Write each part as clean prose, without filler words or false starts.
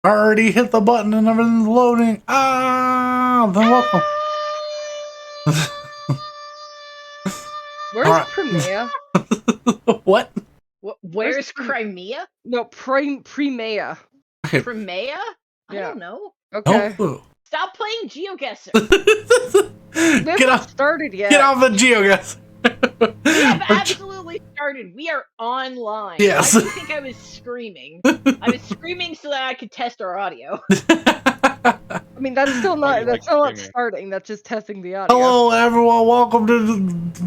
I already hit the button and everything's loading. Then welcome. Where's Alright. Crimea? What? Where's Crimea? No, Crimea. Okay. Crimea? I Yeah. don't know. Okay. No clue. Stop playing GeoGuessr. We Get haven't off! started yet. Get off the GeoGuess. We have absolutely started. We are online. Yes. Why do you think I was screaming? I was screaming so that I could test our audio. I mean, that's still Why not. do you That's like still not screaming? starting. That's just testing the audio. Hello, everyone. Welcome to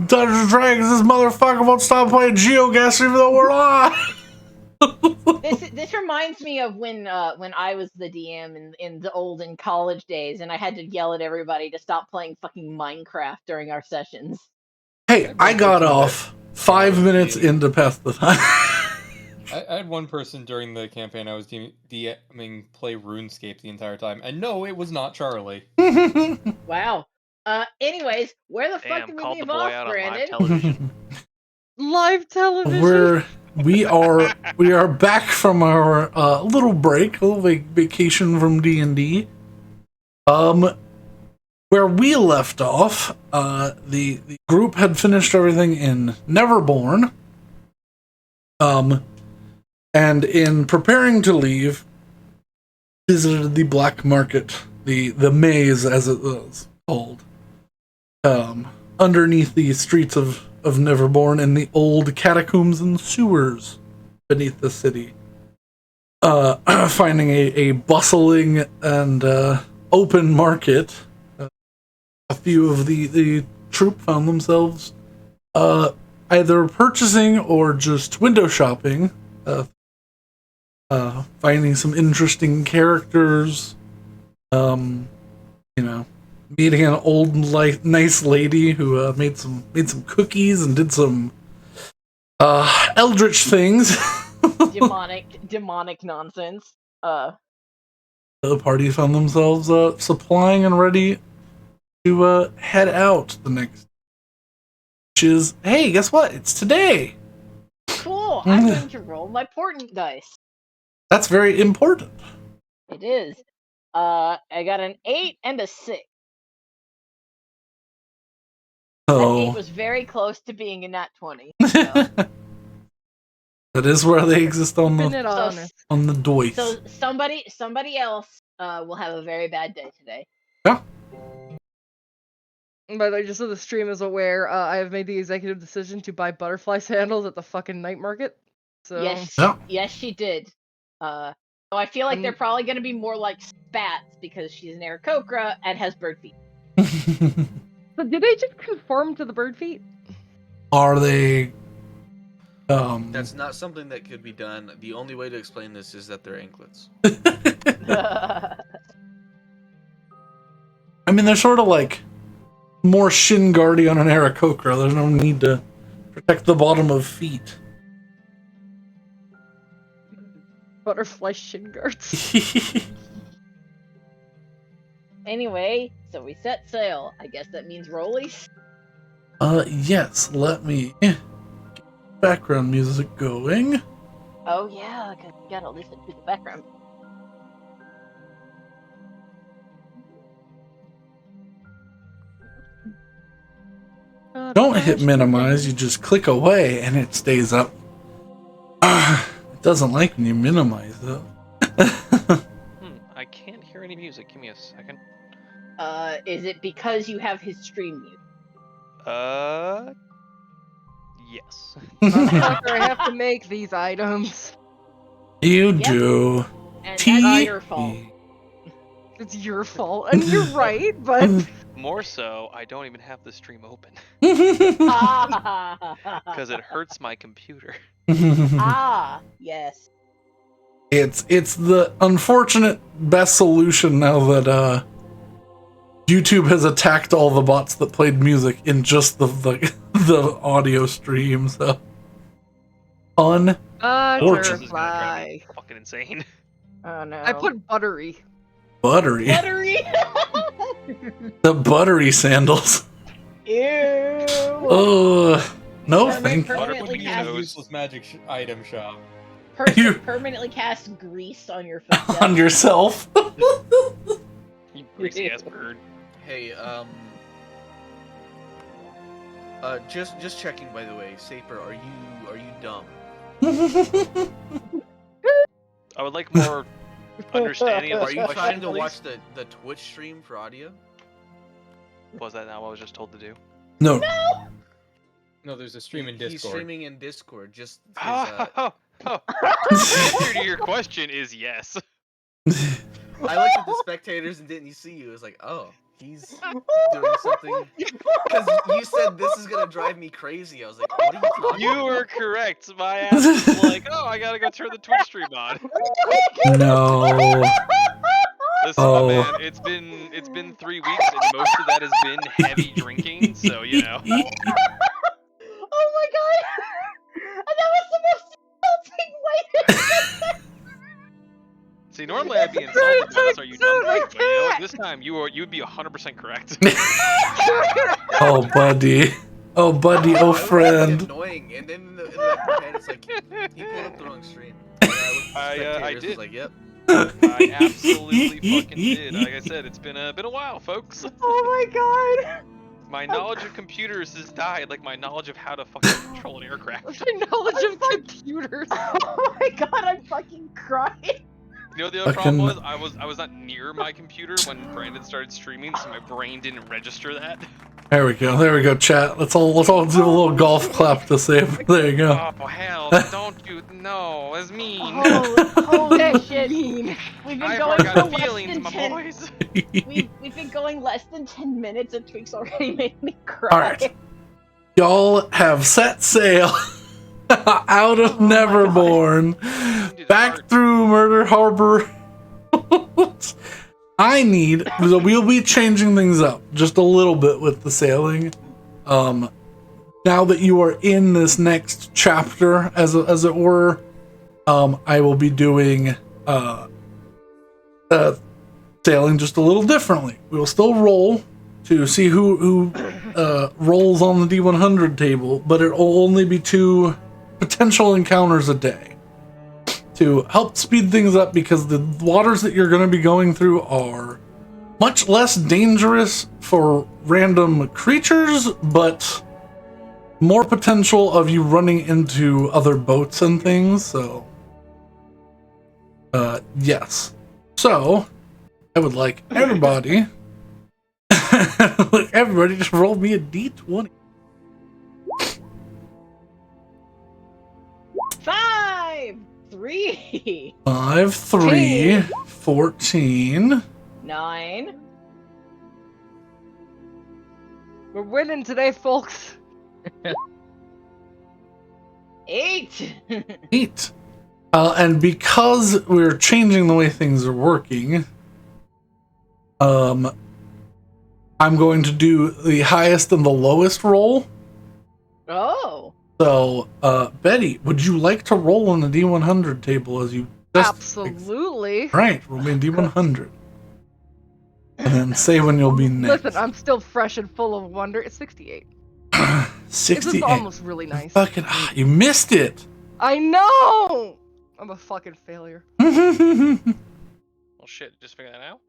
Dungeons and Dragons. This motherfucker won't stop playing GeoGuess even though we're live. This reminds me of when I was the DM in the olden college days, and I had to yell at everybody to stop playing fucking Minecraft during our sessions. Hey, I got off 5 minutes into Past the Time. I had one person during the campaign I was DMing play RuneScape the entire time, and no, it was not Charlie. Wow. Anyways, where the fuck Damn, did we called the leave boy off, out on live Brandon? television. Live television. We are back from our little break, a little vacation from D&D. Where we left off, the group had finished everything in Neverborn. And in preparing to leave, visited the black market, the maze as it was called, underneath the streets of Neverborn in the old catacombs and sewers beneath the city. Finding a bustling and open market. A few of the troop found themselves either purchasing or just window shopping, finding some interesting characters, meeting an old nice lady who made some cookies and did some eldritch things. demonic nonsense. The party found themselves supplying and ready to head out the next. Which is, hey, guess what? It's today. Cool. I'm going to roll my portent dice. That's very important. It is. I got an 8 and a 6. That 8 was very close to being a nat 20. So. That is where they exist on the dice. So somebody else will have a very bad day today. Yeah. By the way, just so the stream is aware, I have made the executive decision to buy butterfly sandals at the fucking night market. So Yes, she did. So I feel like they're probably going to be more like spats because she's an Aarakocra and has bird feet. So did they just conform to the bird feet? Are they? That's not something that could be done. The only way to explain this is that they're anklets. I mean, they're sort of like more shin guardy on an Aarakocra. There's no need to protect the bottom of feet. Butterfly shin guards. Anyway, so we set sail. I guess that means rollies. Yes. Let me get background music going. Oh yeah, because you gotta listen to the background. Don't hit minimize. You just click away and it stays up. It doesn't like when you minimize though. I can't hear any music. Give me a second. Is it because you have his stream mute? Yes. Motherfucker, I have to make these items. You Yep. do. And that's your fault. It's your fault, and you're right, but More so, I don't even have the stream open because Because it hurts my computer. Yes. It's the unfortunate best solution now that YouTube has attacked all the bots that played music in just the audio stream. So This is gonna drive butterfly. me fucking insane. Oh no. I put buttery. buttery. The buttery sandals. Ew. Oh no, Permanent- thank you. permanently Butterfly cast- useless magic item shop. permanently cast grease on your footsteps. On yourself. You greasy ass bird. Hey, just checking, by the way, Saper, are you dumb? I would like more understanding of Are this you question, trying to please. watch the Twitch stream for audio? Was that not what I was just told to do? No. No, there's a stream in He's Discord. streaming in Discord. Just his, Oh, the answer to your question is yes. I looked at the spectators and didn't see you. It was like, oh, he's doing something. Because you said this is gonna drive me crazy. I was like, what are you talking You about? were correct. My ass was like, oh, I gotta go turn the Twitch stream on. No. Listen, Oh. my man, it's been 3 weeks and most of that has been heavy drinking, so you know. Oh my god! That was the most insulting way to get that. See, normally I'd be insulted by this, are you dumb? But you know what? This time you would be 100% correct. Oh, buddy. Oh, buddy. Oh, It was friend. annoying. And then in the back of my head, it's like, he pulled up the wrong stream. And I looked at the I spectators, did. was like, yep. I absolutely fucking did. Like I said, it's been a while, folks. Oh my god! My knowledge of computers has died, like my knowledge of how to fucking control an aircraft. My knowledge of computers. Oh my god, I'm fucking crying. You know what the other problem was? Fucking- I was not near my computer when Brandon started streaming, so my brain didn't register that. There we go. There we go, chat. Let's all do a little golf clap to save. There you go. Oh hell, don't you? No, it's mean. Holy shit. Mean. We've been I've going for got less feelings, than my 10 boys. We've been going less than 10 minutes and Tweak's already made me cry. All right. Y'all have set sail out of Neverborn, back through Murder Harbor. So we'll be changing things up just a little bit with the sailing. Now that you are in this next chapter, as it were, I will be doing sailing just a little differently. We will still roll to see who rolls on the D100 table, but it will only be 2 potential encounters a day to help speed things up, because the waters that you're going to be going through are much less dangerous for random creatures, but more potential of you running into other boats and things. So yes. So I would like everybody just roll me a d20. 5, 3, 5, 3, 14. 9. We're winning today, folks. 8. 8. And because we're changing the way things are working, I'm going to do the highest and the lowest roll. Oh. So, Betty, would you like to roll on the D100 table as you just... Absolutely. Right, roll me a D100. And then say when you'll be next. Listen, I'm still fresh and full of wonder. It's 68. 68. This is almost really nice. Fucking, you missed it. I know! I'm a fucking failure. Well, shit, just figure that out.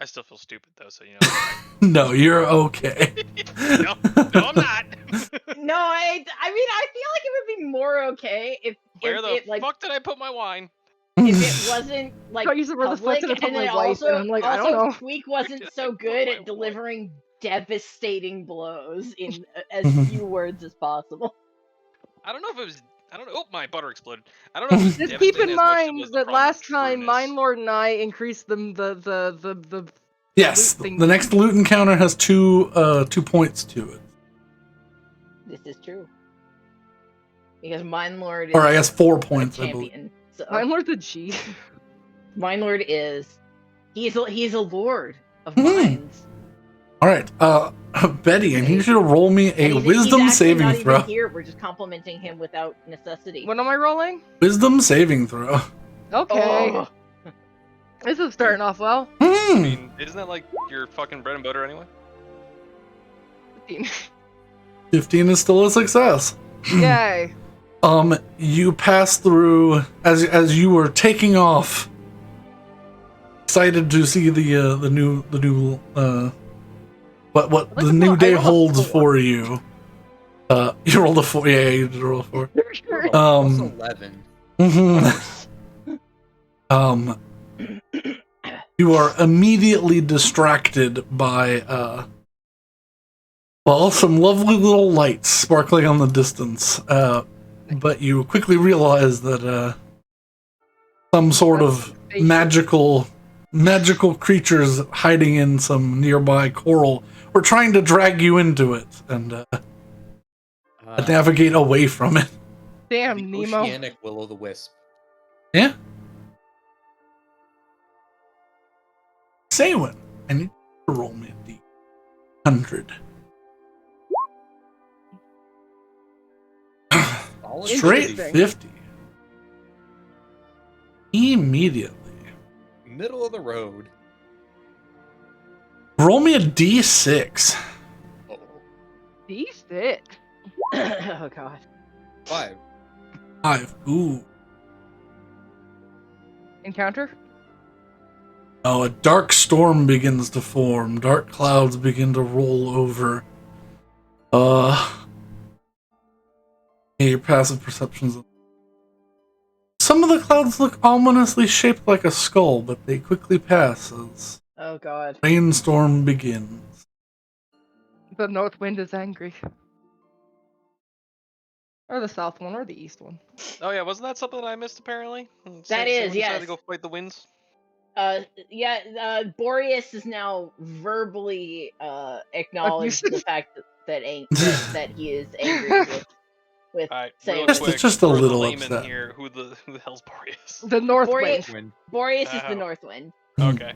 I still feel stupid though, so you know. No, you're okay. no, I'm not. No, I mean, I feel like it would be more okay if Where the it, like, fuck did I put my wine? if it wasn't like I used to where the fuck public, did I put and my then wife, also, and I'm like, I don't know. Tweak wasn't so good at delivering devastating blows in as few words as possible. I don't know if it was. I don't know. Oh, my butter exploded. I don't know if it was Just keep devastating in as much as it mind was the that problem last with time, trueness. Mine Lord and I increased the Yes, loot thing. the next loot encounter has 2 points to it. This is true. Because Mine Lord is Or I guess 4 a points, I believe. champion. So Mine Lord the G. Mine Lord is he's a lord of Hmm. mines. All right, Betty, I need you to roll me a And he's wisdom actually saving not throw. Even here, we're just complimenting him without necessity. What am I rolling? Wisdom saving throw. Okay. Oh. This is starting off well. I Hmm. mean, isn't that like your fucking bread and butter anyway? 15. 15 is still a success. Yay. You pass through as you were taking off. Excited to see the new what the new day holds for you. You rolled a 4. Yeah, you did roll a 4. Plus 11. You are immediately distracted by some lovely little lights sparkling on the distance. But you quickly realize that some sort of magical creatures hiding in some nearby coral were trying to drag you into it and navigate away from it. Damn, The Nemo. Oceanic Will-o'-the-Wisp. Yeah. Saywin, I need to roll me a D100. Straight Interesting. 50. Immediately. Middle of the road. Roll me a D6. Oh, D6. Oh god. 5. 5. Ooh. Encounter? Oh, a dark storm begins to form. Dark clouds begin to roll over. Your passive perceptions. Some of the clouds look ominously shaped like a skull, but they quickly pass as Oh god. rainstorm begins. The north wind is angry. Or the south one, or the east one. Oh yeah, wasn't that something that I missed apparently? That is, Decided yes. to go fight the winds. Boreas is now verbally acknowledged the fact that he is angry with Alright, Saywin. real quick, just a for the little layman upset. here, who the hell's Boreas? The north Boreas- wind. Boreas is the Oh. north wind. Okay.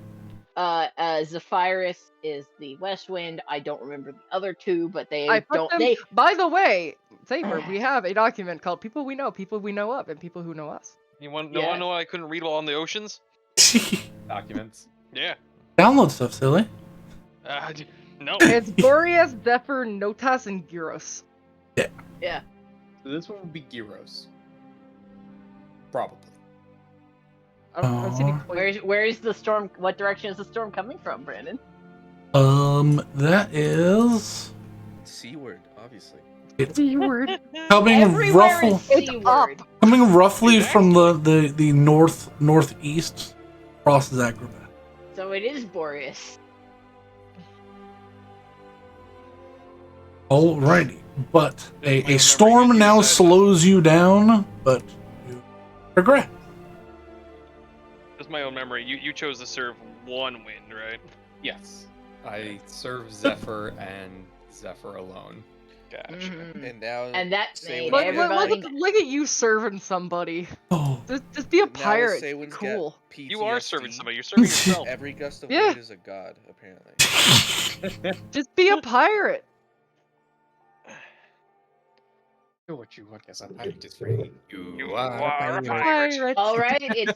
Zephyrus is the west wind. I don't remember the other two, but they I put don't. them. They By the way, Saber, we have a document called "People We Know of, and People Who Know Us." You want Yeah. know why I couldn't read while on the oceans? Documents. Yeah. Download stuff, silly. No. It's Boreas, Zephyr, Notas, and Gyros. yeah. So this one would be Gyros. Probably. I don't see any point. Where's the storm? What direction is the storm coming from, Brandon? That is C-word, obviously. C-word. coming Everywhere is It's C-word. coming roughly from the northeast across Zagreb. So it is Boreas. Alrighty, but a Whenever storm you now decide- slows you down, but you progress. Just my own memory. You chose to serve one wind, right? Yes. I serve Zephyr and Zephyr alone. Gotcha. Mhm. And now And that Say made what- everybody. Look at you serving somebody. Oh, Just be a now pirate. Saywin's got Cool. You are serving PTSD. somebody. You're serving yourself. Every gust of Yeah. wind is a god, apparently. Just be a pirate. Do what you want, yes, I'm just free. You are are a a pirate. Pirate. All right, it's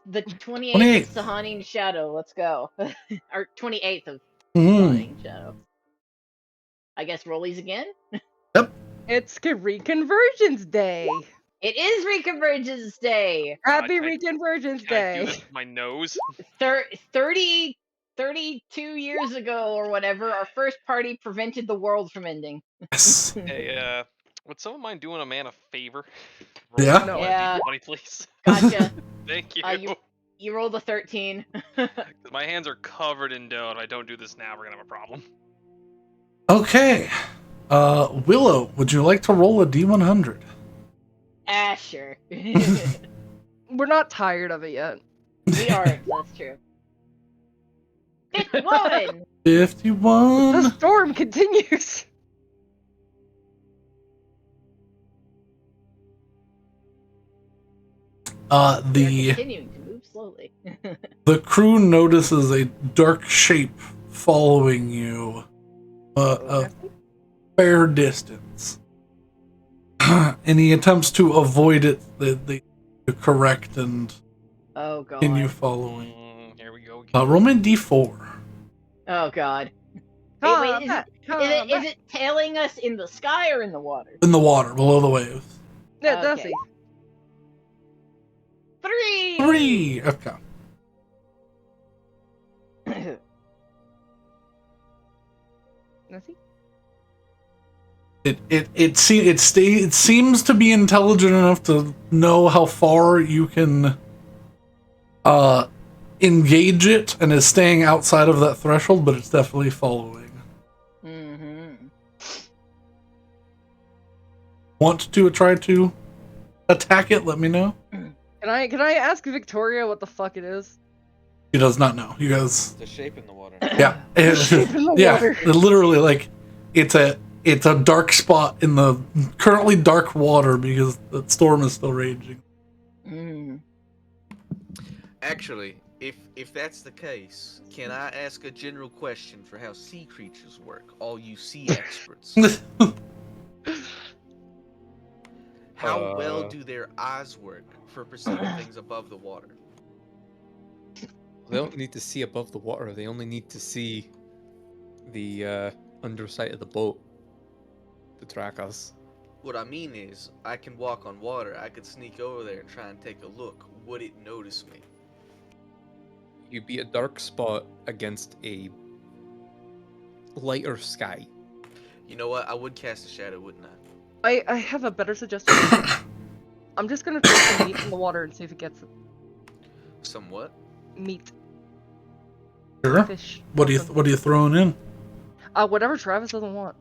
the 28th 28th. of Sahanian Shadow. Let's go. Or 28th of mhm. Sahanian Shadow. I guess rollies again. It's Reconvergence Day. It is Reconvergence Day. Happy can I- Reconvergence Can I do Day. this with my nose? 32 years ago or whatever, our first party prevented the world from ending. Yes. Hey, would someone mind doing a man a favor? Yeah? No. Yeah. D20, please. Gotcha. Thank you. You rolled a 13. My hands are covered in dough. If I don't do this now, we're gonna have a problem. Okay. Willow, would you like to roll a D100? Sure. We're not tired of it yet. We aren't. That's true. 51. 51. The storm continues. We are The continuing to move slowly. the crew notices a dark shape following you a fair distance. And he attempts to avoid it, the correct and Oh god. continue following. Here we go. Again. Roman D4. Oh god. Wait, is it tailing us in the sky or in the water? In the water, below the waves. Yeah, that's Okay. it. 3. 3. Okay. Nothing? It seems to be intelligent enough to know how far you can engage it, and is staying outside of that threshold, but it's definitely following. Mm-hmm. Want to try to attack it? Let me know. Can I ask Victoria what the fuck it is? She does not know. You guys. The shape in the water. Yeah. Shape in the Yeah. water. Literally, like it's a dark spot in the currently dark water because the storm is still raging. Mm. Actually, if that's the case, can I ask a general question for how sea creatures work? All you sea experts. How well do their eyes work for perceiving things above the water? They don't need to see above the water. They only need to see the underside of the boat to track us. What I mean is, I can walk on water. I could sneak over there and try and take a look. Would it notice me? You'd be a dark spot against a lighter sky. You know what? I would cast a shadow, wouldn't I? I have a better suggestion. I'm just gonna throw some meat in the water and see if it gets it. Somewhat. Meat. Sure. Fish. What are you throwing in? Whatever Travis doesn't want.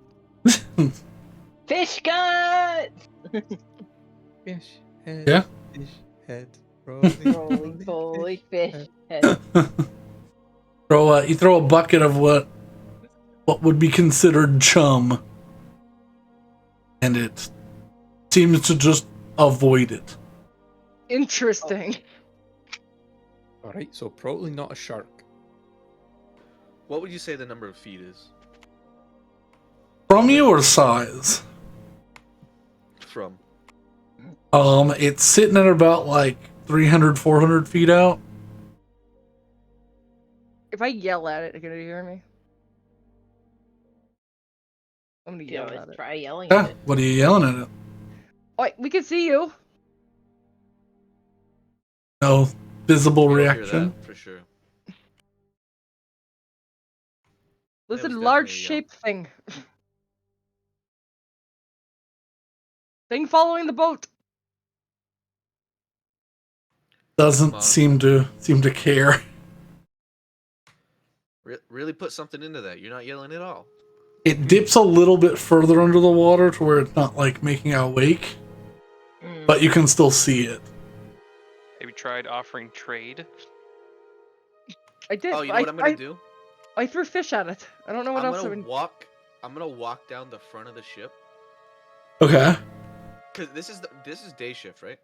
Fish gut! Fish head. Yeah. Fish head. Roly fish head. You throw a bucket of what would be considered chum, and it seems to just avoid it. Interesting. Alright, so probably not a shark. What would you say the number of feet is? From you or size? From. It's sitting at about like 300, 400 feet out. If I yell at it, can it hear me? I'm gonna yell at Let's it. try yelling Yeah. at it. What are you yelling at it? Oh, we can see you. No visible You'll hear reaction. that for sure. Listen, was large definitely a yell. shape thing. Thing following the boat. Doesn't Come on. seem to care. Really put something into that. You're not yelling at all. It dips a little bit further under the water to where it's not like making a wake, but you can still see it. Have you tried offering trade? I did. Oh, you know what I'm gonna do? I threw fish at it. I don't know what I'm else I gonna would. I'm gonna walk down the front of the ship. Okay. Cause this is day shift, right?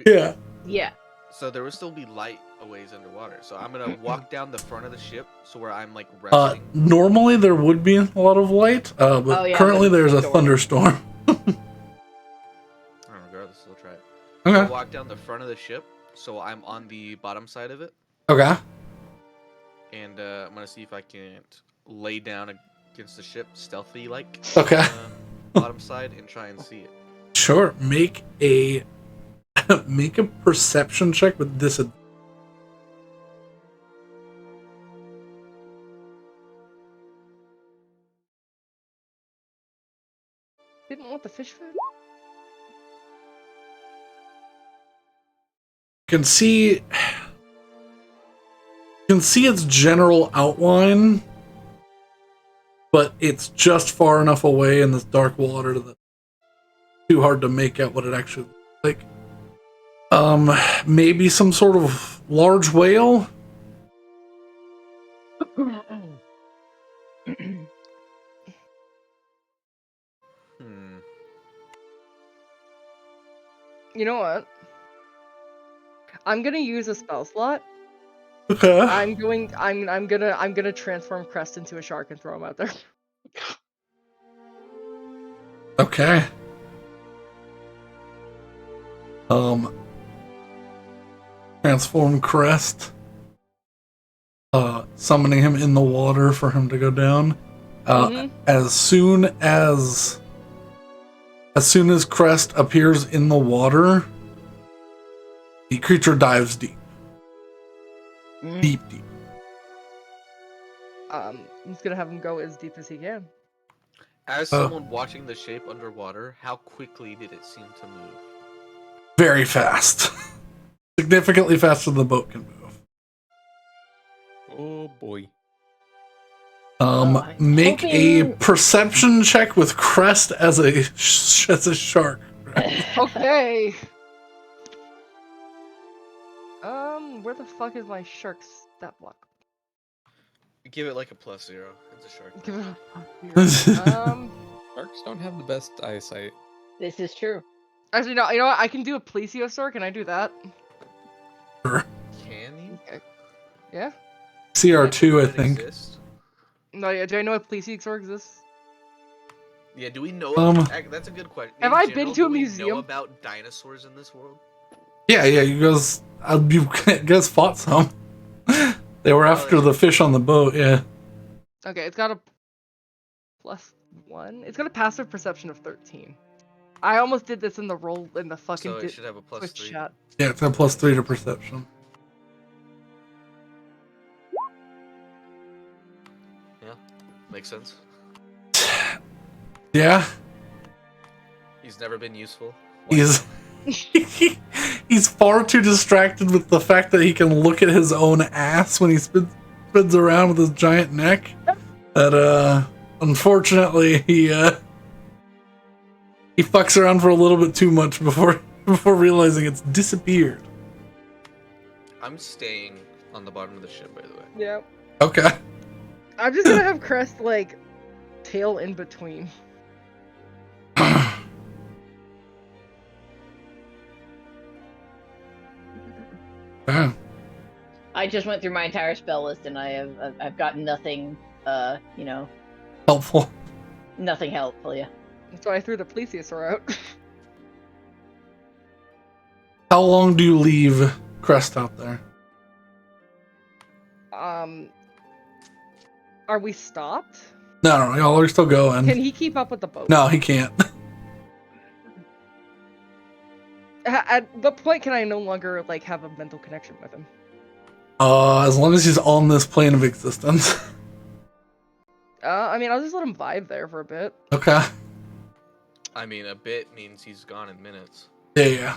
Yeah. Yeah. So there will still be light a ways underwater. So I'm gonna walk down the front of the ship, so where I'm like resting. Normally there would be a lot of light, but Oh, yeah, currently but there's a storm. thunderstorm. I don't know, regardless, I'll try it. Okay. I'll walk down the front of the ship, so I'm on the bottom side of it, Okay. and I'm gonna see if I can't lay down against the ship, stealthy like. Okay. Bottom side and try and see it. Sure. Make a perception check with disadvantage. Didn't want the fish food. You can see its general outline, but it's just far enough away in this dark water that it's too hard to make out what it actually looks like. Maybe some sort of large whale. You know what? I'm gonna use a spell slot. Okay. I'm gonna transform Crest into a shark and throw him out there. Okay. Transform Crest. Summoning him in the water for him to go down. As soon as Crest appears in the water, the creature dives deep. Deep. He's gonna have him go as deep as he can. As someone watching the shape underwater, how quickly did it seem to move? Very fast. Significantly faster than the boat can move. Oh boy. Make a hoping- perception check with Crest as a shark. Okay. Where the fuck is my shark stat block? Give it like a +0. It's a shark. Give it a Sharks don't have the best eyesight. This is true. Actually, no. You know what? I can do a plesiosaur. Can I do that? Sure. Can you? Yeah. CR2, I Does it think. exist? No. Yeah. Do I know if plesiosaur exists? Yeah, do we know? That's a good question. Have In I general, been to a do we museum? know about dinosaurs in this world? Yeah, you guys fought some. They were after the fish on the boat, yeah. Okay. It's got a +1. It's got a passive perception of 13. I almost did this in the roll in the fucking So it should have a Twitch +3. chat. Yeah, it's got +3 to perception. Yeah, makes sense. Yeah, He's never been useful. he's he's far too distracted with the fact that he can look at his own ass when he spins around with his giant neck. That unfortunately he fucks around for a little bit too much before realizing it's disappeared. I'm staying on the bottom of the ship, by the way. Yeah. Okay. I'm just gonna have Crest like tail in between. Yeah. I just went through my entire spell list and I've got nothing, Helpful. nothing helpful. Yeah. So I threw the plesiosaur out. How long do you leave Crest out there? Are we stopped? No, y'all are still going. Can he keep up with the boat? No, he can't. At what point can I no longer like have a mental connection with him? As long as he's on this plane of existence. I mean, I'll just let him vibe there for a bit. Okay. I mean, a bit means he's gone in minutes. Yeah.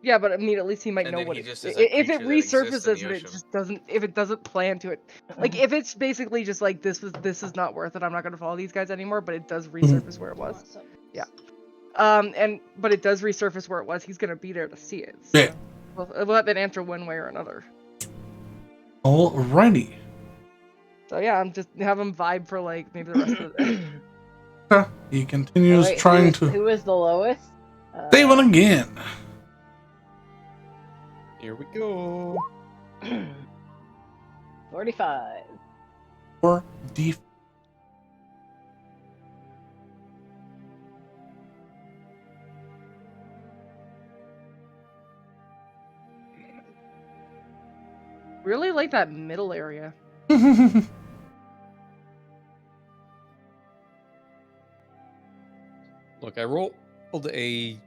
Yeah, but I mean, at least he might And know then what he it just is. is a If it creature that exists in resurfaces the and it ocean. just doesn't, if it doesn't plan to it, like if it's basically just like this is not worth it. I'm not gonna follow these guys anymore. But it does resurface where it was. Yeah. But it does resurface where it was. He's gonna be there to see it. So Yeah. we'll have an answer one way or another. Alrighty. So yeah, I'm just have him vibe for like maybe the rest of the day. Okay. He continues Wait, trying who is the lowest? Say one again. Here we go. 45. Or def. Really like that middle area. Look, I rolled a,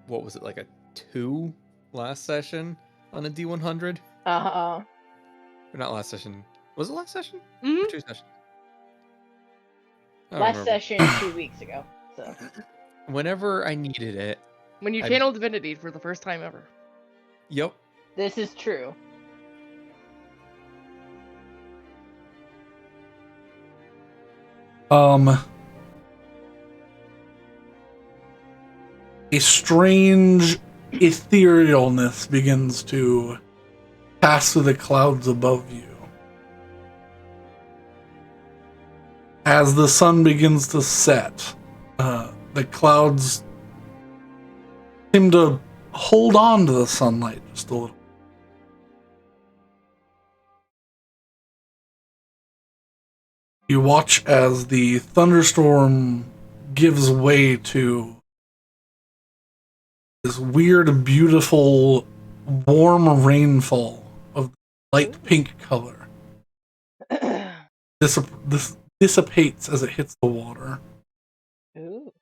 what was it, like a 2 last session on a D100? Uh-huh. Or not last session. Was it last session? Mhm. Or 2 sessions? I don't Last remember. session 2 weeks ago. So Whenever I needed it. When you I- channel divinity for the first time ever. Yep. this is true. A strange etherealness begins to pass through the clouds above you. As the sun begins to set, the clouds seem to hold on to the sunlight just a little. You watch as the thunderstorm gives way to this weird, beautiful, warm rainfall of light pink color. dissipates as it hits the water. Ooh.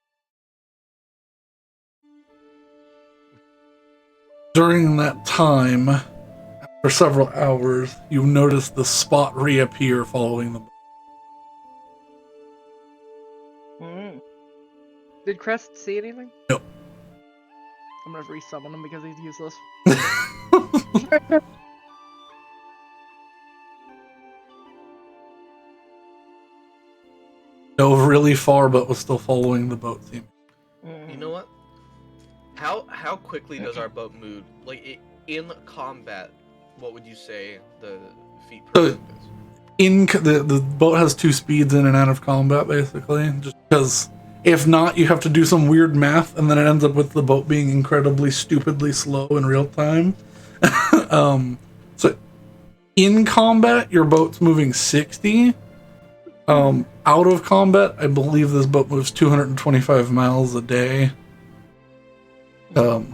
During that time, for several hours, you notice the spot reappear following the boat. Mm. Did Crest see anything? No. I'm gonna resummon him because he's useless. Dove really far, but was still following the boat team. You know what? How quickly does our boat move? Like in combat, what would you say the feet per second is? The boat has 2 speeds in and out of combat, basically. Just because if not, you have to do some weird math, and then it ends up with the boat being incredibly stupidly slow in real time. So in combat, your boat's moving 60. Out of combat, I believe this boat moves 225 miles a day. Okay.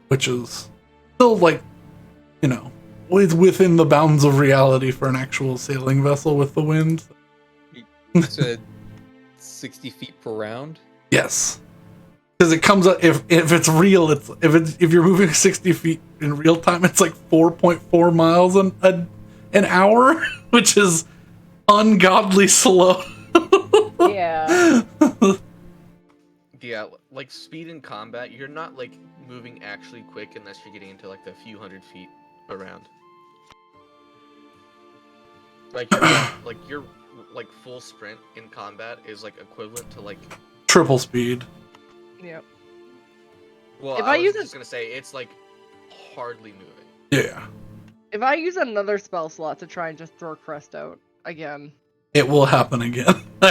Which is still like, within the bounds of reality for an actual sailing vessel with the wind. You said 60 feet per round? Yes. Because it comes up, if it's real, if you're moving 60 feet in real time, it's like 4.4 miles an hour, which is ungodly slow. Yeah. Yeah, like speed in combat, you're not like moving actually quick unless you're getting into like the few hundred feet around. Like your like full sprint in combat is like equivalent to like Triple speed. Yep. Well, If I I was use just gonna say it's like hardly moving. Yeah. If I use another spell slot to try and just throw Crest out again. It will happen again. I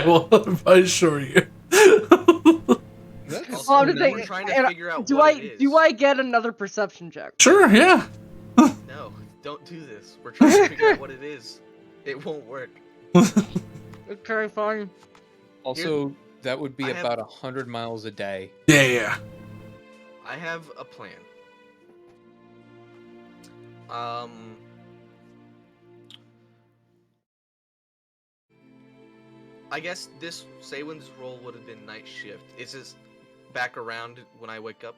assure you. That's Also, Well, I'm just we're saying, trying to and figure out do what I it is. do I get another perception check? Sure, yeah. No, don't do this. We're trying to figure out what it is. It won't work. Okay, fine. also, that would be I have- about 100 miles a day. Yeah. I have a plan. I guess Saywin's role would have been night shift. Is this back around when I wake up?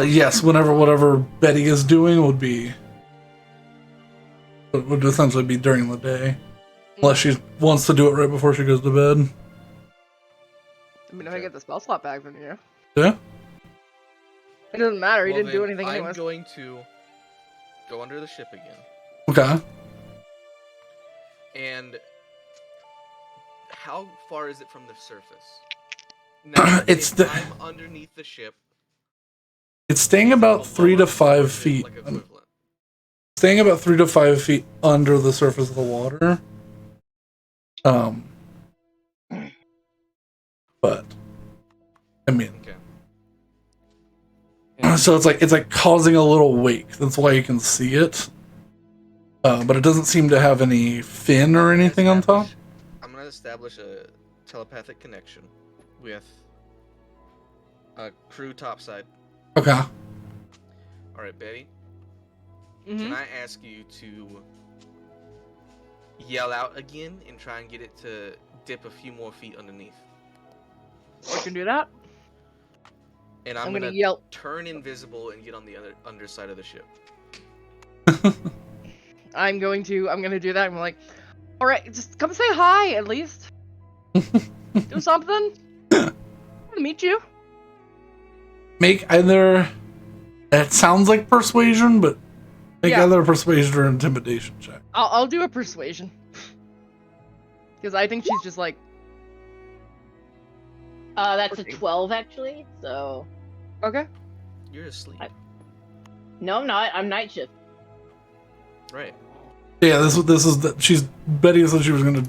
Yes, whatever Betty is doing would essentially be during the day. Unless she wants to do it right before she goes to bed. I mean, if I Okay. get the spell slot back, then yeah. Yeah? It doesn't matter. He Well, didn't do then anything I'm anyways. going to go under the ship again. Okay. And how far is it from the surface? Now, It's if I'm underneath the ship. It's staying is it about below 3 to us, or 5 is it, feet. like, equivalent? Staying about 3 to 5 feet under the surface of the water. But I mean, Okay. so it's like causing a little wake. That's why you can see it. But it doesn't seem to have any fin or anything on top. I'm gonna establish a telepathic connection with a crew topside. Okay. All right, Betty. Mm-hmm. Can I ask you to yell out again and try and get it to dip a few more feet underneath? I can do that. And I'm I'm gonna gonna yell. turn invisible and get on the underside of the ship. I'm gonna do that. I'm like, all right, just come say hi at least. Do something. I'm gonna meet you. Make either. It sounds like persuasion, but make Yeah. either a persuasion or intimidation check. I'll do a persuasion. Because I think she's just like, That's a Okay. 12 actually. So okay. You're asleep. no, I'm not. I'm night shift. Right. Yeah, this is Betty said she was gonna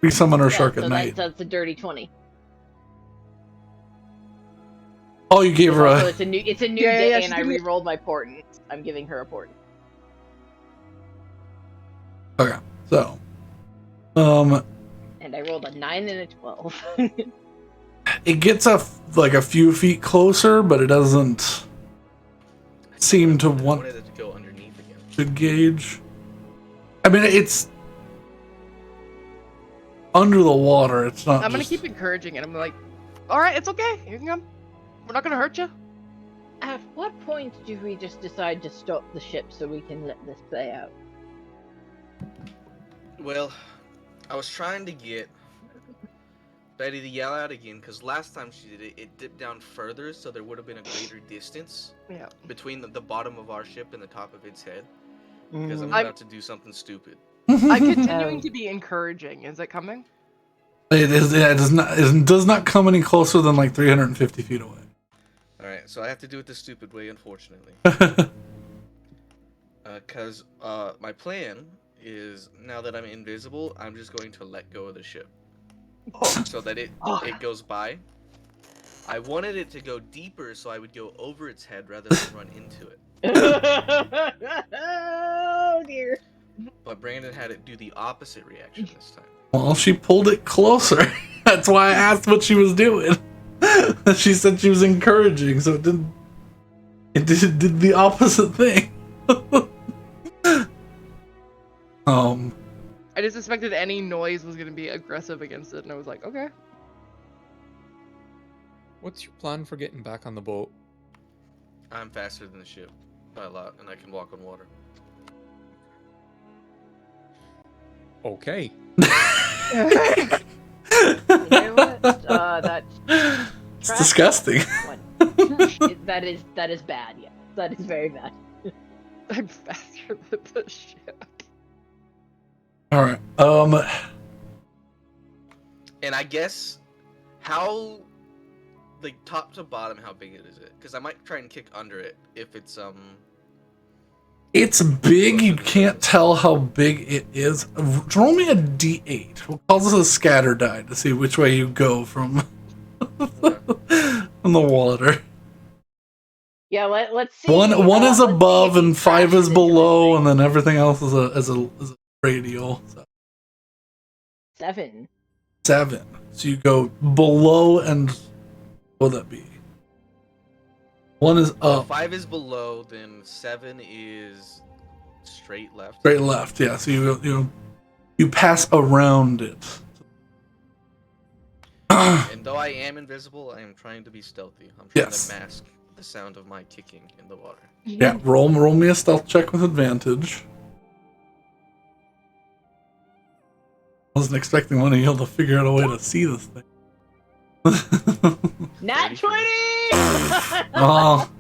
resummon her Yeah, shark so at night. that's a dirty 20. Oh, you gave her Also, a. it's a new Yeah, day, yeah, and she's I giving me- re-rolled my portent. I'm giving her a portent. Okay, so, And I rolled a 9 and a 12. it gets a few feet closer, but it doesn't seem to I want wanted it to go underneath again. to gauge. I mean, it's under the water. It's not. I'm gonna just... keep encouraging it. I'm like, all right, it's okay. You can come. We're not gonna hurt you. At what point do we just decide to stop the ship so we can let this play out? Well, I was trying to get Betty to yell out again, because last time she did it, it dipped down further, so there would have been a greater distance between the bottom of our ship and the top of its head. Because I'm about to do something stupid. I'm continuing to be encouraging. Is it coming? It is. Yeah, it does not come any closer than like 350 feet away. All right, so I have to do it the stupid way, unfortunately. Because my plan is, now that I'm invisible, I'm just going to let go of the ship. So that it goes by. I wanted it to go deeper, so I would go over its head rather than run into it. Oh dear. But Brandon had it do the opposite reaction this time. Well, she pulled it closer. That's why I asked what she was doing. She said she was encouraging, so it did the opposite thing. I just suspected any noise was gonna be aggressive against it, and I was like, okay. What's your plan for getting back on the boat? I'm faster than the ship by a lot, and I can walk on water. Okay. You know what? It's disgusting. That is bad. Yeah, that is very bad. I'm faster than the ship. All right. And I guess how, like, top to bottom, how big is it? Because I might try and kick under it if it's It's big. You can't tell how big it is. Roll me a d8. We'll call this a scatter die to see which way you go from from the water. Yeah, let's see. One is let's above see if he and 5 is crashes into below, this and then everything else is a radial. So. 7. 7. So you go below, and what would that be? 1 is up. 5 is below, then 7 is straight left. Straight left, yeah. So you pass around it. And though I am invisible, I am trying to be stealthy. I'm trying to mask the sound of my kicking in the water. Yeah, roll me a stealth check with advantage. Wasn't expecting one of you to figure out a way to see this thing. Nat 20! Oh,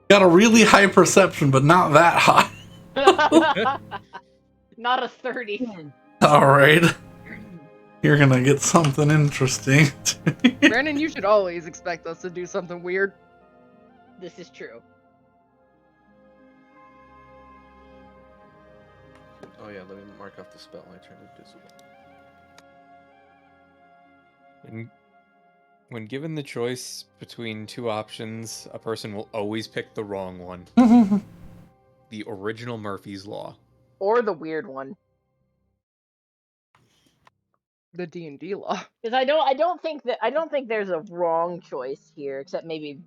got a really high perception, but not that high. Not a 30. All right, you're gonna get something interesting. Brandon, you should always expect us to do something weird. This is true. Oh yeah, let me mark off the spell I turned invisible. When given the choice between two options, a person will always pick the wrong one. The original Murphy's Law. Or the weird one. The D&D law. Because I don't think there's a wrong choice here, except maybe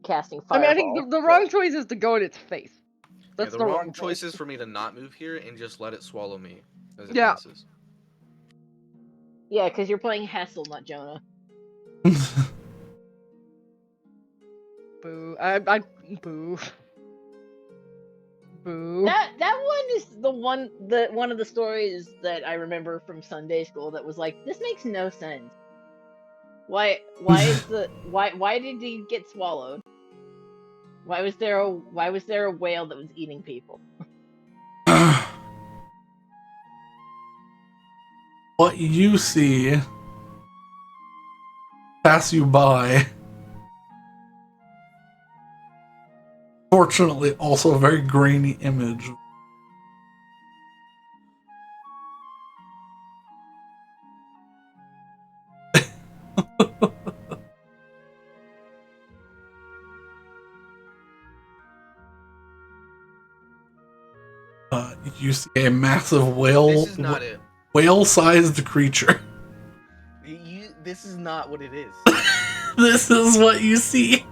casting fireball. I mean, I think the wrong choice is to go in its face. That's the wrong choice is for me to not move here and just let it swallow me as it passes. Yeah, because you're playing Hessel, not Jonah. Boo. Boo. Boo. That one is one of the stories that I remember from Sunday school that was like, this makes no sense. Why did he get swallowed? Why was there a whale that was eating people? What you see pass you by. Fortunately, also a very grainy image. You see a massive whale. This is not it. Whale-sized creature. This is not what it is. This is what you see.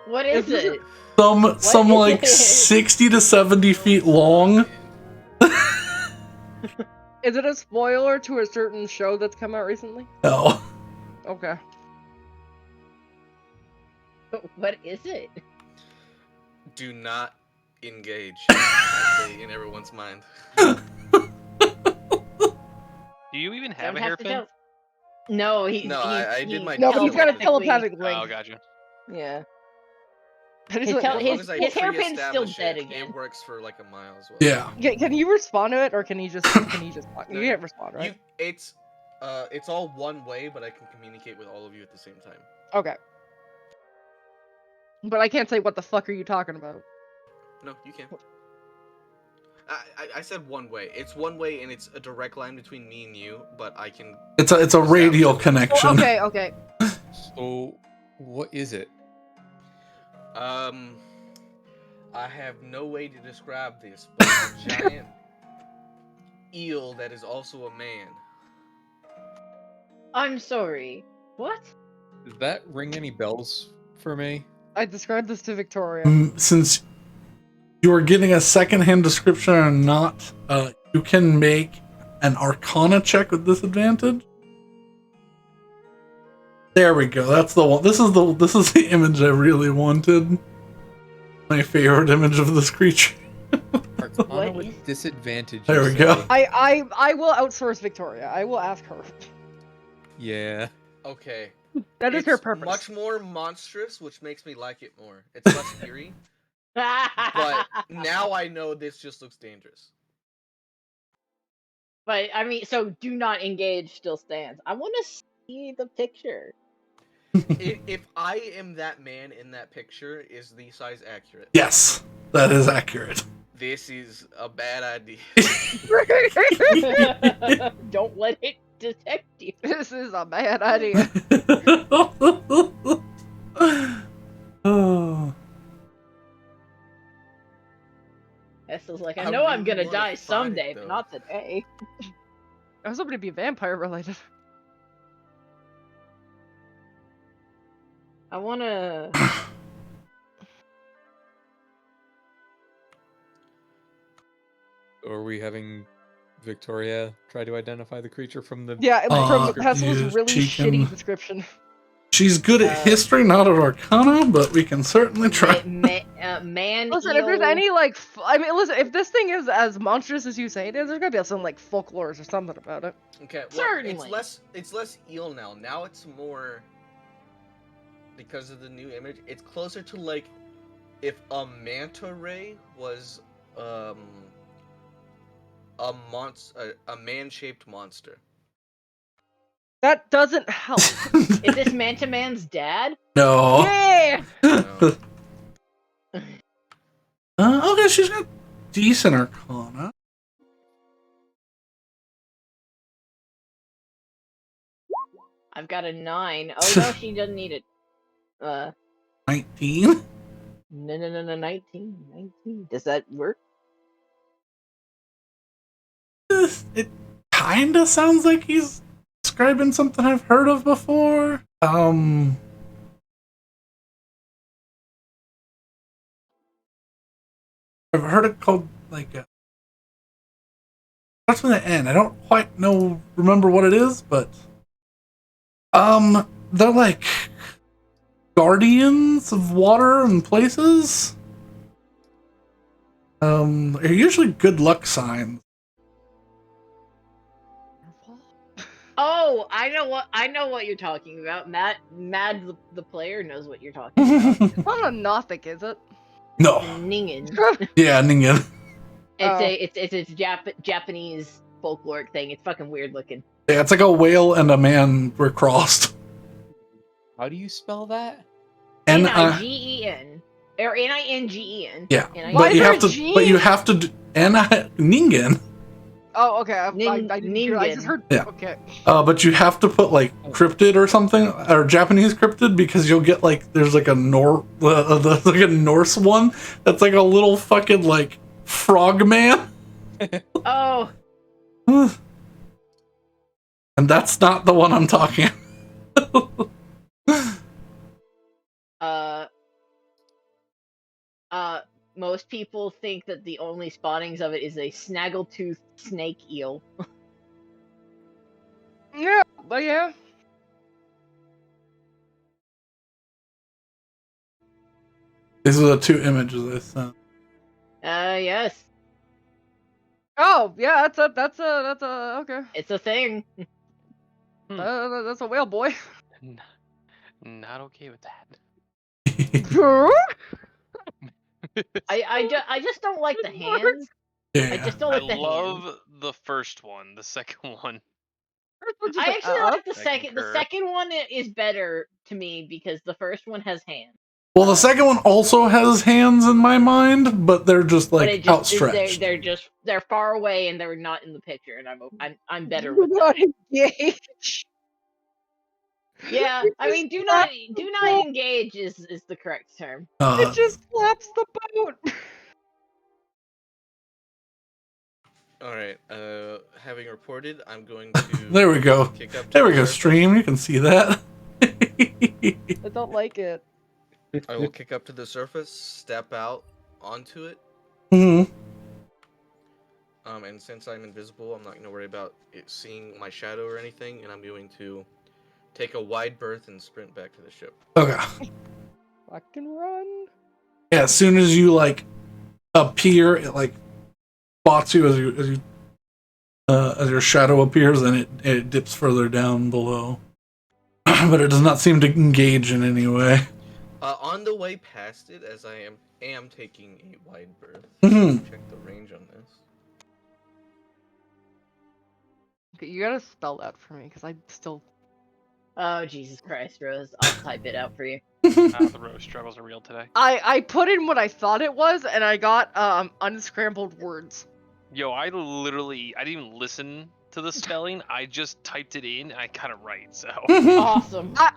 What is it? Some like 60 to 70 feet long. Is it a spoiler to a certain show that's come out recently? No. Okay. What is it? Do not engage in everyone's mind. Do you even have Don't a hairpin? tell. No, I did my No, but he's got a telepathic telepathic link. Oh, gotcha. Yeah. His, His tel- As long as I his hairpin's still pre-establish dead it, again. it works for like a mile as well. Yeah. Can you respond to it, or can you just No, you can't respond, right? It's all one way, but I can communicate with all of you at the same time. Okay. But I can't say what the fuck are you talking about. No, you can. I said one way. It's one way, and it's a direct line between me and you. But I can. It's a radial connection. Oh, okay, okay. So, what is it? I have no way to describe this, but it's a giant eel that is also a man. I'm sorry. What? Does that ring any bells for me? I described this to Victoria. Since you are getting a secondhand description or not, you can make an Arcana check with disadvantage. There we go. That's the one. This is the image I really wanted. My favorite image of this creature. Arcana with disadvantage. There we go. I will outsource Victoria. I will ask her. Yeah. Okay. That is her purpose. Much more monstrous, which makes me like it more. It's less eerie. But now I know this just looks dangerous. But I mean, so do not engage still stands. I want to see the picture. If I am that man in that picture, is the size accurate? Yes, that is accurate. This is a bad idea. Don't let it detect you. This is a bad idea. Oh. Esther's like, I I know I'm really gonna wanna die fight it, someday, though. but not today. I was hoping to be vampire related. I wanna. Are we having Victoria try to identify the creature from the... Yeah, from Pestil's yeah, really she can- shitty description. She's good at history, not at Arcana, but we can certainly try. Man. Listen, eel... if there's any like, I mean, listen, if this thing is as monstrous as you say it is, there's gotta be some like folklore or something about it. Okay, well, Certainly. it's less eel now. Now it's more, because of the new image, it's closer to like if a manta ray was a man-shaped monster. That doesn't help. Is this Manta Man's dad? No. Yeah. No. Okay, she's got decent Arcana. I've got a 9. Oh no, she doesn't need it. 19. No, 19. Does that work? It kinda sounds like he's describing something I've heard of before. I've heard it called like starts with an N. I don't quite remember what it is, but they're like guardians of water and places. They're usually good luck signs. Oh, I know what you're talking about. Mad the player knows what you're talking about. It's not a Nothic, is it? No. Ningen. Yeah, Ningen. It's a Japanese folkloric thing. It's fucking weird looking. Yeah, it's like a whale and a man were crossed. How do you spell that? Nigen. OrNingen. Yeah, Why but you is there have to. a G? But you have to. Ningen. Oh, okay. I just heard. Yeah. Okay. But you have to put like cryptid or something, or Japanese cryptid, because you'll get like there's like a there's like a Norse one that's like a little fucking like frog man. Oh. And that's not the one I'm talking. Most people think that the only spawnings of it is a snaggletooth snake eel. But yeah. These are the 2 images I sent. Yes. Oh, yeah, that's a, okay. It's a thing. That's a whale boy. Not okay with that. I just don't like the hands. Yeah. I just don't I like the hands. love the first one. The second one. I actually like the I second. The concur. second one is better to me because the first one has hands. Well, the second one also has hands in my mind, but they're just But like it just outstretched. they're far away and they're not in the picture, and I'm better with that. Not engaged. Yeah, I mean, do not engage is the correct term. It just slaps the boat. All right. Having reported, I'm going to. There we go. Kick up to There we the go. surface. Stream. You can see that. I don't like it. I will kick up to the surface, step out onto it. Mhm. And since I'm invisible, I'm not going to worry about it seeing my shadow or anything, and I'm going to take a wide berth and sprint back to the ship. Okay. Fucking run. Yeah. As soon as you like appear, it like spots you as your shadow appears, and it dips further down below. But it does not seem to engage in any way. On the way past it, as I am taking a wide berth, Mhm. check the range on this. Okay, you gotta spell that for me, because I still... Oh Jesus Christ, Rose! I'll type it out for you. The Rose struggles are real today. I put in what I thought it was, and I got unscrambled words. Yo, I didn't even listen to the spelling. I just typed it in and I got it right, so. Awesome. I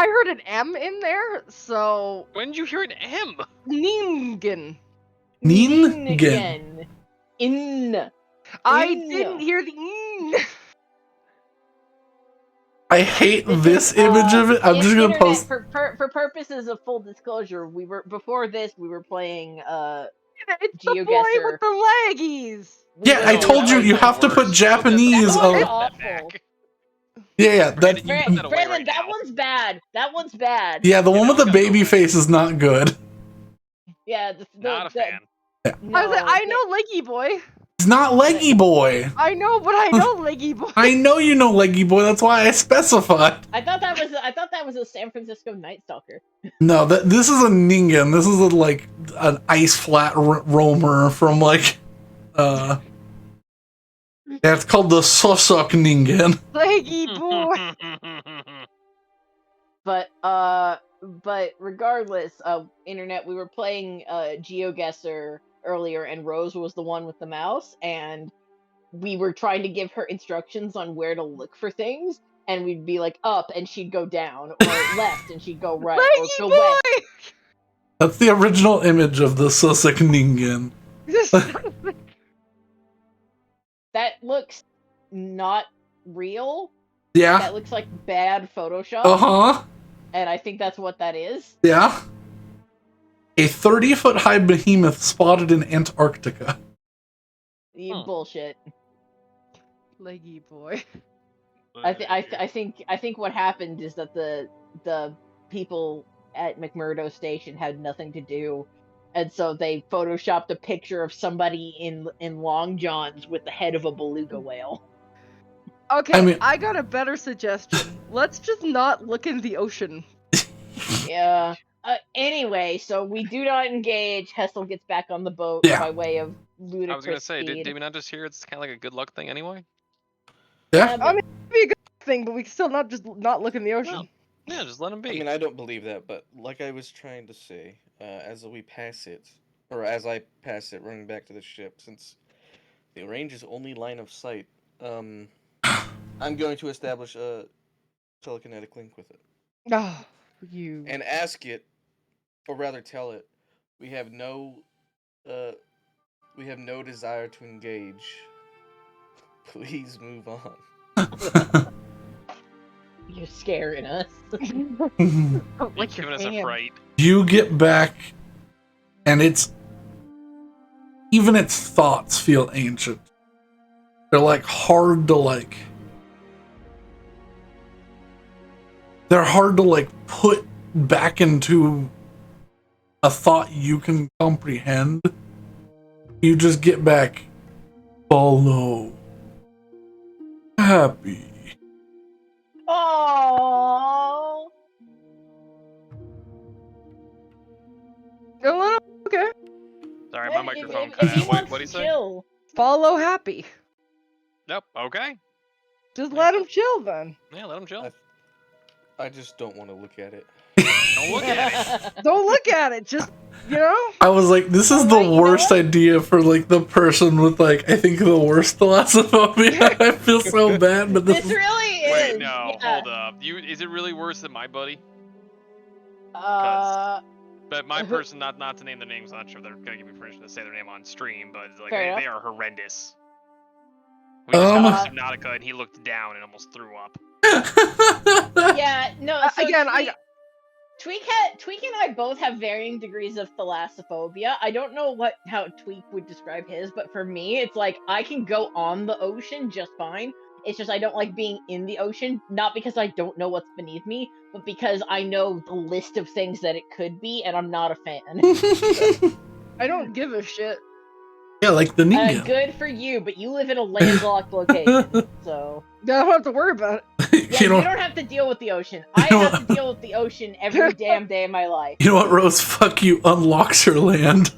heard an M in there, so... When did you hear an M? Ningen. Ningen. I didn't hear the N. I hate this image of it. I'm just gonna Internet, post. for purposes of full disclosure. We were playing It's the boy GeoGuessr. with the leggies. Yeah, I told you have to put Japanese. That one's Of, awful. yeah, that. Brandon, that one's bad. That one's bad. Yeah, the one with the baby face is not good. Yeah, Not a fan. No, I was like, I know Leggy Boy. It's not Leggy Boy. I know, but I know Leggy Boy. I know you know Leggy Boy. That's why I specified. I thought that was a San Francisco Night Stalker. No, this is a Ningen. This is like an ice flat roamer from like, yeah, it's called the Sosok Ningen. Leggy Boy. But regardless, internet, we were playing GeoGuessr earlier, and Rose was the one with the mouse, and we were trying to give her instructions on where to look for things, and we'd be like up, and she'd go down, or left, and she'd go right, Leggy or go Boy! west. That's the original image of the Sosok Ningen. That looks not real. Yeah. That looks like bad Photoshop. Uh-huh. And I think that's what that is. Yeah. A 30-foot high behemoth spotted in Antarctica. You bullshit. Leggy Boy. I think what happened is that the people at McMurdo Station had nothing to do, and so they photoshopped a picture of somebody in long johns with the head of a beluga whale. Okay, I got a better suggestion. Let's just not look in the ocean. Yeah. Anyway, so we do not engage. Hessel gets back on the boat by way of ludicrous I was gonna say, speed. did we not just hear it's kind of like a good luck thing anyway? Yeah. I mean, it'd be a good thing, but we can still not look in the ocean. Yeah, just let him be. I mean, I don't believe that, but like I was trying to say, as we pass it, or as I pass it, running back to the ship, since the range is only line of sight, I'm going to establish a telekinetic link with it. Oh, you. And ask it, or rather tell it, we have no desire to engage. Please move on. You're scaring us. Like giving us a fright. You get back, and even its thoughts feel ancient. They're like hard to like they're hard to like put back into a thought you can comprehend. You just get back follow happy. Oh. Okay. Sorry, my microphone If he cut out. wants What'd he to say? chill. Follow happy. Nope. Okay. Just let him chill then. Yeah, let him chill. I just don't want to look at it. Don't look at it. Don't look at it. Just, you know? I was like, this is the Alright, you know worst what? idea for like the person with like I think the worst thalassophobia. I feel so bad, but This this is really is. Wait, no, yeah. hold up. Is it really worse than my buddy? Uh, But my person, not to name their names, I'm not sure if they're gonna give me permission to say their name on stream, but like Fair they enough. are horrendous. We just Um, got Subnautica and he looked down and almost threw up. yeah, no. So Again, Tweak and I both have varying degrees of thalassophobia. I don't know how Tweak would describe his, but for me, it's like I can go on the ocean just fine. It's just I don't like being in the ocean, not because I don't know what's beneath me, but because I know the list of things that it could be, and I'm not a fan. I don't give a shit. yeah, like the ninja. Good for you, but you live in a landlocked location, so I don't have to worry about it. yeah, you don't have to deal with the ocean. I have to deal with the ocean every damn day of my life. You know what, Rose? Fuck you. Unlocks her land.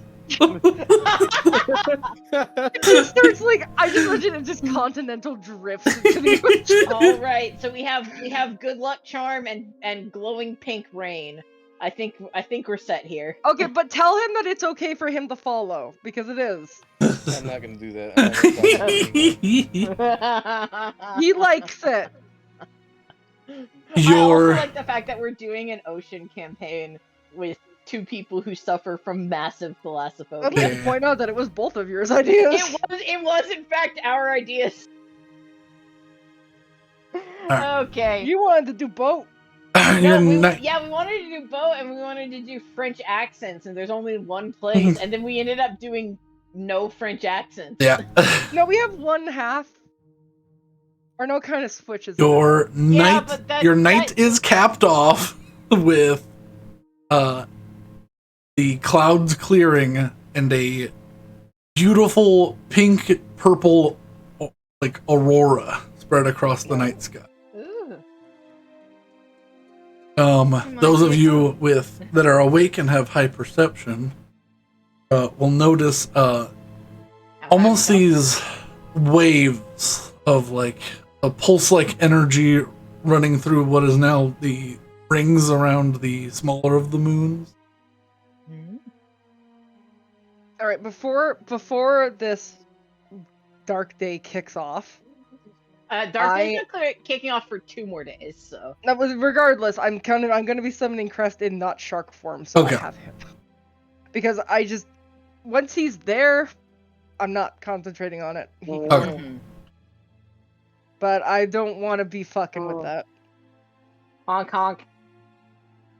It just starts like I just imagine it just continental drifts into the ocean. All right, so we have good luck charm and glowing pink rain. I think we're set here. Okay, but tell him that it's okay for him to follow because it is. I'm not gonna do that. I'm not gonna do He likes it. I also Your like the fact that we're doing an ocean campaign with two people who suffer from massive I'd thalassophobia. like to point out that it was both of yours ideas. It was in fact our ideas. Alright. Okay. You wanted to do boat. your we night. wanted to do boat and we wanted to do French accents, and there's only one place, and then we ended up doing no French accents. Yeah. No, we have one half. Or no kind of switches. Your night. but Your night is capped off with the clouds clearing and a beautiful pink purple like aurora spread across the night sky. Ooh. Those of you that are awake and have high perception will notice almost these waves of like a pulse-like energy running through what is now the rings around the smaller of the moons. All right, before this dark day kicks off. Dark Day's not kicking off for 2 more days, so. That was regardless. I'm gonna be summoning Crest in not shark form, so Okay. I have him. Because I just once he's there, I'm not concentrating on it. Okay. But I don't want to be fucking with that. Honk honk.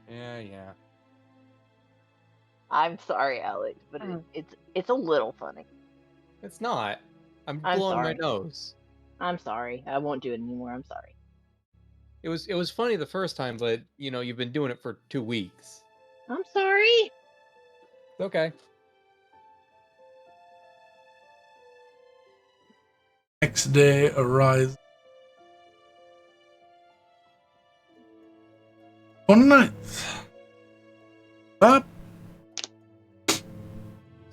Yeah. I'm sorry, Alex, but it's a little funny. It's not. I'm I'm blowing my sorry. nose. I'm sorry. I won't do it anymore. I'm sorry. It was funny the first time, but you've been doing it for 2 weeks. I'm sorry. It's okay. Next day arise. 29th. Up.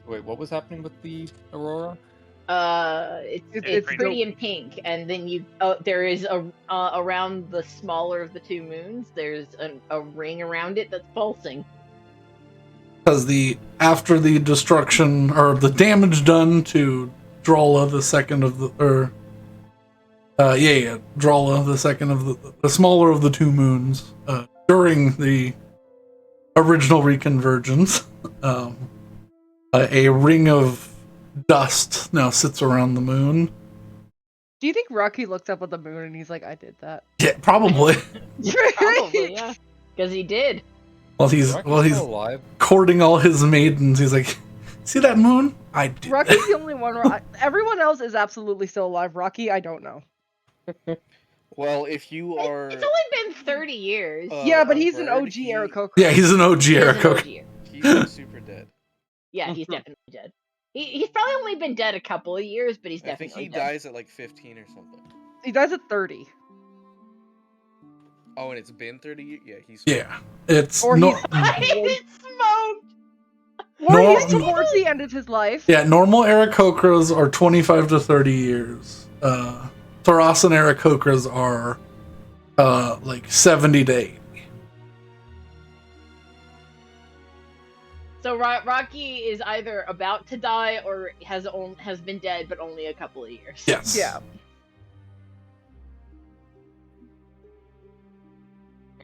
Wait, what was happening with the Aurora? It's pretty in pink, and then there is around the smaller of the 2 moons. There's a ring around it that's pulsing. Because after the destruction or the damage done to Drala the second of the Drala the second of the smaller of the 2 moons during the original reconvergence, a ring of dust now sits around the moon. Do you think Rocky looked up at the moon and he's like, I did that? Yeah, probably. Probably, yeah. Because he did. While he's alive. courting all his maidens, he's like, "See that moon? I did." Rocky's the only one where everyone else is absolutely still alive. Rocky, I don't know. Well, if you are... It's only been 30 years. Yeah, but he's an bird, OG Aarakocra. Yeah, he's an OG He is an Aarakocra. OG. He's super dead. Yeah, he's definitely dead. He's probably only been dead a couple of years, but he's I think definitely he dead. dies at like 15 or something. He dies at 30. Oh, and it's been 30 years? Yeah, he's... Yeah, it's Or no, he's It's smoked! or No- he's towards the end of his life. yeah. Normal Aarakocras are 25 to 30 years. Tharasan Aarakocras are like 70 to 80. So Rocky is either about to die or has been dead, but only a couple of years. Yes. Yeah.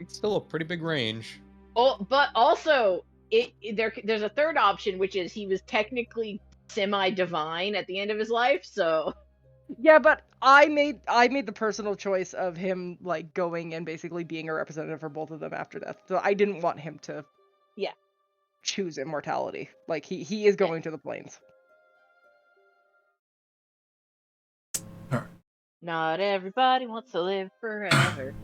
It's still a pretty big range. Oh, but also there's a third option, which is he was technically semi-divine at the end of his life. So Yeah, but I made the personal choice of him like going and basically being a representative for both of them after death. So I didn't want him to choose immortality. Like he is going to the plains. not everybody wants to live forever.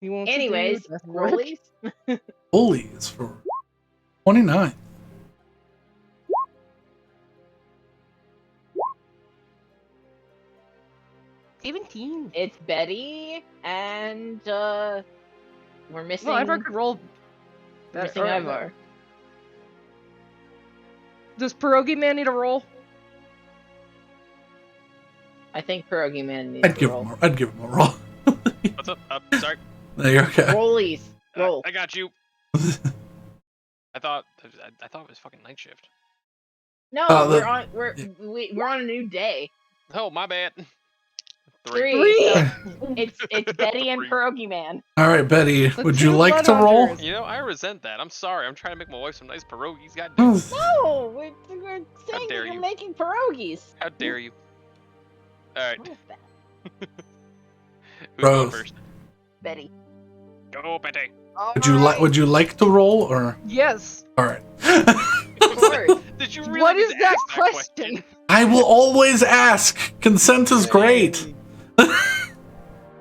He wants Anyways, to do his best work. rollies. Bullies for 29. It's Betty and we're missing. No, Ivar could roll. we're missing Ivar. Does Pierogi Man need a roll? I think Pierogi Man needs to roll. I'd give him a roll. What's up? Sorry. There you go. Rollies. Roll. I got you. I thought it was fucking night shift. No, Oh, we're on a new day. Oh, my bad. Three. So it's Betty and Pierogi Man. All right, Betty, The would you two like to blood roll? hunters. You know, I resent that. I'm sorry. I'm trying to make my wife some nice pierogies. Goddamn. No, we're saying dare that you're you. making pierogies. How dare you? All right. What is that? Who's going Rose. first? Betty. Go, Betty. Would you like to roll or? Yes. All right. Of course. Did you really What just is that ask question? I will always ask. Consent is great.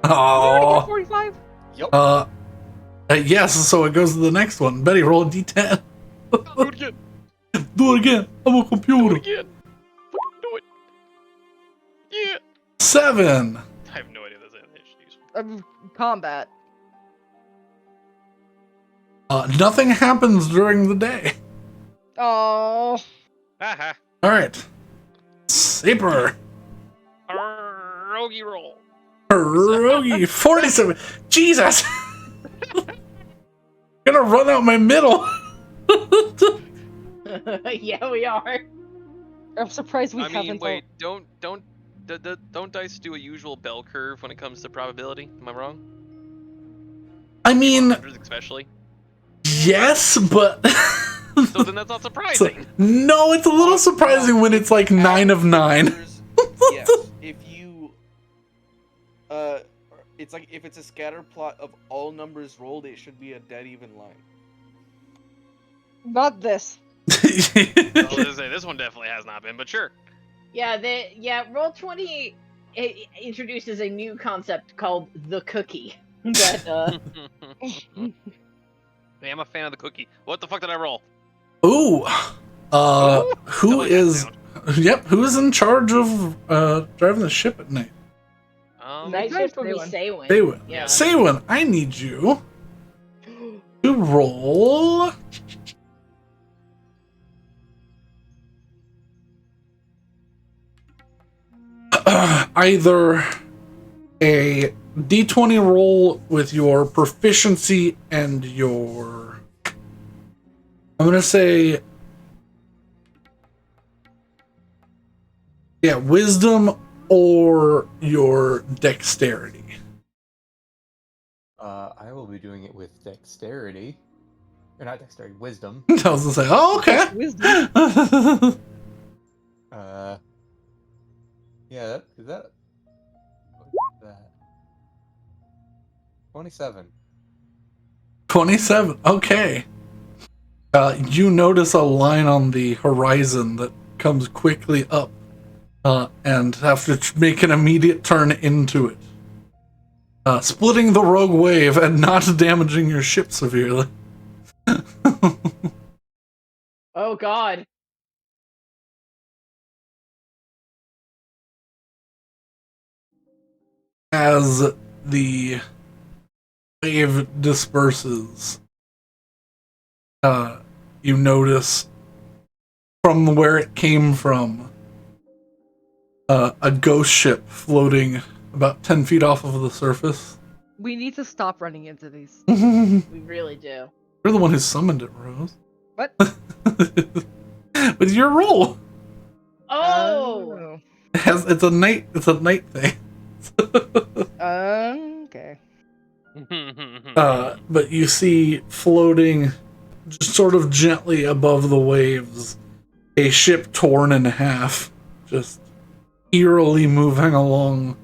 Oh. 45? Yep. Yes. So it goes to the next one. Betty, roll a d10. Do it again. Do it again. I'm a Do computer. it again. Fucking do it. Yeah. 7. I have no idea if there's anything useful. Combat. Nothing happens during the day. Oh. Haha. All right. Saper. Pierogi roll. Pierogi. 47. Jesus. Gonna run out my middle. Yeah, we are. I'm surprised we I haven't. mean, wait. Don't dice do a usual bell curve when it comes to probability? Am I wrong? I mean, Hundreds especially. yes, but So then that's not surprising. no, it's a little surprising when it's like 9 of 9. Yes, if you... it's like, if it's a scatter plot of all numbers rolled, it should be a dead even line. Not this. I was gonna say, this one definitely has not been, but sure. Yeah, Roll20 introduces a new concept called the cookie. That Hey, I'm a fan of the cookie. What the fuck did I roll? Ooh. Who Somebody is? has Yep. Who's in charge of driving the ship at night? night shift would be Saywin. Saywin. Yeah. Saywin, I need you to roll. Either a d20 roll with your proficiency and your... I'm going to say... Yeah, wisdom or your dexterity. I will be doing it with dexterity. Or not dexterity, wisdom. I was going to say, oh, okay. Wisdom. Yeah, is that 27. 27. Okay. You notice a line on the horizon that comes quickly up and have to make an immediate turn into it. Splitting the rogue wave and not damaging your ship severely. Oh God. As the wave disperses, you notice from where it came from a ghost ship floating about 10 feet off of the surface. We need to stop running into these. We really do. You're the one who summoned it, Rose. What? With your roll. Oh. It's a night thing. Okay. But you see floating just sort of gently above the waves a ship torn in half, just eerily moving along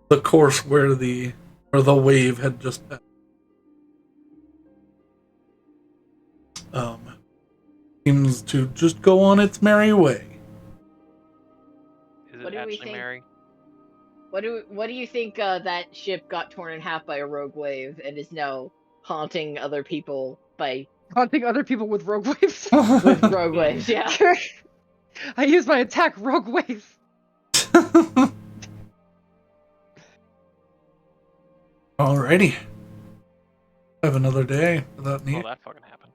the course where the wave had just passed. Seems to just go on its merry way. Is What it do we actually think? Mary? What do you think that ship got torn in half by a rogue wave and is now haunting other people by Haunting other people with rogue waves. with rogue waves? Yeah. I use my attack rogue wave. Alrighty. Have another day without me. Oh, that fucking happened.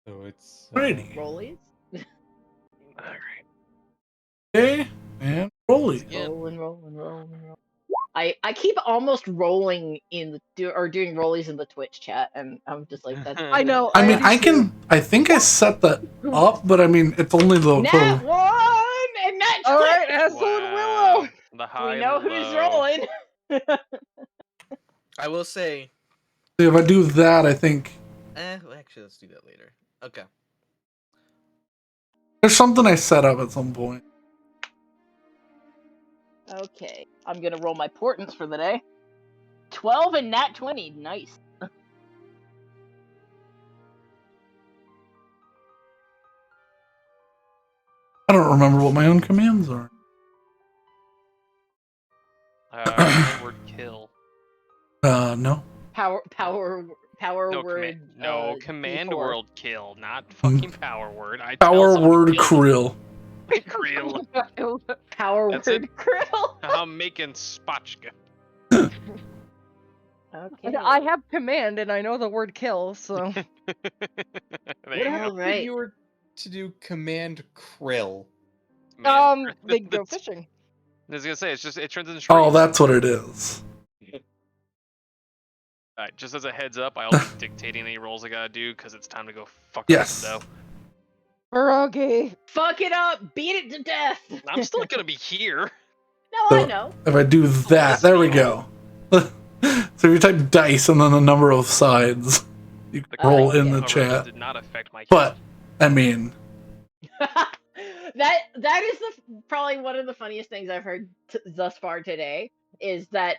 So it's Alrighty. Rollies? Alright. Okay, and rolly. Yeah. Rolling. I keep almost rolling in the doing rollies in the Twitch chat, and I'm just like that's. I know. I mean, do I too. I think I set that up, but I mean, it's only the. Nat 1 and Nat 20. All right, Hazel and Willow. The high We know and the who's low. rolling. I will say, If I do that, I think well, actually, let's do that later. Okay. there's something I set up at some point. Okay, I'm gonna roll my portents for the day. 12 and Nat 20. Nice. I don't remember what my own commands are. Word kill. No. Power No, word. command D4. world kill, not fucking power word. I Power tell someone word to kill krill. Krill. Power That's word it. krill. I'm making spotchka. Okay. I have command and I know the word kill, so. There what you go. happened Right. if you were to do command krill? Man, They go fishing. I was gonna say it turns into Oh, shrimp. that's what it is. Alright, just as a heads up, I'll be dictating any rolls I gotta do because it's time to go fuck Yes. up, Pierogi. Fuck it up. Beat it to death. though. I'm still gonna be here. No, So, I know. if I do that, there we go. So if you type dice and then the number of sides, you can roll in the However, chat. Did not affect my But I mean, that is probably one of the funniest things I've heard thus far today. Is that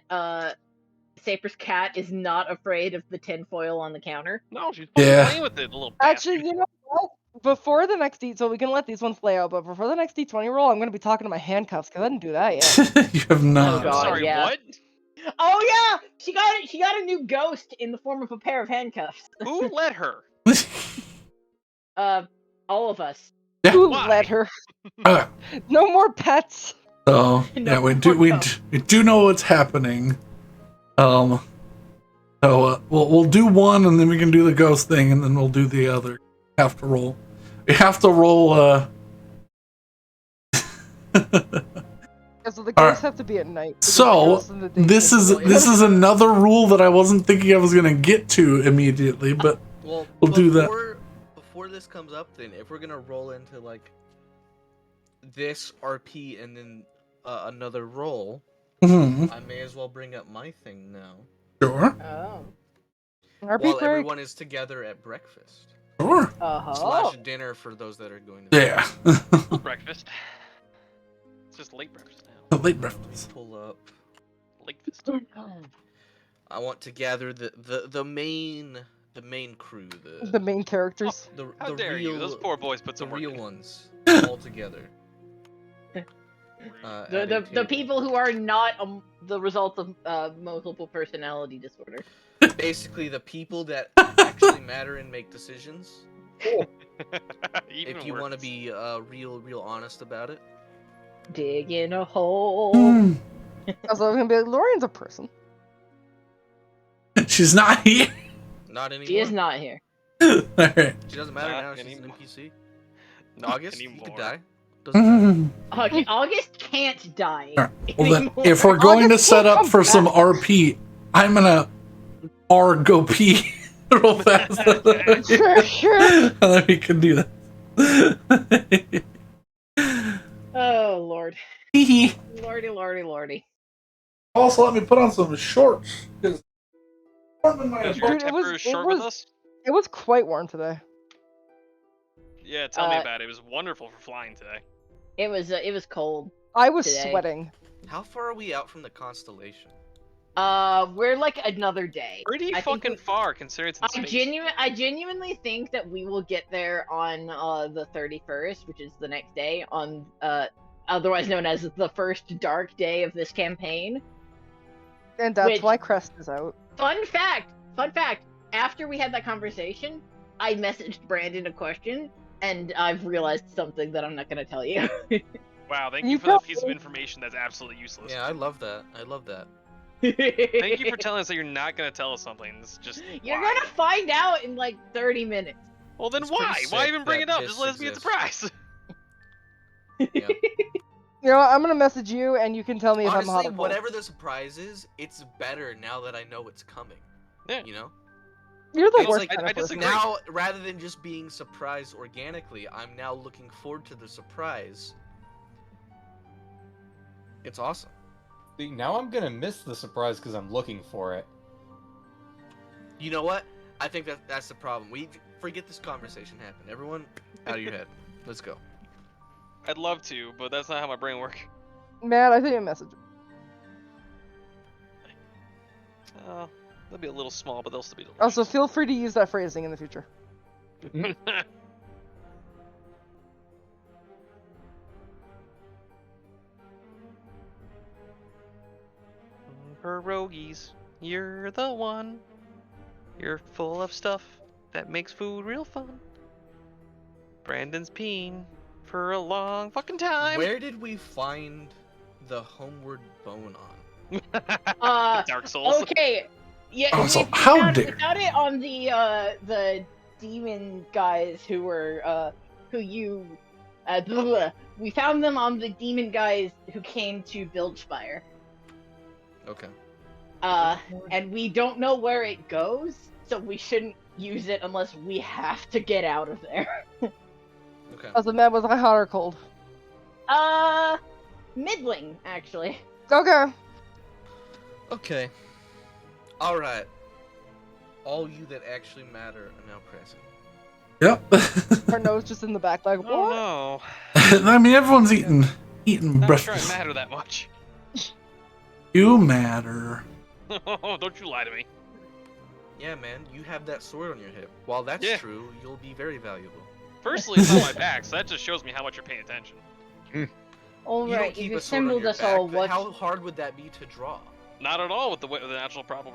Saper's cat is not afraid of the tinfoil on the counter. No, she's fucking Yeah. playing with it, the little Actually, bastard. you know what? Before the next so we can let these ones play out, but before the next D20 roll, I'm going to be talking to my handcuffs because I didn't do that yet. you have not. Oh, God. Sorry, yeah. what? Oh yeah, she got a new ghost in the form of a pair of handcuffs. Who let her? All of us. Who Why? let her? Okay. No more pets. So yeah, we do know what's happening. So we'll do one, and then we can do the ghost thing, and then we'll do the other. Have to roll. We have to roll. So the ghosts Alright. have to be at night. because the So ghosts in the day this get is to this is another rule that I wasn't thinking I was gonna get to immediately, but Well, We'll do that. Before this comes up, then if we're gonna roll into like this RP and then another roll, mhm, I may as well bring up my thing now. sure, Oh. RP While break. everyone is together at breakfast sure, slash dinner for those that are going to. yeah. Breakfast. It's just late breakfast now. Late breakfast. Pull up. Lake Vista. I want to gather the main crew, The main characters. How the dare real you? Those poor boys put the some work real in. ones all together. At a The table. people who are not the result of multiple personality disorder. Basically, the people that actually matter and make decisions. Even If you worse. want to be real honest about it. Dig in a hole. Also, I'm gonna be like, Lorian's a person. She's not here. Not anymore. She is not here. Alright. She doesn't matter Not now. She's an anymore. NPC. Not August, you anymore. could die. Doesn't matter. Okay, August can't die. Well, then, anymore. if we're going to August set can't up come for some back. RP, I'm gonna go pee real fast. Sure. And then we can do that. Oh lord. Hee hee. Lordy. Also, let me put on some shorts. Because my Is your Dude, temper short with us? It was quite warm today. Yeah, tell me about it. It was wonderful for flying today. It was cold. I was Today. sweating. How far are we out from the constellation? We're like another day. Pretty I think fucking far, considering it's in space. I genuinely think that we will get there on the 31st, which is the next day, on otherwise known as the first dark day of this campaign. And that's Which- why Crest is out. Fun fact. After we had that conversation, I messaged Brandon a question, and I've realized something that I'm not gonna tell you. Wow, thank You you for that tell piece of me. information that's absolutely useless. Yeah, I love that. Thank you for telling us that you're not gonna tell us something. It's just You're why? gonna find out in like 30 minutes. Well, then It's pretty why? Why sick even bring that it up? this Just let us be a exists. surprise. Yeah. You know what? I'm gonna message you, and you can tell me if I'm hot Honestly, or cold. whatever the surprise is, it's better now that I know it's coming. Yeah. You know? You're the It's worst like- kind I of person. disagree. Now, rather than just being surprised organically, I'm now looking forward to the surprise. It's awesome. See, now I'm gonna miss the surprise because I'm looking for it. You know what? I think that's the problem. We forget this conversation happened. Everyone, out of your head. Let's go. I'd love to, but that's not how my brain works. Man, I think a message. They'll be a little small, but they'll still be delicious. Also, feel free to use that phrasing in the future. Pierogies, you're the one. You're full of stuff that makes food real fun. Brandon's peeing for a long fucking time. Where did we find the homeward bone on? Dark Souls. Okay. Yeah, Oh, so we how found, dare- we found it on the demon guys who were we found them on the demon guys who came to Bilgespire. Okay. And we don't know where it goes, so we shouldn't use it unless we have to get out of there. Okay. Also, man, was I hot or cold? Middling, actually. Okay. Okay. Alright. All you that actually matter are now present. Yep. Her nose just in the back, like, what? Oh no. I mean, everyone's eating Not breakfast. sure I matter that much. You matter. Don't you lie to me. Yeah, man, you have that sword on your hip. While that's Yeah. true, you'll be very valuable. Firstly, it's on my back, so that just shows me how much you're paying attention. Alright, keep you've a sword on assembled your us back, all. but What? How hard would that be to draw? Not at all with the natural probable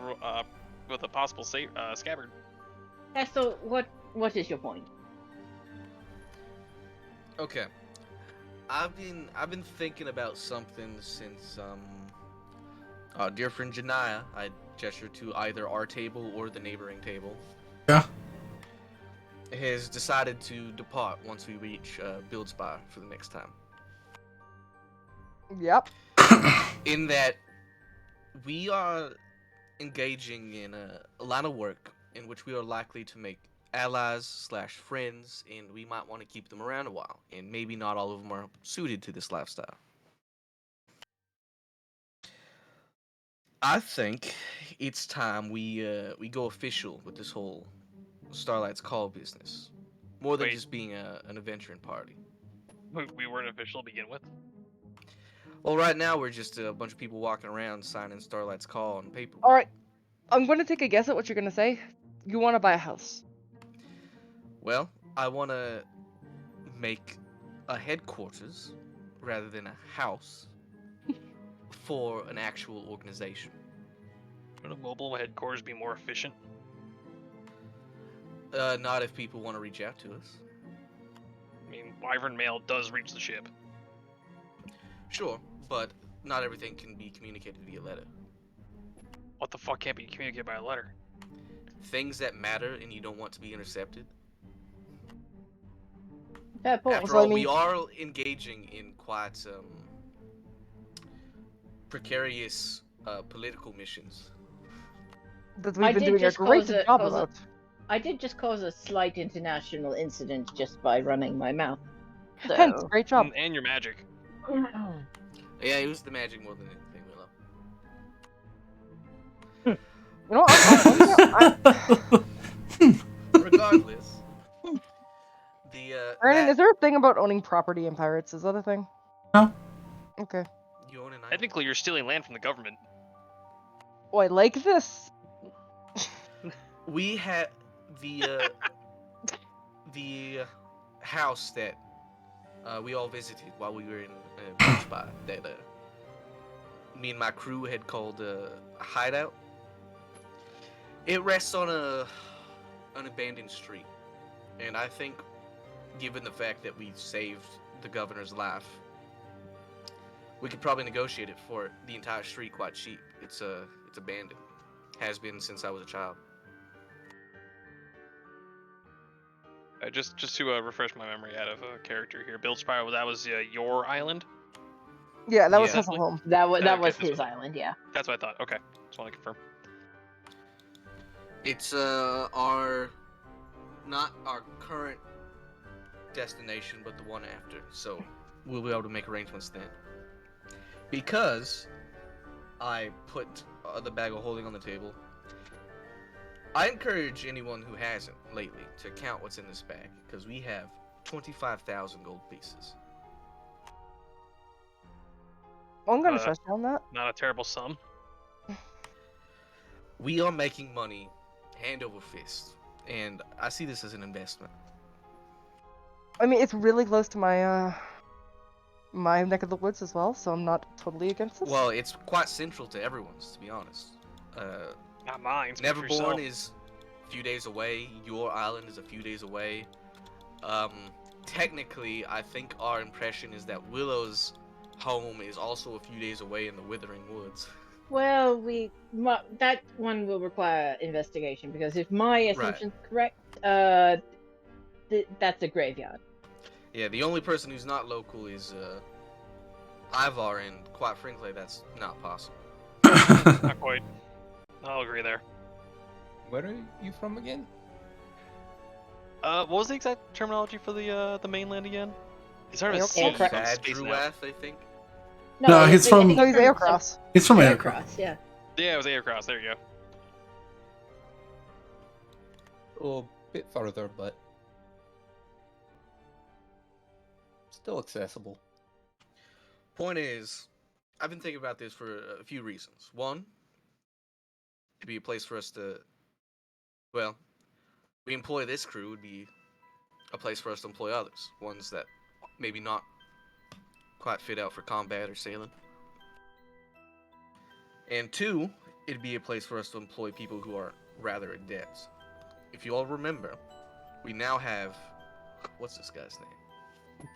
with a possible scabbard. Yeah, so what is your point? Okay. I've been thinking about something since dear friend Janaya, I gesture to either our table or the neighboring table. Yeah. Has decided to depart once we reach Buildspire for the next time. Yep. In that we are engaging in a line of work in which we are likely to make allies/friends, and we might want to keep them around a while, and maybe not all of them are suited to this lifestyle. I think it's time we go official with this whole Starlight's Call business, more than Wait. just being an adventuring party. We weren't official to begin with. Well, right now we're just a bunch of people walking around signing Starlight's call on paper. All right, I'm going to take a guess at what you're going to say. You want to buy a house. Well, I want to make a headquarters rather than a house for an actual organization. Would a mobile headquarters be more efficient? Not if people want to reach out to us. I mean, Wyvern Mail does reach the ship. Sure, but not everything can be communicated via letter. What the fuck can't be communicated by a letter? Things that matter and you don't want to be intercepted. Fair point. After Well, I all, we mean- are engaging in quite precarious political missions. That I we've been did doing a just great cause a- job cause a- about. I did just cause a slight international incident just by running my mouth. So... Hence, great job. And your magic. Yeah, it was the magic more than anything, Willow. You know, I'm Regardless, Brandon, that- is there a thing about owning property in pirates? Is that a thing? No. Okay. you own an island. Technically, you're stealing land from the government. Oh, I like this. We had the house that we all visited while we were in beach spot that me and my crew had called a hideout. It rests on an abandoned street, and I think, given the fact that we saved the governor's life, we could probably negotiate it for the entire street quite cheap. It's abandoned, has been since I was a child. Just to refresh my memory out of a character here, Build Spiral, that was your island? Yeah, that was Yeah. Hustle Home. That was Okay, that's his what- island, yeah. That's what I thought. Okay, just want to confirm. It's not our current destination, but the one after. So we'll be able to make arrangements then. Because I put the bag of holding on the table, I encourage anyone who hasn't lately to count what's in this bag, because we have 25,000 gold pieces. Well, I'm gonna Uh, trust you on that. Not a terrible sum. We are making money hand over fist, and I see this as an investment. I mean, it's really close to my my neck of the woods as well, so I'm not totally against this. Well, it's quite central to everyone's, to be honest. Not mine. Speak for yourself. Neverborn is a few days away. Your island is a few days away. Technically, I think our impression is that Willow's home is also a few days away in the Withering Woods. Well, that one will require investigation, because if my assumption's correct, that's a graveyard. Yeah, the only person who's not local is Ivar, and quite frankly, that's not possible. Not quite. I'll agree there. Where are you from again? What was the exact terminology for the mainland again? He's heard of a sea. Aircraft. I'm Bad spacing out. Druath, I think. No, he's I from- think No, he's Aircross. He's from Aircross. Aircross, yeah. Yeah, it was Aircross. There you go. Oh, a bit further, but still accessible. Point is, I've been thinking about this for a few reasons. One, it'd be a place for us to, well, we employ this crew, would be a place for us to employ others. Ones that maybe not quite fit out for combat or sailing. And two, it'd be a place for us to employ people who are rather adepts. If you all remember, we now have, what's this guy's name?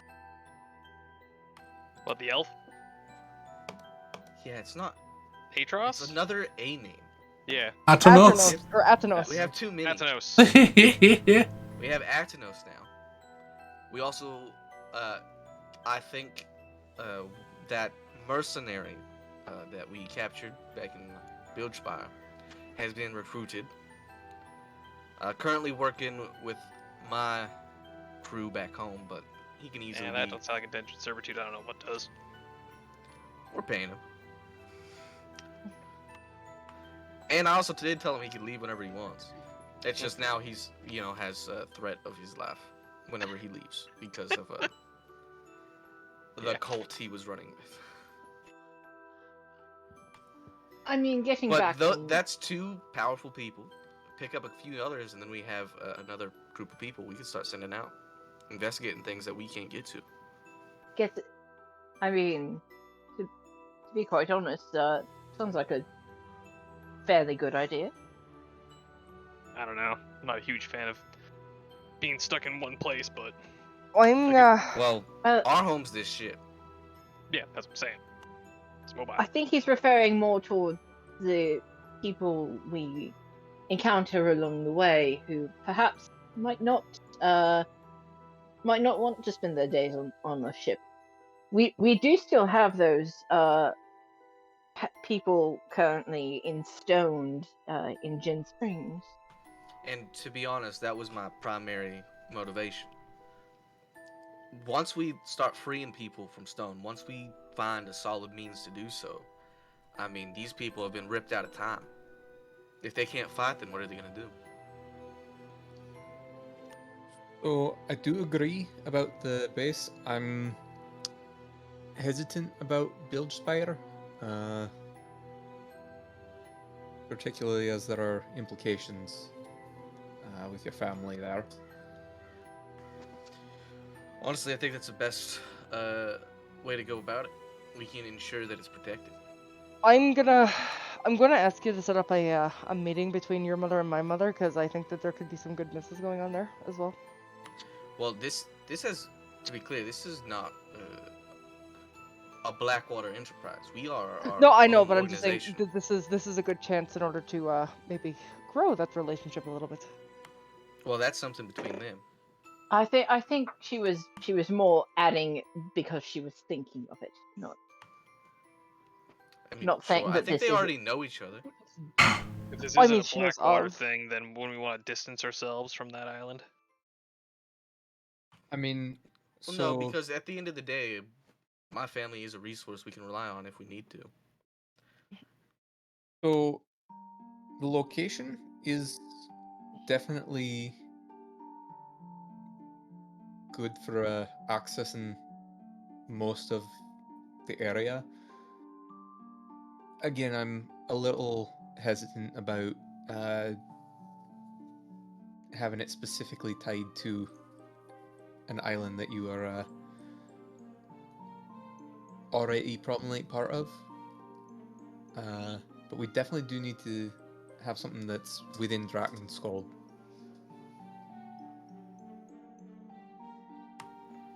What, the elf? Yeah, it's not. Atros? It's another A name. Yeah, Atanos. Or Atanos. We have too many. Atanos. We have Atanos now. We also, I think, that mercenary that we captured back in Bilgespire has been recruited. Currently working with my crew back home, but he can easily. And that don't sound like indentured servitude. I don't know what does. We're paying him. And I also did tell him he could leave whenever he wants. It's just now he's, has a threat of his life whenever he leaves because of the Yeah. cult he was running with. I mean, getting But back to that's two powerful people. Pick up a few others, and then we have another group of people we can start sending out, investigating things that we can't get to. I mean, to be quite honest, sounds like a fairly good idea. I don't know. I'm not a huge fan of being stuck in one place, but I'm Well, our home's this ship. yeah, that's what I'm saying. It's mobile. I think he's referring more towards the people we encounter along the way who perhaps might not want to spend their days on a ship. We do still have those people currently instoned in Gin Springs. And to be honest, that was my primary motivation. Once we start freeing people from stone, once we find a solid means to do so, I mean, these people have been ripped out of time. If they can't fight, then what are they going to do? So I do agree about the base. I'm hesitant about Bilgespire, particularly as there are implications with your family there. Honestly, I think that's the best way to go about it. We can ensure that it's protected. I'm gonna ask you to set up a meeting between your mother and my mother, because I think that there could be some good business going on there as well. Well, this has to be clear. This is not a Blackwater enterprise. We are our No, I know, own but I'm just saying organization. this is a good chance in order to maybe grow that relationship a little bit. Well, that's something between them. I think she was more adding because she was thinking of it, not saying I that think this they is already know each other. If this I isn't mean, a she knows Blackwater of. thing, then when we want to distance ourselves from that island? I mean, Well, so no, because at the end of the day, my family is a resource we can rely on if we need to. so the location is definitely good for accessing most of the area. Again, I'm a little hesitant about having it specifically tied to an island that you are already probably part of. But we definitely do need to have something that's within Drakenskull.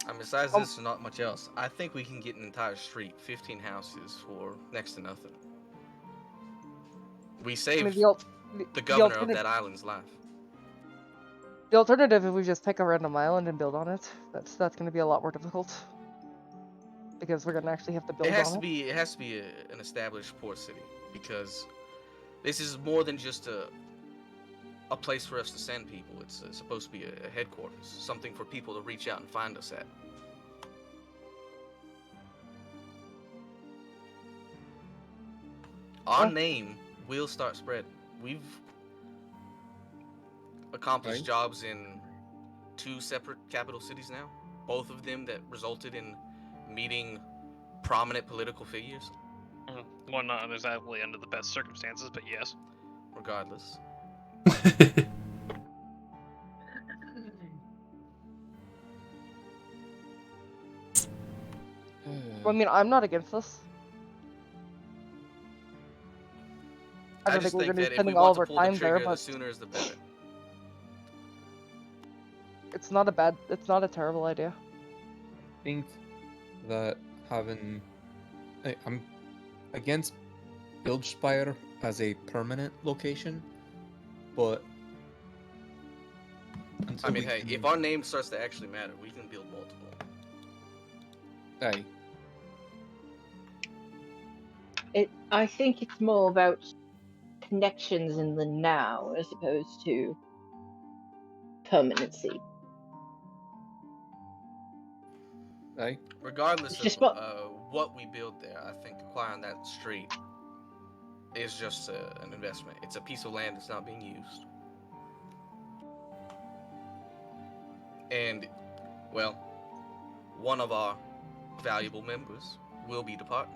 And besides this, there's not much else. I think we can get an entire street, 15 houses, for next to nothing. We saved the governor of that island's life. The alternative, if we just pick a random island and build on it, that's going to be a lot more difficult. Because we're going to actually have to build on it. It has to be an established port city, because this is more than just a place for us to send people. It's supposed to be a headquarters, something for people to reach out and find us at. Our name will start spreading. We've accomplished jobs in 2 separate capital cities now, both of them that resulted in meeting prominent political figures. One not exactly under the best circumstances, but yes. Regardless. I mean, I'm not against this. I don't think we're going to be spending all of our time there, but the sooner is the better. It's not a terrible idea. I think that having... I'm against Bilgespire as a permanent location, but... I mean, hey, if our name starts to actually matter, we can build multiple. Aye. I think it's more about connections in the now as opposed to permanency. Aye. Regardless of what we build there, I think acquiring that street is just an investment. It's a piece of land that's not being used. And, well, one of our valuable members will be departing.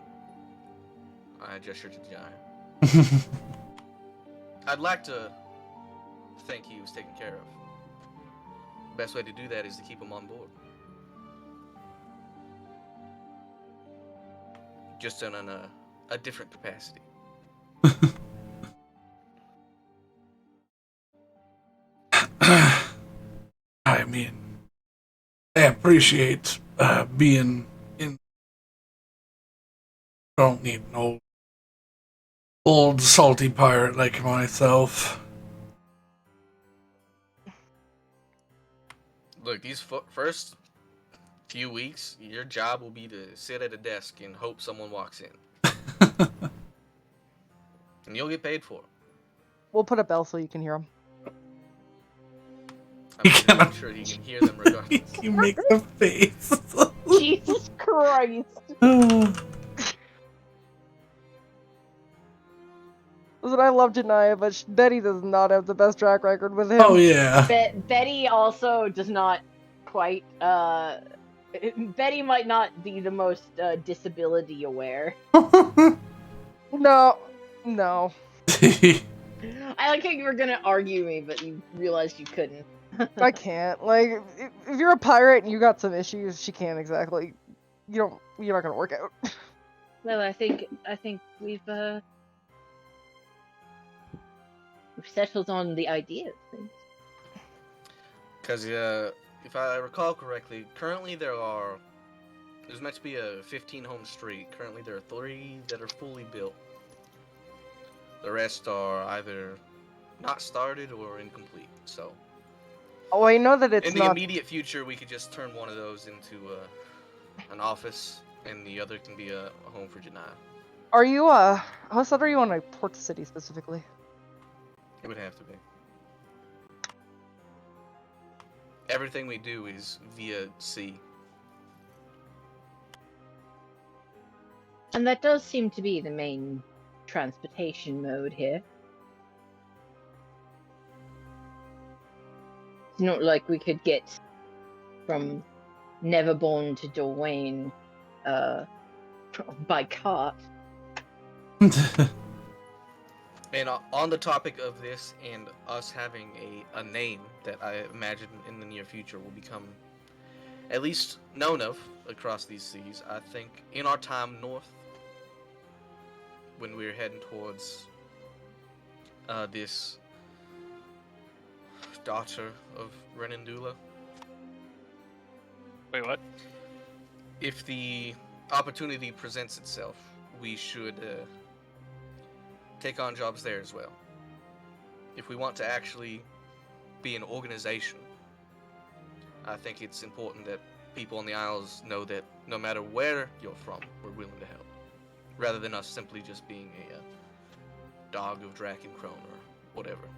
I gesture to the giant. I'd like to think he was taken care of. The best way to do that is to keep him on board. Just in a different capacity. I mean, I appreciate being in. Don't need an old salty pirate like myself. Look, these first few weeks, your job will be to sit at a desk and hope someone walks in. And you'll get paid for it. We'll put a bell so you can hear him. I'm sure he can hear them regardless. You make the face. Jesus Christ. Listen, I love Janaya, but Betty does not have the best track record with him. Oh yeah. Betty also does not quite. Betty might not be the most disability aware. No. I like how you were gonna argue me, but you realized you couldn't. I can't. Like, if you're a pirate and you got some issues, she can't exactly. You're not gonna work out. Well, I think we've settled on the idea of things. Because if I recall correctly, currently there's meant to be a 15-home street. Currently there are 3 that are fully built. The rest are either not started or incomplete. So. Oh, I know that it's in the not. immediate future, we could just turn one of those into an office, and the other can be a home for Janaya. Are you how set are you on a port city specifically? It would have to be. Everything we do is via sea. And that does seem to be the main transportation mode here. It's not like we could get from Neverborn to Dorwayne by cart. And on the topic of this and us having a name that I imagine in the near future will become at least known of across these seas, I think in our time north, when we're heading towards this daughter of Renandula. Wait, what? If the opportunity presents itself, we should take on jobs there as well. If we want to actually be an organization, I think it's important that people on the Isles know that no matter where you're from, we're willing to help. Rather than us simply just being a dog of Drakencrone or whatever.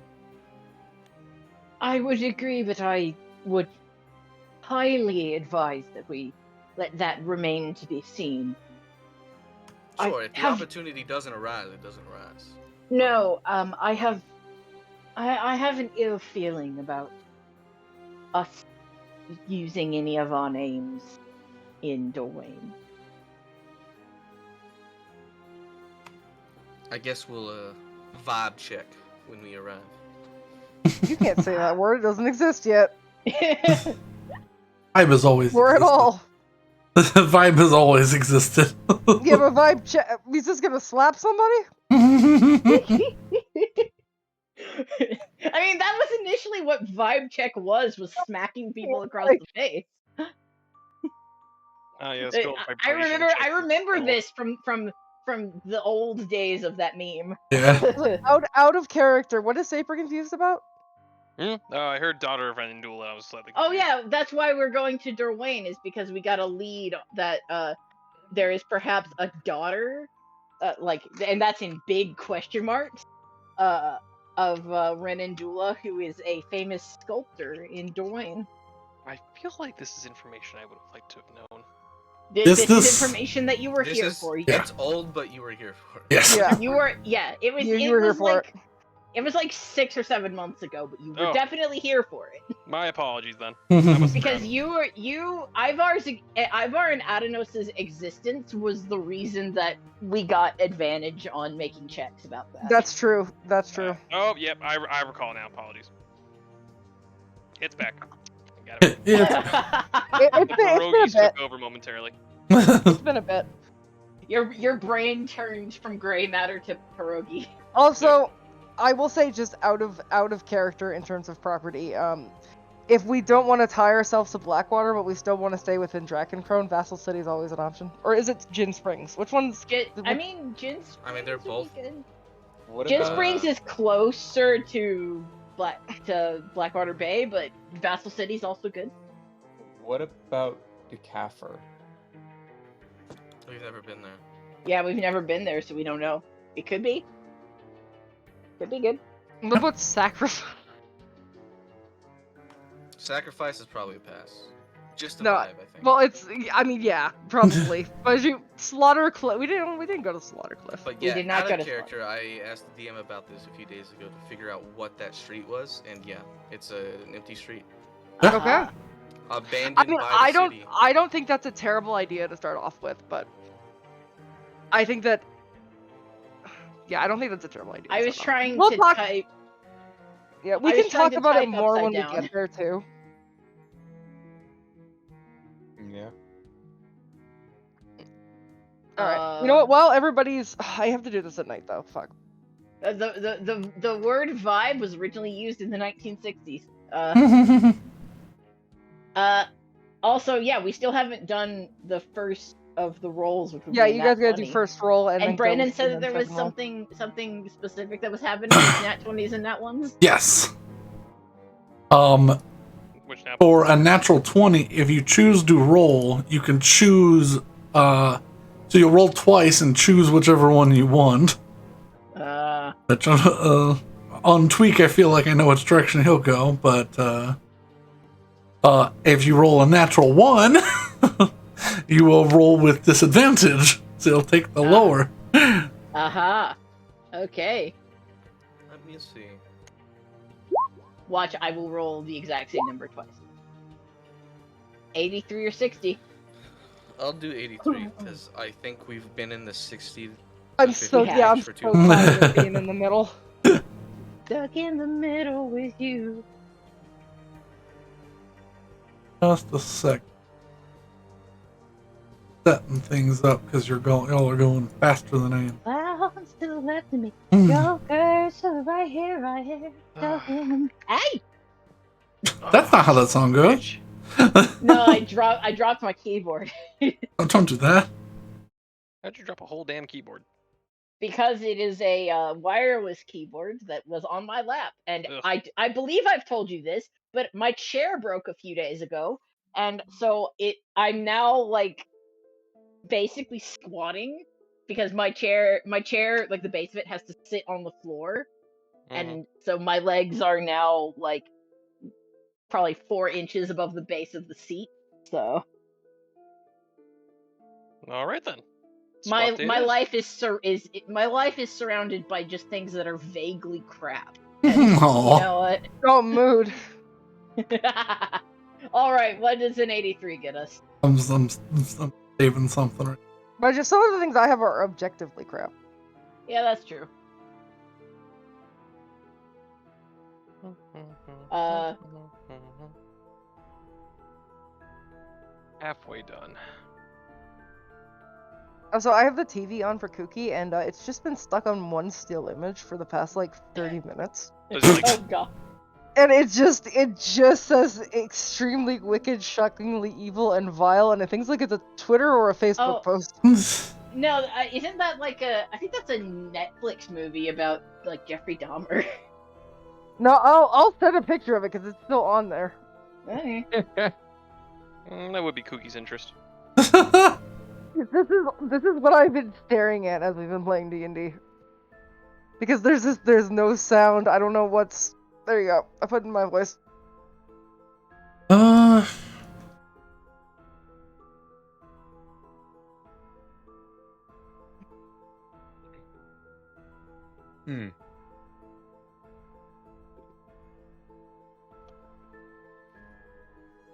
I would agree, but I would highly advise that we let that remain to be seen. Sure, if the opportunity doesn't arise, it doesn't arise. No, I have an ill feeling about us using any of our names in Dorwayne. I guess we'll vibe check when we arrive. You can't say that word. It doesn't exist yet. Vibe has always We're at existed. all. Vibe has always existed. Give a vibe check. He's just gonna slap somebody? I mean, that was initially what vibe check was smacking people across the face. Yes, I remember this from the old days of that meme. Yeah. Out of character. What is Saper confused about? I heard daughter of Renandula. I was slightly Oh confused. yeah, that's why we're going to Dorwayne, is because we got a lead that there is perhaps a daughter, and that's in big question marks, of Renandula, who is a famous sculptor in Dorwayne. I feel like this is information I would have liked to have known. This is information that you were here for. It's old, but you were here for it. Yes. Yeah. You were. Yeah. It was. You it were here was for like. It was like 6 or 7 months ago, but you were Oh. definitely here for it. My apologies then. I must have Because forgotten. Ivar and Adanos' existence was the reason that we got advantage on making checks about that. That's true. That's true. Oh, yep, I recall now. Apologies. It's back. Got it. It's The been a pierogies bit. took over momentarily. It's been a bit. Your brain turned from gray matter to pierogi. Also, I will say, just out of character in terms of property, if we don't want to tie ourselves to Blackwater, but we still want to stay within Drakencrone, Vassal City is always an option. Or is it Gin Springs? Which one's? Gin Springs. I mean, they're would be both. good. What Gin about Springs is closer to Blackwater Bay, but Vassal City's also good. what about Decapher? We've never been there. Yeah, we've never been there, so we don't know. It could be. Could be good. What about Sacrifice? Sacrifice is probably a pass. Just a No, vibe, I think. Well, I mean, yeah, probably. But Slaughtercliff, we didn't go to Slaughtercliff. But We yeah, did not out go of to character, I asked the DM about this a few days ago to figure out what that street was, and yeah, it's an empty street. Okay. Abandoned I mean, by the city. I don't think that's a terrible idea to start off with, but I think that, yeah, I don't think that's a terrible idea. I was trying We'll to talk- type. Yeah, we I can was trying talk to about it type more upside when down. we get there too. Yeah. All right. You know what? Well, everybody's. I have to do this at night though. Fuck. The word vibe was originally used in the 1960s. Also, yeah, we still haven't done the first of the rolls, which would Yeah, be you nat guys gotta 20. do first roll and then And Brandon ghost said that and there then was second roll. something specific that was happening with nat 20s and nat 1s. Yes. Which now? For a natural 20, if you choose to roll, you can choose. So you'll roll twice and choose whichever one you want. Which, on Tweak, I feel like I know which direction he'll go, but if you roll a natural 1, you will roll with disadvantage, so you'll take the lower. Aha. Okay. Let me see. Watch, I will roll the exact same number twice. 83 or 60. I'll do 83 because I think we've been in the 60. I'm so Yeah. yeah, I'm for so too long. tired of being in the middle. Stuck in the middle with you. Just a sec. Setting things up because y'all are going faster than I am. Clouds to the left of me. Mm. Jokers to the right here. Stuck in the... Hey! That's not how that song goes. No, I dropped my keyboard. Don't do that. How'd you drop a whole damn keyboard? Because it is a wireless keyboard that was on my lap, and Ugh. I believe I've told you this, but my chair broke a few days ago, and so I'm now like basically squatting because my chair like the base of it has to sit on the floor, and so my legs are now like probably 4 inches above the base of the seat. So All right then. my Spontaneous. life is surrounded by just things that are vaguely crap. And you Aw. know what? Oh, mood. All right, what does an 83 get us? I'm saving something. Right. But just some of the things I have are objectively crap. Yeah, that's true. Halfway done. So I have the TV on for Kooky, and it's just been stuck on one still image for the past like 30 minutes. It's like, Oh god. And it just says extremely wicked, shockingly evil, and vile, and it thinks like it's a Twitter or a Facebook Oh. post. No, isn't that like I think that's a Netflix movie about like Jeffrey Dahmer. No, I'll send a picture of it because it's still on there. Okay. that would be Kookie's interest. This is what I've been staring at as we've been playing D&D. Because there's no sound. I don't know what's. There you go. I put in my voice.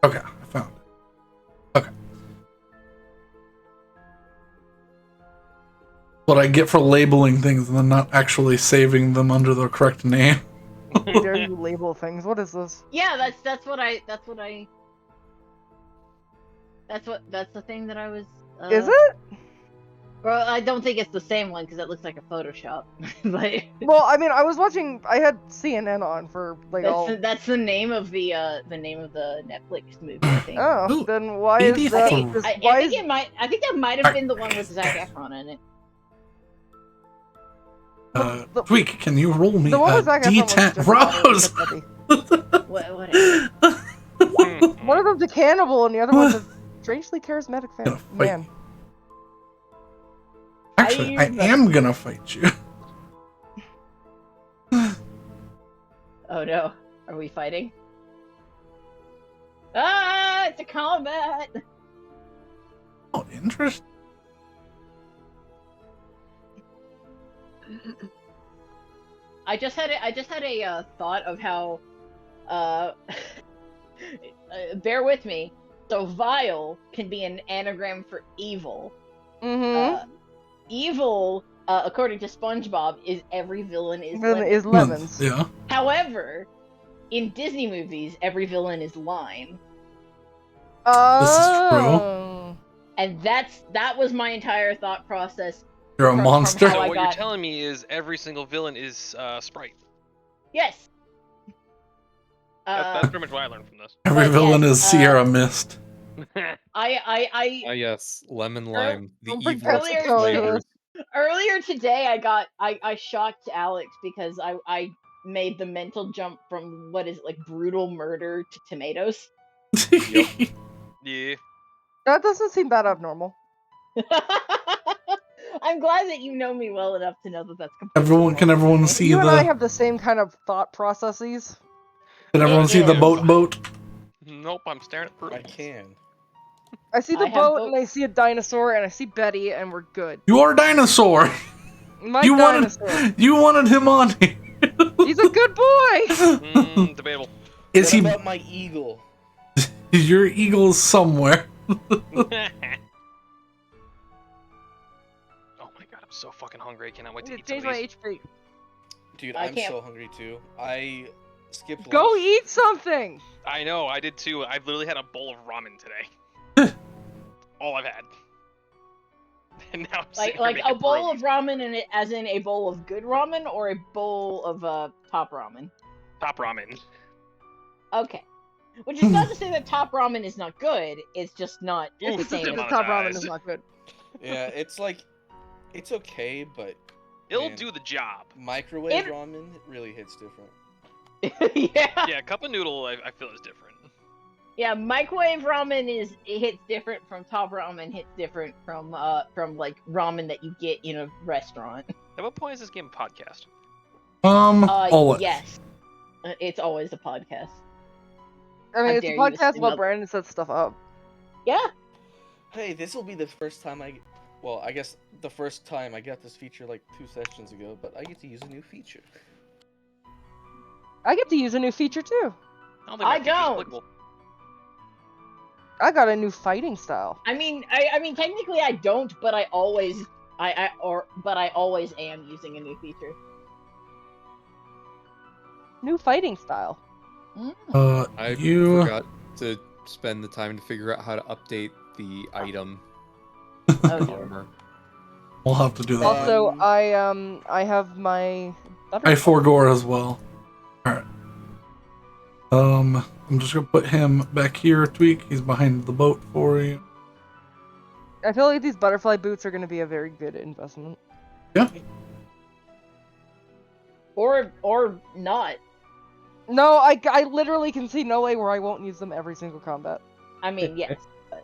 Okay, I found it. Okay. What I get for labeling things and then not actually saving them under the correct name. How dare you label things? What is this? Yeah, that's the thing that I was. Is it? Well, I don't think it's the same one because it looks like a Photoshop. But Well, I mean, I had CNN on for like all. that's the name of the Netflix movie, I think. Oh, Ooh, then why is 83. that? I think that might have been the one with Zac Efron in it. Tweak, can you roll me The one a with Zac Efron was D10 just about Rose? Whatever. One of them's a cannibal and the other one's a strangely charismatic Gonna fan. fight Man. you. Actually, I am gonna fight you. Oh no, are we fighting? Ah, it's a combat. Oh, interesting. I just had a thought of how bear with me. So vile can be an anagram for evil. Mm-hmm. Evil, according to SpongeBob, is every villain is Then lemon. is lemons. Yeah. However, in Disney movies, every villain is lime. This is true. Oh. And that was my entire thought process. You're a monster. how So I what you're got- telling me is every single villain is Sprite. Yes. That's pretty much what I learned from this. Every but villain yes, is Sierra Mist. I Yes, lemon lime, the Don't bring evil Pepsi Cola to flavors. earlier today I shocked Alex because I made the mental jump from what is it, like brutal murder to tomatoes. Yeah. That doesn't seem that abnormal. I'm glad that you know me well enough to know that that's completely Everyone, can normal everyone for me. see You and I the? have the same kind of thought processes. Can everyone see the is. boat? Nope, I'm staring at I Bruce. can. I see the I have boat boat- and I see a dinosaur and I see Betty and we're good. You are dinosaur. My You dinosaur. You wanted him on here. He's a good boy. Debatable. Is What he? about my eagle? Your eagle's somewhere. Oh my god, I'm so fucking hungry. I cannot wait I to need eat to some change of my these. HP. Dude, I I'm can't- so hungry too. I skipped Go lunch. eat something. I know, I did too. I've literally had a bowl of ramen today. All I've had. And now I'm sitting here Like making a bowl of brewis. ramen, and as in a bowl of good ramen, or a bowl of top ramen. Top ramen. Okay, which is not to say that top ramen is not good. It's just not Ooh, the It's just same. that As... the top ramen is demonetized. not good. Yeah, it's like, it's okay, but It'll man, do the job. microwave It- ramen really hits different. yeah. Yeah, cup of noodle I feel is different. Yeah, microwave ramen hits different from top ramen. Hits different from like ramen that you get in a restaurant. At what point is this game a podcast? Always. Yes, it's always a podcast. I mean, How it's a dare you podcast assume about other- Brandon sets stuff up. Yeah. Hey, this will be the first time well, I guess the first time I got this feature like 2 sessions ago, but I get to use a new feature. I get to use a new feature too. I don't think my I feature's don't. applicable. I got a new fighting style. I mean, technically I don't, but I always am using a new feature. New fighting style. I You. forgot to spend the time to figure out how to update the item Oh, dear. armor. We'll have to do that. Also, Um, I have my. I forgore as well. Alright. I'm just gonna put him back here, Tweak. He's behind the boat for you. I feel like these butterfly boots are going to be a very good investment. Yeah. Or not. No, I literally can see no way where I won't use them every single combat. I mean, yes, but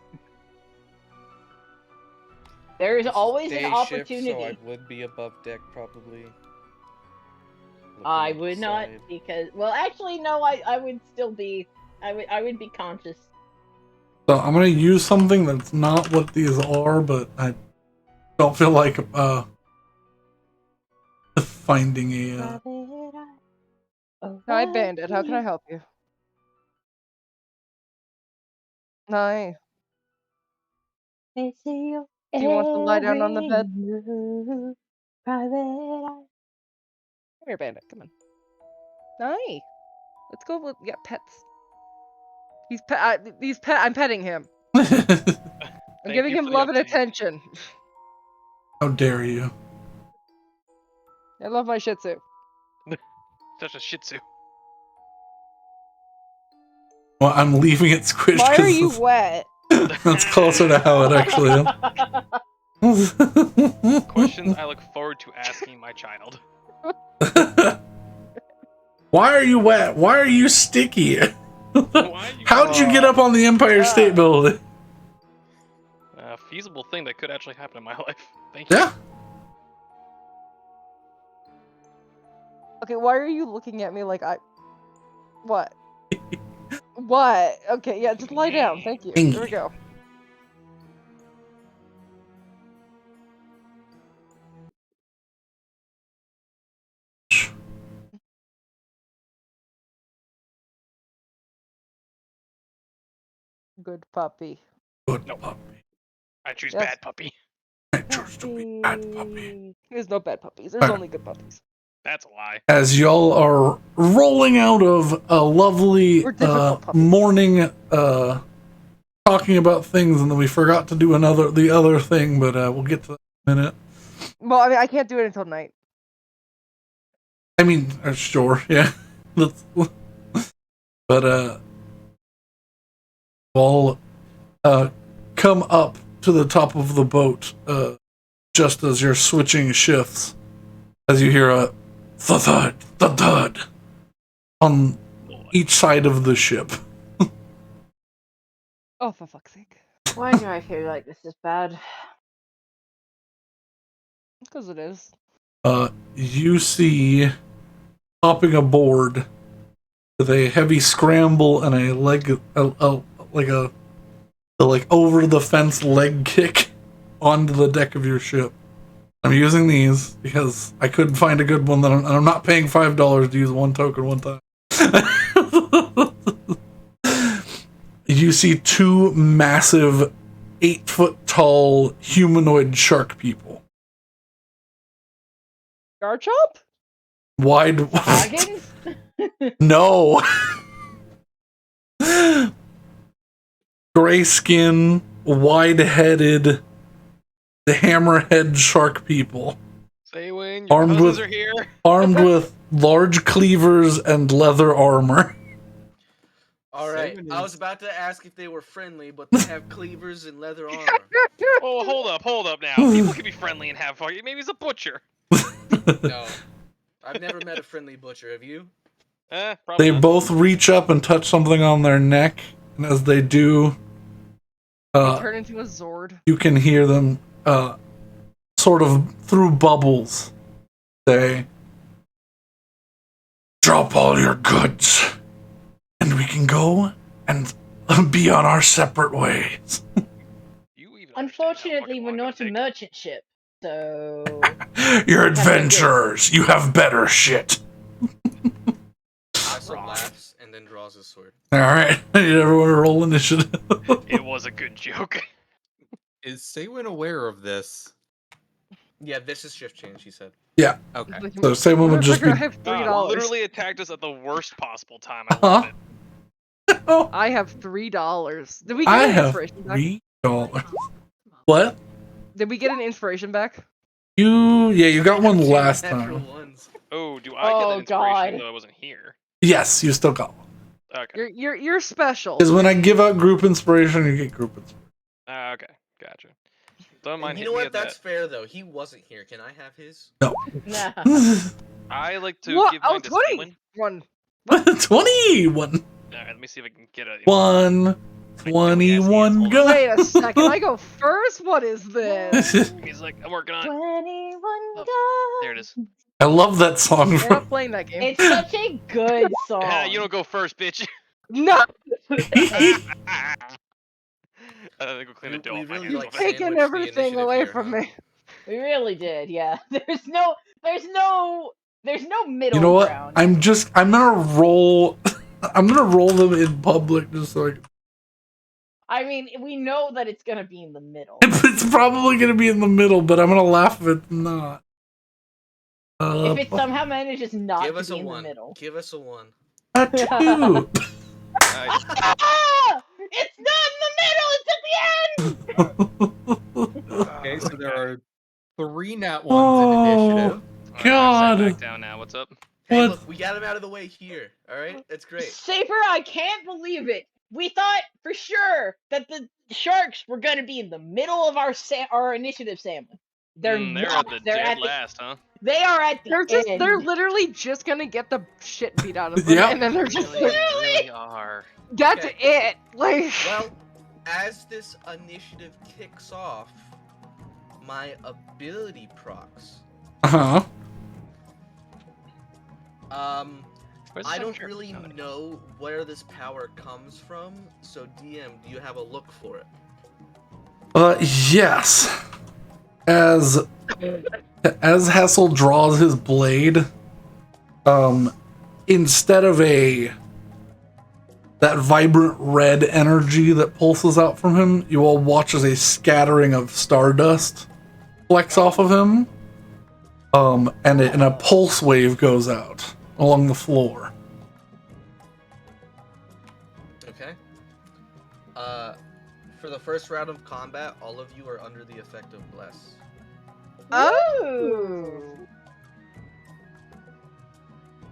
there is always Day an shift, opportunity. so I would be above deck probably. Looking I at the would not, side. because actually no, I would still be I would be conscious. So I'm gonna use something that's not what these are, but I don't feel like finding a. Hi, Bandit. How can I help you? Nice. They see you. Do you want to lie down on the bed? Private eye. Come here, Bandit. Come on. Nice. Let's go with pets. I'm petting him. I'm giving you him for the love and update. attention. How dare you? I love my Shih Tzu. Such a Shih Tzu. Well, I'm leaving it squished. Why are 'cause you wet? that's closer to how it actually is. Questions I look forward to asking my child. Why are you wet? Why are you sticky? Why you How'd you get up on the Empire State Building? A feasible thing that could actually happen in my life. Thank you. Yeah. Okay, why are you looking at me like I... What? What? Okay, yeah, just lie down. Thank you. There we go. Good puppy. Good Nope. puppy. I choose Yes. bad puppy. I choose to be bad puppy. There's no bad puppies. There's only good puppies. That's a lie. As y'all are rolling out of a lovely We're difficult puppies. morning, talking about things, and then we forgot to do the other thing, but we'll get to that in a minute. Well, I mean, I can't do it until night. I mean, sure, yeah. But all come up to the top of the boat just as you're switching shifts, as you hear a thud, thud, thud on each side of the ship. Oh, for fuck's sake. Why do I feel like this is bad? Because it is. You see hopping aboard with a heavy scramble and a leg, like over the fence leg kick onto the deck of your ship. I'm using these because I couldn't find a good one, and I'm not paying $5 to use one token one time. You see two massive 8-foot-tall humanoid shark people. Garchomp? Wide. Dragons? No. Gray skin, wide-headed, the hammerhead shark people. Say when your Armed cousins with- are here. Armed with large cleavers and leather armor. All right, Simon I was is- about to ask if they were friendly, but they have cleavers and leather armor. Oh, hold up now. People can be friendly and have fun. Maybe he's a butcher. No, I've never met a friendly butcher. Have you? Probably They not. both reach up and touch something on their neck, and as they do, Turn into a Zord. you can hear them sort of through bubbles say, "Drop all your goods, and we can go and be on our separate ways." You even understand how Unfortunately, fucking we're long not a it'll take. merchant ship, so You're adventurers. You have better shit. Asa laughs and then draws his sword. All right, I need everyone to roll initiative. It was a good joke. Is Saywin aware of this? Yeah, this is shift change, he said. Yeah. Okay. So someone would just be. I have $3. Literally attacked us at the worst possible time. I love it. Oh, I have $3. Did we get I an have inspiration back? $3. What? Did we get an inspiration back? You got one Two last natural time. ones. Oh, do I get Oh, the inspiration God. even though I wasn't here? Yes, you still got one. Okay. You're special. Because when I give out group inspiration, you get group inspiration. Okay. Gotcha. Don't mind And you know hitting me what? with That's that. fair though. He wasn't here. Can I have his? nah. I like to What? give Oh, mine to 20! Saywin. One. 21. Alright, let me see if I can get a. 21 go. Wait a second. I go first? What is this? He's like, I'm working on it. 21 Oh, there it is. I love that song We're from. not playing that game. It's such a good song. You don't go first, bitch. No! Go clean the We- dough we off my really hands like real fast. sandwich Taking the everything initiative away here, from huh? me. We really did, yeah. There's no middle You know what? ground. I'm gonna roll. I'm gonna roll them in public just so I can. I mean, we know that it's gonna be in the middle. It's probably going to be in the middle, but I'm going to laugh if it's not. If it somehow manages not Give to us be a in the 1. middle. Give us a 1. A 2. Ah! It's not in the middle. It's at the end. Okay, so there are 3 nat 1s in Oh, initiative. Alright, God. I'm back down now. What's up? Hey, What? look, we got him out of the way here. All right, that's great. Saber, I can't believe it. We thought for sure that the sharks were gonna be in the middle of our initiative, Sam. They're They're not. at the They're dead at the. last, huh? They are at the end. they're literally just gonna get the shit beat out of them, Yep. and then they're just Really, like, really are. that's Okay. it. Like, Well, as this initiative kicks off, my ability procs. Uh-huh. Where's I the don't shirt? really No, no. know where this power comes from, so DM, do you have a look for it? Yes. As Hessel draws his blade, instead of that vibrant red energy that pulses out from him, you all watch as a scattering of stardust flex off of him. And a pulse wave goes out along the floor. Okay. For the first round of combat, all of you are under the effect of Bless. Oh.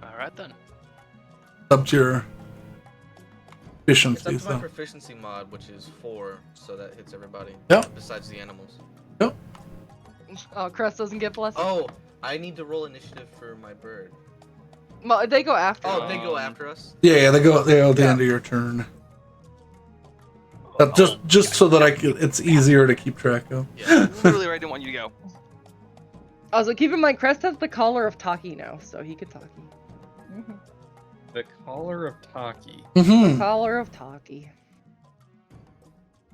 Alright then. Up to your It's up efficiency. to my So. proficiency mod, which is 4, so that hits everybody. Yep. Besides the animals. oh, Crest doesn't get blessed. Oh, I need to roll initiative for my bird. Well, they go after. Oh, us. they go after us? Yeah, they go at the Yeah. end of your turn. Just so that it's easier to keep track of. Yeah. Literally where I didn't want you to go. Also, keep in mind, Crest has the collar of Taki now, so he could Taki. The collar of Taki. Mm-hmm. Collar of Taki.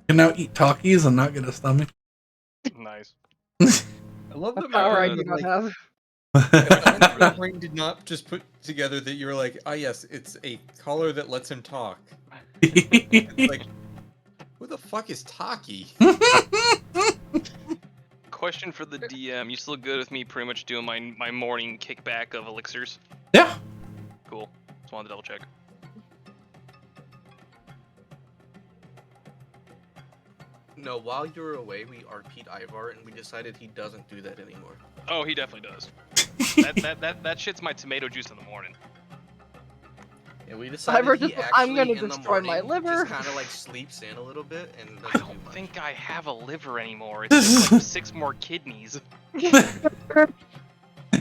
Can now eat Takis and not get a stomach. Nice. I love A that power I my do brain, not like, have. my brain did not just put together that you were like, ah yes, it's a collar that lets him talk. It's like, who the fuck is Taki? Question for the DM. You still good with me pretty much doing my morning kickback of elixirs? Yeah. Cool. Just wanted to double check. No, while you were away, we RP'd Ivar, and we decided he doesn't do that anymore. Oh, he definitely does. that shit's my tomato juice in the morning. Yeah, we decided Ivar he just- I'm actually gonna in the destroy my morning liver. just kind of like sleeps in a little bit and I doesn't do don't much. think I have a liver anymore. It's just like 6 more kidneys.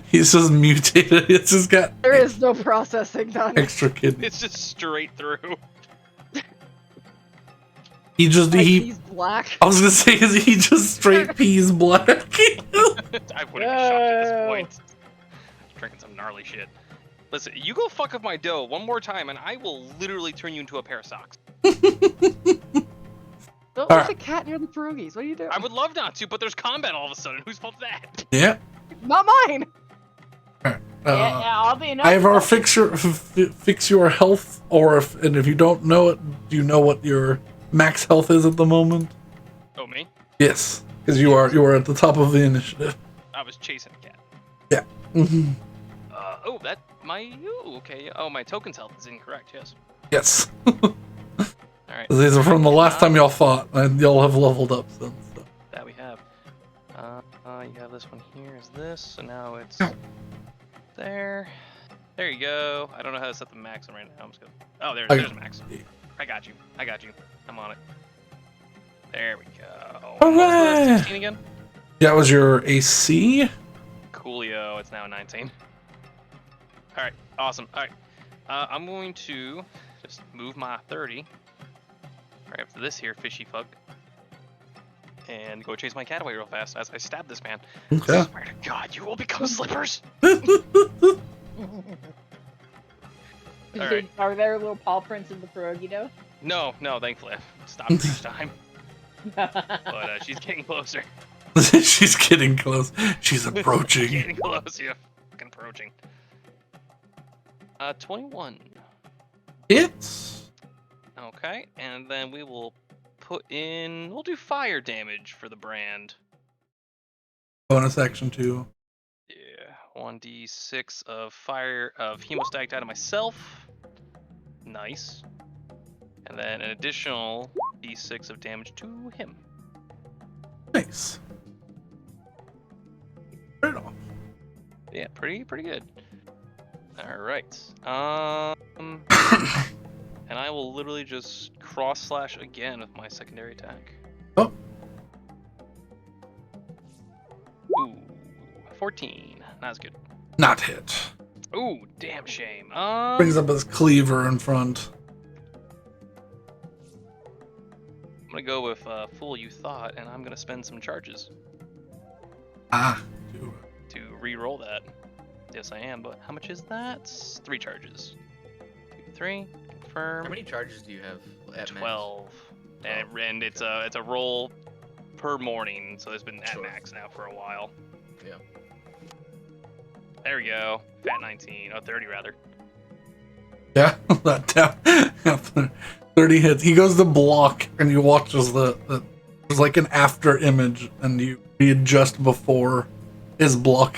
He's just mutated. It's just got There is no processing done. extra kidney. It's just straight through. He just Like, he. he's black. I was gonna say he just straight peas black. I wouldn't be shocked at this No. point. Drinking some gnarly shit. Listen, you go fuck up my dough one more time, and I will literally turn you into a pair of socks. Don't Alright. leave the cat near the pierogies. What are you doing? I would love not to, but there's combat all of a sudden. Whose fault's that? Yeah. Not mine. Yeah, I'll be enough. Ivar, fix your health, or if you don't know it, do you know what your max health is at the moment? Oh, me? Yes, because you are at the top of the initiative. I was chasing a cat. Yeah. Mm-hmm. Oh, that my okay. Oh, my token's health is incorrect. Yes. Yes. All right. These are from the last time y'all fought, and y'all have leveled up since. So. That we have. You have this one here. Is this? So now it's there. There you go. I don't know how to set the max on right now. I'm just gonna. Oh, there's max. I got you. I'm on it. There we go. What was the Hooray! 16 again? That was your AC. Coolio. It's now 19. All right. Awesome. All right. I'm going to just move my 30 right up to this here fishy fuck. And go chase my cat away real fast as I stab this man. Okay. I swear to God, you will become slippers. Alright. Are there little paw prints in the pierogi dough? No, thankfully. I stopped each time. But she's getting closer. She's getting close. She's approaching. Getting close, yeah. Fucking approaching. 21. It's Okay, and then we will put in. We'll do fire damage for the brand. Bonus action 2. Yeah, 1d6 of fire of hemostatic die to myself. Nice. And then an additional d6 of damage to him. Nice. Right off. Yeah, pretty good. All right. And I will literally just cross slash again with my secondary attack. Oh. Ooh, 14. Not as good. Not hit. Ooh, damn shame. Brings up his cleaver in front. I'm gonna go with Fool You Thought, and I'm gonna spend some charges Ah. to re-roll that. Yes, I am, but how much is that? 3 charges. 2, 3, confirm. How many charges do you have at 12. max? And it's a roll per morning, so it's been at Sure. max now for a while. Yeah. There we go. Fat 19. Oh, 30 rather. Yeah, that down. 30 hits. He goes to block, and you watch as there's like an after image, and you readjust before his block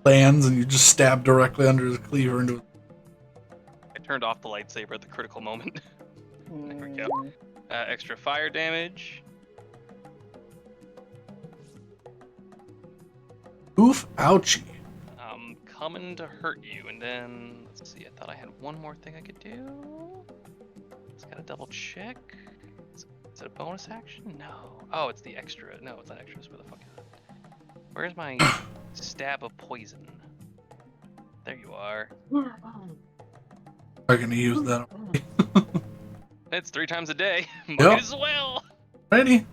lands, and you just stab directly under his cleaver into his. I turned off the lightsaber at the critical moment. There we go. Mm. Extra fire damage. Oof, ouchie. Coming to hurt you, and then let's see. I thought I had one more thing I could do. Just gotta double check. Is it a bonus action? No. Oh, it's the extra. No, it's not extra. Where the fuck is it? Where's my stab of poison? There you are. I'm gonna use that. It's 3 times a day. Might Yep. as well. Ready?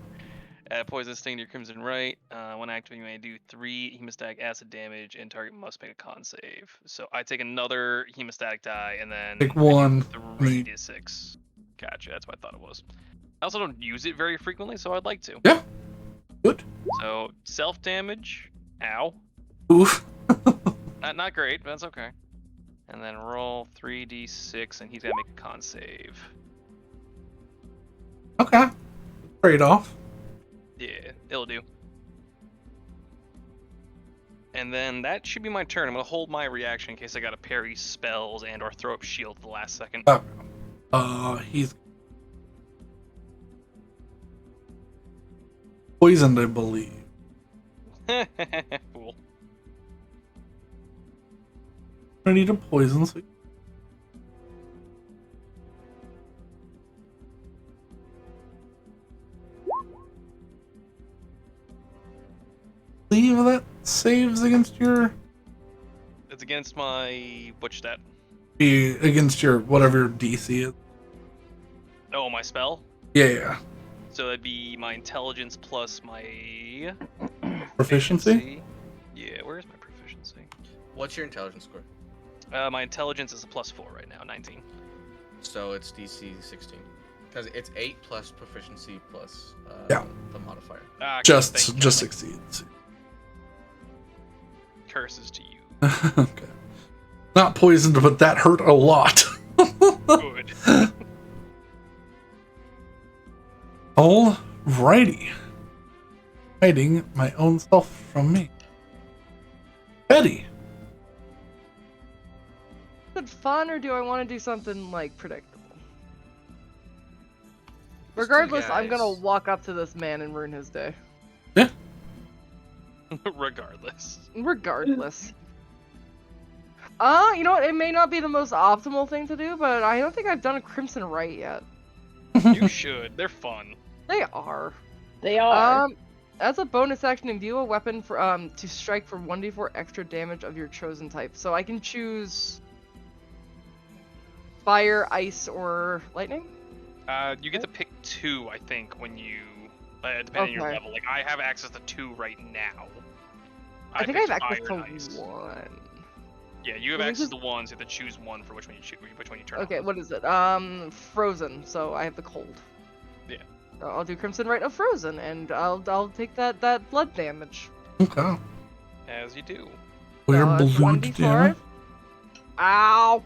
Add poison sting to your crimson right. When activating, you may do 3 hemostatic acid damage, and target must make a con save. So I take another hemostatic die, and then Take I do one. 3 to 6. Gotcha. That's what I thought it was. I also don't use it very frequently, so I'd like to. Yeah. Good. So self damage. Ow. Oof. Not great, but that's okay. And then roll 3d6, and he's gonna make a con save. Okay. Trade off. Yeah, it'll do. And then that should be my turn. I'm gonna hold my reaction in case I gotta parry spells and or throw up shield at the last second. He's poisoned, I believe. Cool. Ready to poison, so believe that saves against your It's against my which stat? against your whatever your DC is. Oh, my spell? Yeah. So that'd be my intelligence plus my Proficiency? Yeah, where's my proficiency? What's your intelligence score? My intelligence is a +4 right now, 19. So it's DC 16. Because it's 8 plus proficiency plus Yeah. the modifier. Ah, okay, Just thank you, just Catholic. succeeds. Curses to you. Okay. Not poisoned, but that hurt a lot. Good. Alrighty. Hiding my own self from me. Betty. Is it fun, or do I want to do something like predictable? Regardless, I'm gonna guys. walk up to this man and ruin his day. Regardless. Regardless. You know what? It may not be the most optimal thing to do, but I don't think I've done a Crimson Right yet. You should. They're fun. They are. They are. As a bonus action, imbue a weapon for to strike for 1d4 extra damage of your chosen type. So I can choose fire, ice, or lightning. You get to pick 2, I think, when you, depending on your Okay. level. Like, I have access to 2 right now. I think I have picked access fire to and ice. 1. Yeah, you have Let me access just- to 1, so you have to choose 1 for which one you turn Okay, on. what is it? Frozen. So I have the cold. Yeah. I'll do Crimson Right of Frozen, and I'll take that blood damage. Okay. As you do. We're So it's blood 1d4. damage. Ow!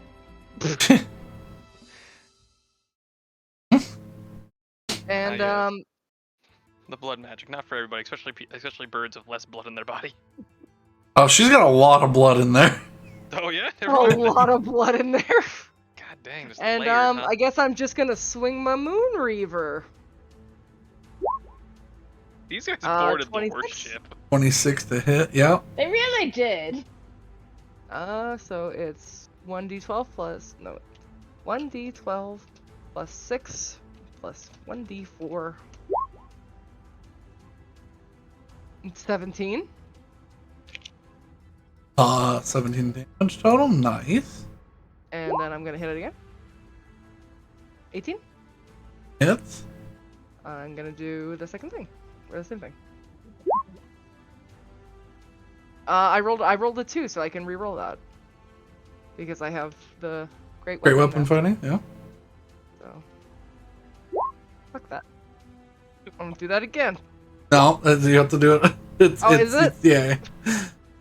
And yes. The blood magic, not for everybody, especially birds with less blood in their body. Oh, she's got a lot of blood in there. Oh yeah, a lot of blood in there. God dang, just And layered, huh? I guess I'm just gonna swing my Moon Reaver. These guys boarded the 26? worst ship. 26 to hit. Yeah. They really did. So it's 1d12 plus 1d12 plus 6 plus 1d4. 17. 17 damage total. Nice. And then I'm gonna hit it again. 18. Hits. I'm gonna do the second thing, or the same thing. I rolled a 2, so I can re-roll that because I have the great Weapon now. fighting. Yeah. So fuck that. I'm gonna do that again. No, you have to do it. Is it? Yeah.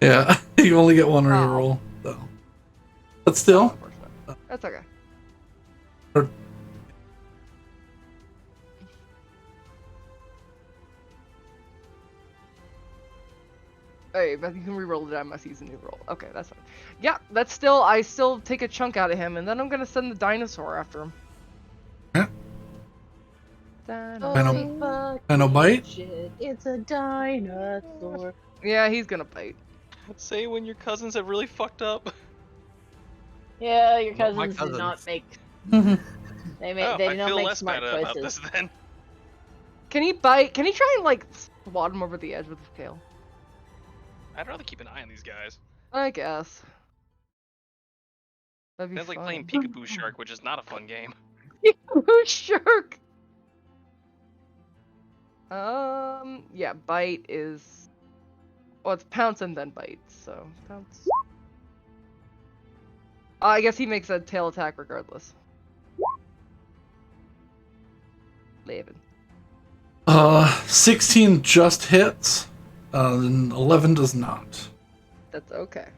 Yeah. You only get one re-roll. So. But still. That's okay. Or- Hey, but you can re-roll the die. I must use a new roll. Okay, that's fine. Yeah, that's still. I still take a chunk out of him, and then I'm gonna send the dinosaur after him. Yeah. Dinosaur. Dino bite. Shit, it's a dinosaur. Yeah, he's gonna bite. Say when your cousins have really fucked up. Yeah, your Not my cousins did not make. Mhm. They Oh, did I not feel make less smart bad about choices. this then. Can he bite? Can he try and like swat him over the edge with his tail? I'd rather keep an eye on these guys. I guess. That'd be Sounds like fun. playing Peekaboo Shark, which is not a fun game. Peekaboo Shark. Yeah, bite is. Well, it's pounce and then bite, so pounce. I guess he makes a tail attack regardless. 11. 16 just hits. And 11 does not. That's okay.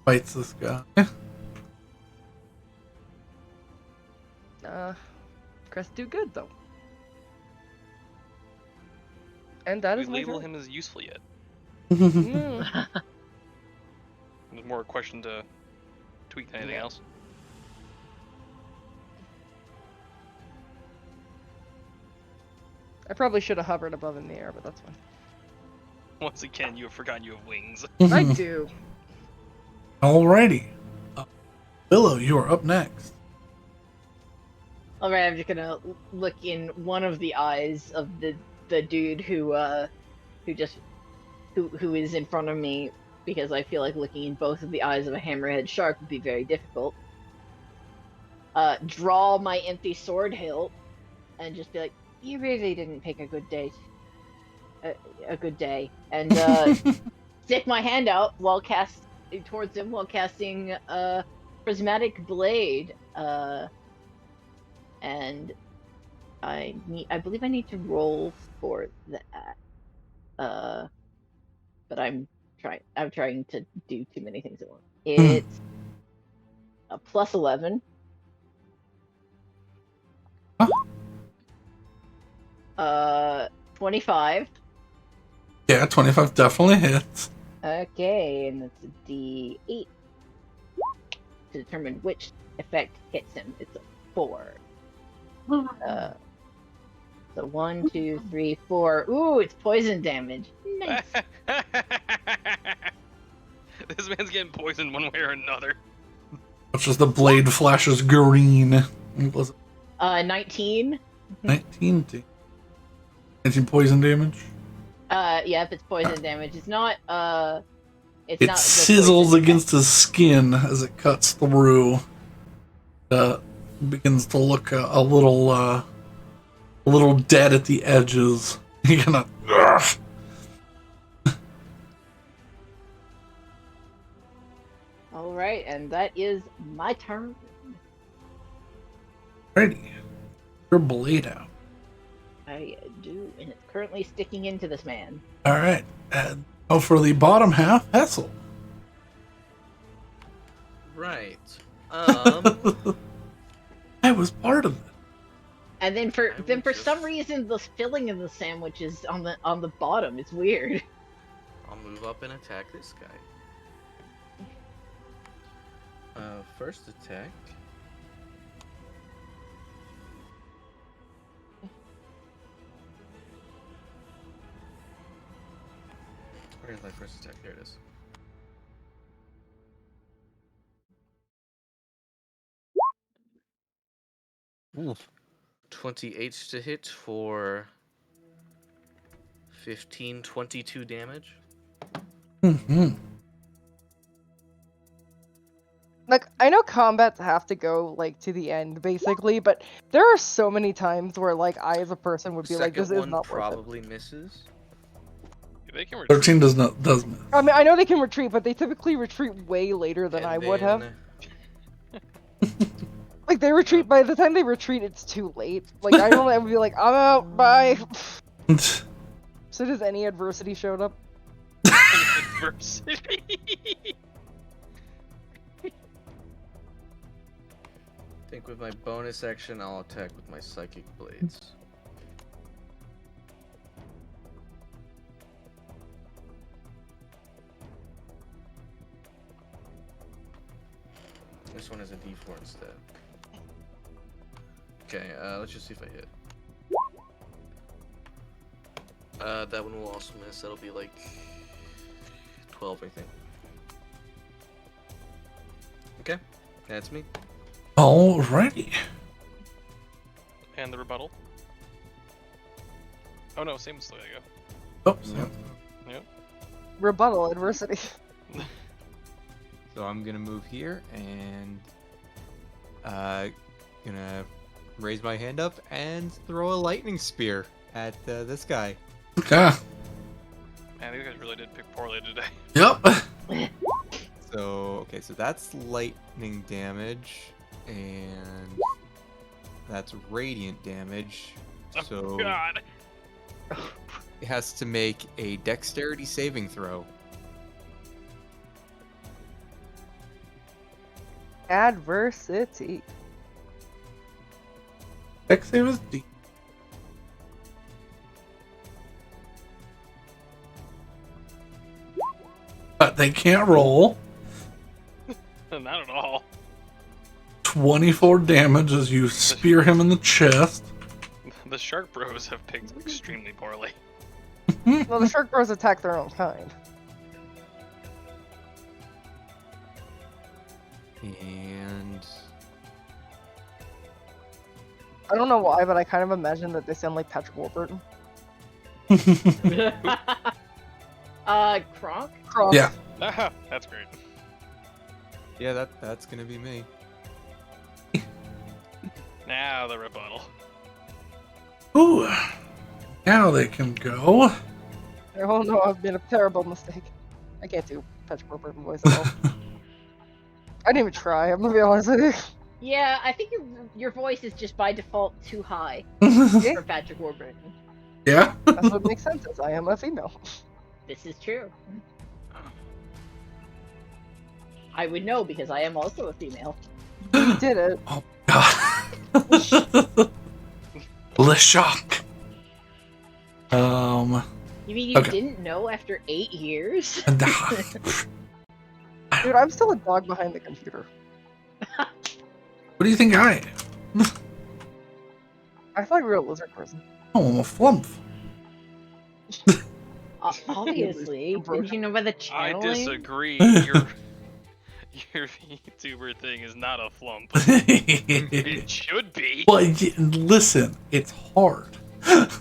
Bites this guy. Crest do good though. And that Do is we my label turn. him as useful yet? Mm. It's more a question to tweak than anything else. I probably should have hovered above in the air, but that's fine. Once again, you have forgotten you have wings. I do. Alrighty. Willow, you are up next. All right, I'm just gonna look in one of the eyes of the dude who is in front of me, because I feel like looking in both of the eyes of a hammerhead shark would be very difficult. Draw my empty sword hilt and just be like, "You really didn't pick a good date. A good day," and stick my hand out towards him while casting prismatic blade. And I believe I need to roll for that. But I'm trying to do too many things at once. It's a plus 11. 25. Yeah, 25 definitely hits. Okay, and it's a D8 to determine which effect hits him. It's a 4. So 1, 2, 3, 4. Ooh, it's poison damage. Nice. This man's getting poisoned one way or another. Which is the blade flashes green. Was it 19. 19? 19 poison damage? Yeah, if it's poison damage, it's not. It's It not the sizzles poison against his skin as it cuts through. Begins to look a little dead at the edges. You're gonna. All right, and that is my turn. Ready. Your blade out. I do, and it's currently sticking into this man. Alright. And for the bottom half, Hessel. Right. I was part of it. And then for I will some just- reason the filling of the sandwich is on the bottom. It's weird. I'll move up and attack this guy. First attack. Where's my first attack? There it is. Oof. 28 to hit for 22 damage. Mm-hmm. Like, I know combats have to go, like, to the end, basically, but there are so many times where, like, I as a person would be like, Second this is one not worth it. probably misses. They can retreat. 13 does miss. I mean, I know they can retreat, but they typically retreat way later than And I would have. then Like, they retreat, by the time they retreat, it's too late. Like, I would be like, I'm out, bye. So does any adversity showed up? Adversity. I think with my bonus action, I'll attack with my psychic blades. This one is a D4 instead. Okay, let's just see if I hit. That one will also miss. That'll be like 12, I think. Okay, that's me. Alrighty. And the rebuttal. Oh no, Samus still gotta go. Oh, Yep. Rebuttal adversity. So I'm gonna move here and gonna raise my hand up and throw a lightning spear at this guy. okay. Man, these guys really did pick poorly today. Yep. So okay, so that's lightning damage and that's radiant damage. So Oh God. it has to make a dexterity saving throw. Adversity. Dex save is D. But they can't roll. Not at all. 24 damage as you spear him in the chest. The Shark Bros have picked extremely poorly. Well, the Shark Bros attack their own kind. And I don't know why, but I kind of imagine that they sound like Patrick Warburton. Kronk? Cross. Yeah. Ah, that's great. yeah, that's gonna be me. Now the rebuttal. Ooh. Now they can go. Oh no, I've made a terrible mistake. I can't do Patrick Warburton voice at all. I didn't even try, I'm gonna be honest with you. Yeah, I think your voice is just by default too high for Patrick Warburton. Yeah. That's what makes sense, as I am a female. This is true. I would know because I am also a female. You did it. Oh god. Le shock. You mean you Okay. didn't know after 8 years? Dude, I'm still a dog behind the computer. What do you think I am? I thought you were a lizard person. Oh, I'm a flump. Obviously. Didn't you know by the I channeling? disagree. Your VTuber thing is not a flump. It should be. Well, listen, it's hard.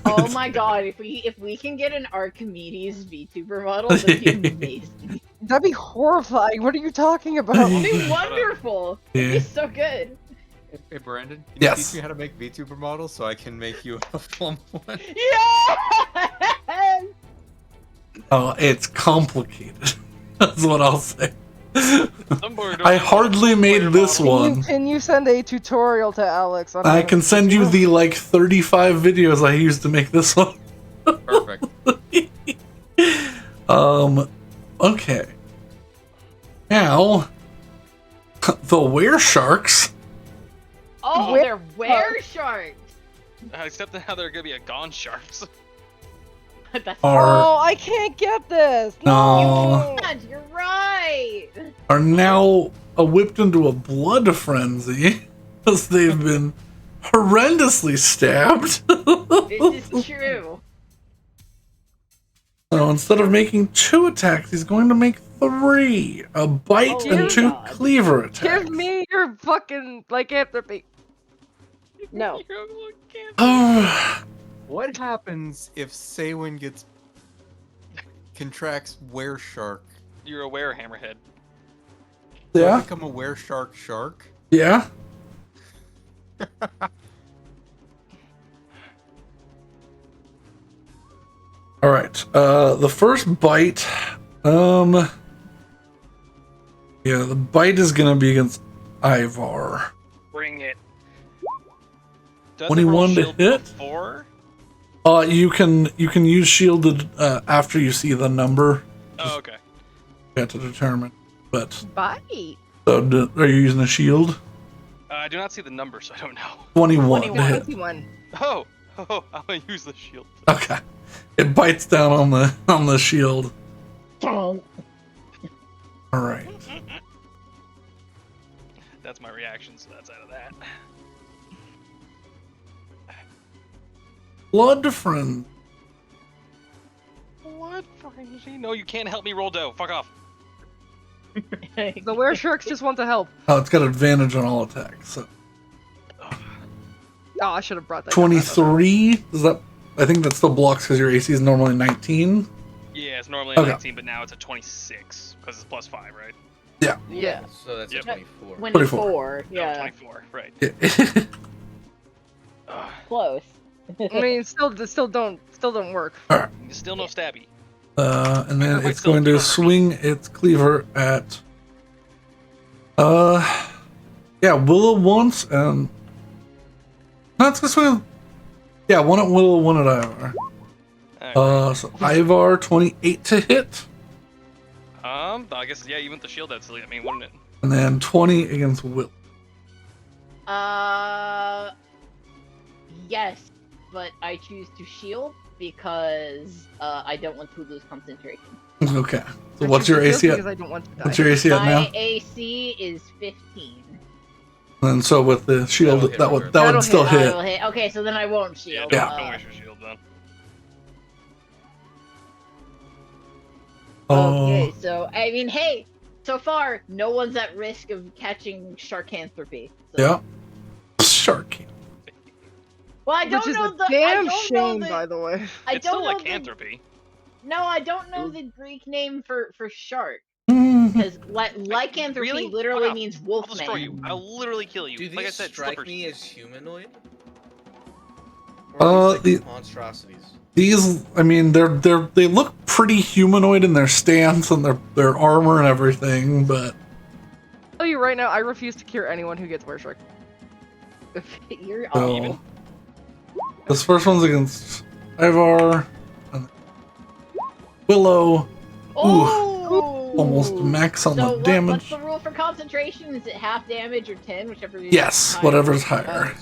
Oh my god, if we can get an Archimedes VTuber model, that'd be amazing. That'd be horrifying. What are you talking about? It'd be wonderful. It'd be so good. Hey Brandon, can Yes. you teach me how to make VTuber models so I can make you a flump one? Yeah! Oh, it's complicated. That's what I'll say. Somebody don't I know hardly how to made play a this model. one. Can you send a tutorial to Alex? On I how to can send you the like 35 videos I used to make this one. Perfect. Okay. Now, the were sharks. Oh, Where- they're were sharks. Except now they're gonna be a gone sharks. That's Are Oh, I can't get this. No. You're right. are now whipped into a blood frenzy because they've been horrendously stabbed. This is true. So instead of making 2 attacks, he's going to make 3. A bite Oh and my 2 God. cleaver attacks. Give me your fucking lycanthropy. No. Oh, What happens if Saywin contracts were shark? You're a were hammerhead. Do I yeah, become a were shark? yeah. All right. The first bite. Yeah, the bite is gonna be against Ivar. Bring it. Does 21 to hit? Before? You can use shielded after you see the number. Oh, okay. You have to determine. But Bite. so are you using a shield? I do not see the number, so I don't know. 21 to hit. 21. Oh, I'm gonna use the shield. Okay. It bites down on the shield. All right. That's my reaction, so that's out of that. Blood friend. What frenzy? No, you can't help me roll dough. Fuck off. The were sharks just want to help. Oh, it's got advantage on all attacks. So Oh, I should have brought that. 23. Does that? I think that still blocks because your AC is normally 19. Yeah, it's normally a Okay. 19, but now it's a 26 because it's plus 5, right? Yeah. Yeah. So that's Yep. a 24. 24. No, Yeah. 24, right. Yeah. Ugh. Close. I mean, still don't work. Still no stabby. And then Wait, it's still going to cleaver. swing its cleaver at. Yeah, Willow once and. No, it's gonna swing. Yeah, one at Willow, one at Ivar. Alright. So Ivar 28 to hit, I guess, yeah, even with the shield, that's, I mean, wouldn't it? and then 20 against Will. Yes, but I choose to shield because I don't want to lose concentration. Okay. So what's your AC Because at? I don't want to die. What's your AC at now? My AC is 15. And so with the shield, That'll hit that would her. that would still I hit. will hit. Okay, so then I won't Yeah, shield. don't waste your shield then. Okay, Oh, so I mean, hey, so far no one's at risk of catching sharkanthropy. So. yeah. Shark. Well, I don't Which is know a the. damn I don't shame, know the, by the way. I It's don't still know lycanthropy. No, I don't know the Greek name for shark Mhm. because lycanthropy Really? literally Fuck off. means I'll destroy wolfman. you. I'll literally kill you. Do these Like I said, strike slippers. me as humanoid? Or are these, like, monstrosities? These, I mean, they look pretty humanoid in their stance and their armor and everything, but I'll tell you right now, I refuse to cure anyone who gets were shark. You're so awful. this first one's against Ivar, and Willow. Oh, Almost max on the What's damage. the rule for concentration? Is it half damage or 10, whichever? is Yes, higher? whatever's higher.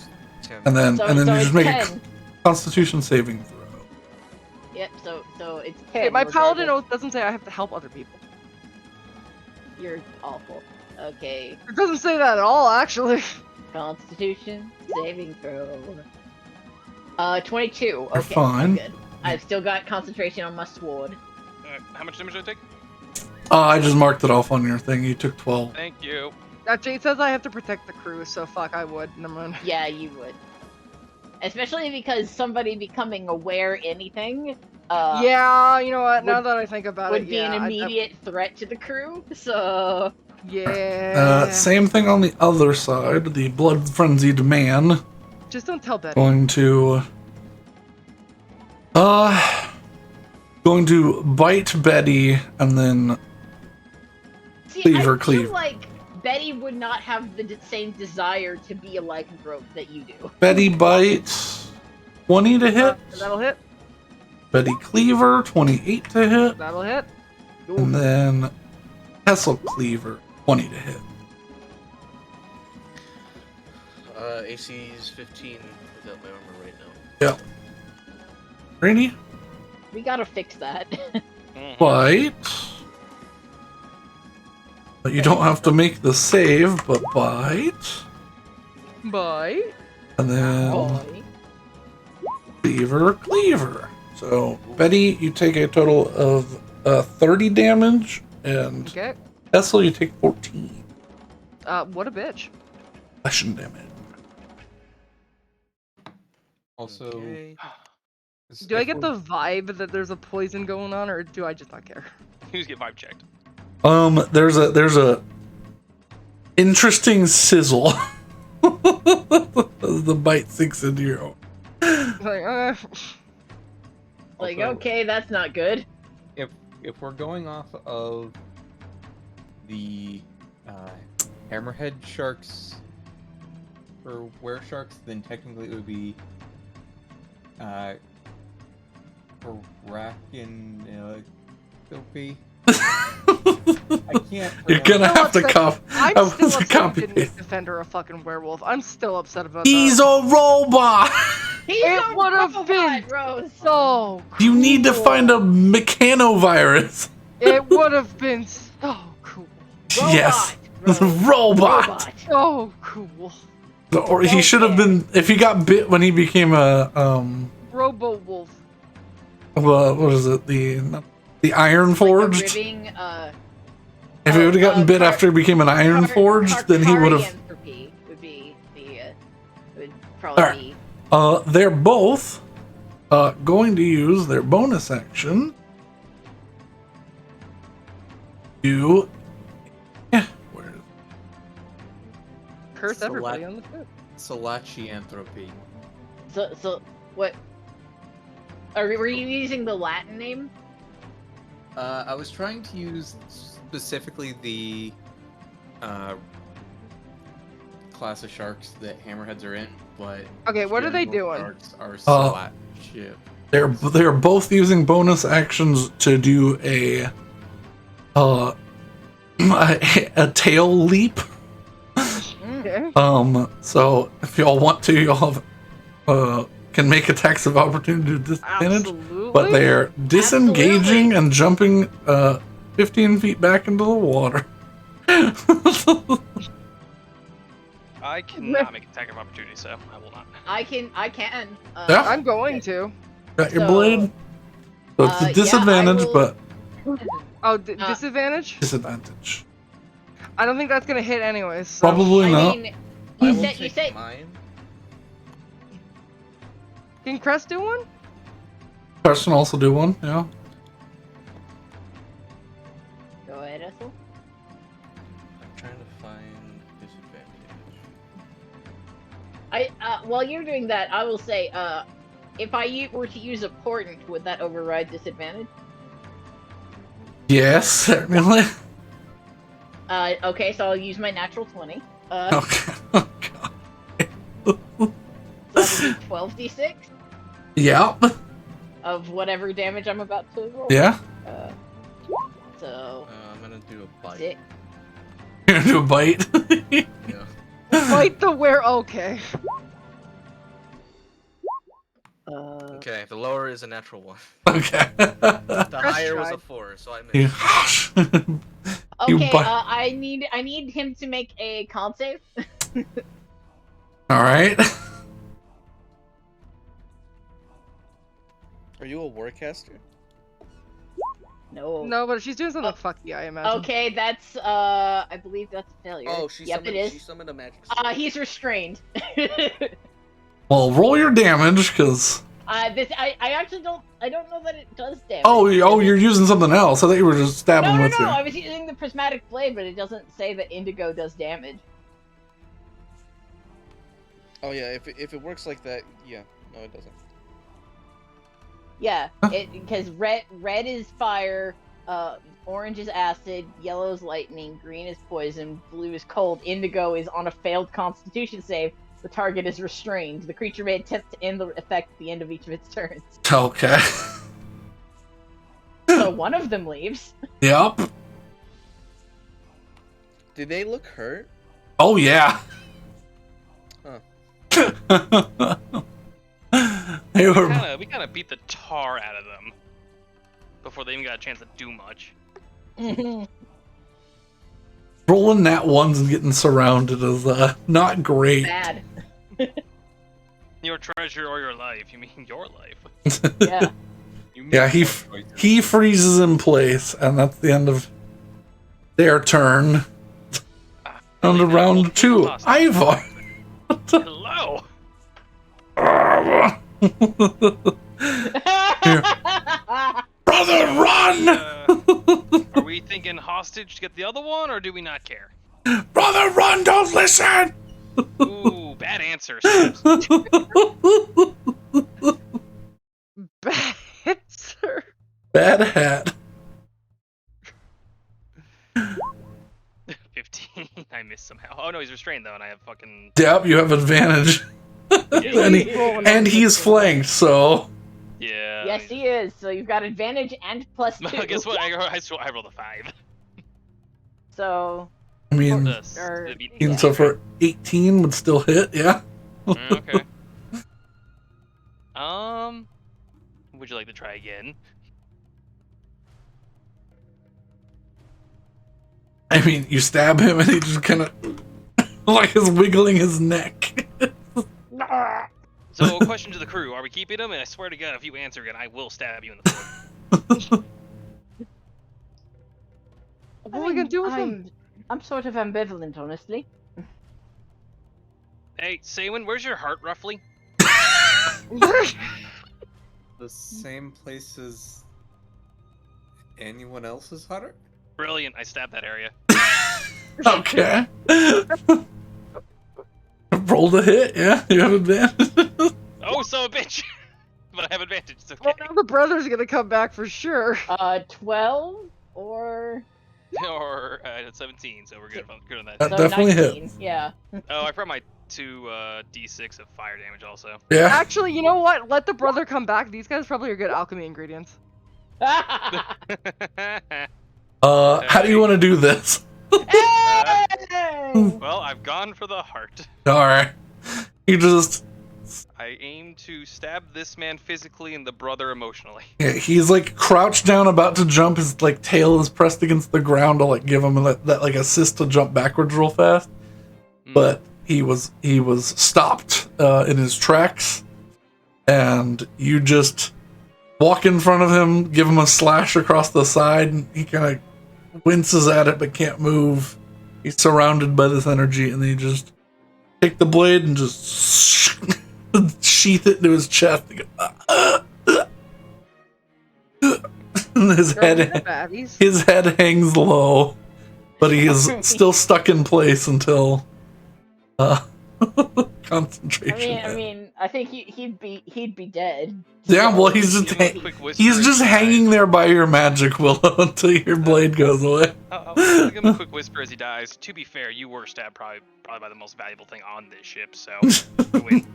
And then So you it's just make 10. a Constitution saving throw. Yep. So it's 10. Hey, my paladin regardless. oath doesn't say I have to help other people. You're awful. Okay. It doesn't say that at all, actually. Constitution saving throw. 22. You're Okay. fine. Good. I've still got concentration on my sword. How much damage did I take? I just marked it off on your thing. You took 12. Thank you. Jade says I have to protect the crew, so fuck, I would. Never mind. Yeah, you would. Especially because somebody becoming aware anything. Yeah, you know what? Now would- that I think about Would it, be yeah, an immediate threat to the crew. So. yeah. Same thing on the other side. The blood frenzied man Just don't tell Betty. going to bite Betty and then See, Cleaver, I cleave. feel like Betty would not have the same desire to be a lycanthrope that you do. Betty bites 20 to hit. That'll hit. Betty Cleaver 28 to hit. That'll hit. And then Hessel Cleaver 20 to hit. AC is 15 without my armor right now. Yeah. Rainy? We gotta fix that. Bite. But you don't have to make the save, but bite. Bye. And then Boy. cleaver. So, Betty, you take a total of 30 damage, and Okay. Essel, you take 14 What a bitch. slashing damage. Also, Okay. Do I get the vibe that there's a poison going on, or do I just not care? You just get vibe checked. There's a interesting sizzle as the bite sinks into your own. Like, Like, Also- okay, that's not good. if we're going off of the hammerhead sharks or were sharks, then technically it would be Korakin I can't. You're gonna have to copy. I'm still upset copy you didn't make Defender a fucking werewolf. I'm still upset about He's that. a robot. He's It a would've robot, been Rose. So You need to cool. find a mechanovirus. It would have been so cool. Yes, Rose. robot. So cool. Or he should have been. If he got bit when he became a Robo Wolf. what is it? The Iron Forged. Like a ribbing, If he would have gotten bit after he became an Iron Forged, then he would have. Entropy would be the would probably Alright. be. They're both going to use their bonus action to. Where is it? Curse everybody Select- on the foot. Salachianthropy. So what? Were you using the Latin name? I was trying to use specifically the class of sharks that hammerheads are in, but Okay, what are they general doing? Sharks are Salachip. They're both using bonus actions to do a a tail leap. Okay. So if y'all want to, y'all can make attacks of opportunity to disadvantage, Absolutely. but they're disengaging Absolutely. and jumping 15 feet back into the water. I cannot make attack of opportunity, so I will not. I can. Yeah. I'm going to. Got your So, blade. So it's yeah, a I disadvantage, will- but Oh, disadvantage? disadvantage. I don't think that's gonna hit anyways. So. Probably I not. mean, I you will said you take said mine. Can Crest do one? Carson also do one. Yeah. Go ahead, Ethel. I'm trying to find disadvantage. While you're doing that, I will say, if I were to use a portent, would that override disadvantage? Yes, certainly. Okay, so I'll use my natural 20. Okay. Oh, God. So that would be 12d6 Yeah. of whatever damage I'm about to roll. Yeah. So I'm gonna do a bite. 6. You're gonna do a bite. Yeah. Fight the where? Okay. Okay, the lower is a natural one. Okay. The Press higher was a tried. 4, so I You- missed. You Okay, bite. I need him to make a con save. All right. Are you a warcaster? No. No, but if she's doing something fucky, I imagine. Okay, that's I believe that's a failure. Oh, she yep, summoned. it She is. summoned a magic. sword. He's restrained. Well, roll your damage, because. I actually don't know that it does damage. Oh, you're using something else. I thought you were just stabbing No, with you. I was using the prismatic blade, but it doesn't say that indigo does damage. Oh yeah, if it works like that, yeah. No, it doesn't. Yeah, because red is fire, orange is acid, yellow is lightning, green is poison, blue is cold, indigo is on a failed Constitution save. The target is restrained. The creature may attempt to end the effect at the end of each of its turns. Okay. So one of them leaves. Yep. Did they look hurt? Oh, yeah. Huh. They We were kind of beat the tar out of them before they even got a chance to do much. rolling nat ones and getting surrounded is not great. Bad. Your treasure or your life? You mean your life? Yeah. Yeah, he freezes in place, and that's the end of their turn. On to round 2, Ivar. Hello. Brother, run! Are we thinking hostage to get the other one, or do we not care? Brother, run! Don't listen! Ooh, bad answer. Bad answer. Bad hat. 15. I missed somehow. Oh no, he's restrained though, and I have fucking. Yep, you have advantage. and he's flanked, so. Yeah. Yes, he is. So you've got advantage and plus 2. Guess what? I rolled a 5. So. I mean, so for 18 would still hit, yeah. Okay. Would you like to try again? I mean, you stab him and he just kind of like is wiggling his neck. So, a question to the crew: are we keeping him? And I swear to God, if you answer again, I will stab you in the foot. What are we gonna do with him? I'm sort of ambivalent, honestly. Hey, Saywin, where's your heart roughly? The same place as anyone else's heart? Brilliant! I stabbed that area. Okay. Roll the hit, yeah. You have advantage. Oh, so a bitch! But I have advantage. It's okay. Well, now the brother's gonna come back for sure. 12 or. Or 17, so we're good on that. That So definitely 19, hits. Yeah. Oh, I brought my 2 d6 of fire damage also. Yeah. Actually, you know what? Let the brother come back. These guys probably are good alchemy ingredients. How do you want to do this? Well, I've gone for the heart. Alright. You just. I aim to stab this man physically and the brother emotionally. Yeah, he's like crouched down, about to jump. His like tail is pressed against the ground to like give him that like assist to jump backwards real fast. But he was stopped in his tracks, and you just walk in front of him, give him a slash across the side, and he kind of winces at it but can't move. He's surrounded by this energy, and then you just take the blade and just sheath it into his chest. And his head hangs low, but he is still stuck in place until concentration. I mean, I think he'd be dead. Yeah, well, he's just hanging there by your magic, Willow, until your blade goes away. I'll give him a quick whisper as he dies. To be fair, you were stabbed probably by the most valuable thing on this ship, so you win.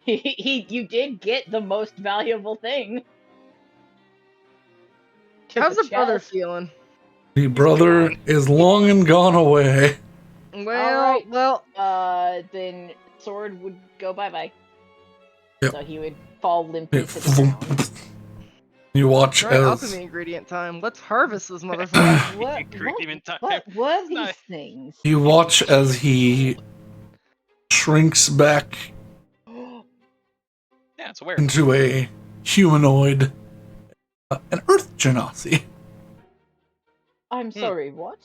You did get the most valuable thing. How's the brother feeling? The brother is long and gone away. Well, then sword would go bye-bye. Yep. So he would fall limply to the ground. You watch right, as alchemy ingredient time. Let's harvest this motherfucker. What were these things? you watch as he shrinks back Yeah, it's aware. into a humanoid, an Earth Genasi. I'm sorry, what?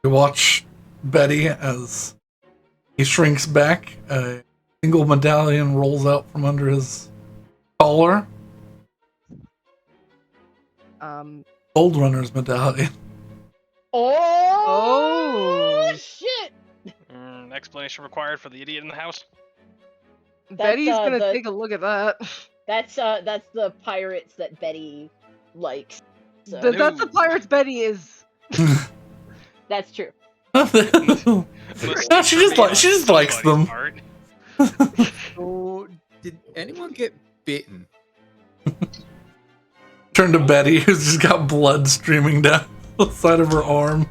You watch Betty as he shrinks back. A single medallion rolls out from under his collar. Gold Runner's medallion. Oh shit! Explanation required for the idiot in the house. Betty's gonna take a look at that. That's the pirates that Betty likes. So. That's the pirates Betty is. That's true. No, she just likes them. So, did anyone get bitten? Turn to Betty, who's just got blood streaming down the side of her arm.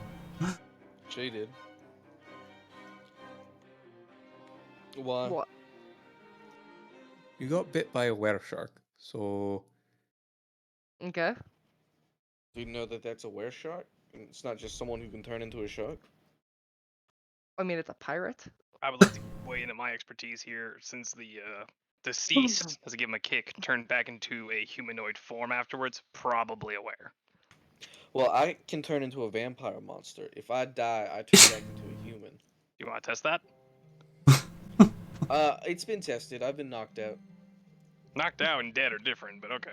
She did. Why? What? You got bit by a were shark, so Okay. Do you know that that's a were shark? And it's not just someone who can turn into a shark. I mean, it's a pirate. I would like to weigh into my expertise here, since the deceased, as I give him a kick, turned back into a humanoid form afterwards. Probably aware. Well, I can turn into a vampire monster. If I die, I turn back into a human. You want to test that? It's been tested. I've been knocked out. Knocked out and dead are different, but okay.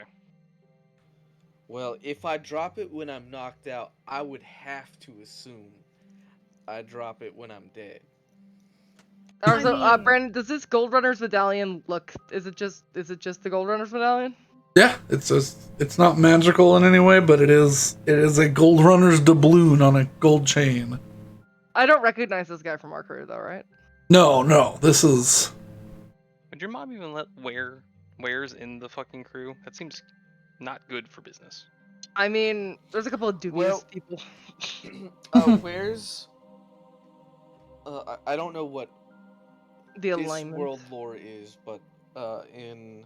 Well, if I drop it when I'm knocked out, I would have to assume I drop it when I'm dead. Or so, mean- Brandon, does this Gold Runner's medallion look? Is it just the Gold Runner's medallion? Yeah, it's not magical in any way, but it is a Gold Runner's doubloon on a gold chain. I don't recognize this guy from our crew, though, right? No, this is. Would your mom even let wares in the fucking crew? That seems not good for business. I mean, there's a couple of dubious Well- people. Where's... I don't know what The this alignment. world lore is, but in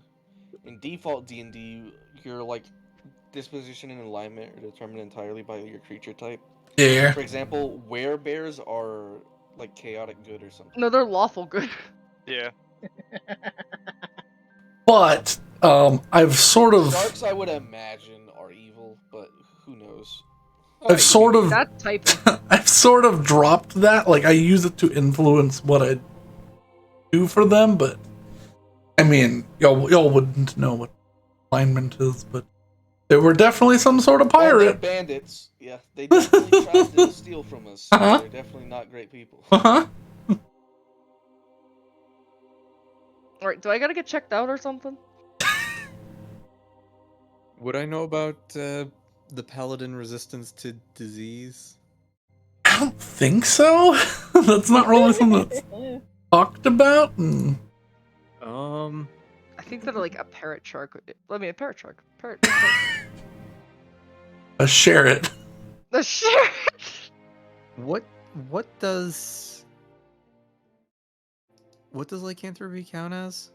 default D&D, your like disposition and alignment are determined entirely by your creature type. Yeah. For example, werebears are like chaotic good or something. No, they're lawful good. Yeah. But I've sort of Sharks, I would imagine, are evil, but who knows? I've sort of That's typing. I've sort of dropped that. Like I use it to influence what I do for them, but I mean, y'all wouldn't know what alignment is, but they were definitely some sort of Well, they're pirate. bandits. Yeah, they definitely tried to steal from us. So Uh-huh. they're definitely not great people. Uh-huh. Alright, do I gotta get checked out or something? would I know about the paladin resistance to disease? I don't think so. That's not really something that's talked about. I think that like a parrot shark. Let me a parrot shark. Parrot. Share it. The shit. What does lycanthropy count as?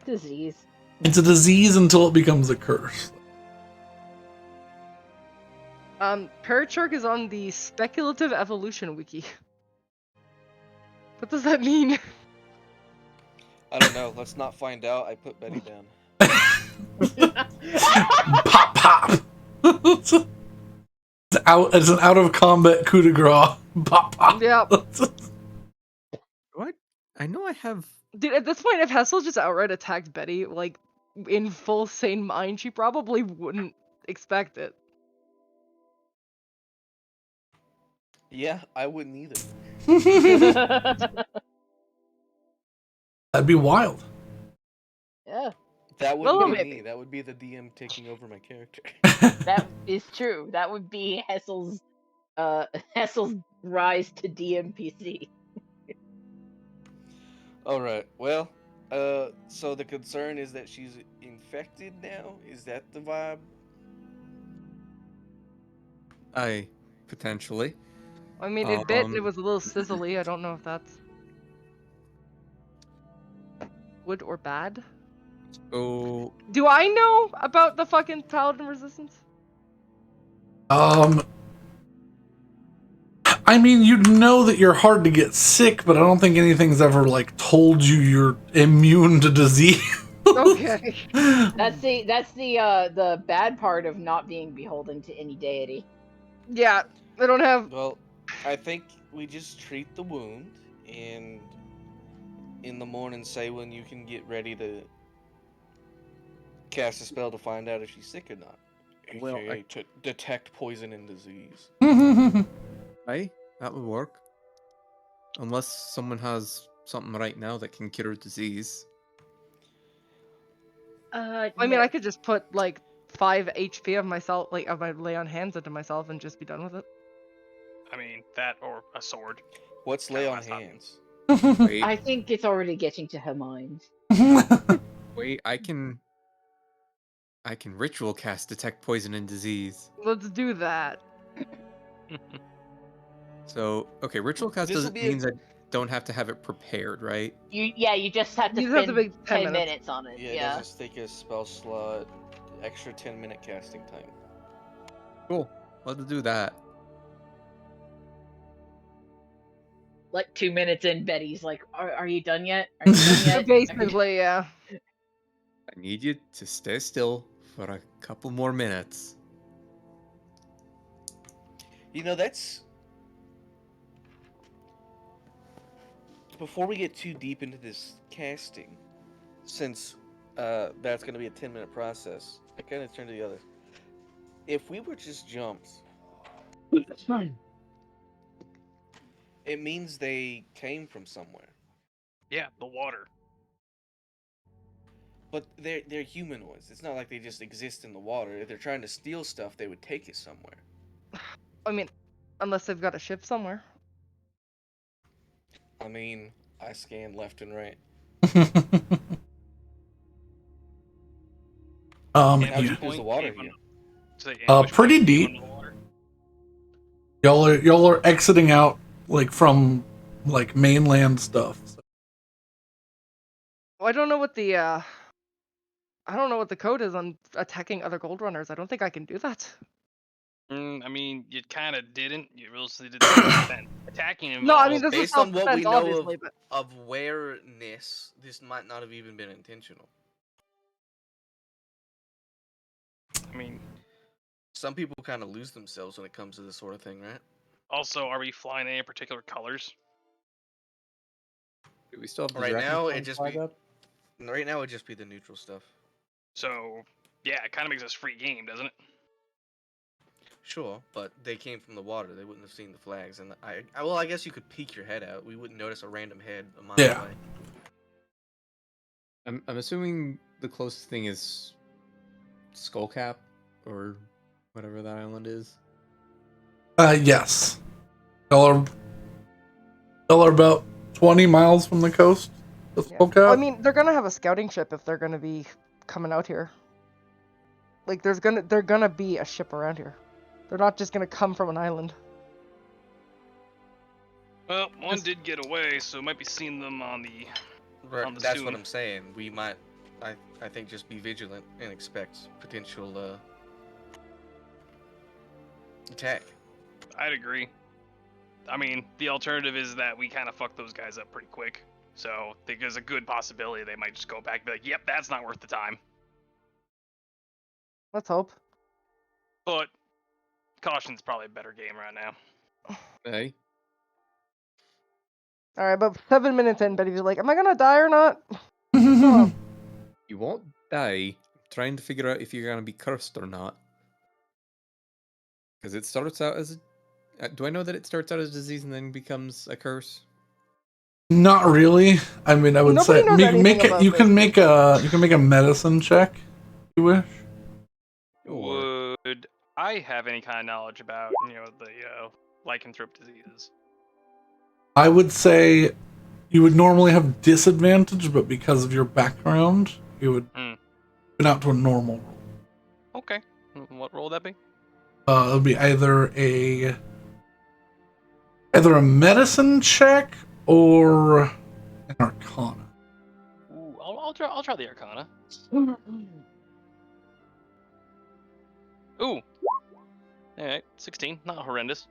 Disease. It's a disease until it becomes a curse. Parrot shark is on the speculative evolution wiki. What does that mean? I don't know. Let's not find out. I put Betty down. Pop pop. It's an out of combat coup de grace. Pop pop. Yeah. What? I know I have. Dude, at this point, if Hessel just outright attacked Betty, like, in full sane mind, she probably wouldn't expect it. Yeah, I wouldn't either. That'd be wild. Yeah, That Well, wouldn't be maybe. me. That would be the DM taking over my character. that is true. That would be Hessel's rise to DMPC. All right. Well, so the concern is that she's infected now. Is that the vibe? Potentially. I mean, it bit and it was a little sizzly. I don't know if that's good or bad. So Do I know about the fucking paladin resistance? I mean, you know that you're hard to get sick, but I don't think anything's ever like told you you're immune to disease. Okay. That's the bad part of not being beholden to any deity. Yeah, I don't have. Well, I think we just treat the wound and in the morning say when you can get ready to cast a spell to find out if she's sick or not. Well, AKA to detect poison and disease. that would work. Unless someone has something right now that can cure disease. I mean, I could just put like 5 HP of myself, like of my lay on hands into myself, and just be done with it. I mean, that or a sword. What's lay on hands? Wait, I think it's already getting to her mind. wait, I can ritual cast detect poison and disease. Let's do that. So, okay, ritual cast This'll doesn't be a- means that don't have to have it prepared, right? You just have to You just have to spend make 10 10 minutes. minutes on it. Yeah, it doesn't take a spell slot. Extra 10-minute casting time. Cool. Let's do that. Like 2 minutes in, Betty's like, "Are you done yet? Are you done yet?" Basically, yeah. I need you to stay still for a couple more minutes. You know, that's... Before we get too deep into this casting, since that's going to be a 10-minute process, I kind of turn to the others. If we were just jumped, it means they came from somewhere. Yeah, the water. But they're humanoids. It's not like they just exist in the water. If they're trying to steal stuff, they would take it somewhere. I mean, unless they've got a ship somewhere. I mean, I scan left and right. How Ambush deep is point the water came here? Say ambush Pretty point came deep. under the water. Y'all are exiting out like from like mainland stuff. So. Well, I don't know what the code is on attacking other gold runners. I don't think I can do that. I mean, you kind of didn't. You really did self-defense. Attacking involves. No, I mean, this is Based on what we self-defense, know obviously, but of awareness, this might not have even been intentional. I mean, Some people kind of lose themselves when it comes to this sort of thing, right? also, are we flying any particular colors? Do we still have the Right dragon now, flag it just flag be up? right now it'd just be the neutral stuff. So, yeah, it kind of makes us free game, doesn't it? Sure, but they came from the water. They wouldn't have seen the flags, and I guess you could peek your head out. We wouldn't notice a random head a mile Yeah. away. I'm assuming the closest thing is Skullcap or whatever that island is. Yes. Y'all are about 20 miles from the coast. The yeah. Skullcap. I mean, they're gonna have a scouting ship if they're gonna be coming out here. Like, they're gonna be a ship around here. They're not just gonna come from an island. Well, one did get away, so might be seeing them on the. Right, On the that's Zoom. what I'm saying. We might, I think, just be vigilant and expect potential attack. I'd agree. I mean, the alternative is that we kind of fuck those guys up pretty quick. So, I think there's a good possibility they might just go back and be like, yep, that's not worth the time. Let's hope. But, caution's probably a better game right now. Hey, All right, but 7 minutes in, Betty's like, "Am I gonna die or not?" you won't die. I'm trying to figure out if you're gonna be cursed or not. Because it starts out as do I know that it starts out as a disease and then becomes a curse? Not really. I mean, I would Nobody say knows anything make it. about You this. can make a medicine check, if you wish. Or Would I have any kind of knowledge about, the lycanthrope diseases? I would say you would normally have disadvantage, but because of your background, you would been out to a normal roll. Okay. What roll would that be? It'll be either a medicine check or an arcana. Ooh, I'll try the arcana. Ooh. Alright, 16. Not horrendous.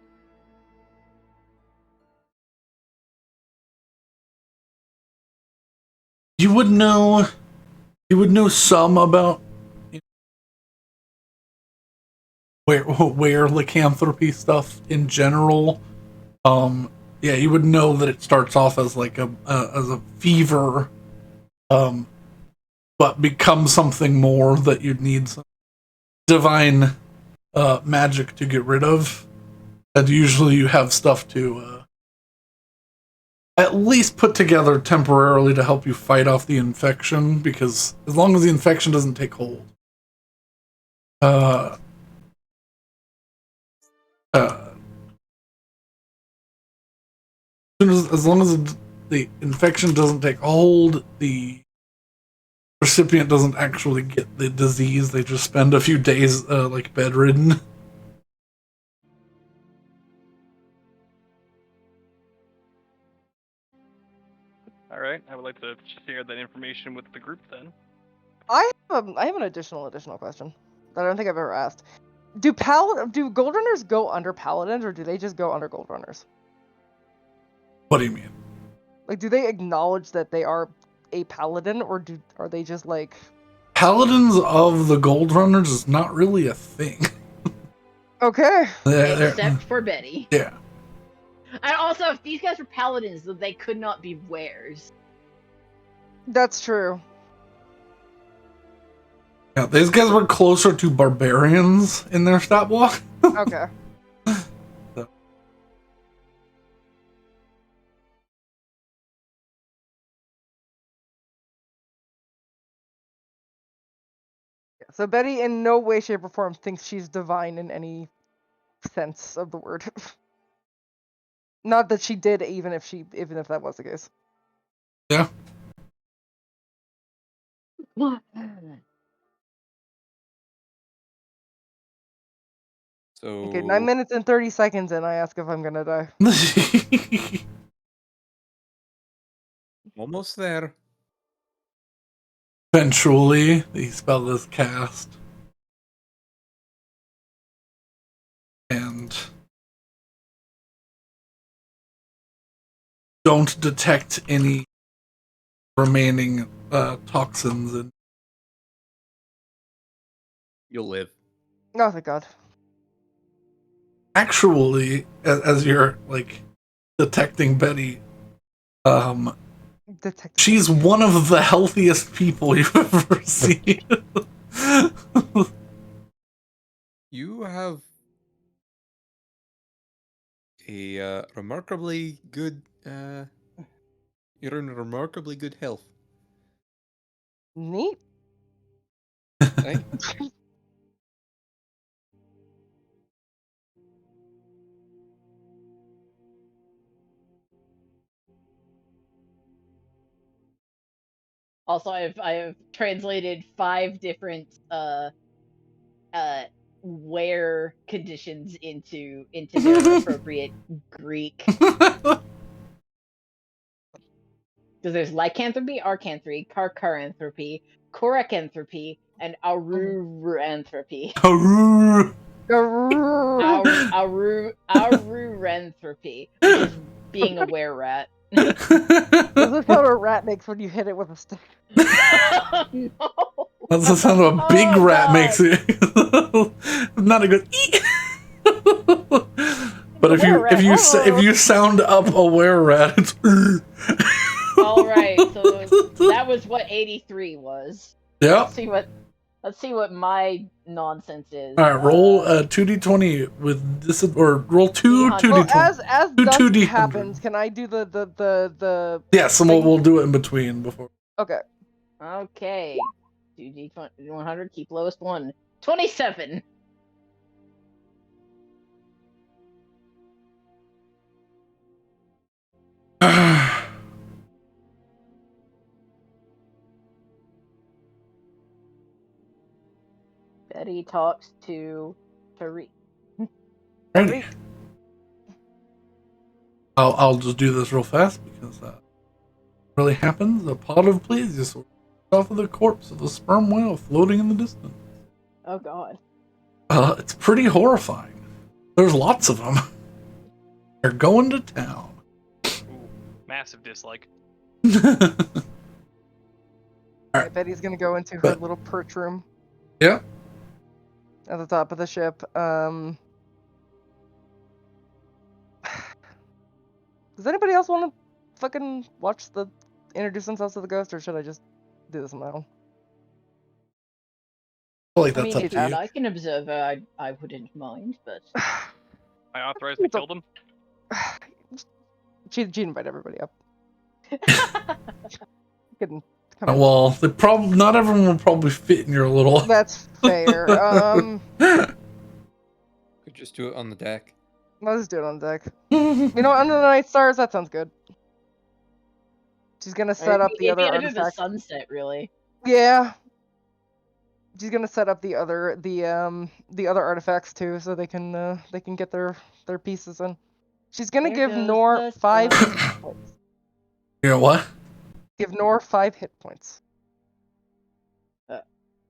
You would know some about where lycanthropy stuff in general. Yeah, you would know that it starts off as like as a fever, but becomes something more that you'd need some divine magic to get rid of. And usually you have stuff to at least put together temporarily to help you fight off the infection, because as long as the infection doesn't take hold, as long as the infection doesn't take hold, the recipient doesn't actually get the disease. They just spend a few days like bedridden. right. I would like to share that information with the group then. I have an additional question that I don't think I've ever asked. Do Gold Runners go under Paladins, or do they just go under Gold Runners? What do you mean? Like, do they acknowledge that they are a Paladin, or are they just like... Paladins of the Gold Runners is not really a thing. Okay. Except for Betty. Yeah. And also, if these guys were paladins, they could not be wares. That's true. Yeah, these guys were closer to barbarians in their stat block. Okay. So. So Betty in no way, shape, or form thinks she's divine in any sense of the word. Not that she did, even if that was the case. Yeah. So Okay, 9 minutes and 30 seconds, and I ask if I'm gonna die. almost there. Eventually, the spell is cast. And don't detect any remaining toxins. And You'll live. Oh, thank God. actually, as you're like detecting Betty, she's one of the healthiest people you've ever seen. You have a remarkably good. You're in remarkably good health. Neat. Right? Also, I have translated 5 different wear conditions into their appropriate Greek. Because there's lycanthropy, arcanthropy, carcaranthropy, coracanthropy, and aururanthropy. Aururanthropy, which is being a were rat. This is how a rat makes when you hit it with a stick. No. That's the sound of a big Oh, rat God. makes it. Not a good eat. But if you sound up a were rat, it's. All right, so that was what 83 was. Yeah. Let's see what my nonsense is. All right, roll 2d20 with this, or roll 2d20. Well, as dusk 2d100. happens, can I do the Yes, and we'll do it in between before. Okay. Okay. 2d100, keep lowest one. 27. Betty talks to Tariq. Ready. I'll just do this real fast because really happens. A pot of plesiosaur off of the corpse of a sperm whale floating in the distance. Oh God. It's pretty horrifying. There's lots of them. They're going to town. Ooh, massive dislike. Alright, Betty's gonna go into her little perch room. Yeah. At the top of the ship. Does anybody else want to fucking watch introduce themselves to the ghost, or should I just do this on my own? Like I that's mean, up to you. I can observe her, I wouldn't mind, but I authorized to kill them. She invited everybody up. Couldn't come in. Well, not everyone will probably fit in your little. That's fair. Could just do it on the deck. Let's do it on deck. You know, under the night stars, that sounds good. She's gonna set up the other under the artifacts. sunset, really. Yeah. She's gonna set up the other artifacts too, so they can get their pieces in. She's gonna There give goes Nor the 5 sun. points. You know what? Give Nor 5 hit points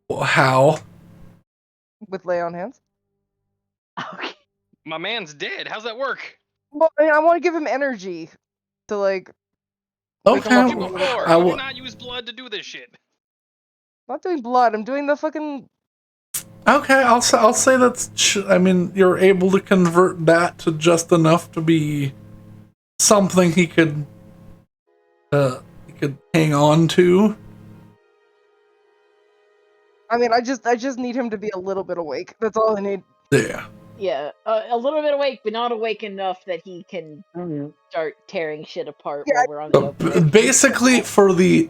How? with lay on hands. Okay. My man's dead. How's that work? Well, I mean, I want to give him energy to like wake him Okay. up. You before. I How have you will. not used blood to do this shit? I'm not doing blood. I'm doing the fucking. Okay, I'll say that's. I mean, you're able to convert that to just enough to be something he could hang on to. I mean, I just need him to be a little bit awake. That's all I need. Yeah. Yeah, a little bit awake, but not awake enough that he can start tearing shit apart Yeah, while we're on the So open. basically, for the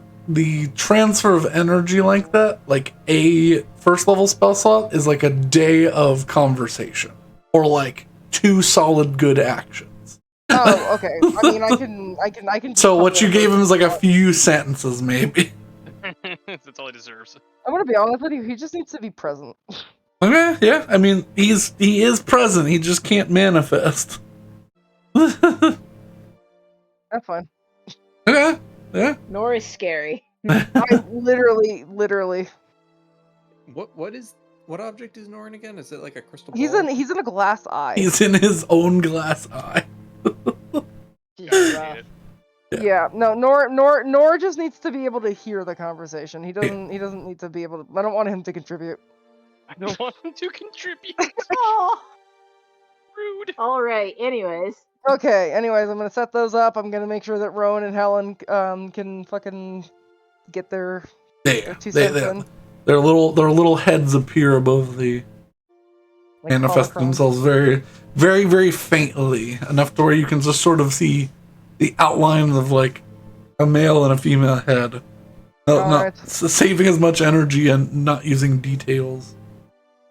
transfer of energy like that, like a first level spell slot is like a day of conversation, or like 2 solid good actions. Oh, okay. I mean, I can. So just what you cover gave it. him is like a few sentences, maybe. That's all he deserves. I'm gonna be honest with you. He just needs to be present. Okay, yeah. I mean, he is present. He just can't manifest. That's fine. Okay, yeah. Nor is scary. I literally. What object is Norin again? Is it like a crystal He's ball? in a glass eye. He's in his own glass eye. Just rough. Yeah. No. Nor just needs to be able to hear the conversation. He doesn't need to be able to. I don't want him to contribute. I don't want him to contribute. Oh, Rude. all right. Anyways, Okay. Anyways, I'm gonna set those up. I'm gonna make sure that Rowan and Helen can fucking get their Yeah, 2 cents in. their little heads appear above the Like manifest holocron. themselves very, very, very faintly, enough to where you can just sort of see the outlines of like a male and a female head. Not Alright. saving as much energy and not using details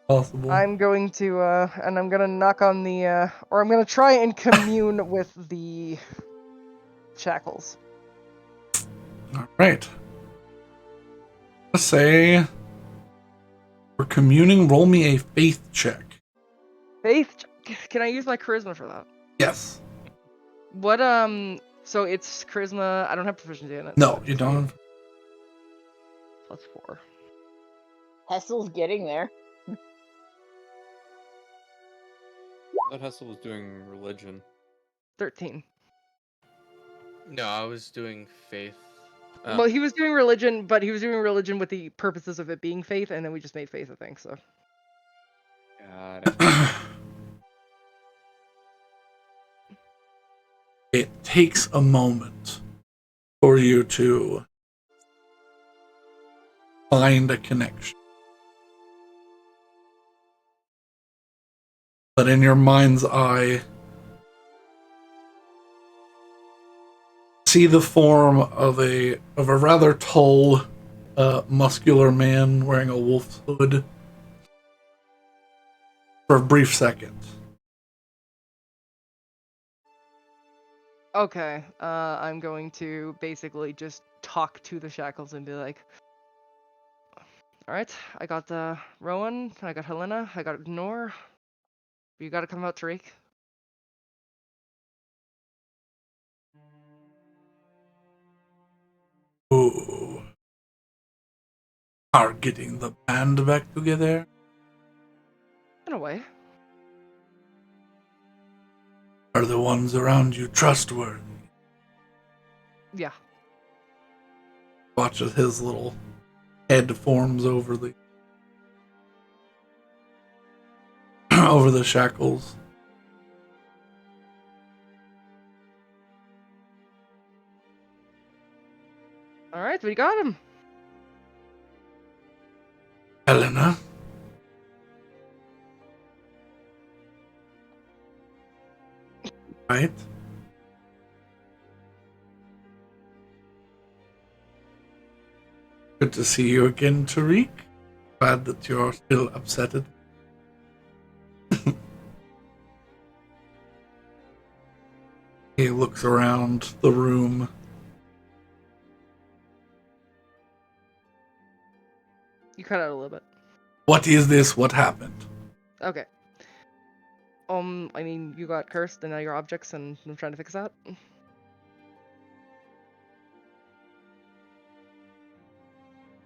possible. I'm going to and I'm gonna knock on the or I'm gonna try and commune with the shackles. All right. Let's say for communing, roll me a faith check. Faith. Can I use my charisma for that? Yes. What so it's charisma. I don't have proficiency in it. No, so you don't. +4. Hessel's getting there. I thought Hessel was doing religion. 13. No, I was doing faith. Well, he was doing religion, but he was doing religion with the purposes of it being faith, and then we just made faith a thing. So. Got it. It takes a moment for you to find a connection. But in your mind's eye, see the form of a rather tall, muscular man wearing a wolf's hood for a brief second. Okay. I'm going to basically just talk to the shackles and be like, "All right, I got Rowan, I got Helena, I got Nor. You got to come out, Tariq." Ooh. Are getting the band back together? In a way. Are the ones around you trustworthy? Yeah. Watch as his little head forms over the over the shackles. All right, we got him. Helena? Right? Good to see you again, Tariq. Glad that you're still upset. He looks around the room. You cut out a little bit. What is this? What happened? Okay. I mean, you got cursed, and now your objects, and I'm trying to fix that.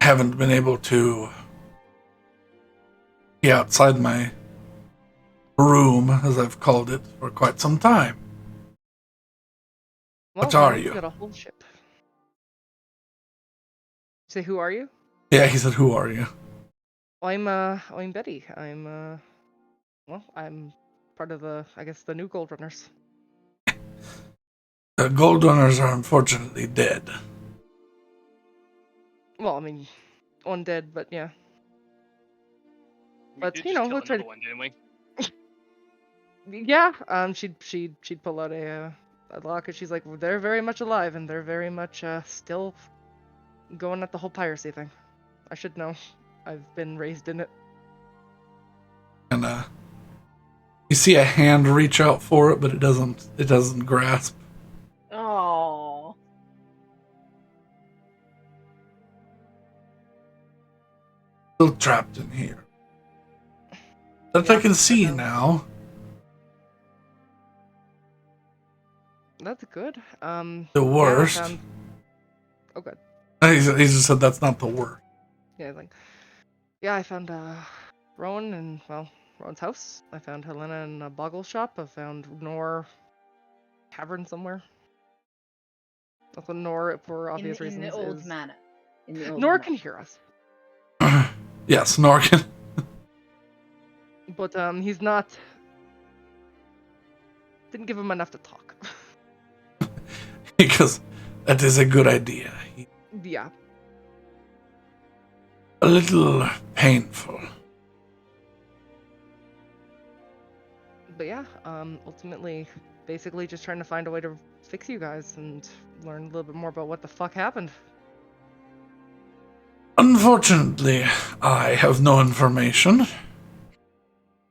haven't been able to be outside my room, as I've called it, for quite some time. Well, What are we've you? got a whole ship. Say, who are you? Yeah, he said, who are you? I'm Betty. I'm part of the new Gold Runners. The gold runners are unfortunately dead. Well, I mean, undead, but yeah. We But, did you just know, kill we'll try another to... one, didn't we? Yeah, she'd pull out a lock, and she's like, they're very much alive, and they're very much, still going at the whole piracy thing. I should know. I've been raised in it. And you see a hand reach out for it, but it doesn't grasp. Oh. Still trapped in here. That I can see now. That's good. The worst. Yeah, oh, good. He just said that's not the worst. Yeah, I found Rowan in Rowan's house. I found Helena in a boggle shop. I found Nor tavern somewhere. Also, Nor, for obvious reasons, in the old is... manor. In the old Nor manor. can hear us, Yes, Norkin. but he's not... Didn't give him enough to talk. Because that is a good idea. Yeah. A little painful. But yeah, ultimately, basically just trying to find a way to fix you guys and learn a little bit more about what the fuck happened. Unfortunately, I have no information.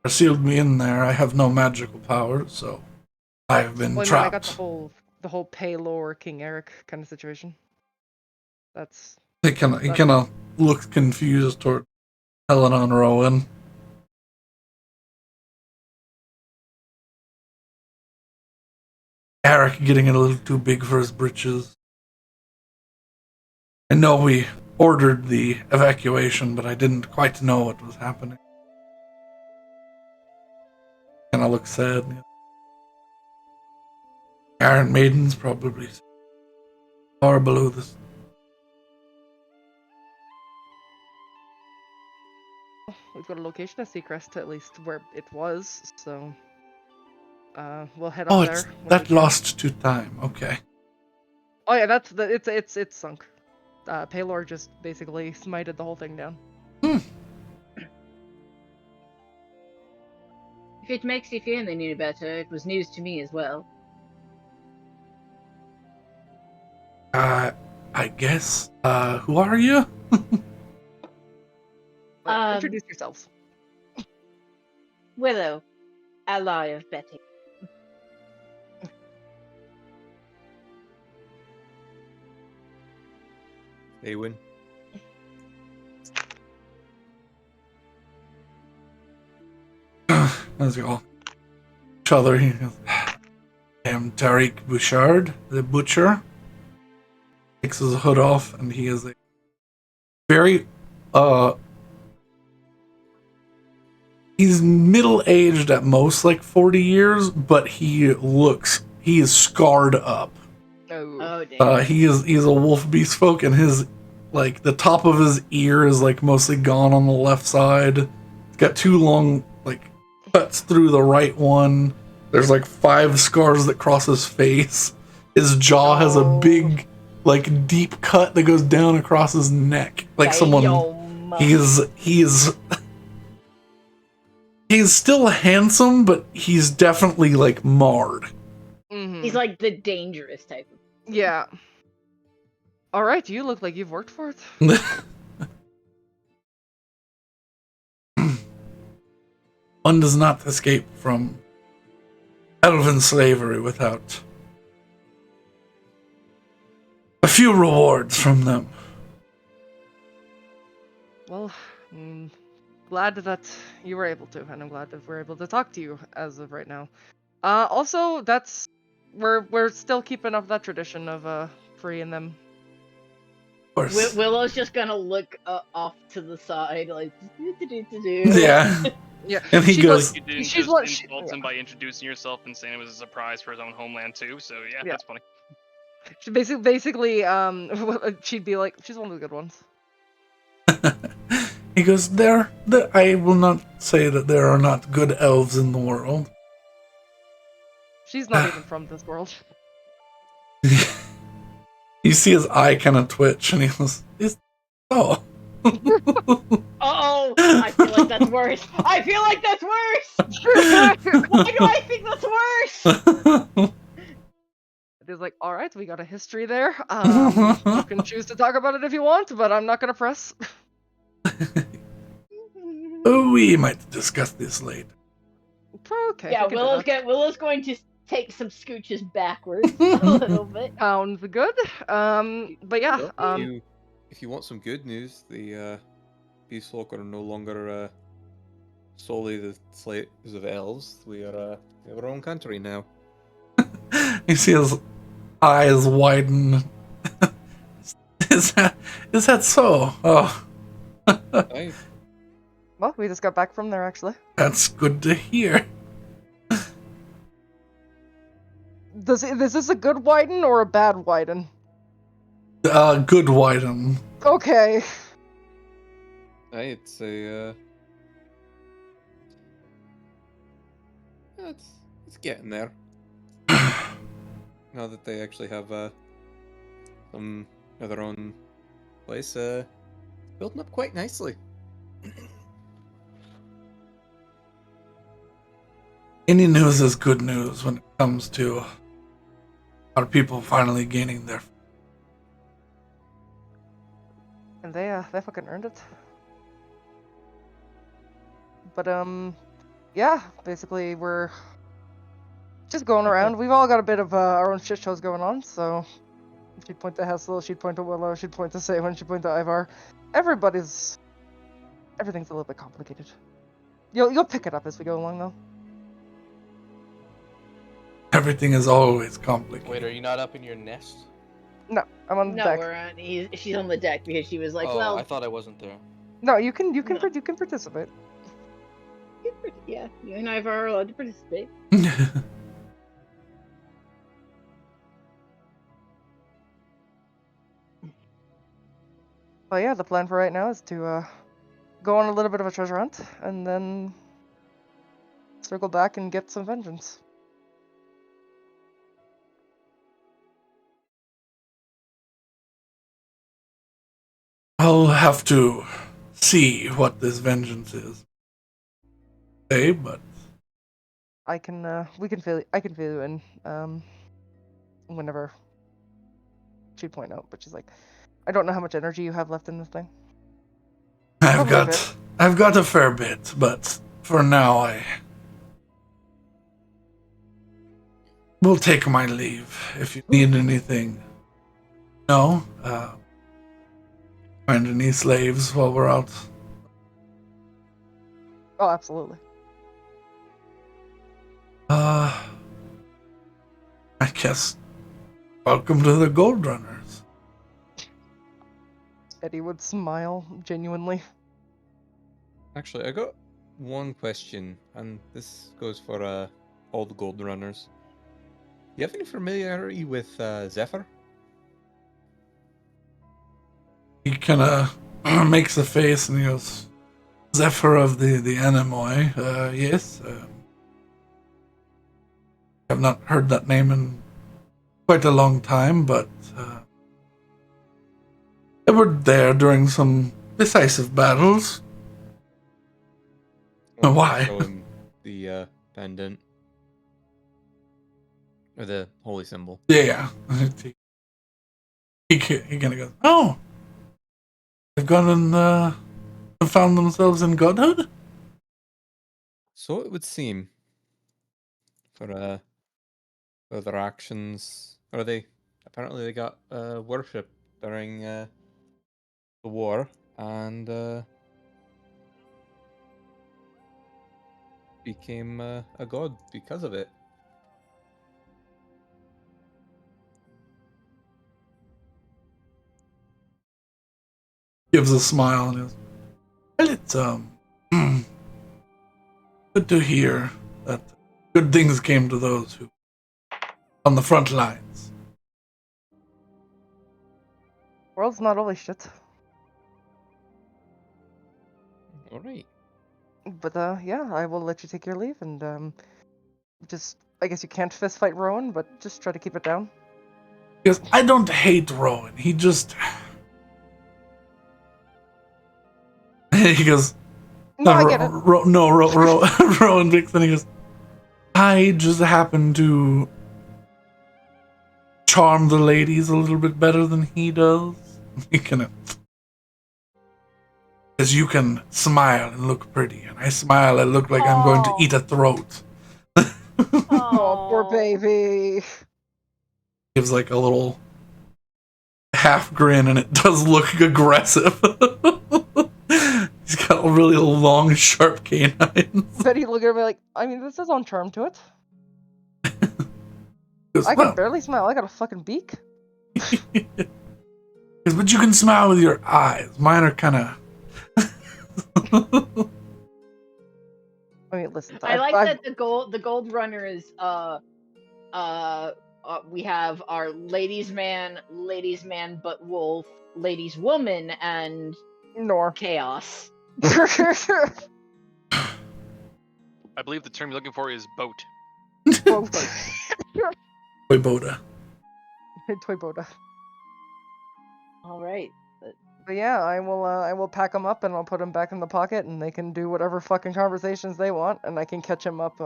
They sealed me in there. I have no magical powers, so I have been trapped. I got the whole Paylor King Eric kind of situation. He kind of looks confused toward Helena and Rowan. Eric getting a little too big for his britches. I know we ordered the evacuation, but I didn't quite know what was happening. Kind of looks sad. Iron Maiden's probably far below this. We've got a location of Seacrest, at least where it was, so we'll head up there. That lost to time. Okay. Oh yeah, it's sunk. Paylor just basically smited the whole thing down. If it makes you feel any better, it was news to me as well. I guess. Who are you? Introduce yourselves. Willow, ally of Betty. Awen. As you all each other, he goes, I am Tariq Bouchard, the butcher. Takes his hood off, and he is a very he's middle-aged at most, like 40 years, but he is scarred up. Oh damn. He's a wolf beast folk, and his, like, the top of his ear is like mostly gone on the left side. He's got two long, like, cuts through the right one. There's like 5 scars that cross his face. His jaw has a big, like, deep cut that goes down across his neck. Like he's still handsome, but he's definitely, like, marred. Mm-hmm. He's like the dangerous type of... Yeah. Alright, you look like you've worked for it. One does not escape from elven slavery without a few rewards from them. Well, I'm glad that you were able to, and I'm glad that we're able to talk to you as of right now. Also, we're still keeping up that tradition of freeing them. course. Willow's just gonna look off to the side, like. Yeah. Yeah. And he She goes, You didn't she's just what- insult him by introducing yourself and saying it was a surprise for his own homeland too. So yeah, Yeah. that's funny. She basically, she'd be like, she's one of the good ones. he goes, I will not say that there are not good elves in the world. She's not even from this world. You see his eye kind of twitch, and he goes, oh. Oh, I feel like that's worse. I feel like that's worse. Why do I think that's worse? It's like, all right, we got a history there. You can choose to talk about it if you want, but I'm not gonna press. We might discuss this later. Okay. Yeah, we can do that. Willow's going to take some scooches backwards a little bit. Sounds good. But yeah. If you want some good news, the Beast Folk are no longer solely the slaves of elves. We have our own country now. You see his eyes widen. Is that so? Oh, Aye. Well, we just got back from there actually. that's good to hear. Is this a good widen or a bad widen? Good widen. Okay. Aye, it's a it's getting there. Now that they actually have some of their own place, building up quite nicely. Any news is good news when it comes to our people finally gaining their. And they fucking earned it. But yeah, basically we're just going around. We've all got a bit of our own shit shows going on, so she'd point to Hessel, she'd point to Willow, she'd point to Saywin, she'd point to Ivar. Everything's a little bit complicated. You'll pick it up as we go along though. Everything is always complicated. Wait, are you not up in your nest? No, I'm on the No, deck. she's on the deck because she was like, Oh, well, I thought I wasn't there. No, you can No. participate. Yeah, you and I are allowed to participate. Well, yeah, the plan for right now is to go on a little bit of a treasure hunt and then circle back and get some vengeance. I'll have to see what this vengeance is. Okay, but I can fill you in whenever she'd point out, but she's like, I don't know how much energy you have left in this thing. I've Probably a bit. got a fair bit, but for now I will take my leave. If you need anything, no, find any slaves while we're out. Oh, absolutely. I guess welcome to the Gold Runners. Eddie would smile genuinely. Actually, I got one question, and this goes for all the Gold Runners. You have any familiarity with Zephyr? He kind of makes a face and he goes, Zephyr of the Anemoy. Yes. I've not heard that name in quite a long time, but they were there during some decisive battles. Why? Show him the pendant. Or the holy symbol. Yeah. He kind of goes, oh, they've gone and found themselves in godhood? So it would seem. For their actions, or apparently they got worship during the war, and became a god because of it. gives a smile and goes, well, it's good to hear that good things came to those who on the front lines. World's not always shit. All right. But yeah, I will let you take your leave and just I guess you can't fist fight Rowan, but just try to keep it down. He goes, I don't hate Rowan. He just he goes, No, I get it. Rowan Vixen. He goes, I just happen to charm the ladies a little bit better than he does. He kind of, because you can smile and look pretty, and I smile and look like I'm going to eat a throat. Oh, poor baby. Gives like a little half grin, and it does look aggressive. He's got really long, sharp canines. Betty look at me like, I mean, this is on charm to it. Goes, I can barely smile. I got a fucking beak. But you can smile with your eyes. Mine are kind of. I mean, listen. I like that the gold runners. We have our ladies man, but wolf, ladies woman, and Nor chaos. I believe the term you're looking for is boat. Toy Boda. Boda. All right. But yeah, I will pack them up and I'll put them back in the pocket, and they can do whatever fucking conversations they want, and I can catch them up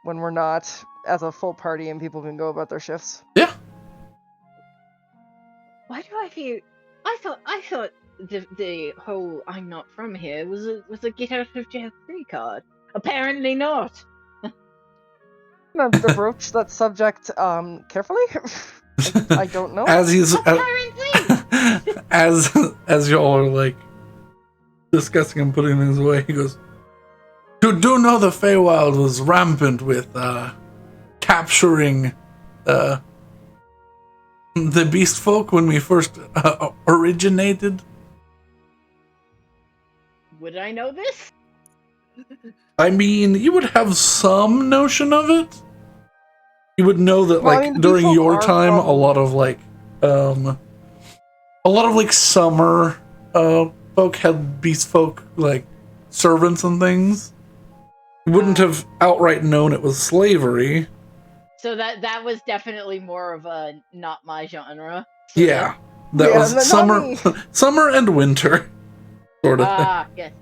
when we're not as a full party and people can go about their shifts. Yeah. Why do I feel? I thought the whole "I'm not from here" was a get out of jail free card. Apparently not. I'm gonna broach that subject carefully. I don't know. As he's Apparently. as y'all are like discussing and putting things away, he goes, "You do know the Feywild was rampant with capturing the beast folk when we first originated." Would I know this? I mean, you would have some notion of it. You would know that, Well, like, I mean, during beast folk your are time, from- a lot of summer folk had beast folk like servants and things. You wouldn't have outright known it was slavery. So that was definitely more of a not my genre. Yeah, that Yeah, was not summer, me. summer and winter, sort of thing. Yes.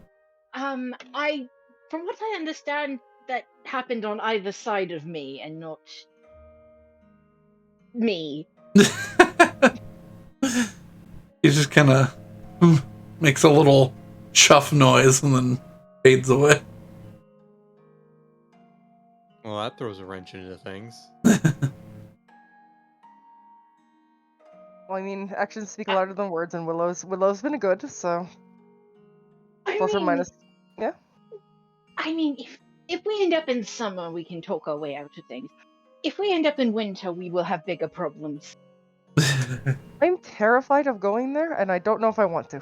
From what I understand, that happened on either side of me and not me. He just kind of makes a little chuff noise and then fades away. Well, that throws a wrench into things. Well, I mean, actions speak louder than words, and Willow's been good, so plus or minus. Yeah. I mean, if we end up in summer, we can talk our way out of things. If we end up in winter, we will have bigger problems. I'm terrified of going there, and I don't know if I want to.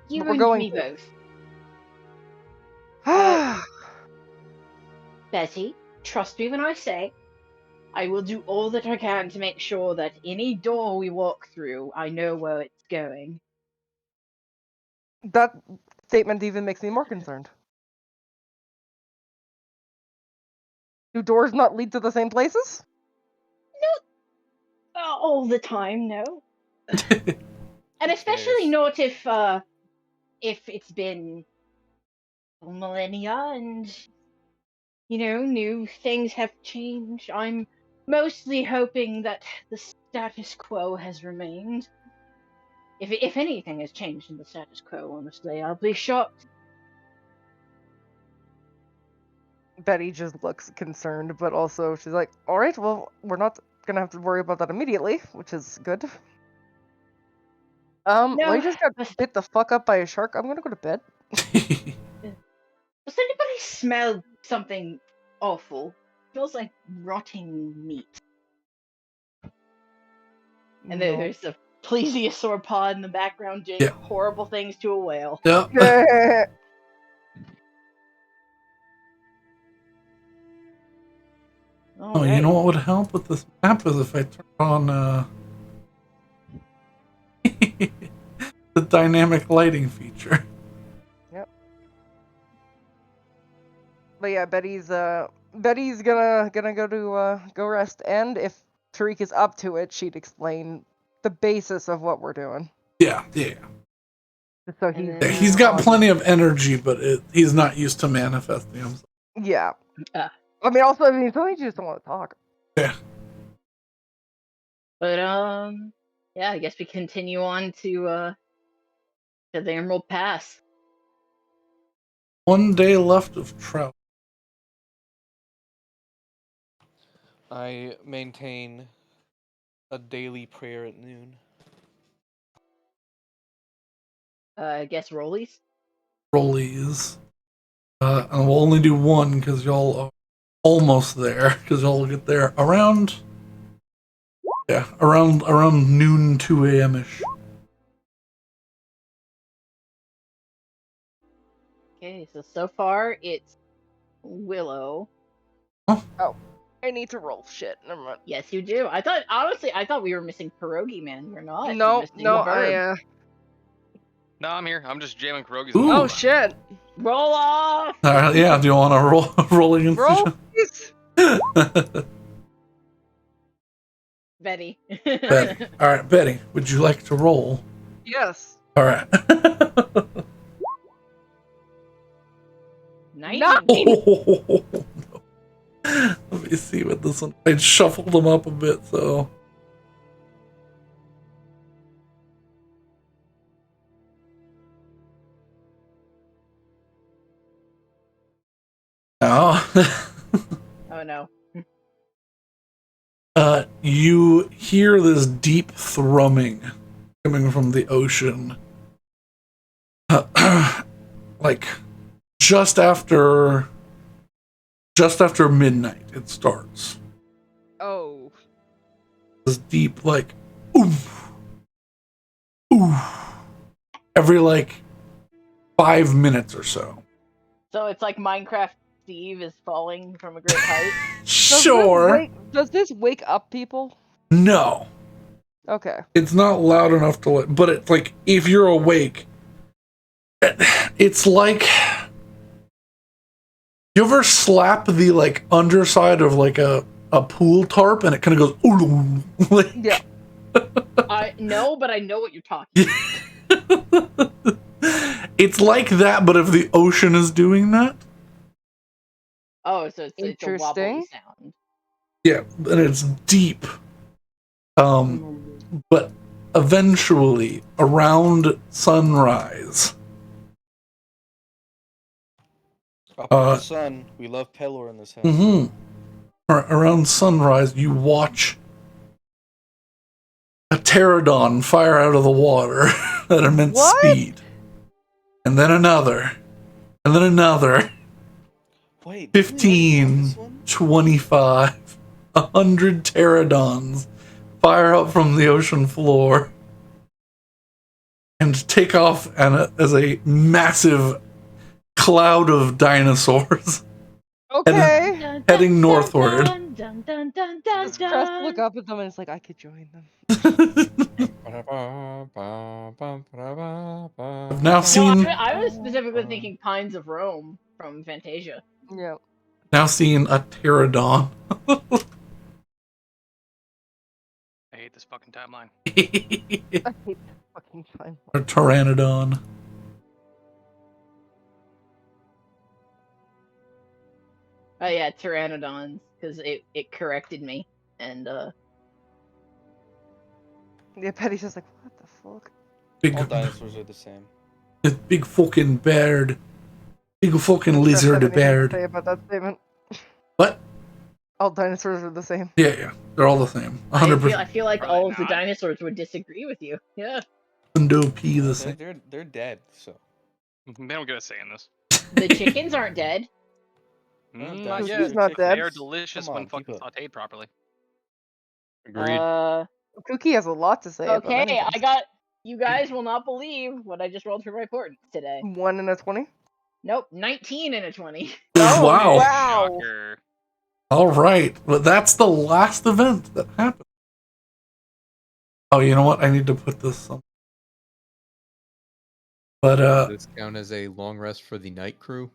You But we're and going me to. both. Betty, trust me when I say, I will do all that I can to make sure that any door we walk through, I know where it's going. That statement even makes me more concerned. Do doors not lead to the same places? No, all the time, no. And especially not if it's been millennia and new things have changed. I'm mostly hoping that the status quo has remained. If anything has changed in the status quo, honestly, I'll be shocked. Betty just looks concerned, but also she's like, all right, well, we're not gonna have to worry about that immediately, which is good. No, I just got bit the fuck up by a shark. I'm gonna go to bed. Does anybody smell something awful? It smells like rotting meat. And No. there's a plesiosaur pod in the background doing Yeah. horrible things to a whale. Yeah. Oh, you know what would help with this map is if I turn on the dynamic lighting feature. Yep. But yeah, Betty's gonna go to go rest, and if Tariq is up to it, she'd explain the basis of what we're doing. Yeah. So He's got plenty of energy, but he's not used to manifesting himself. Yeah. I mean, also, sometimes you just don't want to talk. Yeah. But yeah, I guess we continue on to the Emerald Pass. 1 day left of travel. I maintain a daily prayer at noon. I guess rollies. Rollies. And we'll only do one because y'all are almost there. Because y'all will get there around noon, 2 a.m. ish. Okay, so far it's Willow. Oh, I need to roll shit. Never mind. Yes, you do. I thought we were missing Pierogi Man. You're not. No, You're missing the verb. No, I'm here. I'm just jamming pierogies. Ooh. Oh shit! Roll off. Yeah. Do you want to rolling institution? Roll. Betty. Betty. All right, Betty. Would you like to roll? Yes. All right. 90. Oh, no. Let me see what this one. I shuffled them up a bit, so. Oh. Oh no. You hear this deep thrumming coming from the ocean. Like just after midnight it starts. Oh. This deep like oof. Oof. Every like 5 minutes or so. So it's like Minecraft Steve is falling from a great height. Sure. Does this wake up people? No. Okay. It's not loud enough to but it's like if you're awake, it's like you ever slap the like underside of like a pool tarp and it kind of goes like, yeah. No, but I know what you're talking about. It's like that, but if the ocean is doing that. Oh, so it's a wobbly sound. Yeah, and it's deep. But eventually, around sunrise. Up in the sun, we love Pelor in this house. Mm-hmm. Around sunrise, you watch a pterodon fire out of the water at immense speed. And then another. And then another. Wait, 15, 25, 100 pterodons fire up from the ocean floor and take off as a massive cloud of dinosaurs. Okay. Heading northward. Does Crest look up at them and it's like, I could join them. I've now seen. I was specifically thinking Pines of Rome from Fantasia. Yeah. Now seen a pterodon. I hate this fucking timeline. I hate this fucking timeline. A pteranodon. Oh yeah, pteranodons, because it corrected me, and yeah, Betty's just like, what the fuck? All dinosaurs are the same. This big fucking bird. Big fucking lizard bird. Say about that statement. What? All dinosaurs are the same. Yeah. They're all the same. 100%. I feel like all of the dinosaurs would disagree with you. Yeah. The same. They're dead, so. They don't get a say in this. The chickens aren't dead. Not Who's yet. not dead? They are delicious when fucking sauteed properly. Agreed. Cookie has a lot to say about Okay, anything. I got. You guys will not believe what I just rolled for my port today. 1 and a 20. Nope, 19 and a 20. Oh, Wow. wow. Shocker. All right, but that's the last event that happened. Oh, you know what? I need to put this on. But Does this count as a long rest for the night crew?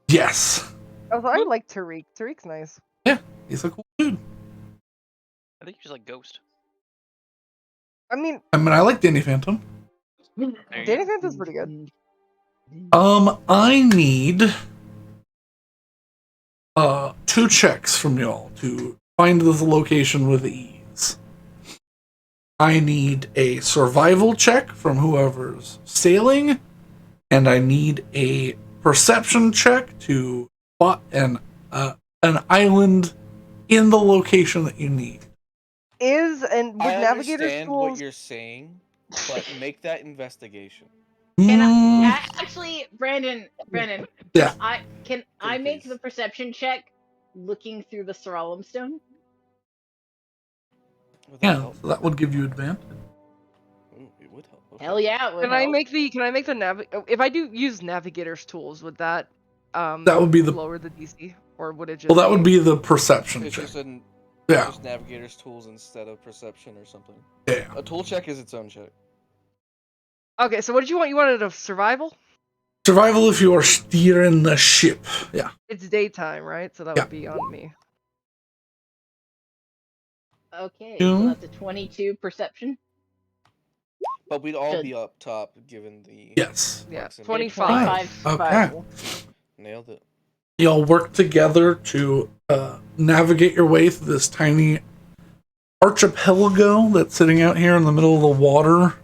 yes, Oh, I like Tariq. Tariq's nice. yeah, he's a cool dude. I think you're just like Ghost. I mean, I mean, I like Danny Phantom. There you Danny go. Phantom's pretty good. I need 2 checks from y'all to find this location with ease. I need a survival check from whoever's sailing, and I need a perception check to spot an island in the location that you need. With I navigator's understand what tools. you're saying, but make that investigation. Can Mm, I actually, Brandon? yeah, Can I Pretty make please. the perception check looking through the Seralim Stone? Would that yeah, help? so that would give you advantage. Ooh, it would help. Okay. Hell yeah, it would Can I help. make the if I do use navigator's tools, would that That would be the lower the DC, or would it just? well, that would be the perception It's check. just an Yeah, just navigator's tools instead of perception or something. yeah. A tool check is its own check. Okay, so what did you want? You wanted a survival? Survival if you are steering the ship. Yeah. It's daytime, right? So that Yeah. would be on me. Okay, You? so that's a 22 perception. But we'd all Good. be up top given the Yes. Yeah, proximity. 25. 25 Okay. survival. Nailed it. Y'all work together to navigate your way through this tiny archipelago that's sitting out here in the middle of the water.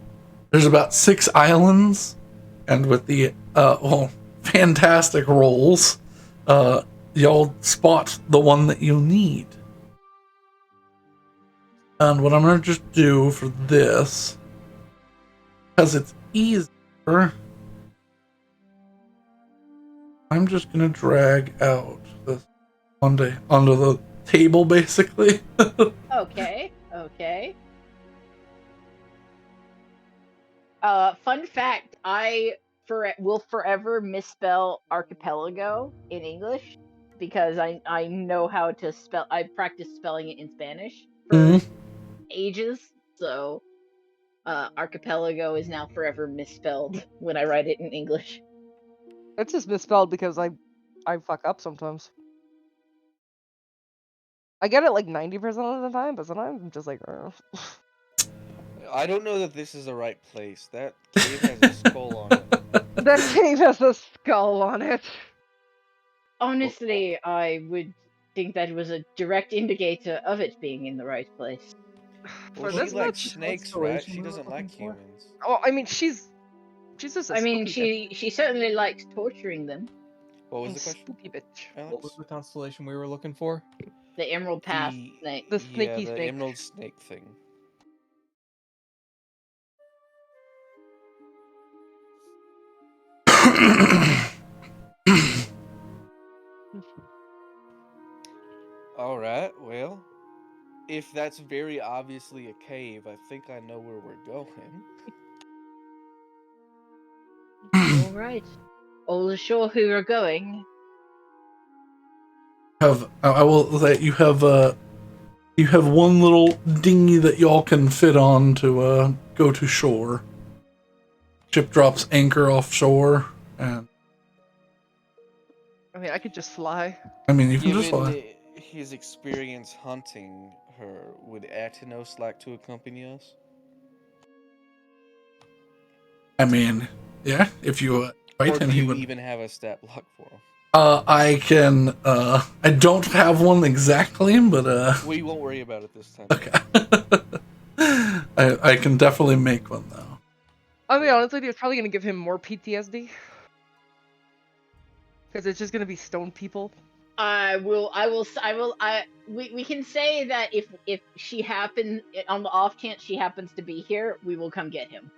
There's about 6 islands, and with the fantastic rolls, y'all spot the one that you need. And what I'm gonna just do for this, because it's easier, I'm just gonna drag out this onto the table, basically. Okay, okay. Fun fact, I will forever misspell archipelago in English because I know how to spell. I practiced spelling it in Spanish for ages, so archipelago is now forever misspelled when I write it in English. It's just misspelled because I fuck up sometimes. I get it like 90% of the time, but sometimes I'm just like, I don't know that this is the right place. That cave has a skull on it. That cave has a skull on it. Honestly, I would think that was a direct indicator of it being in the right place. Well, For she this likes much. snakes, right? She doesn't like humans. Oh, I mean, she's just a I mean, spooky she certainly likes torturing them. What was the bitch. question, Spooky bitch. Alex? What was the constellation we were looking for? The Emerald Path The snake. The yeah, snaky the snake. emerald snake thing. All right. Well, if that's very obviously a cave, I think I know where we're going. All right. All sure who are going. I will say you have one little dinghy that y'all can fit on to go to shore. Ship drops anchor offshore, and I mean, I could just fly. I mean you can just Given fly. his experience hunting her, would Atinos like to accompany us? I mean, yeah, if you Or invite do him, he you would. even have a stat block for him? I can. I don't have one exactly, but We won't worry about it this time. okay. I can definitely make one though. I'll be honest with you, it's probably gonna give him more PTSD. Because it's just gonna be stone people. We can say that if she happens, on the off chance she happens to be here, we will come get him.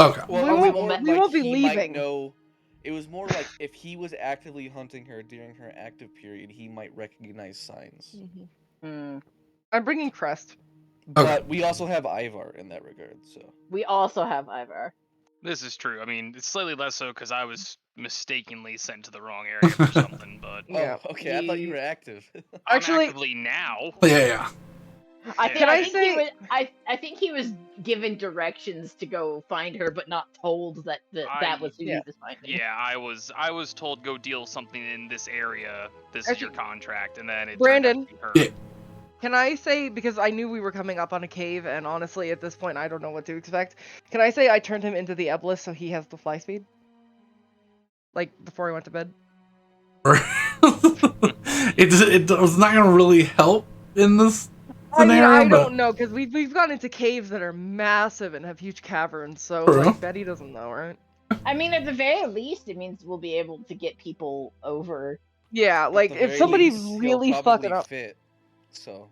Okay. Well, We it was won't- more we like won't be he leaving. might know. It was more like if he was actively hunting her during her active period, he might recognize signs. I'm bringing Crest. But we also have Ivar in that regard, so. We also have Ivar. This is true. I mean, it's slightly less so because I was mistakenly sent to the wrong area for something, but Yeah, Oh, okay. I thought you the- were active. I'm Actually- actively now. Yeah. I Can I think say- he was. I think he was given directions to go find her, but not told that that was who he was finding. Yeah, I was told go deal something in this area. This is your Actually, contract, and then it Brandon. turned out to be her. Yeah. Can I say, because I knew we were coming up on a cave, and honestly, at this point, I don't know what to expect. Can I say I turned him into the Eblis so he has the fly speed? Like, before he went to bed? It was not going to really help in this I mean, scenario, I but don't know, because we've gone into caves that are massive and have huge caverns, so, True. like, Betty doesn't know, right? I mean, at the very least, it means we'll be able to get people over. Yeah, like, At the if very somebody's least, he'll really probably fucking up. fit. So.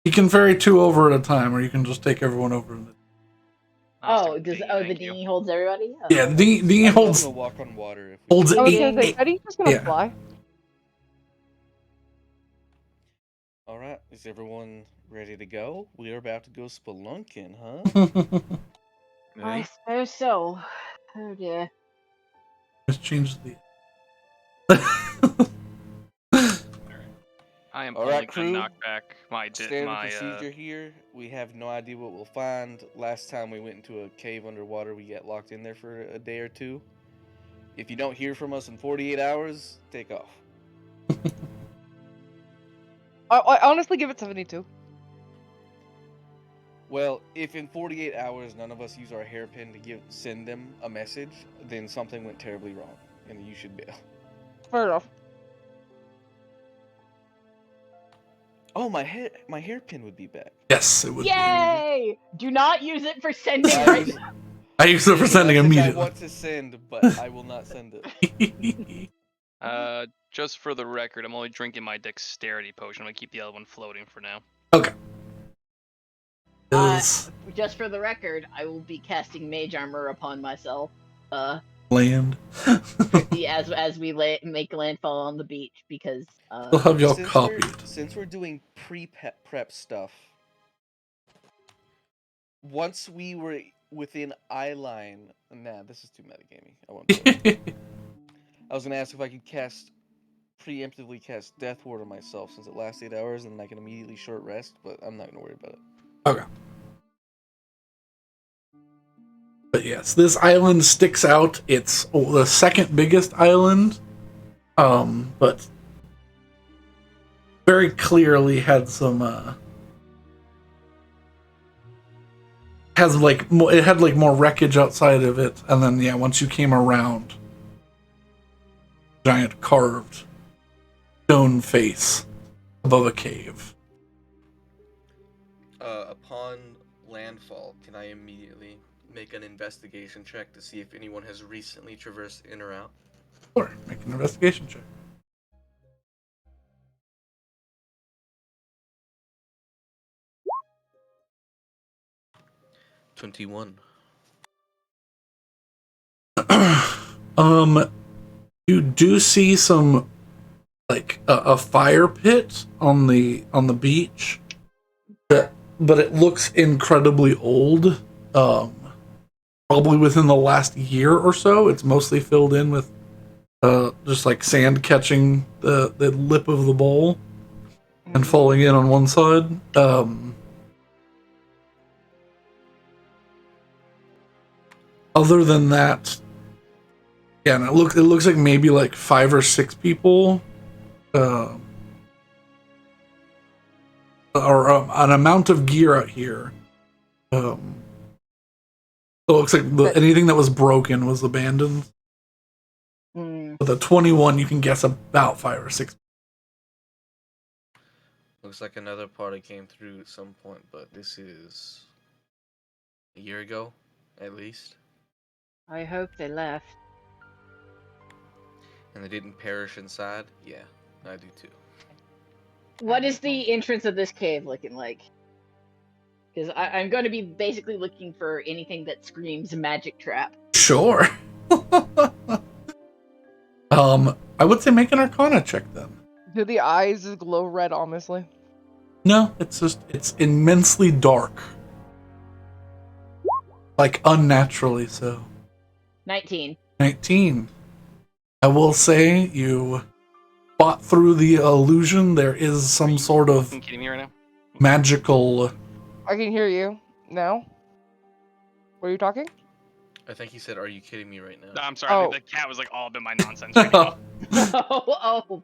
you can ferry 2 over at a time, or you can just take everyone over. I'll Oh, stick with the thank you. dinghy holds everybody. Oh. Yeah, the I'm holds gonna walk on water. If we holds I was eight. gonna say, Betty's just gonna yeah. fly. All right, is everyone ready to go? We are about to go spelunking, huh? I suppose so. Oh dear. Let's change the. I am All only right, gonna crew. knock back my Standard procedure here. We have no idea what we'll find. Last time we went into a cave underwater, we got locked in there for a day or two. If you don't hear from us in 48 hours, take off. I honestly give it 72. Well, if in 48 hours none of us use our hairpin to send them a message, then something went terribly wrong, and you should bail. Fair enough. Oh, my hairpin would be back. Yes, it would. Yay! Do not use it for sending I right use- now. I use it for sending I immediately. want to send, but I will not send it. Just for the record, I'm only drinking my dexterity potion. I'm gonna keep the other one floating for now. Okay. Is Just for the record, I will be casting mage armor upon myself. land. As we make landfall on the beach because We'll have y'all Since copied. since we're doing prep stuff, once we were within eye line, nah, this is too metagamey. I won't. Do it. I was gonna ask if I could preemptively cast Death Ward on myself since it lasts 8 hours and I can immediately short rest, but I'm not gonna worry about it. Okay. But yes, this island sticks out. It's the second biggest island, but very clearly had some it had like more wreckage outside of it, and then yeah, once you came around, giant carved stone face above a cave. Upon landfall, can I immediately make an investigation check to see if anyone has recently traversed in or out? Sure, make an investigation check. $21. You do see some like a fire pit on the beach, but it looks incredibly old. Probably within the last year or so. It's mostly filled in with just like sand catching the lip of the bowl and falling in on one side. Other than that, yeah, and it looks like maybe like 5 or 6 people, or an amount of gear out here. So it looks like anything that was broken was abandoned. But the 21, you can guess about 5 or 6. Looks like another party came through at some point, but this is a year ago, at least. I hope they left. And they didn't perish inside? Yeah, I do too. What is the entrance of this cave looking like? Because I'm going to be basically looking for anything that screams magic trap. Sure. I would say make an Arcana check then. Do the eyes glow red ominously? No, it's immensely dark. Like unnaturally so. 19. 19. I will say you fought through the illusion. There is some sort of You kidding me right now? magical. I can hear you now. Were you talking? I think he said, "Are you kidding me right No, now?" I'm sorry. Oh. The cat was like all up in my nonsense right now. Oh.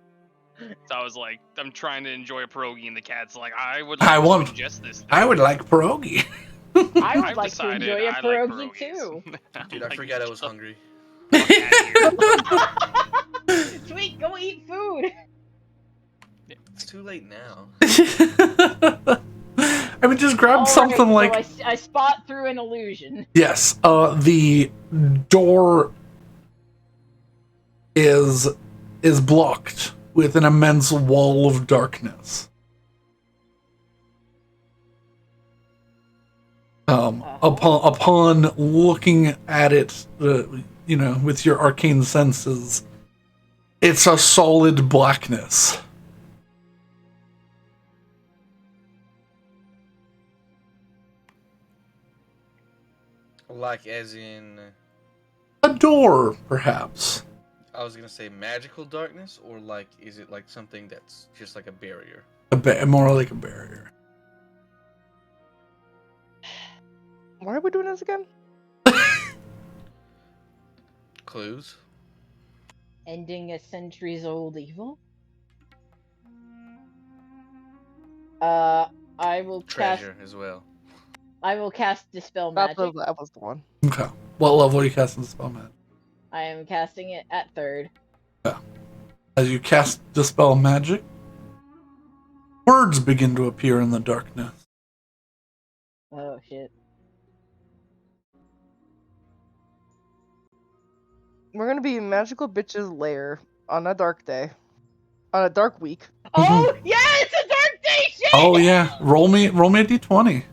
So I was like, I'm trying to enjoy a pierogi, and the cat's like, I would I like to want- ingest this thing. I would like pierogi. I would I've like to decided enjoy a I like pierogi pierogies. too. Dude, I Like, forgot I get was the hungry. fuck outta here. Sweet, go eat food. It's too late now. I mean, just grab something like. So I spot through an illusion. Yes, the door is blocked with an immense wall of darkness. Upon looking at it, with your arcane senses, it's a solid blackness. Like, as in, A door, perhaps. I was gonna say magical darkness, or like, is it like something that's just like a barrier? More like a barrier. Why are we doing this again? Clues? Ending a centuries-old evil. I will Treasure as well. I will cast Dispel That Magic. was the one. Okay. What level are you casting Dispel Magic? I am casting it at 3rd. Yeah. As you cast Dispel Magic, words begin to appear in the darkness. Oh shit. We're gonna be in Magical Bitch's lair on a dark day. On a dark week. Oh yeah, it's a dark day. Shit. Oh yeah, roll me a d20.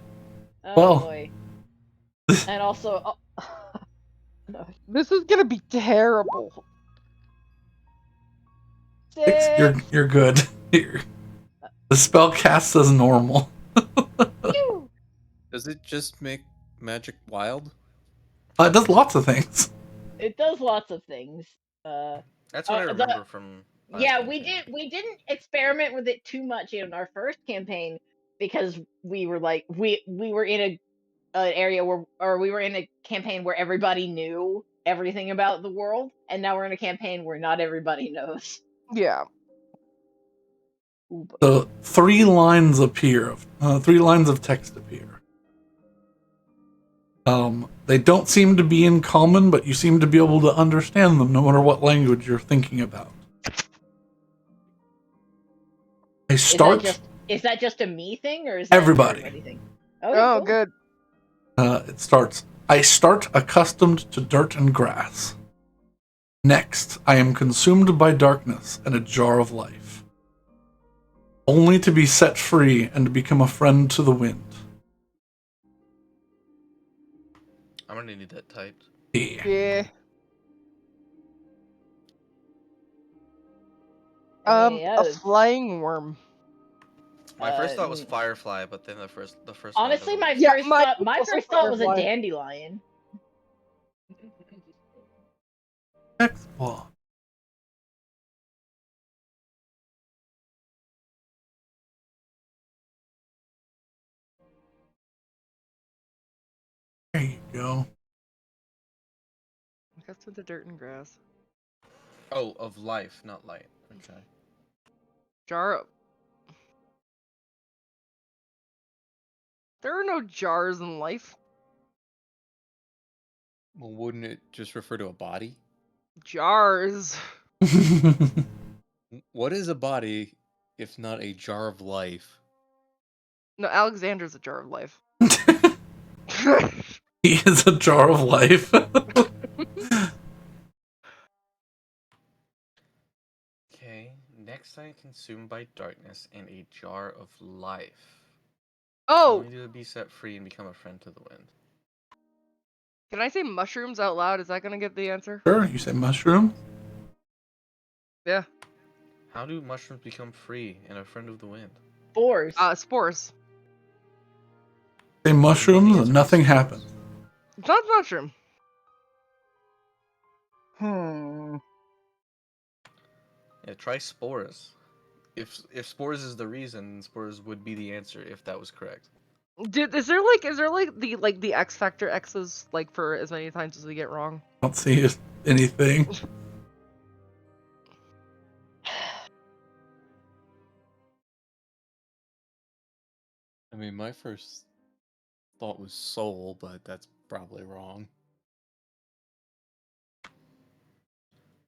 Oh well. boy. And also, This is gonna be terrible. 6. You're good. The spell casts as normal. Does it just make magic wild? It does lots of things. It does lots of things. That's what I remember from. Yeah, we didn't experiment with it too much in our first campaign because we were like we were in an area where we were in a campaign where everybody knew everything about the world, and now we're in a campaign where not everybody knows. Yeah. So 3 lines appear. 3 lines of text appear. They don't seem to be in common, but you seem to be able to understand them no matter what language you're thinking about. I start. Is that just a me thing, or is that everybody thing? Okay, cool. Good. It starts. I start accustomed to dirt and grass. Next, I am consumed by darkness and a jar of life, only to be set free and become a friend to the wind. I'm gonna need that typed. Yeah. Yeah, a flying worm. My first thought was firefly, but then the first. Honestly, one my my first thought was a firefly. dandelion. X-Claw. There you go. Cuts into dirt and grass. Oh, of life, not light. Okay. Jar. There are no jars in life. Well, wouldn't it just refer to a body? Jars. What is a body if not a jar of life? No, Alexander's a jar of life. He is a jar of life. Okay. Next, I am consumed by darkness and a jar of life. Oh! Only to be set free and become a friend to the wind. Can I say mushrooms out loud? Is that gonna get the answer? Sure, you say mushroom? Yeah. How do mushrooms become free and a friend of the wind? spores. Spores. Say mushrooms and nothing happens. It's not mushroom. Yeah, try spores. If spores is the reason, spores would be the answer if that was correct. Dude, is there the X Factor X's like for as many times as we get wrong? I don't see anything. I mean, my first thought was soul, but that's probably wrong.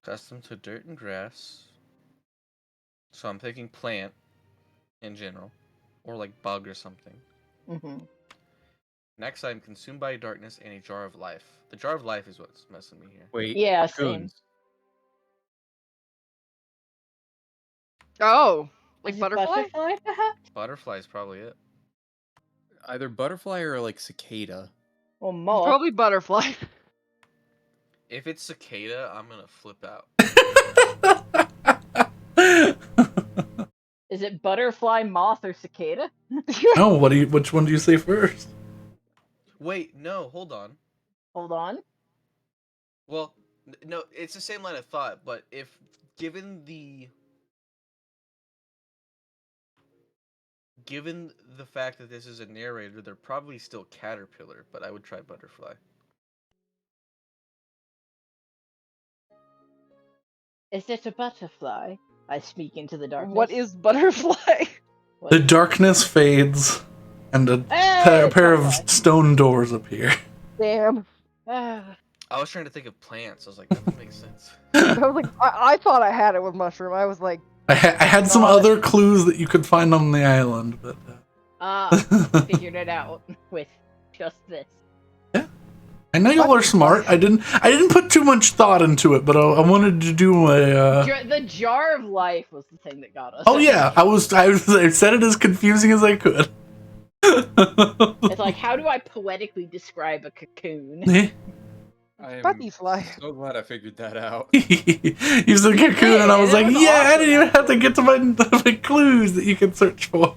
Custom to dirt and grass. So I'm thinking plant in general, or like bug or something. Mm-hmm. Next item, consumed by darkness and a jar of life. The jar of life is what's messing me here. Wait, Yeah, cocoons. Oh, like Is it butterfly? perhaps? Butterfly is probably it. Either butterfly or like cicada. Or It's moth? probably butterfly. If it's cicada, I'm gonna flip out. Is it butterfly, moth, or cicada? No, which one do you say first? Wait, no, hold on. Hold on. Well, no, it's the same line of thought, but if given the fact that this is a narrator, they're probably still caterpillar, but I would try butterfly. Is it a butterfly? I speak into the darkness. What is butterfly? What? The darkness fades, and a Hey, pair of butterfly. stone doors appear. Damn. Ah, I was trying to think of plants. I was like, that doesn't make sense. I was like, I thought I had it with mushroom. I was like, I had some other clues that you could find on the island, but figured it out with just this. I know y'all are smart. I didn't put too much thought into it, but I wanted to do my. The jar of life was the thing that got us. Oh yeah, I said it as confusing as I could. It's like, how do I poetically describe a cocoon? I am butterfly. so glad I figured that out. You said cocoon, and I was It like, was yeah, I awesome, didn't even have to get to my clues that you can search for.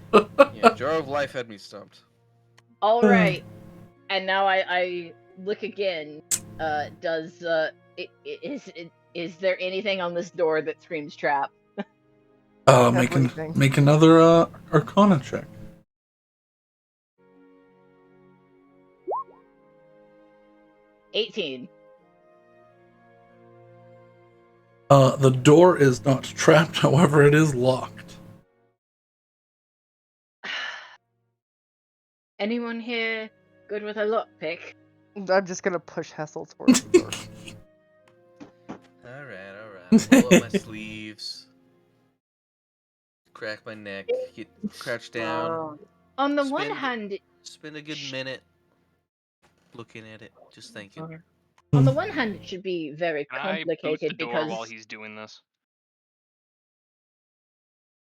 Yeah, jar of life had me stumped. All right, and now I look again. Is there anything on this door that screams trap? Everything. Make another Arcana check. $18. The door is not trapped, however, it is locked. Anyone here good with a lockpick? I'm just gonna push Hessel towards the door. Alright. Roll up my sleeves. Crack my neck. Get crouched down. On the one Spend- hand, Spend a good minute looking at it, just thinking. on the one hand, it should be very Can I boot the complicated door because while he's doing this?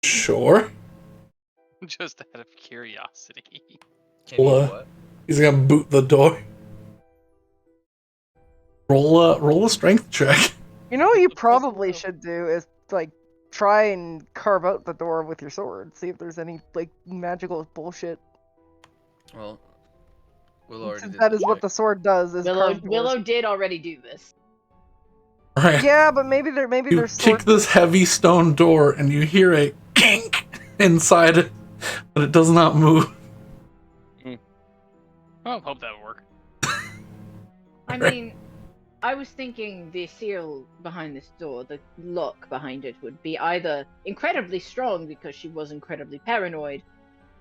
Sure. Just out of curiosity. Can you Well, what? He's gonna boot the door. Roll a strength check. You know what you probably should do is like try and carve out the door with your sword. See if there's any like magical bullshit. Well, Willow already Since did that is what check. the sword does. Is carve doors. Willow did already do this. Right. Yeah, but maybe You there's sword. kick this heavy stone door, and you hear a kink inside it, but it does not move. Oh, hope that would work. I mean, I was thinking the seal behind this door, the lock behind it, would be either incredibly strong because she was incredibly paranoid,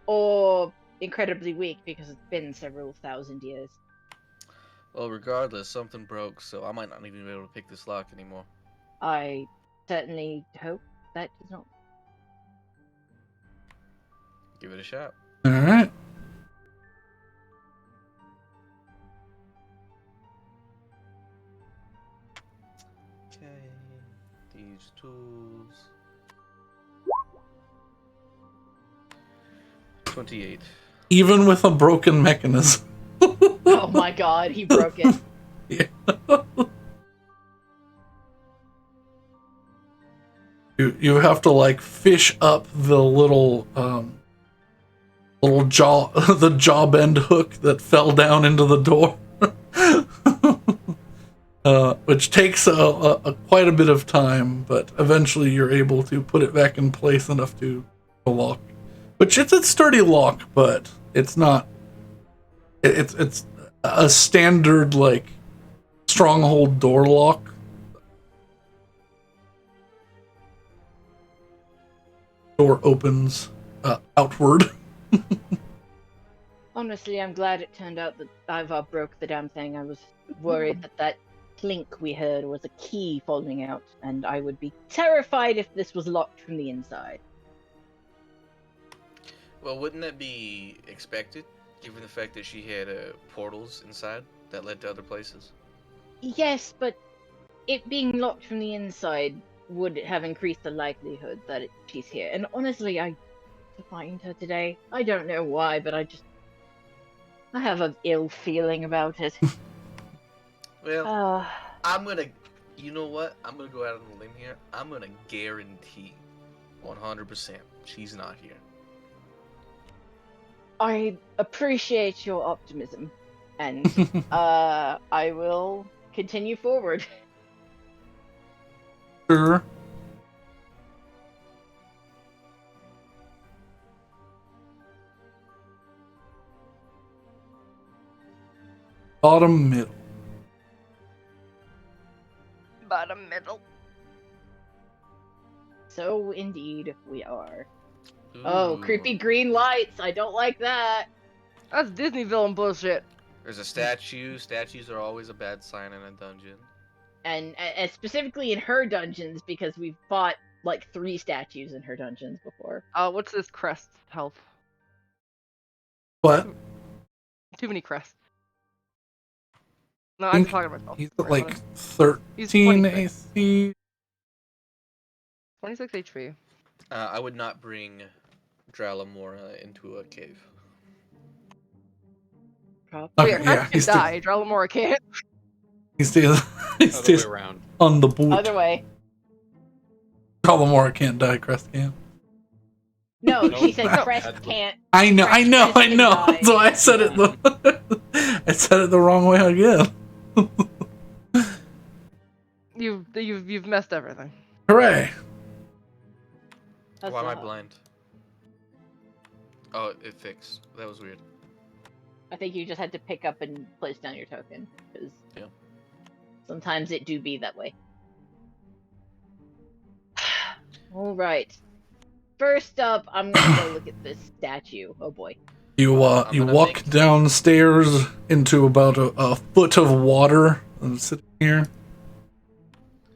or incredibly weak because it's been several thousand years. Well, regardless, something broke, so I might not even be able to pick this lock anymore. I certainly hope that does not. Give it a shot. All right. Okay, these tools. 28. Even with a broken mechanism. Oh my god, he broke it. Yeah. You have to like fish up the little little the jaw bend hook that fell down into the door. Which takes quite a bit of time, but eventually you're able to put it back in place enough to lock. Which it's a sturdy lock, but it's not. It's a standard like stronghold door lock. Door opens outward. Honestly, I'm glad it turned out that Ivar broke the damn thing. I was worried that clink we heard was a key falling out, and I would be terrified if this was locked from the inside. Well, wouldn't that be expected, given the fact that she had portals inside that led to other places? Yes, but it being locked from the inside would have increased the likelihood that she's here. And honestly, I to find her today. I don't know why, but I have an ill feeling about it. Well, I'm gonna, you know what? I'm gonna go out on a limb here. I'm gonna guarantee 100% she's not here. I appreciate your optimism, and I will continue forward. Sure. Bottom middle. Bottom middle. So indeed we are. Ooh. Oh, creepy green lights! I don't like that. That's Disney villain bullshit. There's a statue. Statues are always a bad sign in a dungeon. And specifically in her dungeons, because we've fought like 3 statues in her dungeons before. What's this crest health? What? Too many crests. No, I'm talking about myself. He's Sorry, like hold on. 13 26. AC. 26 HP. I would not bring Dralamora into a cave. Probably. Oh, Okay, yeah, yeah, Crest can die. Dralamora can't. He stays Other way around. on the boot. Other way. Collimore can't die, Crest can. No, Nope. she said No. Crest can't. I know. Crest can die. So I said it I said it the wrong way again. You've messed everything. Hooray! That's Why am I not- blind? Oh, it fixed. That was weird. I think you just had to pick up and place down your token, because Yeah. sometimes it do be that way. All right. First up, I'm gonna go look at this statue. Oh boy. You I'm gonna walk make- downstairs into about a foot of water and sitting here,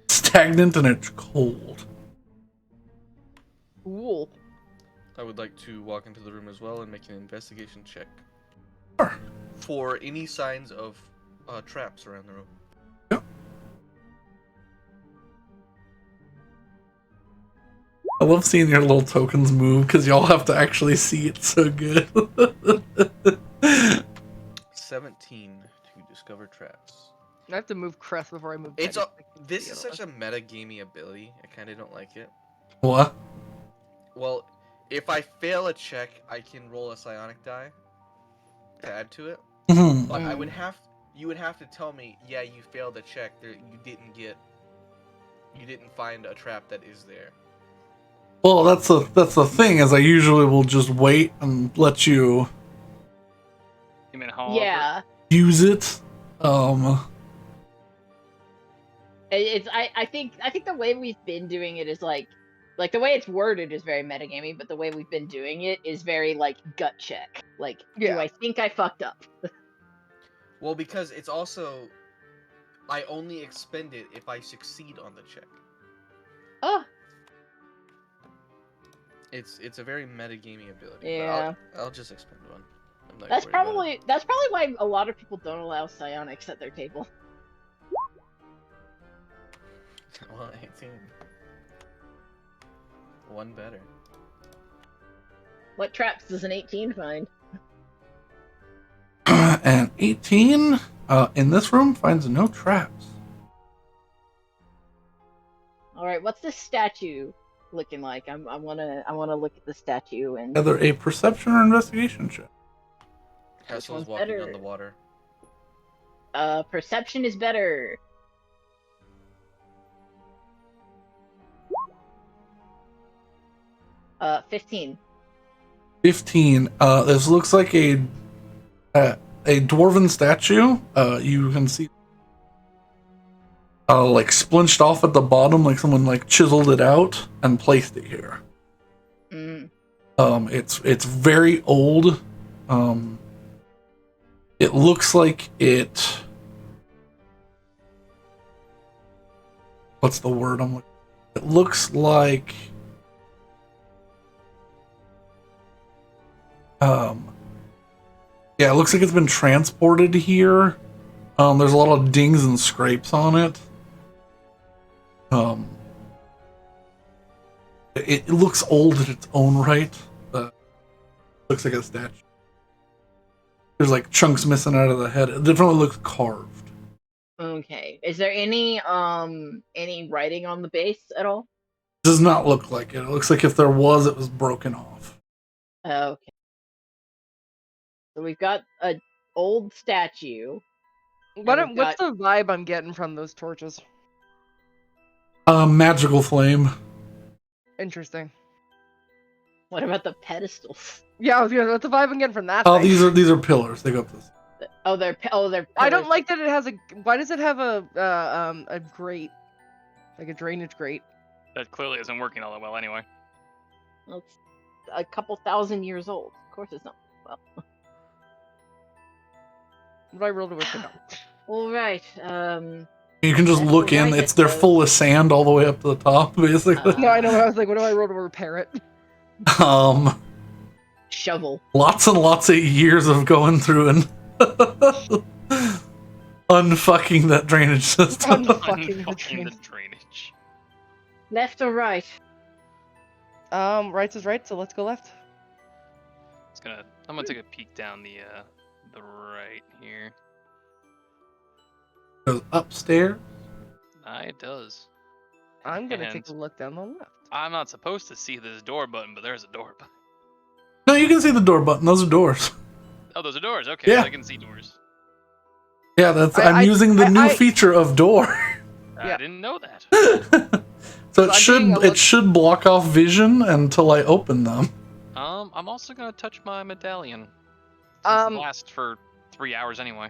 stagnant, and it's cold. Cool. I would like to walk into the room as well and make an investigation check. Sure. For any signs of traps around the room. I love seeing your little tokens move because y'all have to actually see it so good. 17 to discover traps. I have to move Crest before I move. It's Betty. this is such a metagamey ability. I kind of don't like it. What? Well, if I fail a check, I can roll a psionic die to add to it. Mhm. But you would have to tell me, yeah, you failed a check. You didn't find a trap that is there. Well, that's the thing, is I usually will just wait and let you You mean haul Yeah. use it. I think the way we've been doing it is like the way it's worded is very metagamey, but the way we've been doing it is very like gut check. Like, Yeah. do I think I fucked up? Well, because it's also, I only expend it if I succeed on the check. Oh, It's a very metagamey ability. Yeah. But I'll just expend one. I'm not that's worried about probably why a lot of people don't allow psionics at their table. it. Well, 18. One better. What traps does an 18 find? And 18 in this room finds no traps. All right, what's this statue looking like? I wanna look at the statue and Either a perception or investigation check. which Hessel's one's walking better? on the water. Perception is better. Uh, 15. 15. This looks like a dwarven statue. You can see like splinched off at the bottom, like someone like chiseled it out and placed it here. Mm. It's very old. It looks like it. What's the word I'm looking? It looks like. Yeah, it looks like it's been transported here. There's a lot of dings and scrapes on it. It looks old in its own right. Looks like a statue. There's like chunks missing out of the head. It definitely looks carved. Okay. Is there any writing on the base at all? Does not look like it. It looks like if there was, it was broken off. Okay. So we've got a old statue. What's the vibe I'm getting from those torches? Magical flame. Interesting. What about the pedestals? Yeah, what's the vibe I'm getting from that? Oh, thing? these are pillars. They go up this. They're I don't pillars. like that it has a. Why does it have a grate, like a drainage grate? That clearly isn't working all that well anyway. Well, it's a couple thousand years old. Of course, it's not well. What I rolled to work it up. All right. You can just That's look in. right, They're full of sand all the way up to the top, basically. No, I know. I was like, what do I roll to repair it? Shovel. Lots and lots of years of going through and unfucking that drainage system. Unfucking the drainage. Left or right? Right is right, so let's go left. I'm gonna take a peek down the right here. Goes upstairs. It does. I'm gonna take a And- look down the left. I'm not supposed to see this door button, but there's a door button. No, you can see the door button. Those are doors. Oh, those are doors. Okay, Yeah. I can see doors. Yeah, I'm using the new feature of door. I didn't know that. So I'm it should block off vision until I open them. I'm also gonna touch my medallion. It lasts for 3 hours anyway.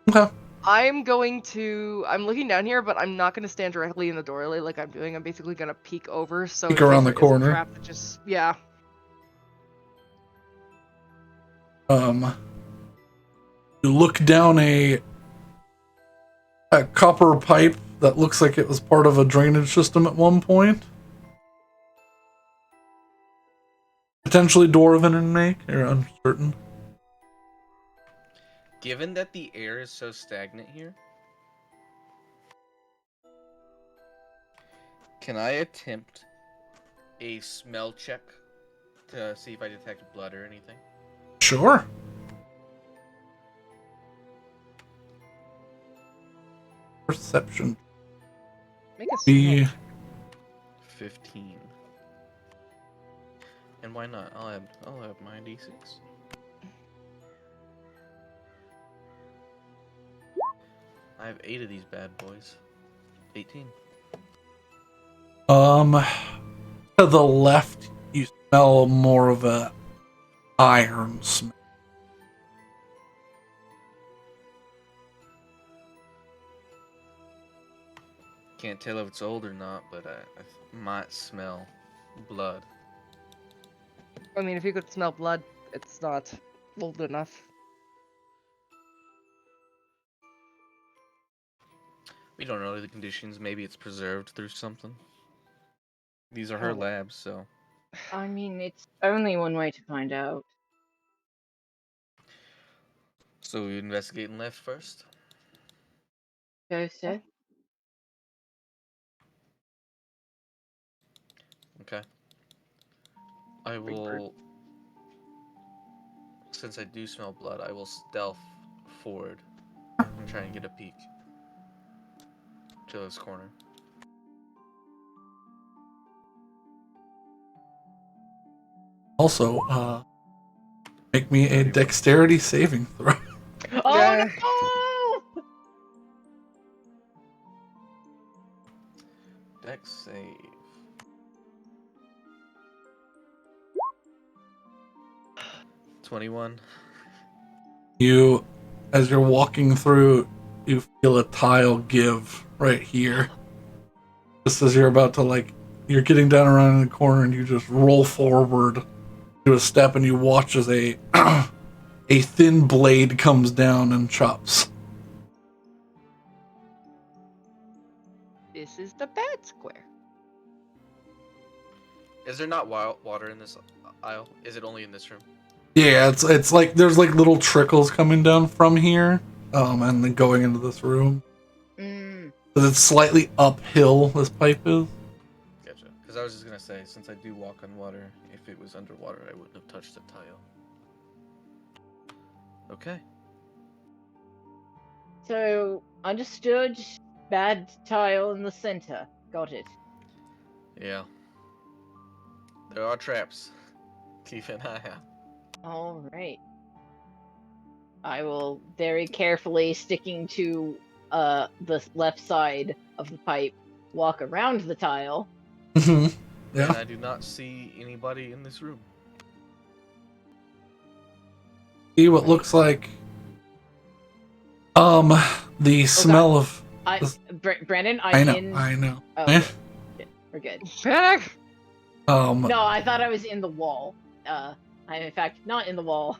Okay. I'm looking down here, but I'm not gonna stand directly in the doorway like I'm doing. I'm basically gonna peek over, so Peek in around case the there is a corner. trap that just yeah. You look down a copper pipe that looks like it was part of a drainage system at one point. Potentially dwarven in make, you're uncertain. Given that the air is so stagnant here, can I attempt a smell check to see if I detect blood or anything? Sure. Perception. Make a Be 15. And why not? I'll add my d6. I have 8 of these bad boys. 18. To the left, you smell more of a iron smell. Can't tell if it's old or not, but I might smell blood. I mean, if you could smell blood, it's not old enough. We don't know the conditions. Maybe it's preserved through something. These are her Oh. labs, so. I mean, it's only one way to find out. So we investigating left first? Go, Seth. Okay. I will. Since I do smell blood, I will stealth forward and try and get a peek to this corner. Also, make me a dexterity saving throw. Oh Yeah. no! Dex save. $21. You, as you're walking through, you feel a tile give right here. Just as you're about to you're getting down around in the corner and you just roll forward, do a step, and you watch as a a thin blade comes down and chops. This is the bad square. Is there not water in this aisle? Is it only in this room? Yeah, it's like there's like little trickles coming down from here, and then going into this room. But it's slightly uphill. This pipe is. Gotcha. Because I was just gonna say, since I do walk on water, if it was underwater, I wouldn't have touched the tile. Okay. So, understood. Bad tile in the center. Got it. Yeah. There are traps. Keep an eye out. All right. I will very carefully, sticking to the left side of the pipe, walk around the tile. Yeah. And I do not see anybody in this room. See what looks like. The smell of. Brandon, I know. Oh, okay. We're good. Panic! No, I thought I was in the wall. I'm in fact not in the wall.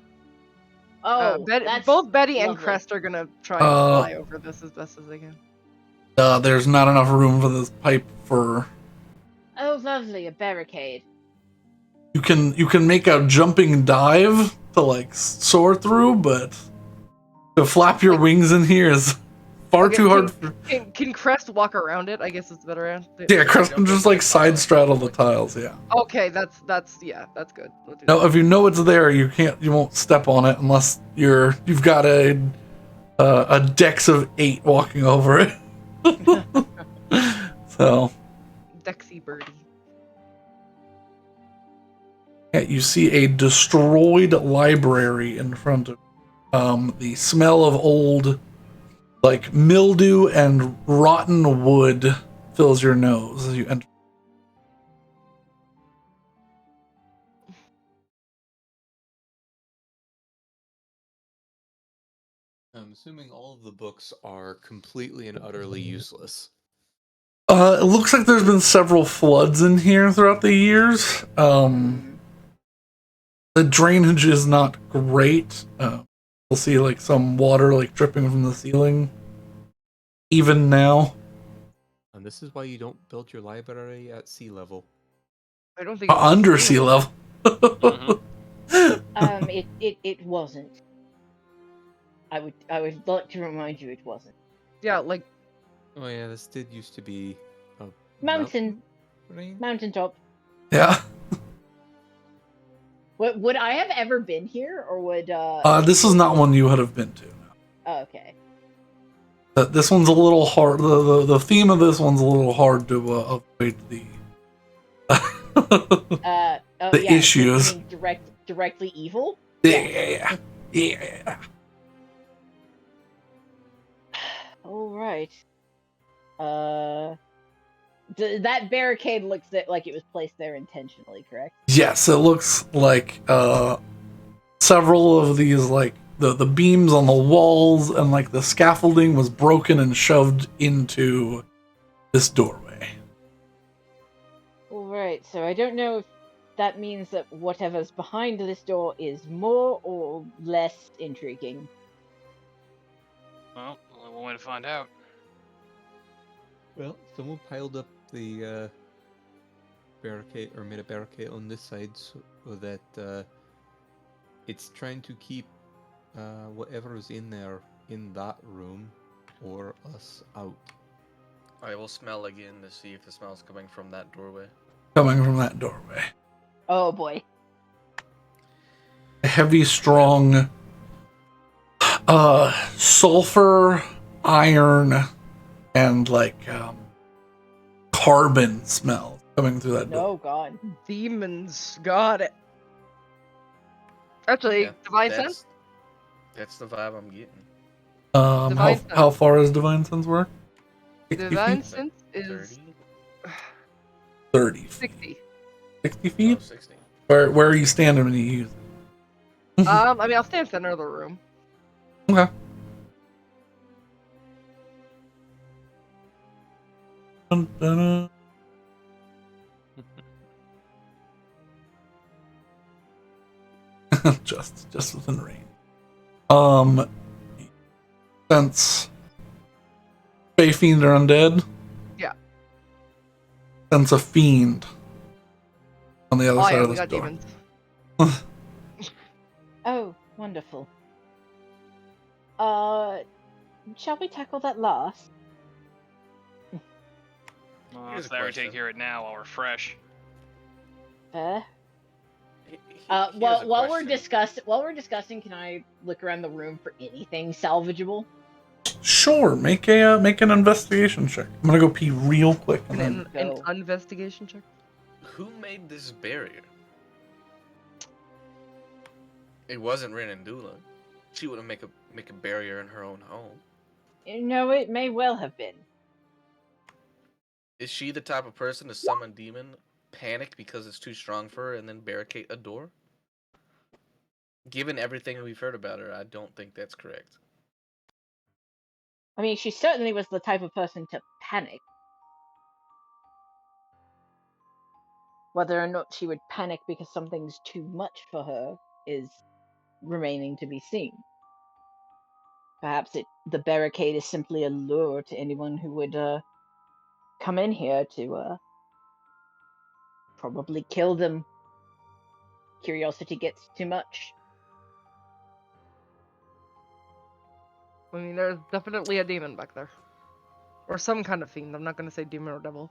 Oh, that's both Betty and lovely. Crest are gonna try and fly over this as best as they can. There's not enough room for this pipe for. Oh, lovely, a barricade. You can make a jumping dive to soar through, but to flap your wings in here is far too hard. Can Crest walk around it? I guess it's the better answer. Yeah, Crest can just side straddle the tiles. Yeah. Okay, that's good. We'll do Now, that. if you know it's there, you won't step on it unless you've got a dex of 8 walking over it. So. Dexy birdie. Yeah, you see a destroyed library in front of the smell of old mildew and rotten wood fills your nose as you enter. I'm assuming all of the books are completely and utterly useless. It looks like there's been several floods in here throughout the years. The drainage is not great. We'll see some water dripping from the ceiling. Even now. And this is why you don't build your library at sea level. I don't think Under sea level. It wasn't. I would like to remind you it wasn't. Yeah, Oh yeah, this did used to be a mountaintop. Yeah. Would I have ever been here, or would this is not one you would have been to. No. Oh, okay. This one's a little hard. The theme of this one's a little hard to avoid the issues. You mean directly evil. Yeah. All right. That barricade looks like it was placed there intentionally, correct? Yes, it looks like several of these the beams on the walls and the scaffolding was broken and shoved into this doorway. All right. So I don't know if that means that whatever's behind this door is more or less intriguing. Well, only one way to find out. Well, someone piled up the barricade or made a barricade on this side so that it's trying to keep whatever is in there in that room or us out. I will smell again to see if the smell's coming from that doorway. Coming from that doorway. Oh boy. A heavy, strong sulfur, iron, and carbon smell coming through that door. Oh god. Demons got it. Actually, Yeah, divine sense. That's the vibe I'm getting. Divine How far is divine sense work? 60 Divine feet? sense is 30? 30 feet. 60. 60 No, feet? 60. Where are you standing when you use it? I mean, I'll stand center of the room. Okay. Dun, dun, dun. just within range. Since Fey Fiend are undead. Yeah. Sense a fiend on the other Oh side yeah, of we this got door. demons. Oh, wonderful. Shall we tackle that last? Well, Here's if a that would question. take care of it now while we're fresh. Fair. Here's a While we're question. discussing, can I look around the room for anything salvageable? Sure, make an investigation check. I'm gonna go pee real quick. And then... An investigation check. Who made this barrier? It wasn't Renandula. She wouldn't make a barrier in her own home. No, it may well have been. Is she the type of person to summon demon, panic because it's too strong for her, and then barricade a door? Given everything we've heard about her, I don't think that's correct. I mean, she certainly was the type of person to panic. Whether or not she would panic because something's too much for her is remaining to be seen. Perhaps the barricade is simply a lure to anyone who would come in here to probably kill them. Curiosity gets too much. I mean, there's definitely a demon back there. Or some kind of fiend. I'm not going to say demon or devil.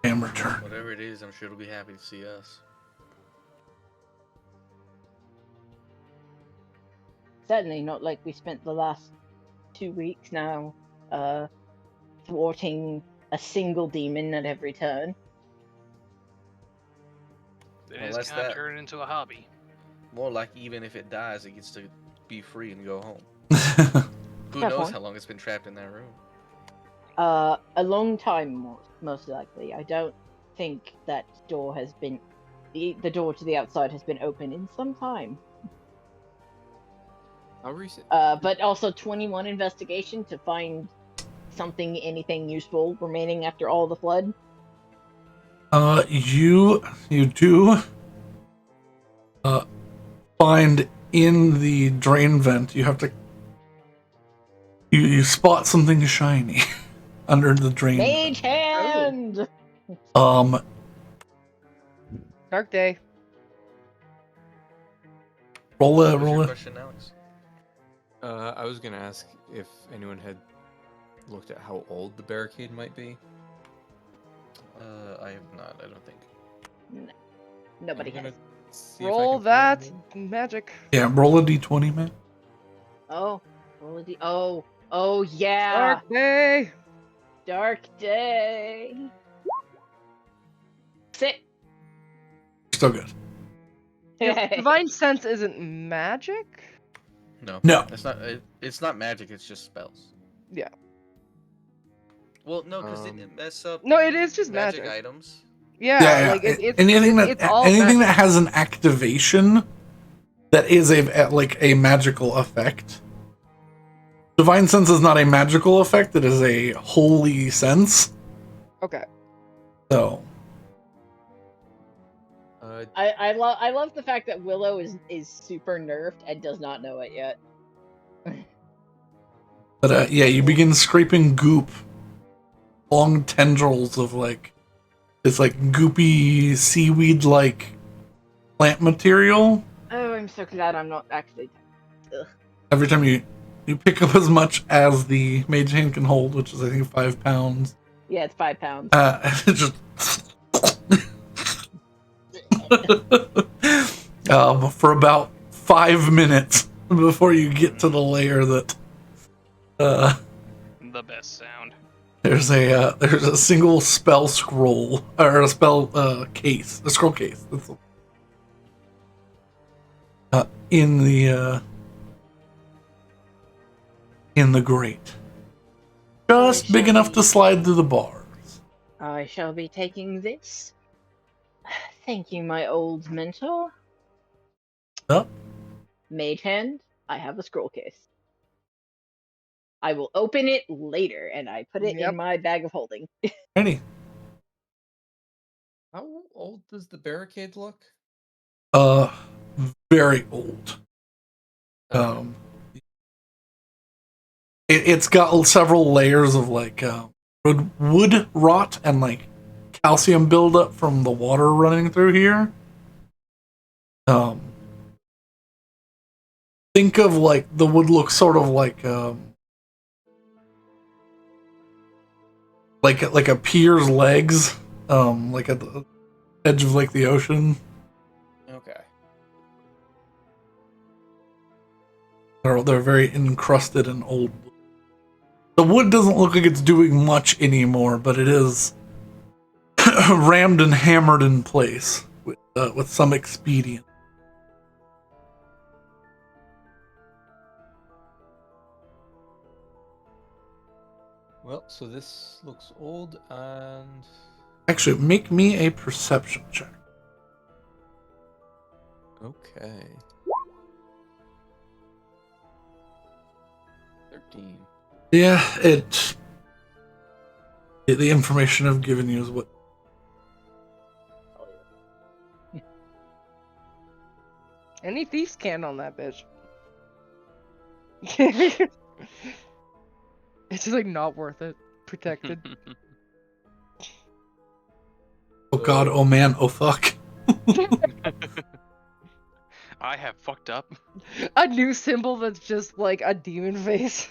Amateur. Whatever it is, I'm sure it'll be happy to see us. Certainly not like we spent the last 2 weeks now thwarting a single demon at every turn. It Well, is that's kind of that. turned into a hobby. More like even if it dies, it gets to be free and go home. Who Fair knows point. how long it's been trapped in that room? A long time, most likely. I don't think that door has been... The door to the outside has been open in some time. How recent? But also 21 investigation to find anything useful remaining after all the flood. You do find in the drain vent. You have to you spot something shiny under the drain. Mage hand. Dark day. Roll What was your a. question, Alex? I was gonna ask if anyone had looked at how old the barricade might be. I have not. I don't think. Nobody I'm gonna has. see if I Roll can that find magic. Yeah, roll a d20, man. Oh, roll a d. Oh yeah. Dark day. Dark day. 6. Still good. Divine sense isn't magic? No. No. It's not magic. It's just spells. Yeah. Well, no, because it mess up. No, it is just magic magic. items. Yeah, like it's anything it's all anything magic. that has an activation that is a magical effect. Divine sense is not a magical effect; it is a holy sense. Okay. So, I love the fact that Willow is super nerfed and does not know it yet. but yeah, you begin scraping goop, long tendrils of this goopy seaweed-like plant material. Oh, I'm so glad I'm not actually. Ugh. Every time you pick up as much as the mage hand can hold, which is I think 5 pounds. Yeah, it's 5 pounds. It just for about 5 minutes before you get to the layer that The best sound. There's a single spell scroll or a spell case, a scroll case. That's in the grate, just big enough to slide through the bars. I shall be taking this. Thank you, my old mentor. Yep. Mage hand, I have a scroll case. I will open it later, and I put it in my bag of holding. Ready? How old does the barricade look? Very old. It's got several layers of like wood rot and like calcium buildup from the water running through here. Think of like the wood looks sort of like a pier's legs, like at the edge of like the ocean. Okay. They're very encrusted and old. The wood doesn't look like it's doing much anymore, but it is rammed and hammered in place with some expedient. Well, so this looks old and... Actually, make me a perception check. Okay. 13. Yeah, the information I've given you is what... Any thieves can on that bitch. It's just like not worth it. Protected. Oh god, oh man, oh fuck. I have fucked up. A new symbol that's just like a demon face.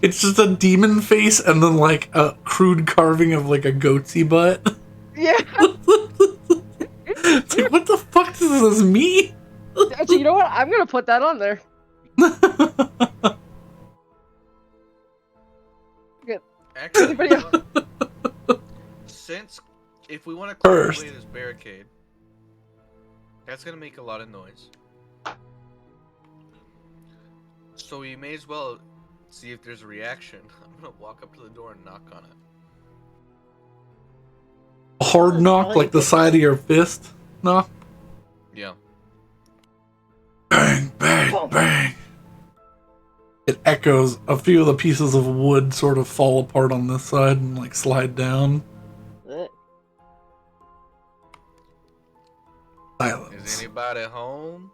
It's just a demon face and then like a crude carving of like a goatsy butt. Yeah. It's like, what the fuck does this mean? Actually, you know what? I'm gonna put that on there. Good. Anybody else? Since if we want to clear away this barricade, that's gonna make a lot of noise. So we may as well see if there's a reaction. I'm gonna walk up to the door and knock on it. A hard knock, like the side of your fist knock? Yeah. Bang, bang, bang. It echoes. A few of the pieces of wood sort of fall apart on this side and like slide down. Silence. Is anybody home?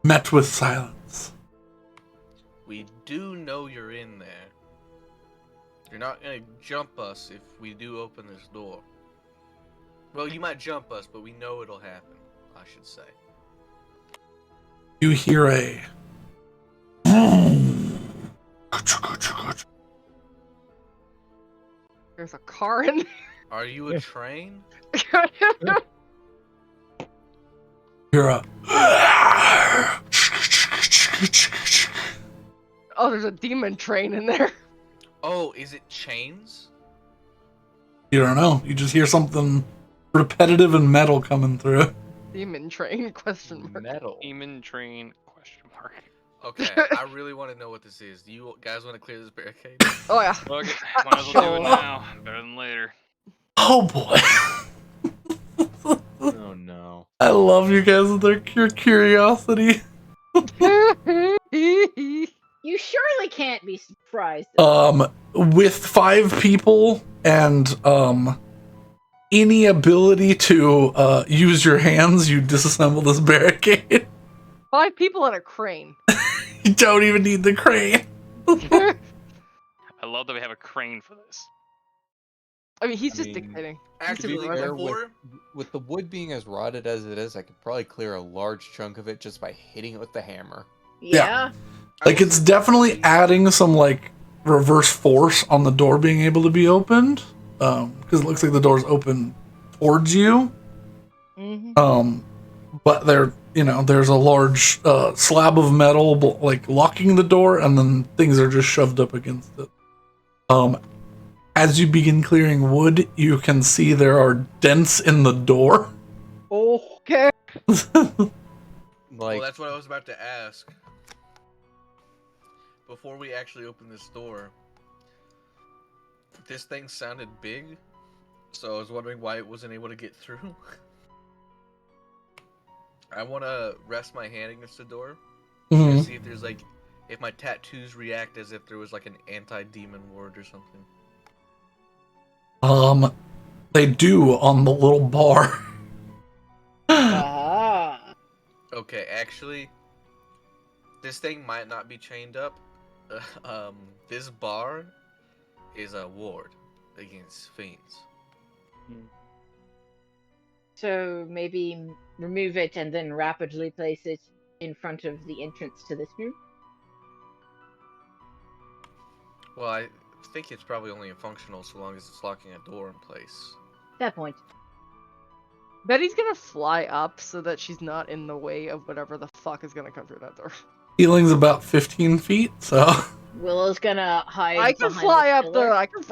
Met with silence. We do know you're in there. You're not gonna jump us if we do open this door. Well, you might jump us, but we know it'll happen, I should say. You hear a... There's a car in there. Are you a train? You're a... Oh, there's a demon train in there. Oh, is it chains? You don't know. You just hear something repetitive and metal coming through. Demon train, question mark. Metal. Demon train, question mark. Okay, I really want to know what this is. Do you guys want to clear this barricade? Oh yeah. Okay, might as well do it now. Better than later. Oh boy. Oh no. I love you guys with your curiosity. You surely can't be surprised. With 5 people and any ability to use your hands, you disassemble this barricade. 5 people and a crane. You don't even need the crane. I love that we have a crane for this. I mean, he's just dictating. Actually, with the wood being as rotted as it is, I could probably clear a large chunk of it just by hitting it with the hammer. Yeah. Like, it's definitely adding some, like, reverse force on the door being able to be opened. Because it looks like the door's open towards you. Mm-hmm. But they're there's a large slab of metal like locking the door, and then things are just shoved up against it. As you begin clearing wood, you can see there are dents in the door. Okay. Well, that's what I was about to ask. Before we actually open this door, this thing sounded big, so I was wondering why it wasn't able to get through. I want to rest my hand against the door to see if there's if my tattoos react as if there was like an anti-demon ward or something. They do on the little bar. Ah. Okay, actually, this thing might not be chained up. This bar is a ward against fiends. So maybe remove it and then rapidly place it in front of the entrance to this room? Well, I think it's probably only functional so long as it's locking a door in place. Fair point. Betty's gonna fly up so that she's not in the way of whatever the fuck is gonna come through that door. Ceiling's about 15 feet, so... Willow's gonna hide. I can behind fly the up pillar. there. I can,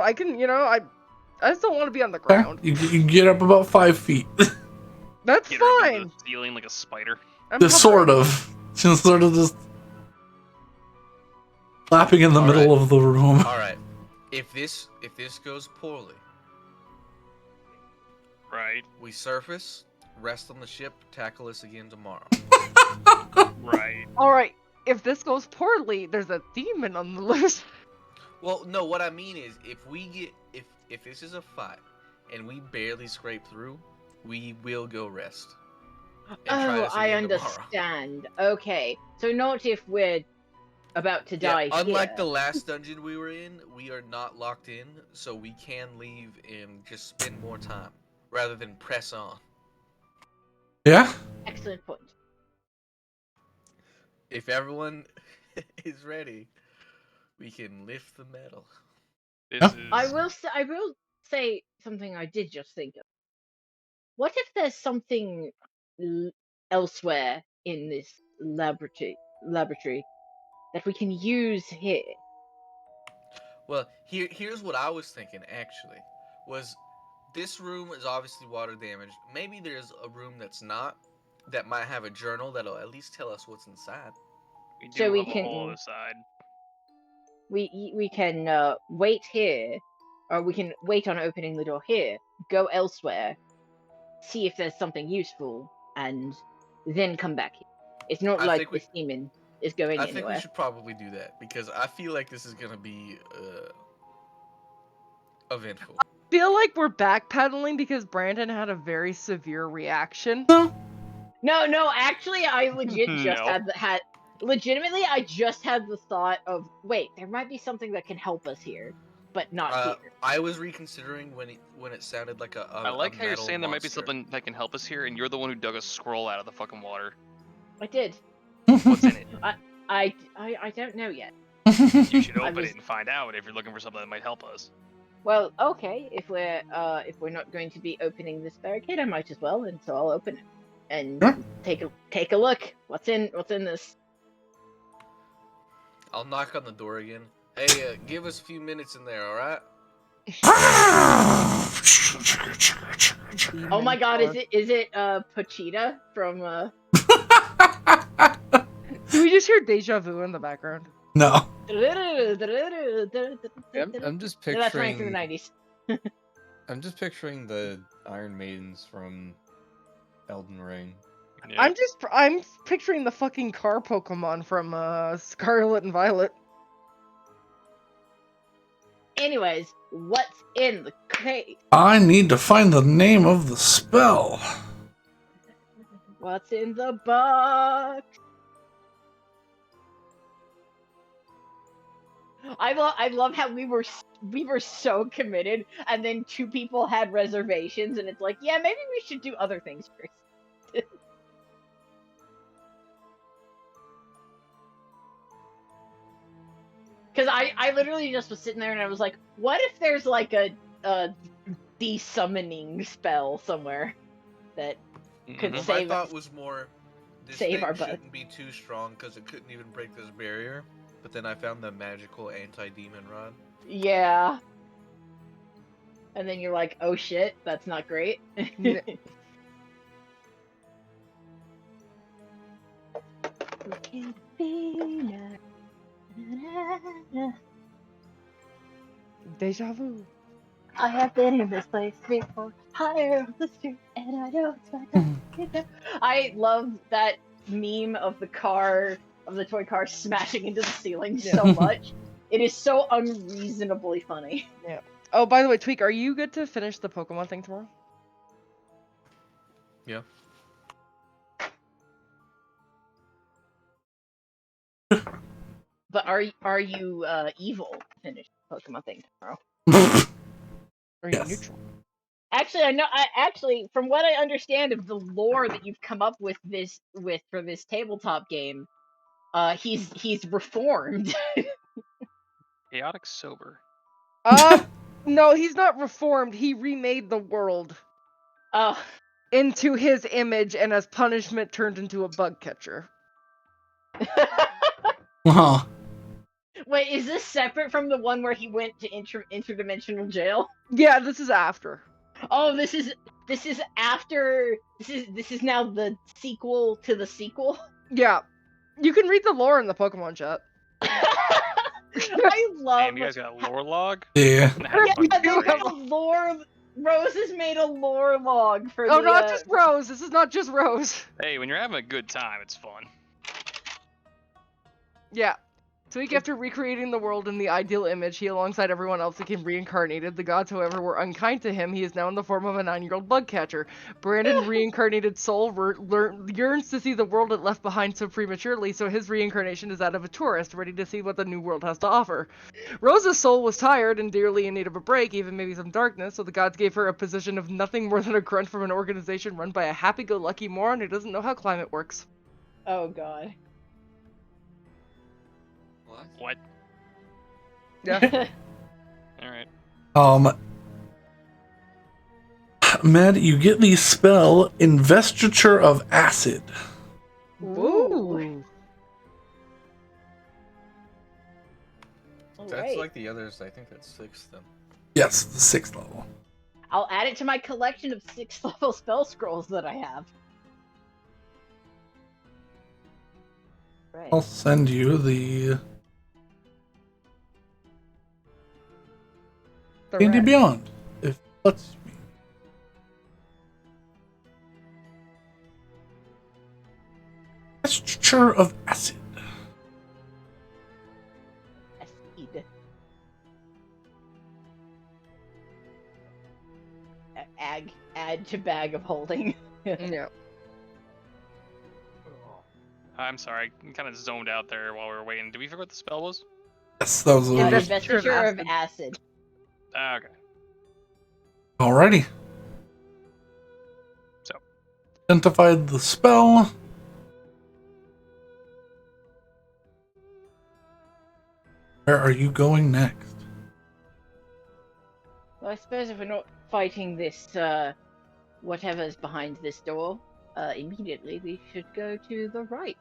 I just don't want to be on the ground. You get up about 5 feet. That's Get her up fine. into the ceiling like a spider. I'm Just sort hovering. of. Just sort of just... Flapping in the middle of the room. Alright. If this goes poorly, Right. we surface, rest on the ship, tackle us again tomorrow. Right. All right. If this goes poorly, there's a demon on the loose. Well, no, what I mean is if this is a fight and we barely scrape through, we will go rest. and try Oh, this I again tomorrow. understand. Okay, so not if we're about to die unlike here. the last dungeon we were in, we are not locked in, so we can leave and just spend more time rather than press on. Yeah? Excellent point. If everyone is ready, we can lift the metal. This Huh? is... I will say something I did just think of. What if there's something elsewhere in this laboratory that we can use here? Well, here's what I was thinking actually. Was this room is obviously water damaged. Maybe there's a room that's not, that might have a journal that'll at least tell us what's inside. We do So have we a can- hole on the side. We can wait here, or we can wait on opening the door here, go elsewhere, see if there's something useful, and then come back here. It's not I like think we- this demon is going I think anywhere. we should probably do that because I feel like this is gonna be eventful. Feel like we're backpedaling because Brandon had a very severe reaction. No, actually, I legit just No. legitimately, I just had the thought of, wait, there might be something that can help us here, but not here. I was reconsidering when it sounded like a I like how you're metal saying there might be monster. something that can help us here, and you're the one who dug a scroll out of the fucking water. I did. What's in it? I don't know yet. You should I open was- it and find out if you're looking for something that might help us. Well, okay, if we're not going to be opening this barricade, I might as well, and so I'll open it and Sure. take a look. What's in this? I'll knock on the door again. Hey, give us a few minutes in there, all right? Oh my God, is it Pachita from Do we just hear deja vu in the background? No. I'm just No, that's running through picturing. the 90s. I'm just picturing the Iron Maidens from Elden Ring. Yeah. I'm picturing the fucking car Pokemon from Scarlet and Violet. Anyways, what's in the crate? I need to find the name of the spell. What's in the box? I love how we were so committed, and then two people had reservations, and it's like, yeah, maybe we should do other things first. Because I literally just was sitting there and I was like, what if there's like a desummoning spell somewhere that could Mhm. save My us? thought was more this Save thing our butt. shouldn't be too strong because it couldn't even break this barrier. But then I found the magical anti-demon rod. Yeah. And then you're like, oh shit, that's not great. N- Deja vu. I have been in this place before, higher up the street, and I know it's my time to get there. I love that meme of the car, of the toy car smashing into the ceiling so much. It is so unreasonably funny. Yeah. Oh, by the way, Tweak, are you good to finish the Pokemon thing tomorrow? Yeah. But are you evil to finish the Pokemon thing tomorrow? Or are you Yes. neutral? Actually, I know. Actually, from what I understand of the lore that you've come up with for this tabletop game, he's reformed. Chaotic sober. No, he's not reformed. He remade the world Oh, into his image and as punishment turned into a bug catcher. Huh. wait, is this separate from the one where he went to interdimensional jail? Yeah, this is after. Oh, this is after. This is now the sequel to the sequel. Yeah. You can read the lore in the Pokemon chat. I love. Damn, you guys got a lore log? Yeah. That's Yeah, fucking they great. made a lore. Rose has made a lore log for Oh, the. not just Rose. This is not just Rose. Hey, when you're having a good time, it's fun. Yeah. Tweak, after recreating the world in the ideal image, he alongside everyone else became reincarnated. The gods, however, were unkind to him. He is now in the form of a 9-year-old bug catcher. Brandon, reincarnated soul, yearns to see the world it left behind so prematurely, so his reincarnation is that of a tourist, ready to see what the new world has to offer. Rosa's soul was tired and dearly in need of a break, even maybe some darkness, so the gods gave her a position of nothing more than a grunt from an organization run by a happy-go-lucky moron who doesn't know how climate works. Oh god. What? Yeah. Alright. Matt, you get the spell Investiture of Acid. Ooh. That's Alright. like the others. I think that's 6th then. Yes, the 6th level. I'll add it to my collection of 6th level spell scrolls that I have. Right. I'll send you the D&D Beyond, if it lets me. Investiture of Acid. Acid. Add to bag of holding. Yeah. I'm sorry, I kind of zoned out there while we were waiting. Did we figure what the spell was? Yes, that was the Investiture of acid. Ah, okay. Alrighty. So. Identified the spell. Where are you going next? Well, I suppose if we're not fighting this, whatever's behind this door, immediately we should go to the right.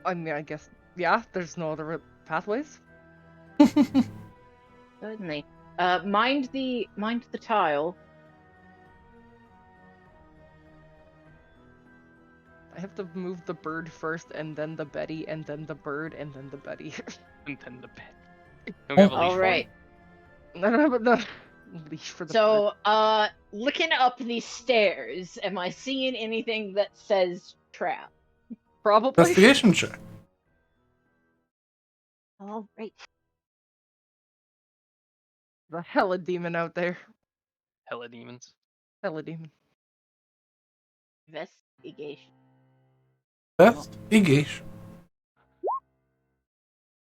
I mean, I guess, yeah, there's no other pathways. Certainly. Mind the tile. I have to move the bird first, and then the Betty, and then the bird, and then the Betty. And then the pet. Don't we have a leash All for it? right. I don't have enough leash for the bird. So, looking up these stairs, am I seeing anything that says trap? Probably. Investigation check. All right. The hella demon out there. Hella demons. Hella demon. Investigation. Investigation.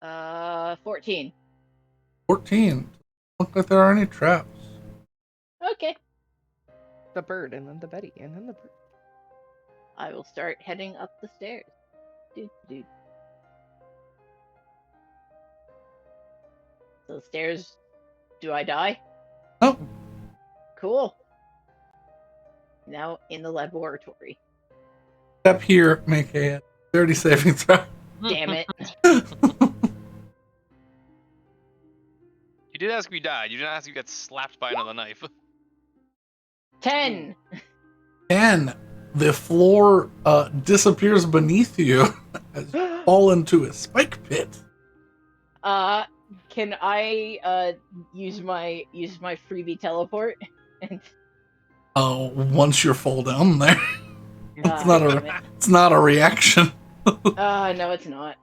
14. 14. Look like there are any traps. Okay. The bird, and then the Betty, and then the bird. I will start heading up the stairs. Dude. So the stairs. Do I die? Oh, Cool. Now in the laboratory. Step here, make a 30 saving throw. Damn it. You did ask if you died. You didn't ask if you got slapped by another knife. 10. And the floor disappears beneath you as you fall into a spike pit. Can I use my freebie teleport? Once you fall down there, Damn it. it's not a reaction. No, it's not.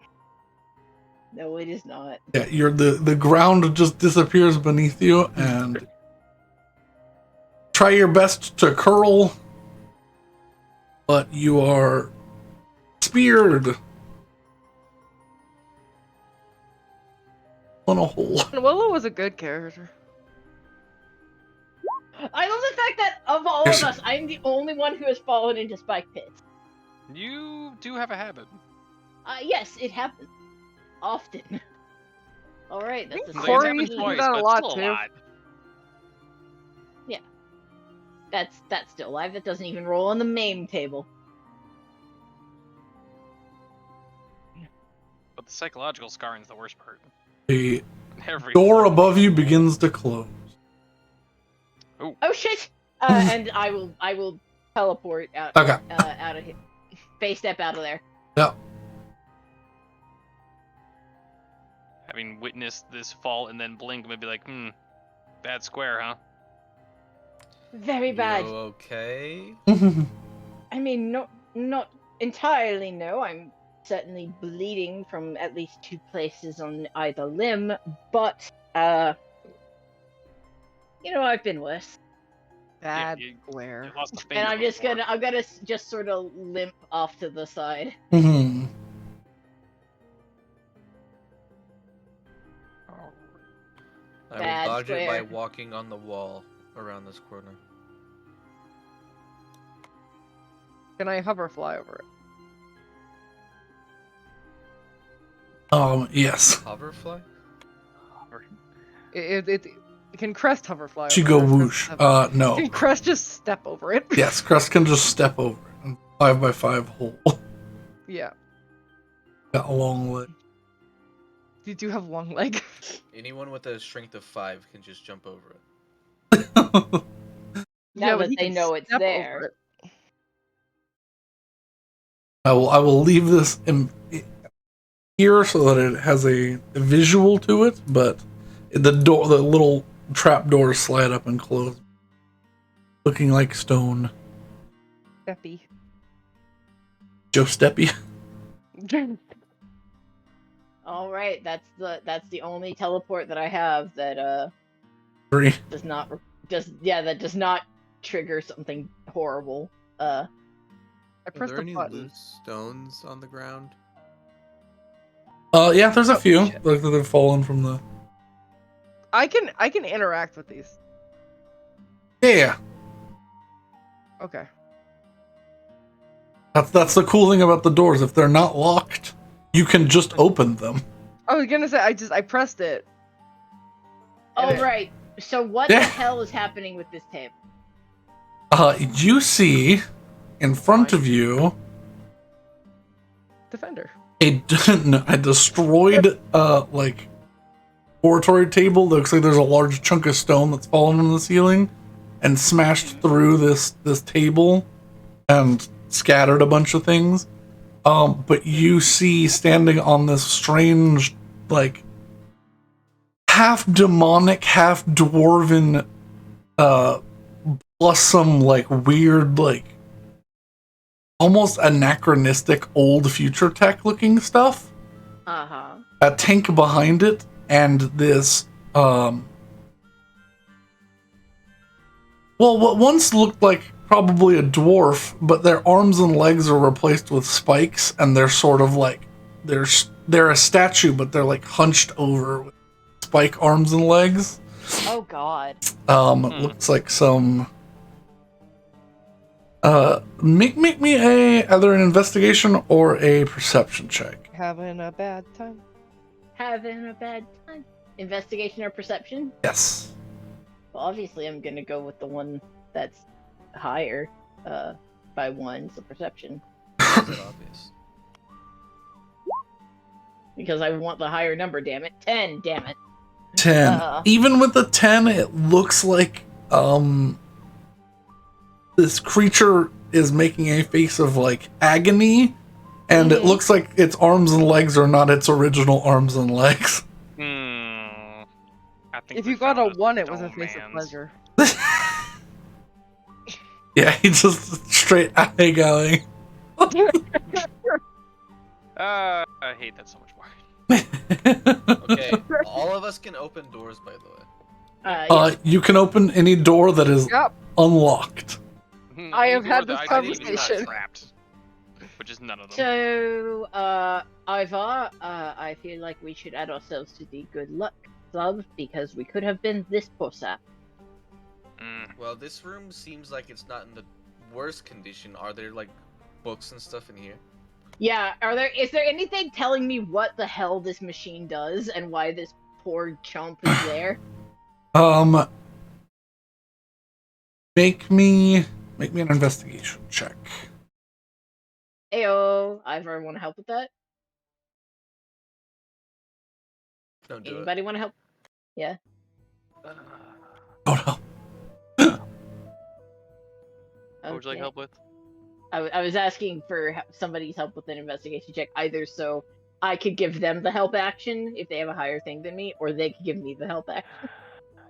No, it is not. Yeah, the ground just disappears beneath you, and try your best to curl, but you are speared on a hole. Willow was a good character. I love the fact that of all of us, I'm the only one who has fallen into spike pits. You do have a habit. Yes, it happens. Often. Alright, that's a Corey It's used to happened do twice, that a but lot, still too. lot. That's still alive. That doesn't even roll on the MAME table. But the psychological scarring is the worst part. The Every door above you begins to close. Oh shit! And I will teleport out. Okay. Out of here. Face step out of there. Yeah. Having witnessed this fall and then blink and be like, bad square, huh? Very bad. You okay? I mean, not entirely. No, I'm certainly bleeding from at least 2 places on either limb, but you know, I've been worse. Bad you square. lost a finger And I'm before. gonna just sort of limp off to the side. Mm-hmm. I will Bad dodge it by square. walking on the wall around this corner. Can I hover fly over it? Yes. Hoverfly? It can Crest hover fly She over go it? whoosh. No. Can Crest just step over it? Yes, Crest can just step over it. And 5x5 hole. Yeah. Got a long leg. You do have long leg. Anyone with a strength of 5 can just jump over it. Now but that he they can know it's step there. over it. I will leave this in here so that it has a visual to it, but the little trap doors slide up and close, looking like stone. Steppy. Joe Steppy. All right, that's the only teleport that I have that Three. does not trigger something horrible. I Are pressed there the any button. loose stones on the ground? Yeah, there's a few. shit. Like that have fallen from the. I can interact with these. Yeah. Okay. That's the cool thing about the doors. If they're not locked, you can just open them. I was gonna say I pressed it. All Okay. right. So what Yeah. the hell is happening with this table? You see in front of you Defender. a destroyed like laboratory table that looks like there's a large chunk of stone that's fallen from the ceiling and smashed through this table and scattered a bunch of things. But you see standing on this strange, like half demonic, half dwarven, plus some like weird, like almost anachronistic old future tech looking stuff. Uh-huh. A tank behind it, and this well, what once looked like probably a dwarf, but their arms and legs are replaced with spikes, and they're sort of like they're a statue, but they're like hunched over with spike arms and legs. Oh God. It looks like some make me either an investigation or a perception check. Having a bad time. Having a bad time. Investigation or perception? Yes. Well, obviously, I'm gonna go with the one that's higher by 1, so perception. Why is that obvious? Because I want the higher number, damn it. 10, damn it. 10. Even with the 10, it looks like this creature is making a face of like agony, and it looks like its arms and legs are not its original arms and legs. I think If we you got a found 1, it was a stone face of man's. pleasure. Yeah, he's just straight eye going. I hate that so much more. Okay, all of us can open doors, by the way. Yeah. You can open any door that is Yep. unlocked. I have Any door had that this I believe is not conversation. trapped, which is none of them. So, Ivar, I feel like we should add ourselves to the good luck club because we could have been this poor sap. Well, this room seems like it's not in the worst condition. Are there like books and stuff in here? Yeah, is there anything telling me what the hell this machine does and why this poor chump is there? Make me an investigation check. Ayo, Ivar, want to help with that? Don't do Anybody want to help? Yeah. Oh no. What would you like help with? I was asking for somebody's help with an investigation check, either so I could give them the help action if they have a higher thing than me, or they could give me the help action.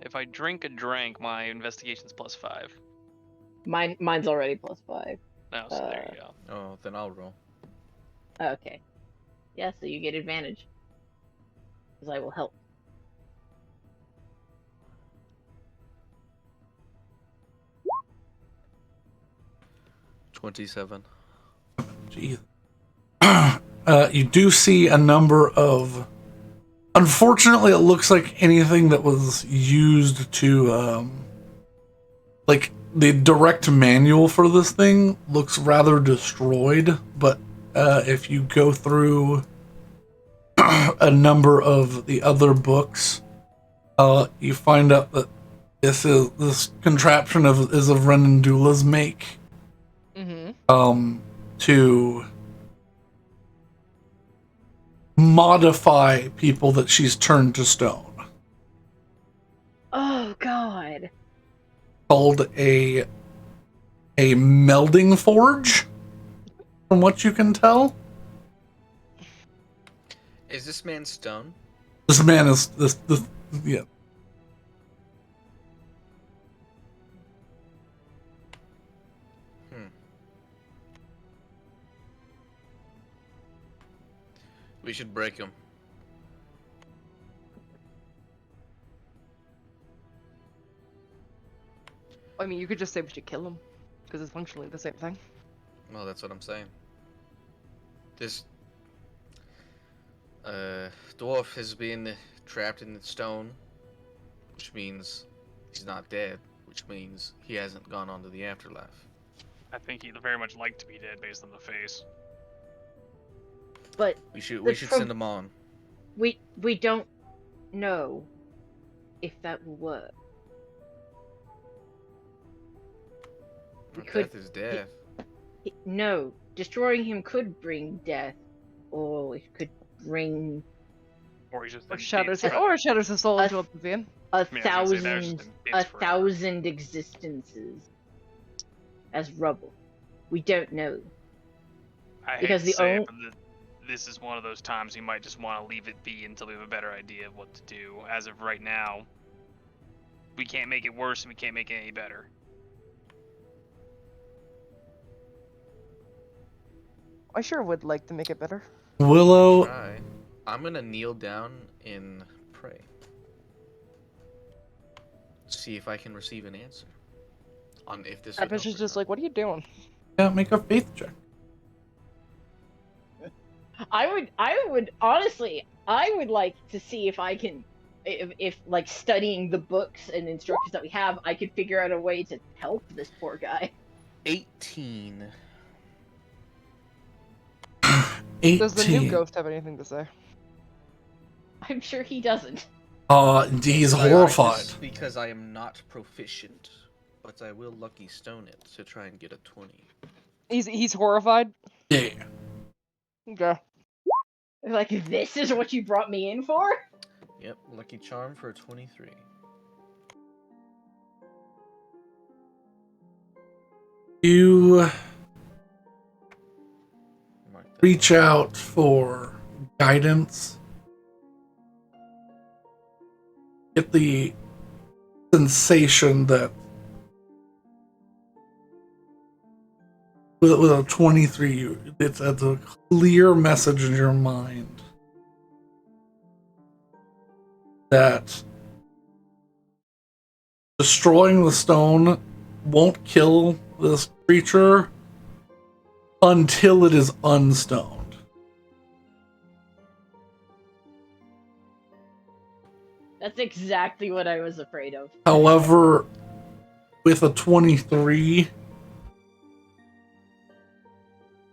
If I drink a drink, my investigation's +5. Mine's already +5. No, so there you go. Oh, then I'll roll. Okay. Yeah, so you get advantage. Because I will help. $27. Jeez. You do see a number of. Unfortunately, it looks like anything that was used to, like the direct manual for this thing looks rather destroyed. But if you go through a number of the other books, you find out that this contraption is of Renandula's make. To modify people that she's turned to stone. Oh god. Called a melding forge, from what you can tell. Is this man stone? This man is this yeah. We should break him. I mean, you could just say we should kill him, because it's functionally the same thing. Well, that's what I'm saying. This dwarf has been trapped in the stone, which means he's not dead, which means he hasn't gone on to the afterlife. I think he'd very much like to be dead based on the face. But we should send him on. We don't know if that will work. Death is death. No, destroying him could bring death, or it could bring. Or he just shatters his soul into oblivion. A thousand existences as rubble. We don't know. Because this is one of those times you might just want to leave it be until we have a better idea of what to do. As of right now, we can't make it worse and we can't make it any better. I sure would like to make it better. Willow. Right. I'm gonna kneel down and pray. See if I can receive an answer on if this. That bitch is just like, what are you doing? Yeah, make a faith check. I would honestly, I would like to see if I can, if like studying the books and instructions that we have, I could figure out a way to help this poor guy. 18. 18. Does the new ghost have anything to say? I'm sure he doesn't. He's Bionic horrified. is because I am not proficient, but I will lucky stone it to try and get a 20. He's horrified. Yeah. Okay. Like, this is what you brought me in for? Yep, lucky charm for a 23. You Mark that reach one. out for guidance. Get the sensation that with a 23, it's a clear message in your mind that destroying the stone won't kill this creature until it is unstoned. That's exactly what I was afraid of. However, with a 23,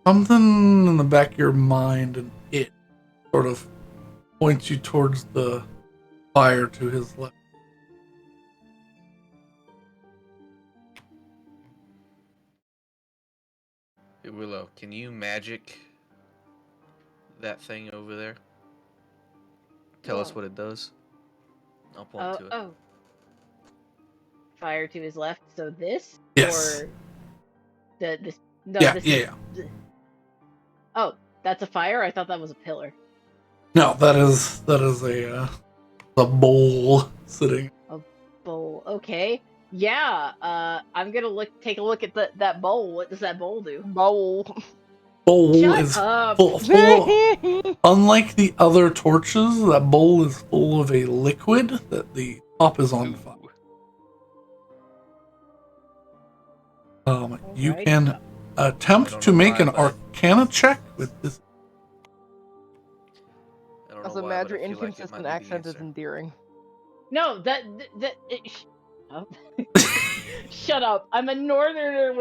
something in the back of your mind and it sort of points you towards the fire to his left. Hey, Willow, can you magic that thing over there? Tell us Whoa. what it does. I'll point Oh, to it. oh. Fire to his left, so this? Yes. Or this? No, Yeah, this yeah. is... Oh, that's a fire? I thought that was a pillar. No, that is a bowl sitting. A bowl. Okay. Yeah. I'm gonna take a look at that bowl. What does that bowl do? Bowl. Bowl Shut is up. full of, unlike the other torches, that bowl is full of a liquid that the top is on fire. You Alright. can I attempt don't to know make why, an but- Arcana check with this. I don't know Also, why, Madge, but your I feel like it might inconsistent be the accent is answer. endearing. No, oh. Shut up. I'm a northerner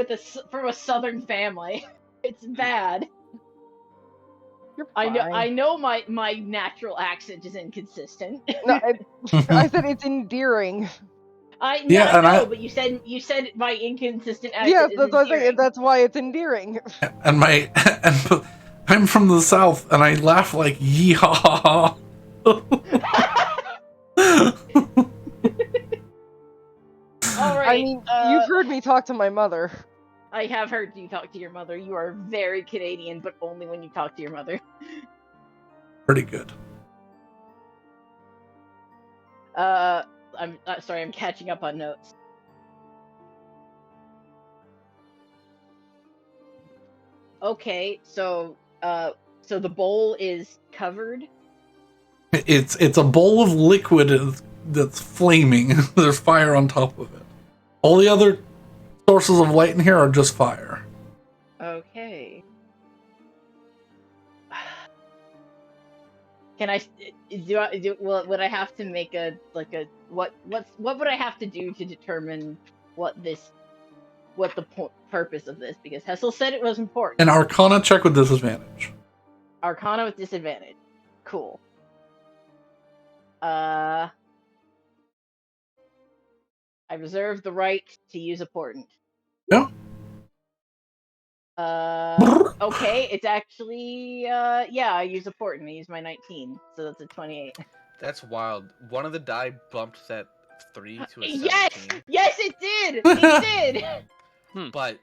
from a southern family. It's bad. You're I fine. know my natural accent is inconsistent. No, I said it's endearing. I Yeah, and know, but you said my inconsistent accent Yes, is that's why I endearing. think that's why it's endearing. and my and I'm from the south, and I laugh like yeehaw. All right. I mean, you've heard me talk to my mother. I have heard you talk to your mother. You are very Canadian, but only when you talk to your mother. Pretty good. I'm sorry. I'm catching up on notes. Okay, so the bowl is covered. It's a bowl of liquid that's flaming. There's fire on top of it. All the other sources of light in here are just fire. Okay. Can I would I have to make what would I have to do to determine what the purpose of this? Because Hessel said it was important. An Arcana check with disadvantage. Arcana with disadvantage. Cool. I reserve the right to use important. Yeah. Okay, it's actually yeah, I use important. I use my 19, so that's a 28. That's wild. One of the die bumped that 3 to a 17. Yes, it did. It did. But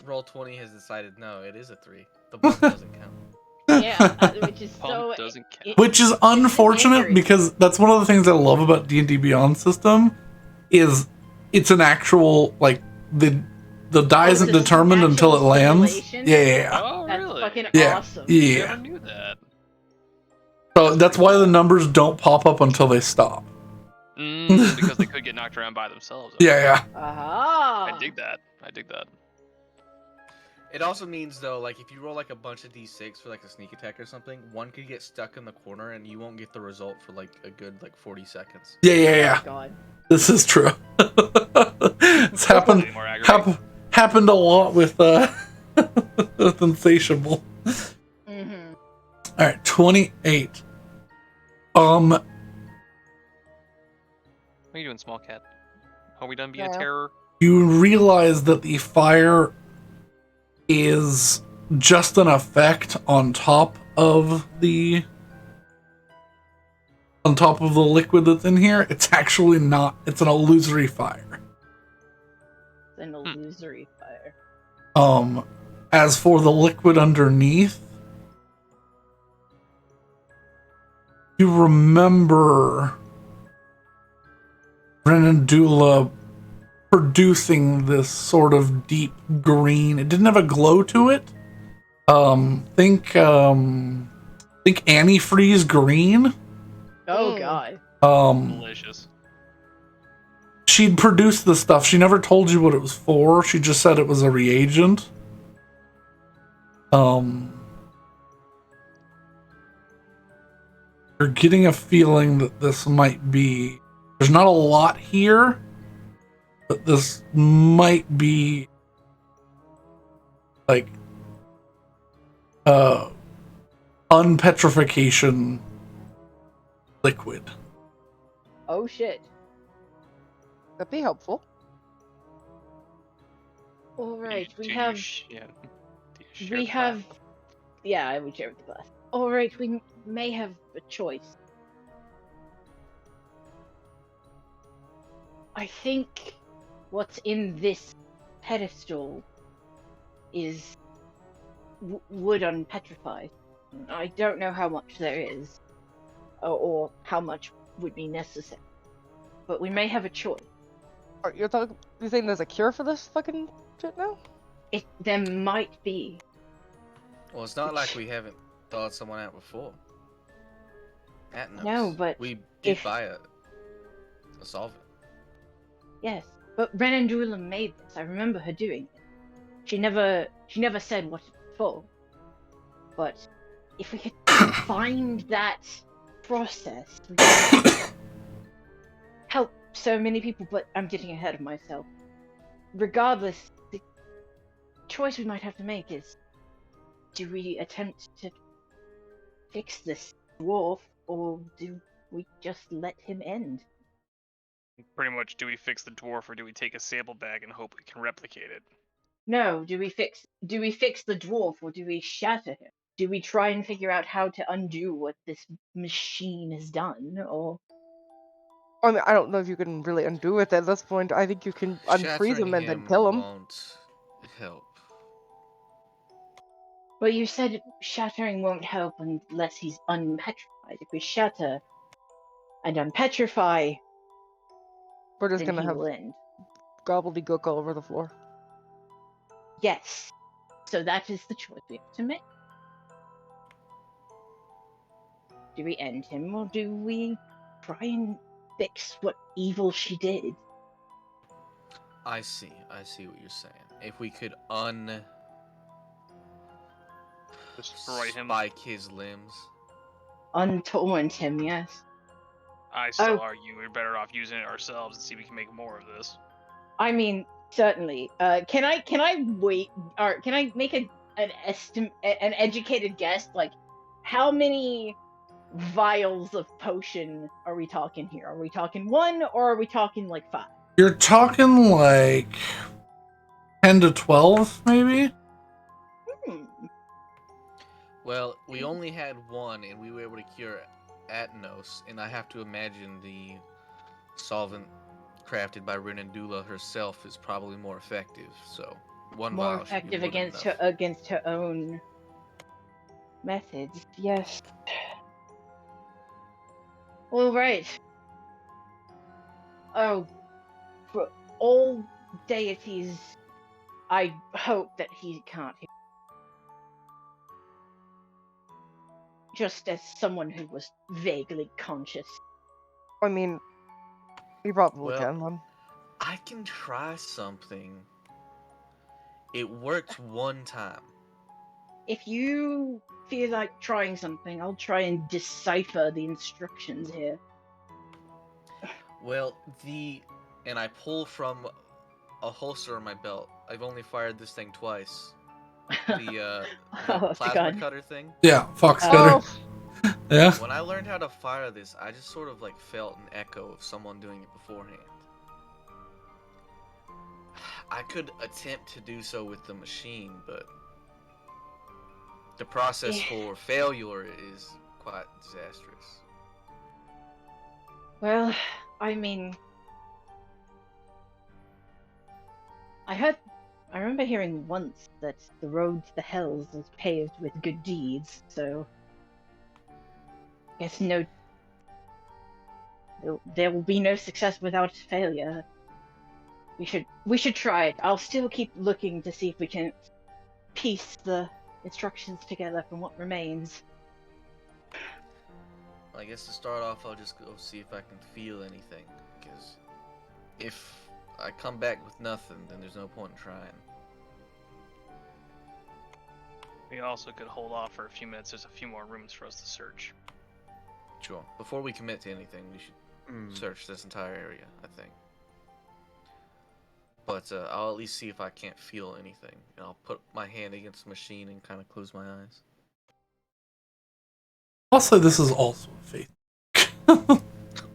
Roll20 has decided no, it is a 3. The bump doesn't count. Yeah, which is Pump doesn't count. Which is unfortunate because that's one of the things I love about D&D Beyond system is it's an actual like the die isn't it's an determined until it actual lands. simulation? Yeah. Oh, That's really? fucking Yeah. awesome. Yeah. Never knew that. So that's why the numbers don't pop up until they stop. Because they could get knocked around by themselves. Yeah, yeah. Aha. I dig that. I dig that. It also means though, like if you roll like a bunch of d6 for like a sneak attack or something, one could get stuck in the corner and you won't get the result for like a good like 40 seconds. Yeah, yeah, yeah. God. This is true. It's happened Slightly more aggravating. happened a lot with with Insatiable. Mm-hmm. All right, 28. are you doing, small cat? Are we done being a Yeah. terror? You realize that the fire is just an effect on top of the liquid that's in here. It's actually not. It's an illusory fire. An illusory fire. As for the liquid underneath, you remember Renandula producing this sort of deep green. It didn't have a glow to it. Think antifreeze green. Oh god. Delicious. She'd produced the stuff. She never told you what it was for. She just said it was a reagent. You're getting a feeling that this might be... There's not a lot here, but this might be like unpetrification liquid. Oh shit. That'd be helpful. Alright, we Do you have share we the have glass? yeah, I would share with the glass. Alright, we may have a choice. I think what's in this pedestal is wood unpetrified. I don't know how much there is, or how much would be necessary. But we may have a choice. You're saying there's a cure for this fucking shit now? There might be. Well, it's not like we haven't thought someone out before. Atnos. No, but we did if- buy a solvent. Yes, but Renandula made this. I remember her doing it. She never said what it was for. But if we could find that process, we could help so many people. But I'm getting ahead of myself. Regardless, the choice we might have to make is: do we attempt to fix this dwarf, or do we just let him end? Pretty much, do we fix the dwarf or do we take a sample bag and hope we can replicate it? No, do we fix the dwarf, or do we shatter him? Do we try and figure out how to undo what this machine has done, or... I mean, I don't know if you can really undo it at this point. I think you can unfreeze him and then kill him. Won't help. Well, you said shattering won't help unless he's unpetrified. If we shatter and unpetrify, We're just then gonna he have will end. gobbledygook all over the floor. Yes. So that is the choice we have to make. Do we end him, or do we try and fix what evil she did? I see what you're saying. If we could Destroy him. spike his limbs. Untorment him, yes. I still argue we're better off using it ourselves and see if we can make more of this. I mean, certainly. Can I wait? Or can I make an educated guess? Like, how many vials of potion are we talking here? Are we talking 1, or are we talking like 5? You're talking like 10 to 12, maybe? Well, we only had 1, and we were able to cure Atnos, and I have to imagine the solvent crafted by Renandula herself is probably more effective. So 1 More vial should be effective more than enough. against her own methods. Yes. All right. Oh, for all deities, I hope that he can't hear. Just as someone who was vaguely conscious. I mean, you probably Well, can then. I can try something. It worked 1 time. If you feel like trying something, I'll try and decipher the instructions here. Well, and I pull from a holster on my belt. I've only fired this thing twice. The Oh, plasma God. cutter thing. Yeah, fox cutter. Oh, Yeah. When I learned how to fire this, I just sort of like felt an echo of someone doing it beforehand. I could attempt to do so with the machine, but the process for failure is quite disastrous. Well, I mean, I remember hearing once that the road to the hells is paved with good deeds, so guess there will be no success without failure. We should try it. I'll still keep looking to see if we can piece the instructions together from what remains. I guess to start off, I'll just go see if I can feel anything, because if I come back with nothing, then there's no point in trying. We also could hold off for a few minutes. There's a few more rooms for us to search. Sure. Before we commit to anything, we should search this entire area, I think. But I'll at least see if I can't feel anything. And I'll put my hand against the machine and kind of close my eyes. Also, this is also a faith.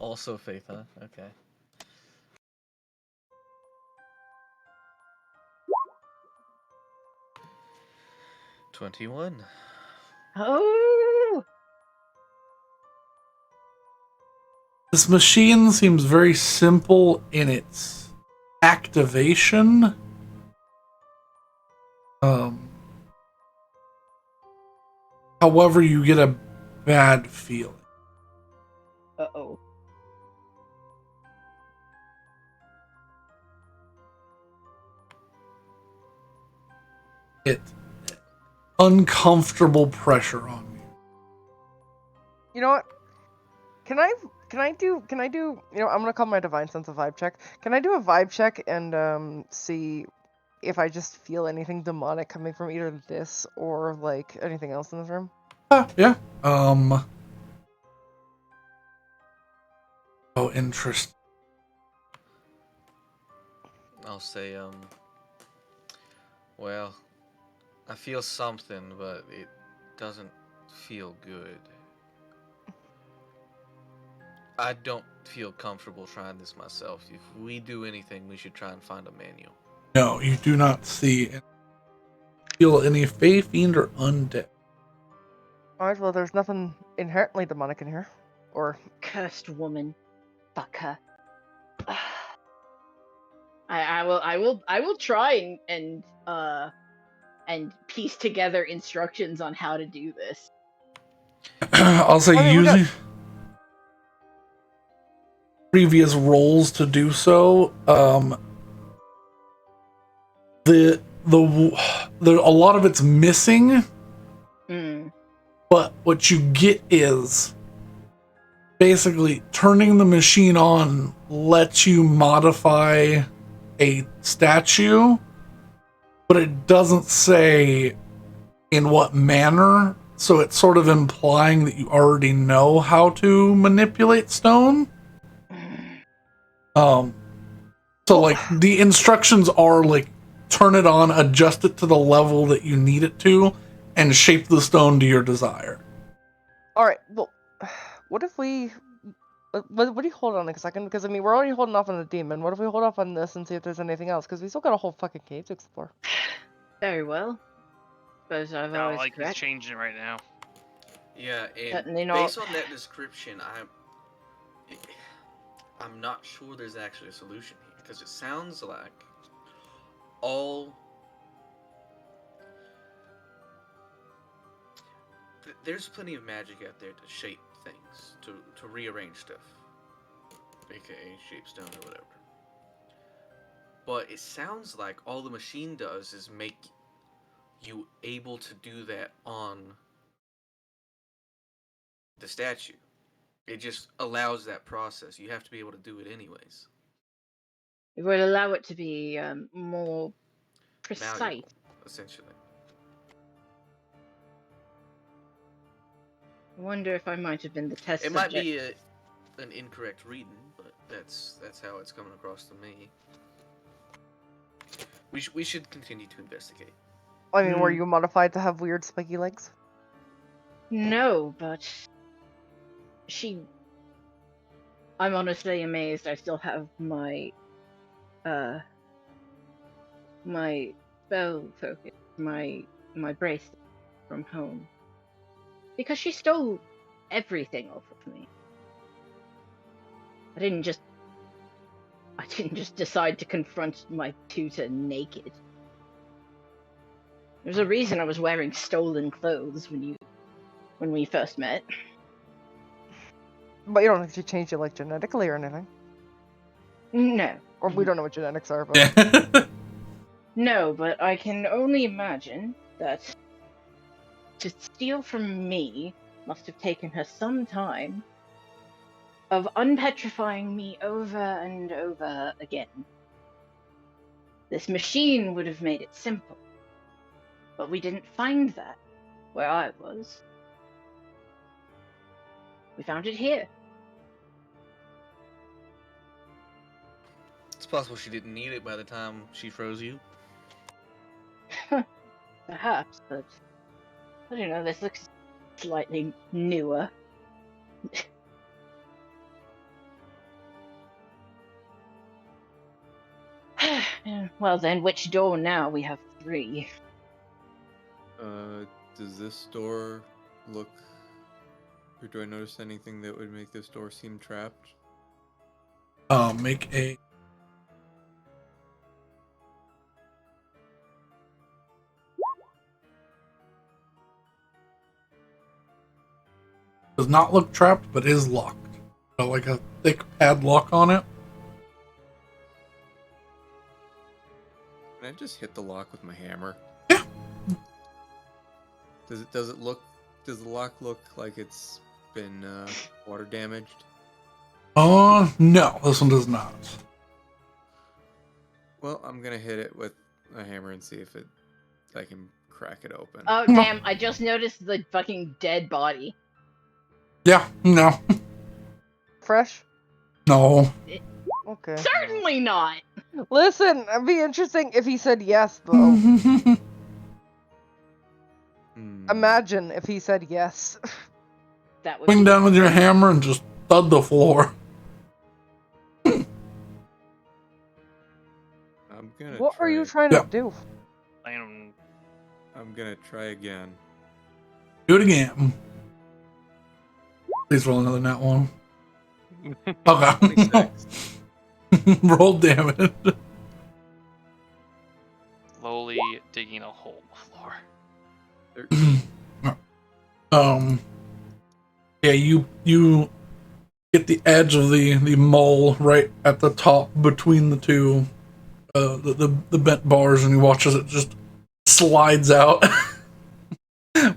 Also faith, huh? Okay. $21. Oh! This machine seems very simple in its activation. However, you get a bad feeling. Uh-oh. It uncomfortable pressure on you. You know what? Can I do, you know, I'm gonna call my divine sense a vibe check. Can I do a vibe check and see if I just feel anything demonic coming from either this or like anything else in this room? Yeah. Oh, interesting. I'll say, well, I feel something, but it doesn't feel good. I don't feel comfortable trying this myself. If we do anything, we should try and find a manual. No, you do not feel any fae, fiend, or undead. Alright, well, there's nothing inherently demonic in here. Or Cursed woman. Fuck her. I will try and piece together instructions on how to do this. I'll say using previous roles to do so. The a lot of it's missing, but what you get is basically turning the machine on lets you modify a statue, but it doesn't say in what manner, so it's sort of implying that you already know how to manipulate stone. So like the instructions are like turn it on, adjust it to the level that you need it to, and shape the stone to your desire. alright, well, what if we... What do you hold on a second? Because, I mean, we're already holding off on the demon. What if we hold off on this and see if there's anything else? Because we still got a whole fucking cave to explore. Very well. Suppose I've Not always like he's correct. changing right now. Yeah, and Certainly not. based on that description, I'm not sure there's actually a solution here, because it sounds like there's plenty of magic out there to shape things, to rearrange stuff, aka shape stone or whatever. But it sounds like all the machine does is make you able to do that on the statue. It just allows that process. You have to be able to do it anyways. It would allow it to be more precise. Valuable, essentially. I wonder if I might have been the test It subject. might be an incorrect reading, but that's how it's coming across to me. We should continue to investigate. I mean, were you modified to have weird spiky legs? No, but I'm honestly amazed I still have my my spell focus, my bracelet from home. Because she stole everything off of me. I didn't just decide to confront my tutor naked. There's a reason I was wearing stolen clothes when we first met. But you don't think she changed it like genetically or anything. No. Or we don't know what genetics are, but Yeah. No, but I can only imagine that to steal from me must have taken her some time of unpetrifying me over and over again. This machine would have made it simple. But we didn't find that where I was. We found it here. It's possible she didn't need it by the time she froze you. Perhaps, but I don't know, this looks slightly newer. Well then, which door now? We have 3. Does this door look... Or do I notice anything that would make this door seem trapped? Make a... Does not look trapped, but is locked. Got like a thick padlock on it. Can I just hit the lock with my hammer? Yeah. Does the lock look like it's been water damaged? No, this one does not. Well, I'm gonna hit it with a hammer and see if I can crack it open. Oh damn, I just noticed the fucking dead body. Yeah, no. fresh? No. Okay. Certainly not! Listen, it'd be interesting if he said yes, though. Mm-hmm. Imagine if he said yes. That would Swing be down with your hammer and just thud the floor. I'm gonna What try are you it. trying Yeah. to do? I'm gonna try again. Do it again. Please roll another nat one. Okay. 26. Roll damage. Slowly digging a hole in the floor. 13. Yeah, you get the edge of the mole right at the top between the two the bent bars, and you watch as it just slides out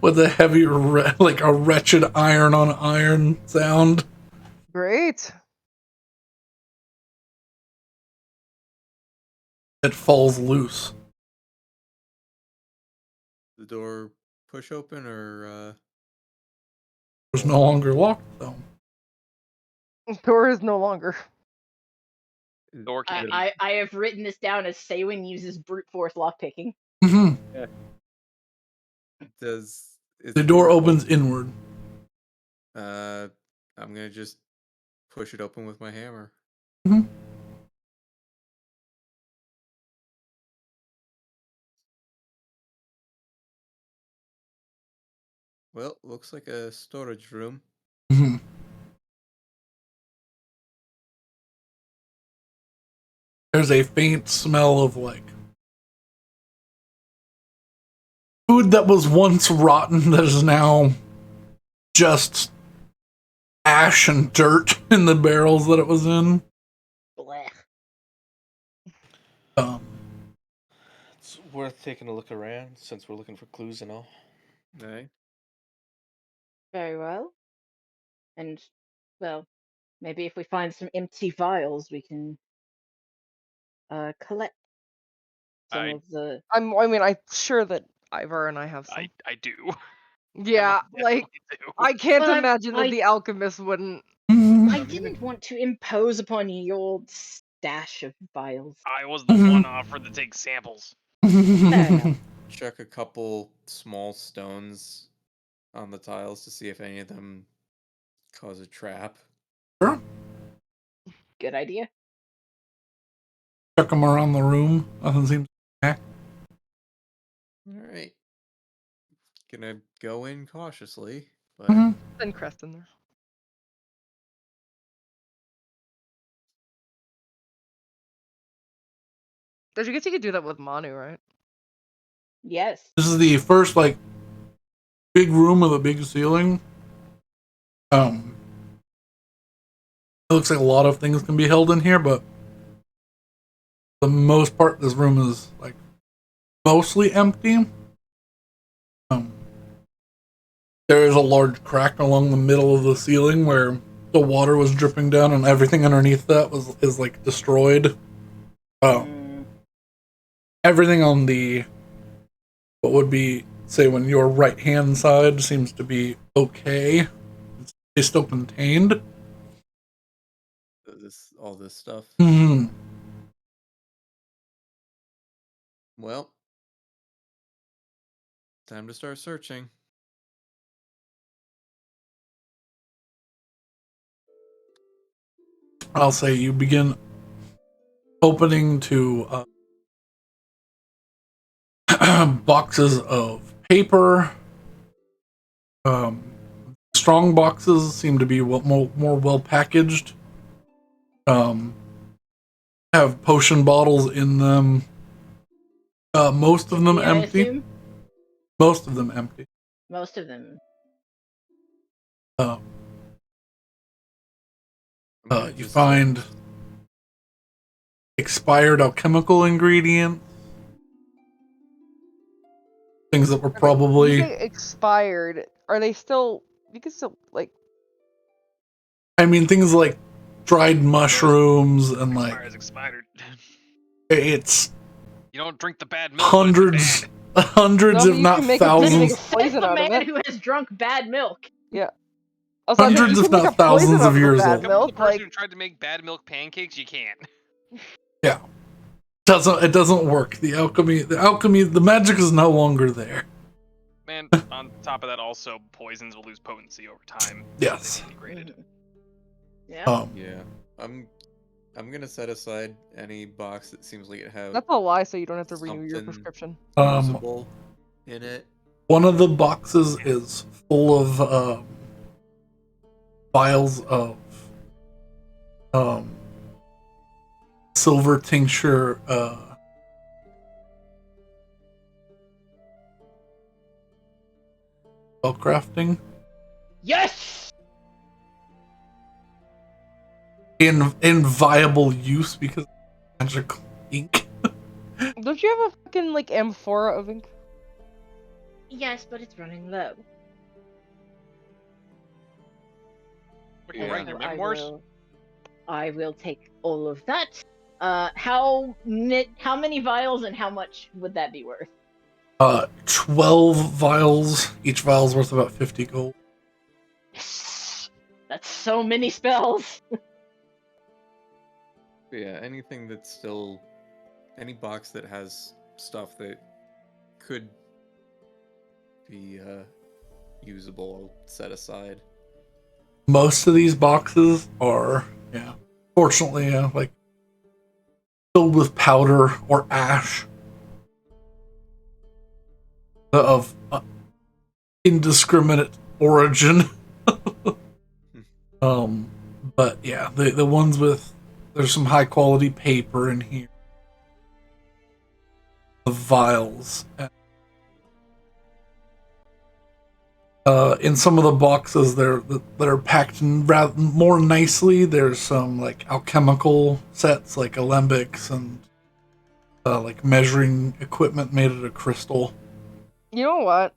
with a heavy like a wretched iron on iron sound. Great. It falls loose. The door push open or It's no longer locked though. Door is no longer. Door can't. I have written this down as Saywin uses brute force lockpicking. Mm-hmm. is The door opens inward. I'm gonna just push it open with my hammer. Mm-hmm. Well, looks like a storage room. Mm-hmm. There's a faint smell of like food that was once rotten that is now just ash and dirt in the barrels that it was in. Blech. It's worth taking a look around since we're looking for clues and all. Okay. Very well. And, well, maybe if we find some empty vials, we can collect some of the. I mean, I'm sure that Ivor and I have some. I do. Yeah, like, do. I can't Well, imagine that the alchemist wouldn't. I didn't want to impose upon your stash of vials. I was the one offered to take samples. Fair enough. Check a couple small stones on the tiles to see if any of them cause a trap. Sure. Good idea. Check them around the room. Nothing seems. All right. Gonna go in cautiously, but Send Crest in there. Did you guess you could do that with Manu, right? Yes. This is the first like big room with a big ceiling. It looks like a lot of things can be held in here, but the most part, this room is like mostly empty. There is a large crack along the middle of the ceiling where the water was dripping down, and everything underneath that is like destroyed. Everything on the what would be say when your right hand side seems to be okay. It's still contained. All this stuff. Well, time to start searching. I'll say you begin opening to boxes of paper. Strong boxes seem to be more well packaged. Have potion bottles in them. Most of them empty. Most of them empty. Most of them. You find expired alchemical ingredients. Things that were probably You say expired. Are they still? You can still like. I mean, things like dried mushrooms and like expired. It's You don't drink the bad milk. hundreds, No, if not thousands. It's the man who has drunk bad milk. Yeah. Hundreds, if not thousands, of years old. The person who tried to make bad milk pancakes, you can't. Yeah, it doesn't work. The alchemy, the magic is no longer there. Man, on top of that, also poisons will lose potency over time. Yes. Yeah. Yeah. I'm gonna set aside any box that seems like it has. That's a lie, so you don't have to renew your prescription. Usable in it. One of the boxes is full of vials of silver tincture spellcrafting. Yes. In viable use because of magic ink. Don't you have a fucking like amphora of ink? Yes, but it's running low. Are you writing your memoirs? I will take all of that. How many vials and how much would that be worth? 12 vials. Each vial's worth about 50 gold. Yes! That's so many spells. Yeah, anything that's still any box that has stuff that could be usable, I'll set aside. Most of these boxes are, fortunately, like filled with powder or ash of indiscriminate origin. But yeah, the ones with there's some high quality paper in here. The vials. In some of the boxes that are packed in rather more nicely, there's some like alchemical sets like alembics and like measuring equipment made out of crystal. You know what?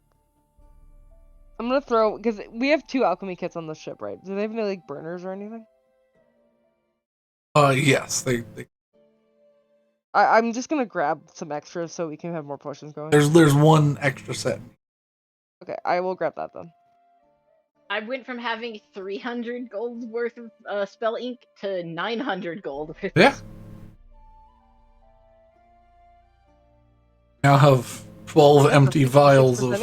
I'm gonna throw because we have 2 alchemy kits on the ship, right? Do they have any like burners or anything? Yes, they I'm just gonna grab some extras so we can have more potions going. there's one extra set. Okay, I will grab that then. I went from having 300 gold worth of spell ink to 900 gold. Yeah. Now have 12 empty vials of.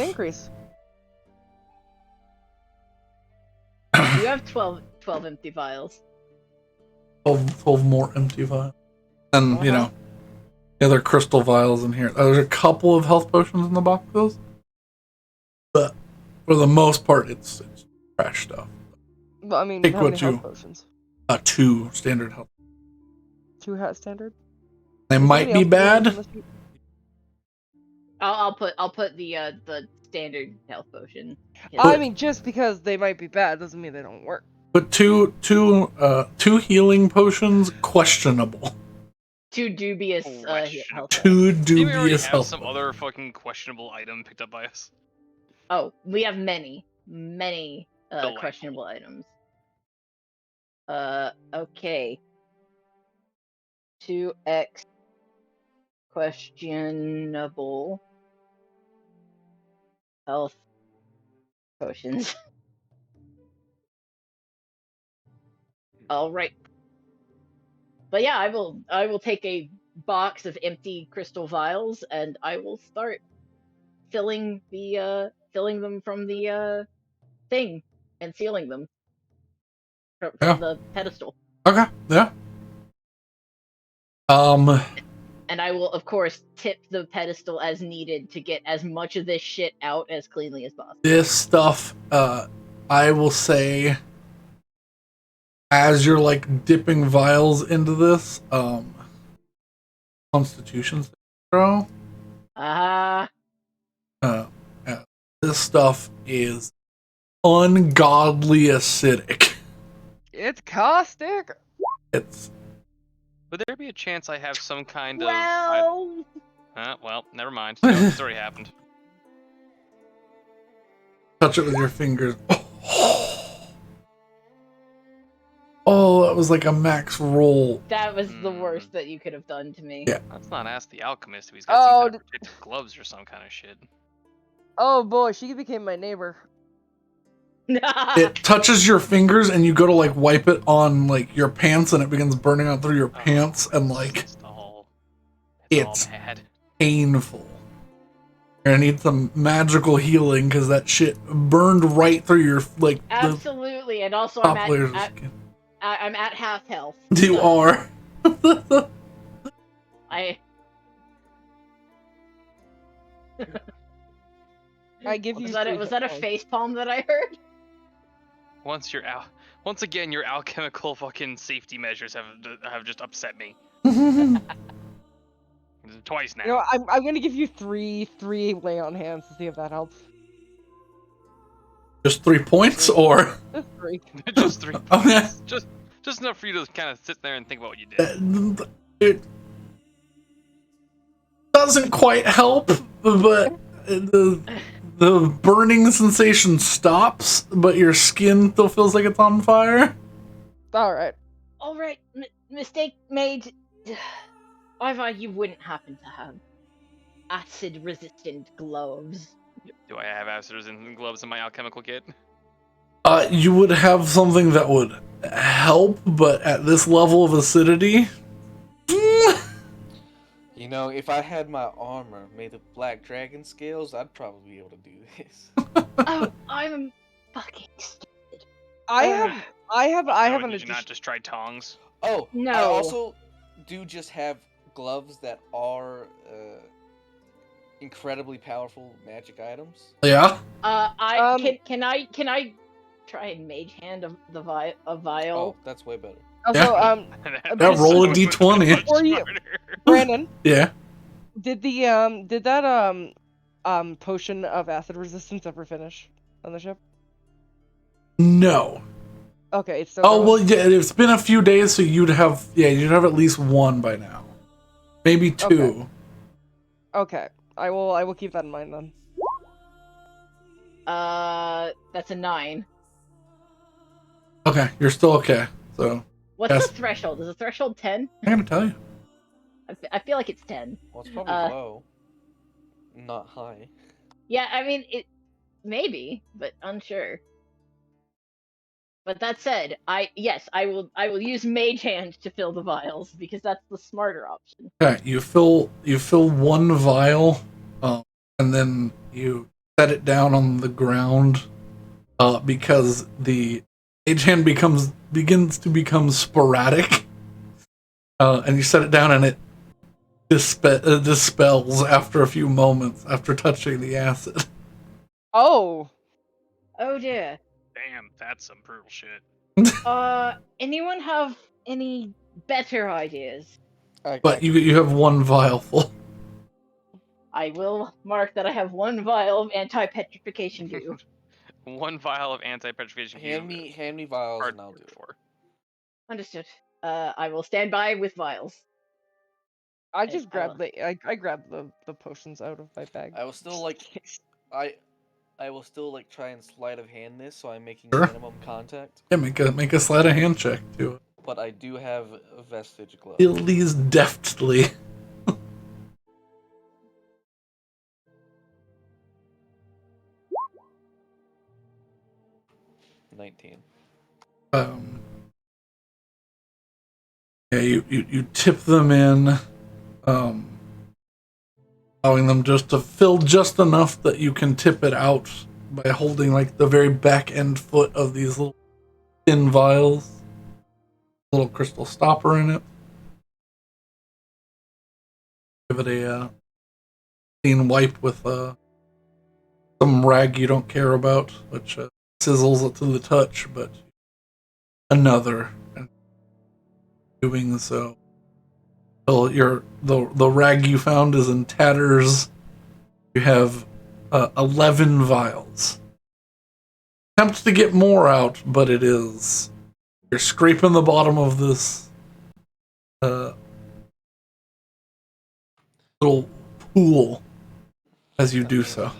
You have 12 empty vials. 12 more empty vials. And, you know, the other crystal vials in here. There's a couple of health potions in the boxes. But for the most part, it's trash stuff. Well, I mean, Take how what many you- health potions? 2 standard health. 2 hat standard? They Is might somebody be else doing this bad, in this group? I'll put the standard health potion. I mean, just because they might be bad doesn't mean they don't work. but two healing potions, questionable. 2 dubious Questionable. health. 2 Do we already dubious have health. some other fucking questionable item picked up by us? Oh, we have many Delightful. questionable items. Okay. 2x questionable health potions. All right. But yeah, I will take a box of empty crystal vials and I will start filling them from the thing and sealing them from Yeah. the pedestal. Okay, yeah. And I will, of course, tip the pedestal as needed to get as much of this shit out as cleanly as possible. This stuff, I will say, as you're like dipping vials into this, Constitution throw. Ah, This stuff is ungodly acidic. It's caustic. It's Would there be a chance I have some kind of... well, well, never mind. No, it's already happened. touch it with your fingers. Oh, that was like a max roll. that was the worst that you could have done to me. Yeah. Let's not ask the alchemist if he's got some kind of Oh, protective gloves or some kind of shit. Oh boy, she became my neighbor. It touches your fingers and you go to like wipe it on like your pants and it begins burning out through your pants and like It's all it's bad. painful. You're gonna need some magical healing because that shit burned right through your like the Absolutely, and also top I'm layers of at skin. I'm at half health. You so are. I give you. was that a face palm that I heard? Once again, your alchemical fucking safety measures have just upset me. Twice now. You know, I'm gonna give you three lay on hands to see if that helps. Just 3 points or Just 3. Just 3 Okay. points. Just enough for you to kind of sit there and think about what you did. it doesn't quite help, but the burning sensation stops, but your skin still feels like it's on fire. All right. All right, mistake made. I thought you wouldn't happen to have acid-resistant gloves. Do I have acid-resistant gloves in my alchemical kit? You would have something that would help, but at this level of acidity, You know, if I had my armor made of black dragon scales, I'd probably be able to do this. Oh, I'm fucking stupid. I have an Did you not just try tongs? Oh, No. I also do just have gloves that are incredibly powerful magic items. yeah. Can I try and mage hand a vial? Oh, that's way better. Also, Yeah. a Yeah, bit- roll a Much d20. Before you- smarter. Brandon, Yeah. did that potion of acid resistance ever finish on the ship? No. Okay, it's still. Oh going? well, yeah. It's been a few days, so you'd have at least 1 by now, maybe 2. Okay, I will keep that in mind then. That's a 9. Okay, you're still okay. So What's Yes. the threshold? Is the threshold 10? I'm gonna tell you. I feel like it's 10. Well, it's probably Uh, low, not high. Yeah, I mean it maybe, but unsure. But that said, I will use mage hand to fill the vials because that's the smarter option. Okay, you fill 1 vial, and then you set it down on the ground, because the Mage Hand begins to become sporadic, and you set it down, and it dispels after a few moments after touching the acid. Oh. Oh dear. Damn, that's some brutal shit. Anyone have any better ideas? But you have one vial full. I will mark that I have one vial of anti-petrification goo. One vial of anti-petrification Hand goo. me vials Hard and I'll to do it. for. Understood. I will stand by with vials. I just grabbed I grabbed the potions out of my bag. I will still like I will still like try and sleight of hand this, so I'm making Sure. minimum contact. Yeah, make a sleight of hand check to But I do have a vestige glove. steal these deftly. 19. Yeah, you tip them in, allowing them just to fill just enough that you can tip it out by holding like the very back end foot of these little thin vials. Little crystal stopper in it. Give it a clean wipe with some rag you don't care about, which sizzles it to the touch, but another. And doing so, the rag you found is in tatters. You have 11 vials. Attempts to get more out, but you're scraping the bottom of this little pool as you do so.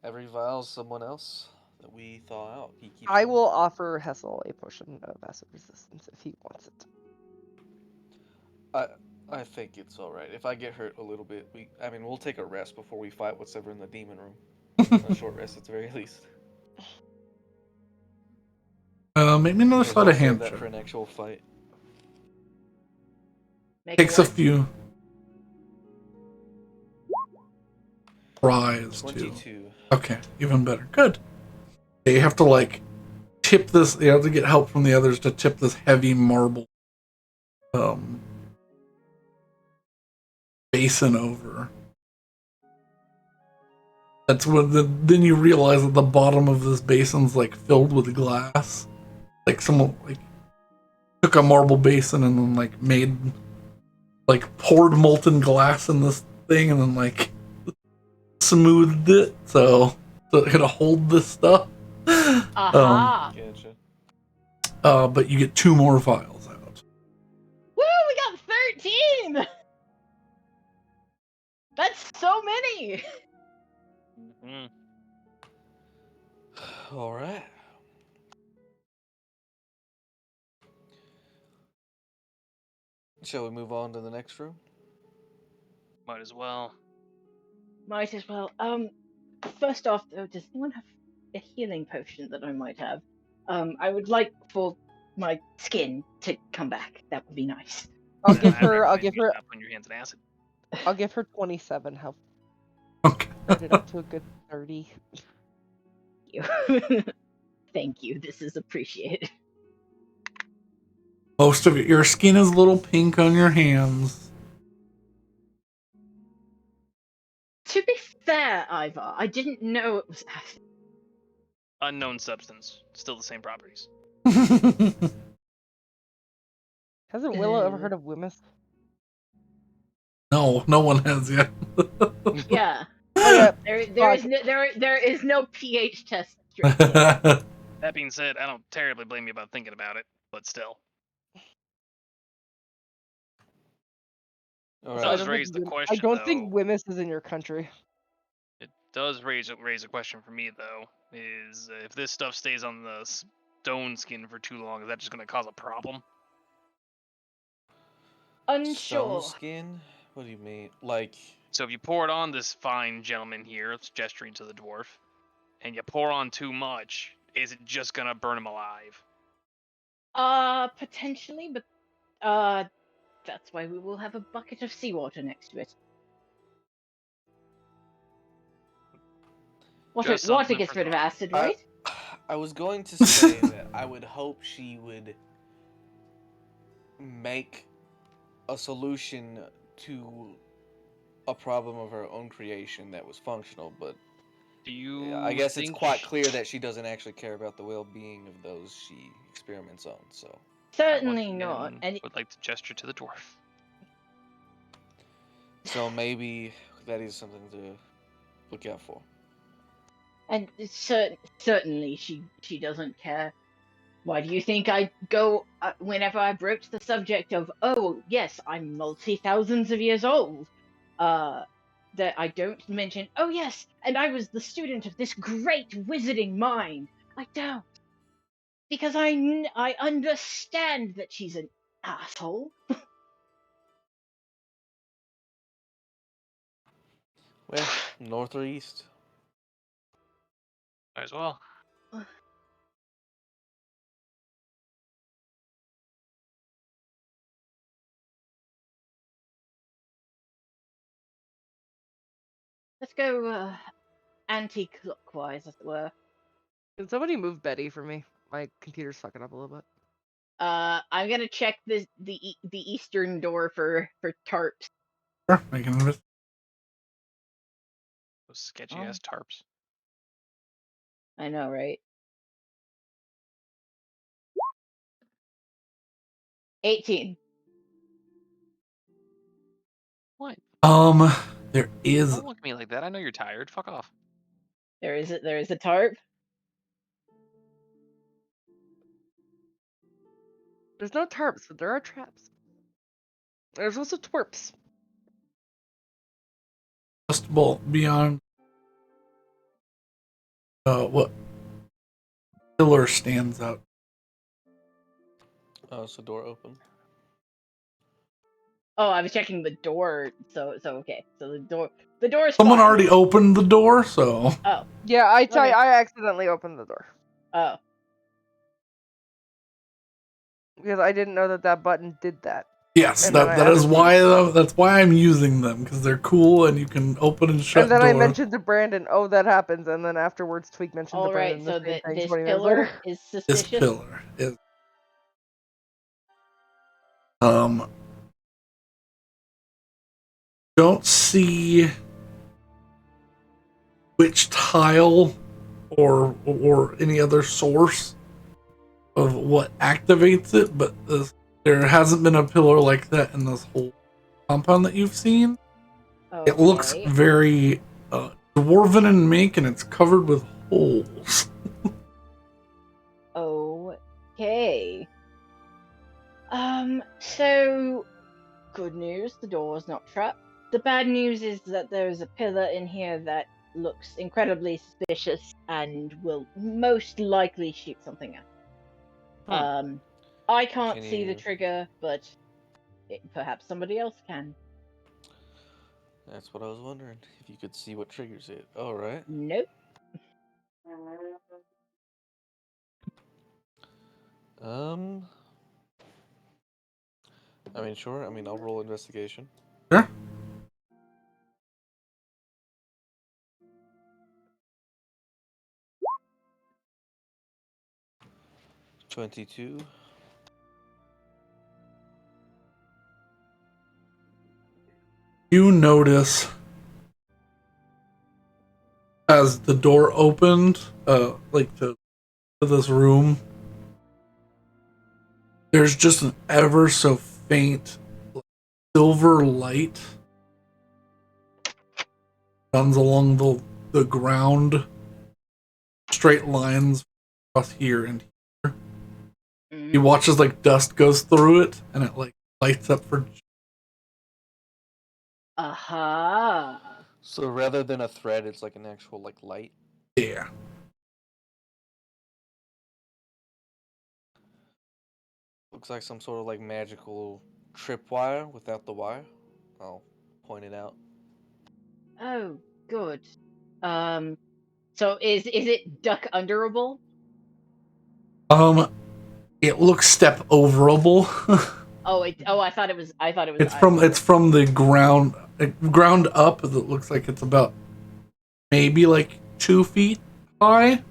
Every vial's someone else that we thaw out. He keeps I going. will offer Hessel a potion of acid resistance if he wants it. I think it's alright. If I get hurt a little bit, we'll take a rest before we fight whatever in the demon room. A short rest at the very least. Maybe another Because sleight I'll of hand save that check. for an actual fight. Takes a few tries 22. to. Okay, even better. Good. Yeah, you have to like tip this. You have to get help from the others to tip this heavy marble basin over. That's when then you realize that the bottom of this basin's like filled with glass. Like someone like took a marble basin and then like made like poured molten glass in this thing and then like smoothed it so it could hold this stuff. Aha! Gotcha. But you get 2 more vials out. Woo! We got 13. That's so many. Mm. Alright. Shall we move on to the next room? Might as well. Might as well. First off, though, does anyone have a healing potion that I might have? I would like for my skin to come back. That would be nice. I'll Now, give after her. I'll everything, give you her. stop putting your hands in acid. I'll give her 27 health. Okay. Put it up to a good 30. Thank you. This is appreciated. Most of it, your skin is a little pink on your hands. To be fair, Ivar, I didn't know it was acid. Unknown substance. Still the same properties. Hasn't Willow ever heard of Wimmis? No one has yet. Yeah. Oh yeah. There is no pH test. Straight yet. That being said, I don't terribly blame you about thinking about it, but still. All It right. does raise the question, I don't though. think Wimmis is in your country. It does raise a question for me, though. Is if this stuff stays on the stone skin for too long, is that just going to cause a problem? Unsure. Stone skin? What do you mean? Like... So if you pour it on this fine gentleman here, it's gesturing to the dwarf, and you pour on too much, is it just going to burn him alive? Potentially, but that's why we will have a bucket of seawater next to it. Water gets rid of acid, right? I was going to say that I would hope she would make a solution to a problem of her own creation that was functional, but Do you I guess it's think quite clear that she doesn't actually care about the well-being of those she experiments on, so... I Certainly once not. again And would like to gesture to the dwarf. So maybe that is something to look out for. and certainly she doesn't care. Why do you think I go whenever I broach the subject of, oh yes, I'm multi-thousands of years old, that I don't mention, oh yes, and I was the student of this great wizarding mind. I don't, because I understand that she's an asshole. Well, north or east? Might as well. Let's go anti-clockwise, as it were. Can somebody move Betty for me? My computer's fucking up a little bit. I'm gonna check the eastern door for tarps. Sure, making it. Those sketchy ass tarps. I know, right? 18. What? There is. Don't look at me like that. I know you're tired. Fuck off. There is a tarp. There's no tarps, but there are traps. There's also twerps. Adjustable beyond what pillar stands out. Oh, so door open. Oh, I was checking the door. So okay. So the door is Someone fine. already opened the door, so Oh. Yeah, I Okay. accidentally opened the door Oh. because I didn't know that button did that. yes, And then that's why I'm using them, because they're cool and you can open and shut And then doors. I mentioned to Brandon, "Oh, that happens," and then afterwards, Tweak mentioned to All right. Brandon So the same thing this 20 minutes pillar later. is This suspicious. pillar is don't see which tile or any other source of what activates it, but there hasn't been a pillar like that in this whole compound that you've seen. Okay. It looks very dwarven in make, and it's covered with holes. Okay. So good news, the door is not trapped. The bad news is that there is a pillar in here that looks incredibly suspicious and will most likely shoot something out. I can't see the trigger, but perhaps somebody else can. That's what I was wondering. If you could see what triggers it. All right. Nope. I mean, sure. I mean, I'll roll investigation. Sure. 22. You notice as the door opened, like to this room, there's just an ever so faint silver light runs along the ground, straight lines across here and here. Mm-hmm. He watches like dust goes through it, and it like lights up for. Aha. So rather than a thread, it's like an actual like light. Yeah. Looks like some sort of like magical tripwire without the wire. I'll point it out. Oh, good. So is it duck underable? It looks step overable. I thought it was. It's from the ground up. It looks like it's about maybe like 2 feet high.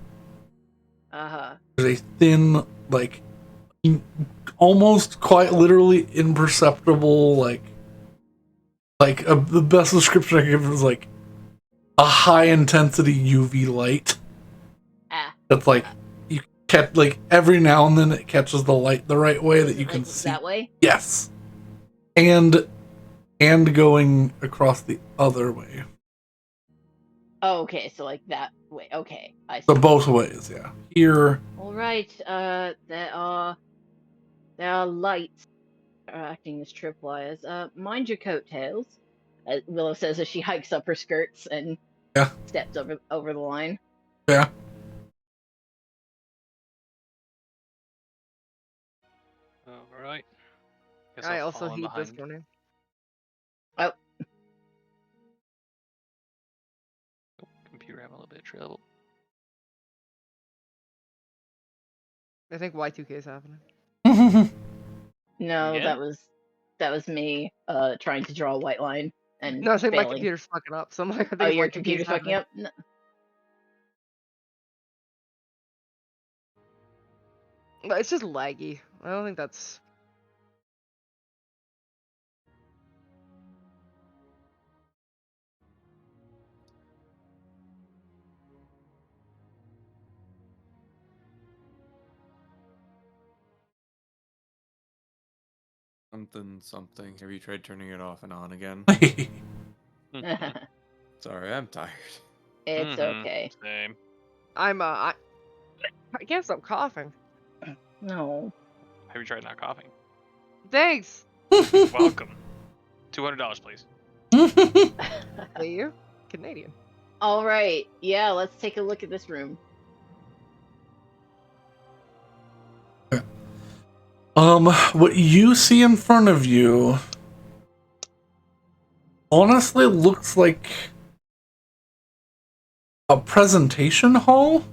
There's a thin, like, almost quite literally imperceptible, the best description I can give is like a high intensity UV light. That's like you catch, like, every now and then it catches the light the right way that you can see. That way? Yes. And going across the other way. Oh, okay, so like that way. Okay, I see. So both ways, yeah. Here. All right. There are lights acting as tripwires. Mind your coattails, Willow says as she hikes up her skirts and steps over the line. Yeah. All right. Guess I I'll also fall in heat this behind. morning. Oh. Computer having a little bit of trouble. I think Y2K is happening. No, Again? that was me trying to draw a white line and No, I think my failing. computer's fucking up. So I'm like, I think Oh, your Y2K is computer's fucking happening. up? No. It's just laggy. I don't think that's. Something. Have you tried turning it off and on again? Sorry, I'm tired. It's okay. Same. I can't stop coughing. No. Have you tried not coughing? Thanks. Welcome. $200, please. Are you Canadian? All right. Yeah, let's take a look at this room. What you see in front of you honestly looks like a presentation hall.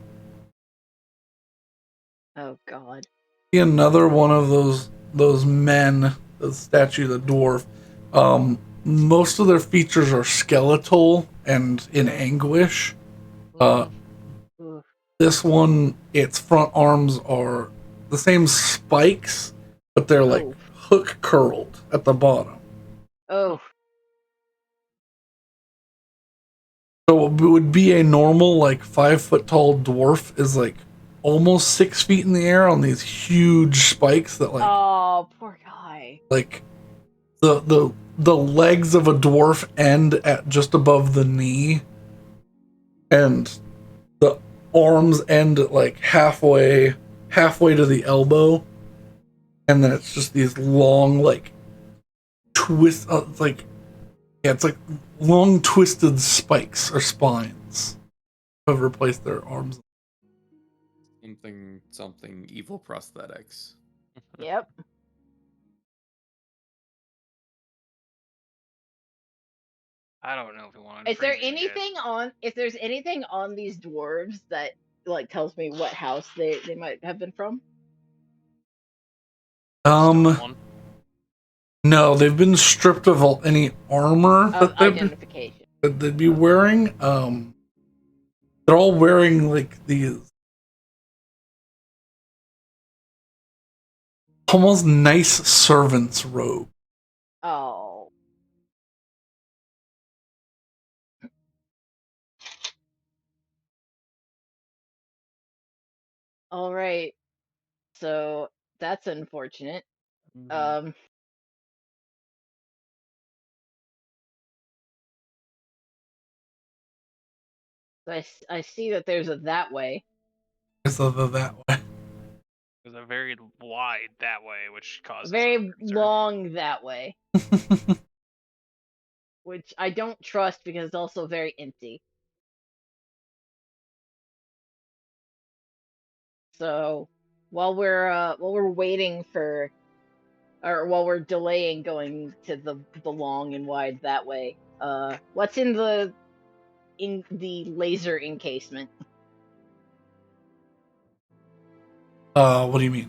Oh God. See another one of those men, the statue, the dwarf. Most of their features are skeletal and in anguish. This one, its front arms are the same spikes, but they're like hook curled at the bottom. Oh. So what would be a normal, like, 5-foot tall dwarf is like almost 6 feet in the air on these huge spikes that, like, oh, poor guy. Like the legs of a dwarf end at just above the knee, and the arms end at like halfway to the elbow, and then it's just these long, like, twist, it's like long twisted spikes or spines have replaced their arms. Something evil prosthetics. Yep. I don't know if we want to. Is there anything on? If there's anything on these dwarves that like tells me what house they might have been from? No, they've been stripped of any armor Of identification that they'd be wearing. They're all wearing like these almost nice servant's robe. Oh. All right. So that's unfortunate. I see that there's a that way. So that way. There's a very wide that way, which causes very long that way. Which I don't trust because it's also very empty. So while we're waiting for, or while we're delaying going to the long and wide that way, what's in the laser encasement? What do you mean?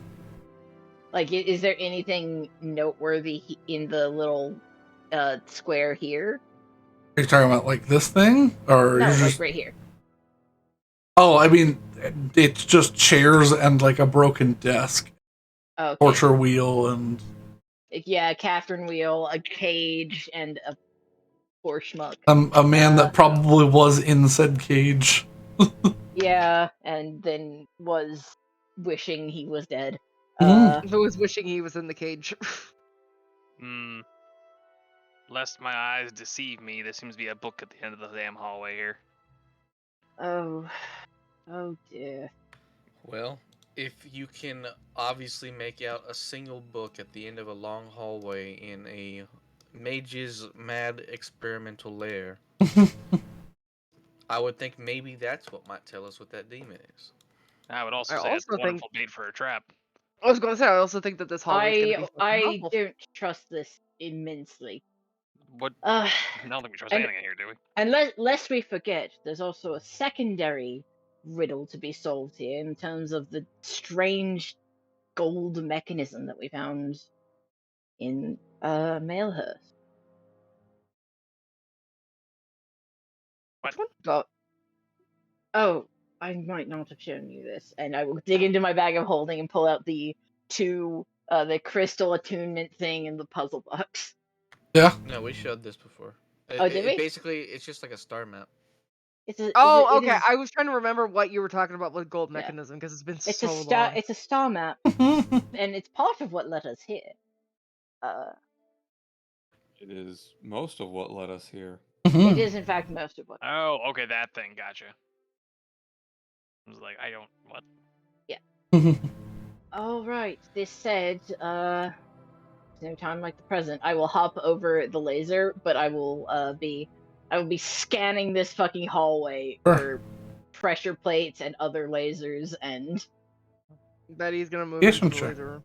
Like, is there anything noteworthy in the little square here? Are you talking about like this thing, or no, you're like just right here? Oh, I mean, it's just chairs and like a broken desk, Okay. torture wheel, and Yeah, a Catherine wheel, a cage, and a poor schmuck. a man that probably was in said cage. Yeah, and then was wishing he was dead. Who was wishing he was in the cage. Hmm. Lest my eyes deceive me, there seems to be a book at the end of the damn hallway here. Oh dear. Well, if you can obviously make out a single book at the end of a long hallway in a mage's mad experimental lair, I would think maybe that's what might tell us what that demon is. I would also I say it's also a wonderful bait for a trap. I was gonna say, I also think that this hallway is gonna be fucking I awful. don't trust this immensely. What? I don't think we trust and- anything in here, do we? And lest we forget, there's also a secondary riddle to be solved here in terms of the strange gold mechanism that we found in Malehurst. What? Oh, I might not have shown you this, and I will dig into my bag of holding and pull out the the crystal attunement thing and the puzzle box. Yeah. No, we showed this before. Oh, did we? Basically, it's just like a star map. Okay. I was trying to remember what you were talking about with gold mechanism because it's been It's so a star. long. It's a star map, and it's part of what led us here. It is most of what led us here. It is in fact most of what. Oh, okay, that thing. Gotcha. I was like, I don't. What? All right. This said, no time like the present. I will hop over the laser, but I will be scanning this fucking hallway for pressure plates and other lasers and. Betty's gonna move Yes, into I'm the sure. laser room.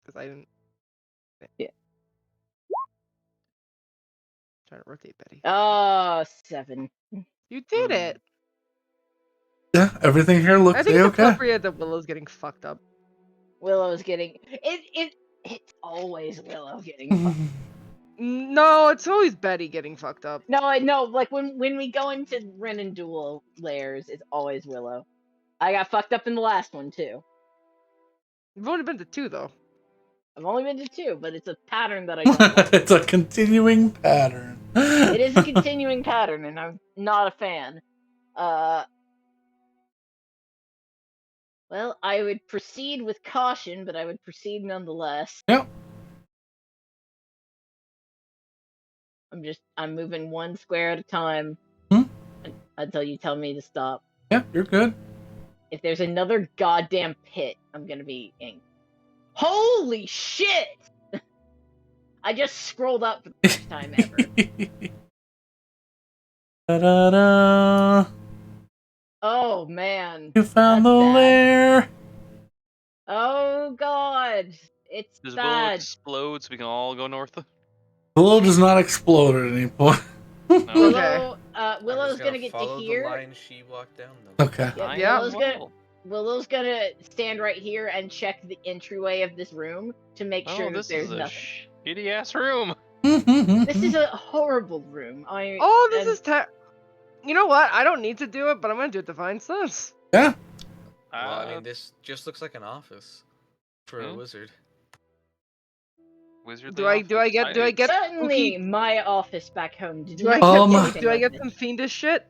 Because I didn't. Yeah. Trying to rotate Betty. 7. You did it. Yeah, everything here I looks think it's okay. appropriate that Willow's getting fucked up. Willow's getting it's always Willow getting fucked. No, it's always Betty getting fucked up. No, I know. Like when we go into Renandula layers, it's always Willow. I got fucked up in the last one too. You've only been to 2 though. I've only been to 2, but it's a pattern that I don't like. It's a continuing pattern. It is a continuing pattern, and I'm not a fan. Well, I would proceed with caution, but I would proceed nonetheless. Yep. I'm moving one square at a time until you tell me to stop. Yeah, you're good. If there's another goddamn pit, I'm gonna be angry. Holy shit! I just scrolled up for the first time ever. Da-da-da. Oh man. You found That's the bad. lair. Oh god. It's Does Willow bad. explode so we can all go north? Willow does not explode at any point. Okay. Willow's I'm gonna just get to follow here. the line she walked down. Though. Okay. Yeah, Yeah. Willow's gonna stand right here and check the entryway of this room to make sure that this there's is a nothing. shitty ass room. This is a horrible room. This is You know what? I don't need to do it, but I'm gonna do it to find sense. Yeah. Well, I mean, this just looks like an office for a wizard. Wizard. Do I get certainly spooky- my office back home? Did Do I not get get anything do I like get this. some fiendish shit?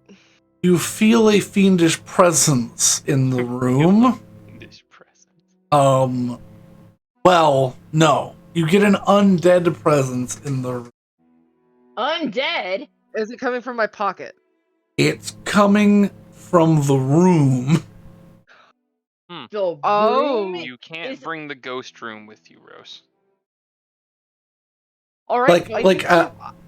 You feel a fiendish presence in the room. Fiendish presence. Well, no. You get an undead presence in the room. Undead? Is it coming from my pocket? It's coming from the room. The Oh. room You can't is- bring the ghost room with you, Rose. All right.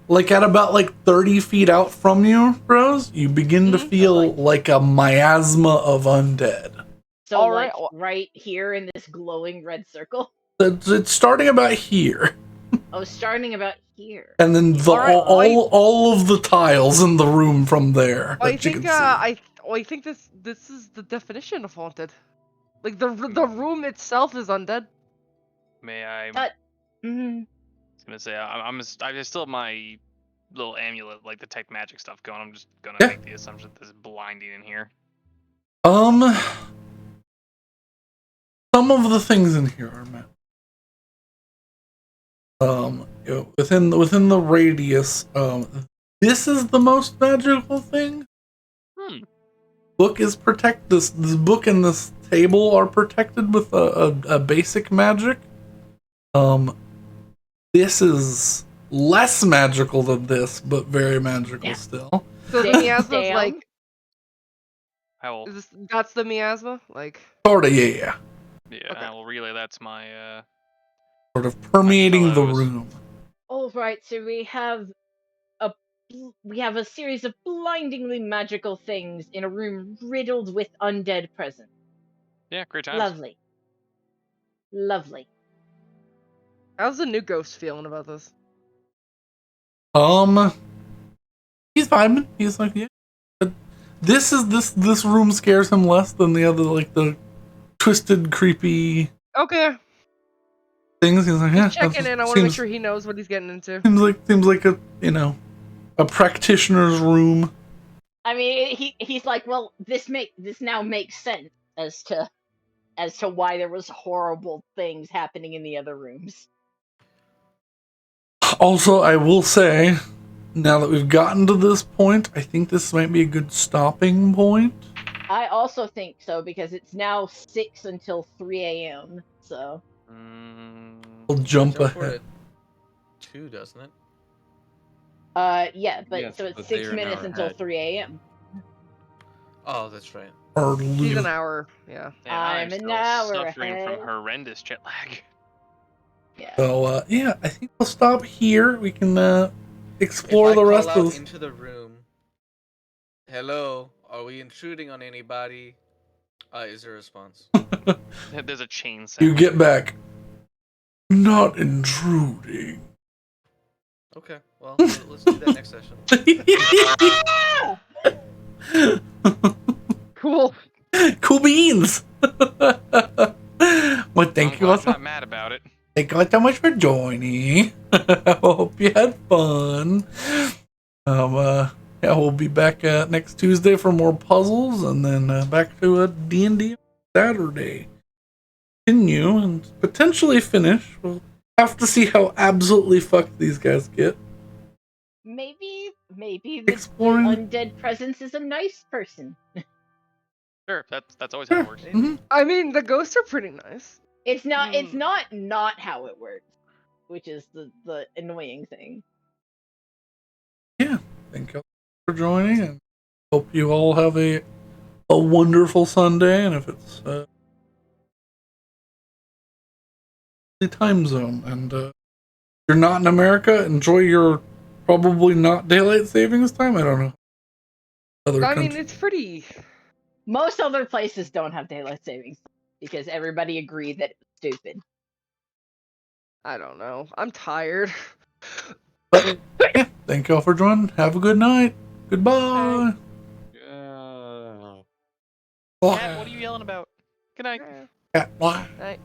Like at about 30 feet out from you, Rose, you begin to feel like a miasma of undead. So All like right. right here in this glowing red circle. It's starting about here, Oh, starting about here. and then all of the tiles in the room from there. I that you think can see. I think this is the definition of haunted. Like the room itself is undead. May I? Mhm. I was gonna say I still have my little amulet, like detect magic stuff going, I'm just gonna Yeah. make the assumption that there's blinding in here. Some of the things in here are magic. Within the radius, this is the most magical thing. Book is this book and this table are protected with a basic magic. This is less magical than this, but very magical still. So the miasma's like, I will. That's the miasma, like. Sorta, yeah. Yeah, Okay. I will relay that to my. Sort of permeating the fellows. room. All right, so we have a series of blindingly magical things in a room riddled with undead presence. Yeah, great times. Lovely. Lovely. How's the new ghost feeling about this? He's vibing. He's like, yeah. This room scares him less than the other, like the twisted, creepy Okay. things. He's like, yeah. Just checking in. I want to make sure he knows what he's getting into. Seems like a practitioner's room. I mean, he's like, well, this now makes sense as to why there was horrible things happening in the other rooms. Also, I will say, now that we've gotten to this point, I think this might be a good stopping point. I also think so, because it's now 6 until 3 a.m. So We'll jump Jump forward ahead. at 2, doesn't it? yeah, but Yes, so it's but 6 they're an minutes hour until ahead. 3 a.m. Oh, that's right. Or He's leave. an hour. Yeah. And I'm I'm an still hour suffering ahead. from horrendous jet lag. Yeah. So, yeah, I think we'll stop here. We can explore If I the rest call of out this. into the room, hello, are we intruding on anybody? Is there a response? There's a chain sound. You get back. Not intruding. Okay, well, let's do that next session. Cool. Cool beans. Well, thank you all I'm not mad about it. Thank you all so much for joining. I hope you had fun. Yeah, we'll be back next Tuesday for more puzzles, and then back to a D&D Saturday. Continue and potentially finish. We'll have to see how absolutely fucked these guys get. Maybe the Exploring. undead presence is a nice person. Sure, that's always how it works. Mhm. I mean, the ghosts are pretty nice. It's not how it works, which is the annoying thing. Yeah, thank you all for joining, and hope you all have a wonderful Sunday. And if it's the time zone, and if you're not in America, enjoy your probably not daylight savings time. I don't know. I mean, it's pretty. Most other places don't have daylight savings because everybody agreed that it's stupid. I don't know. I'm tired. But yeah, thank you all for joining. Have a good night. Goodbye. Cat, what are you yelling about? Good night. Cat, bye. Night.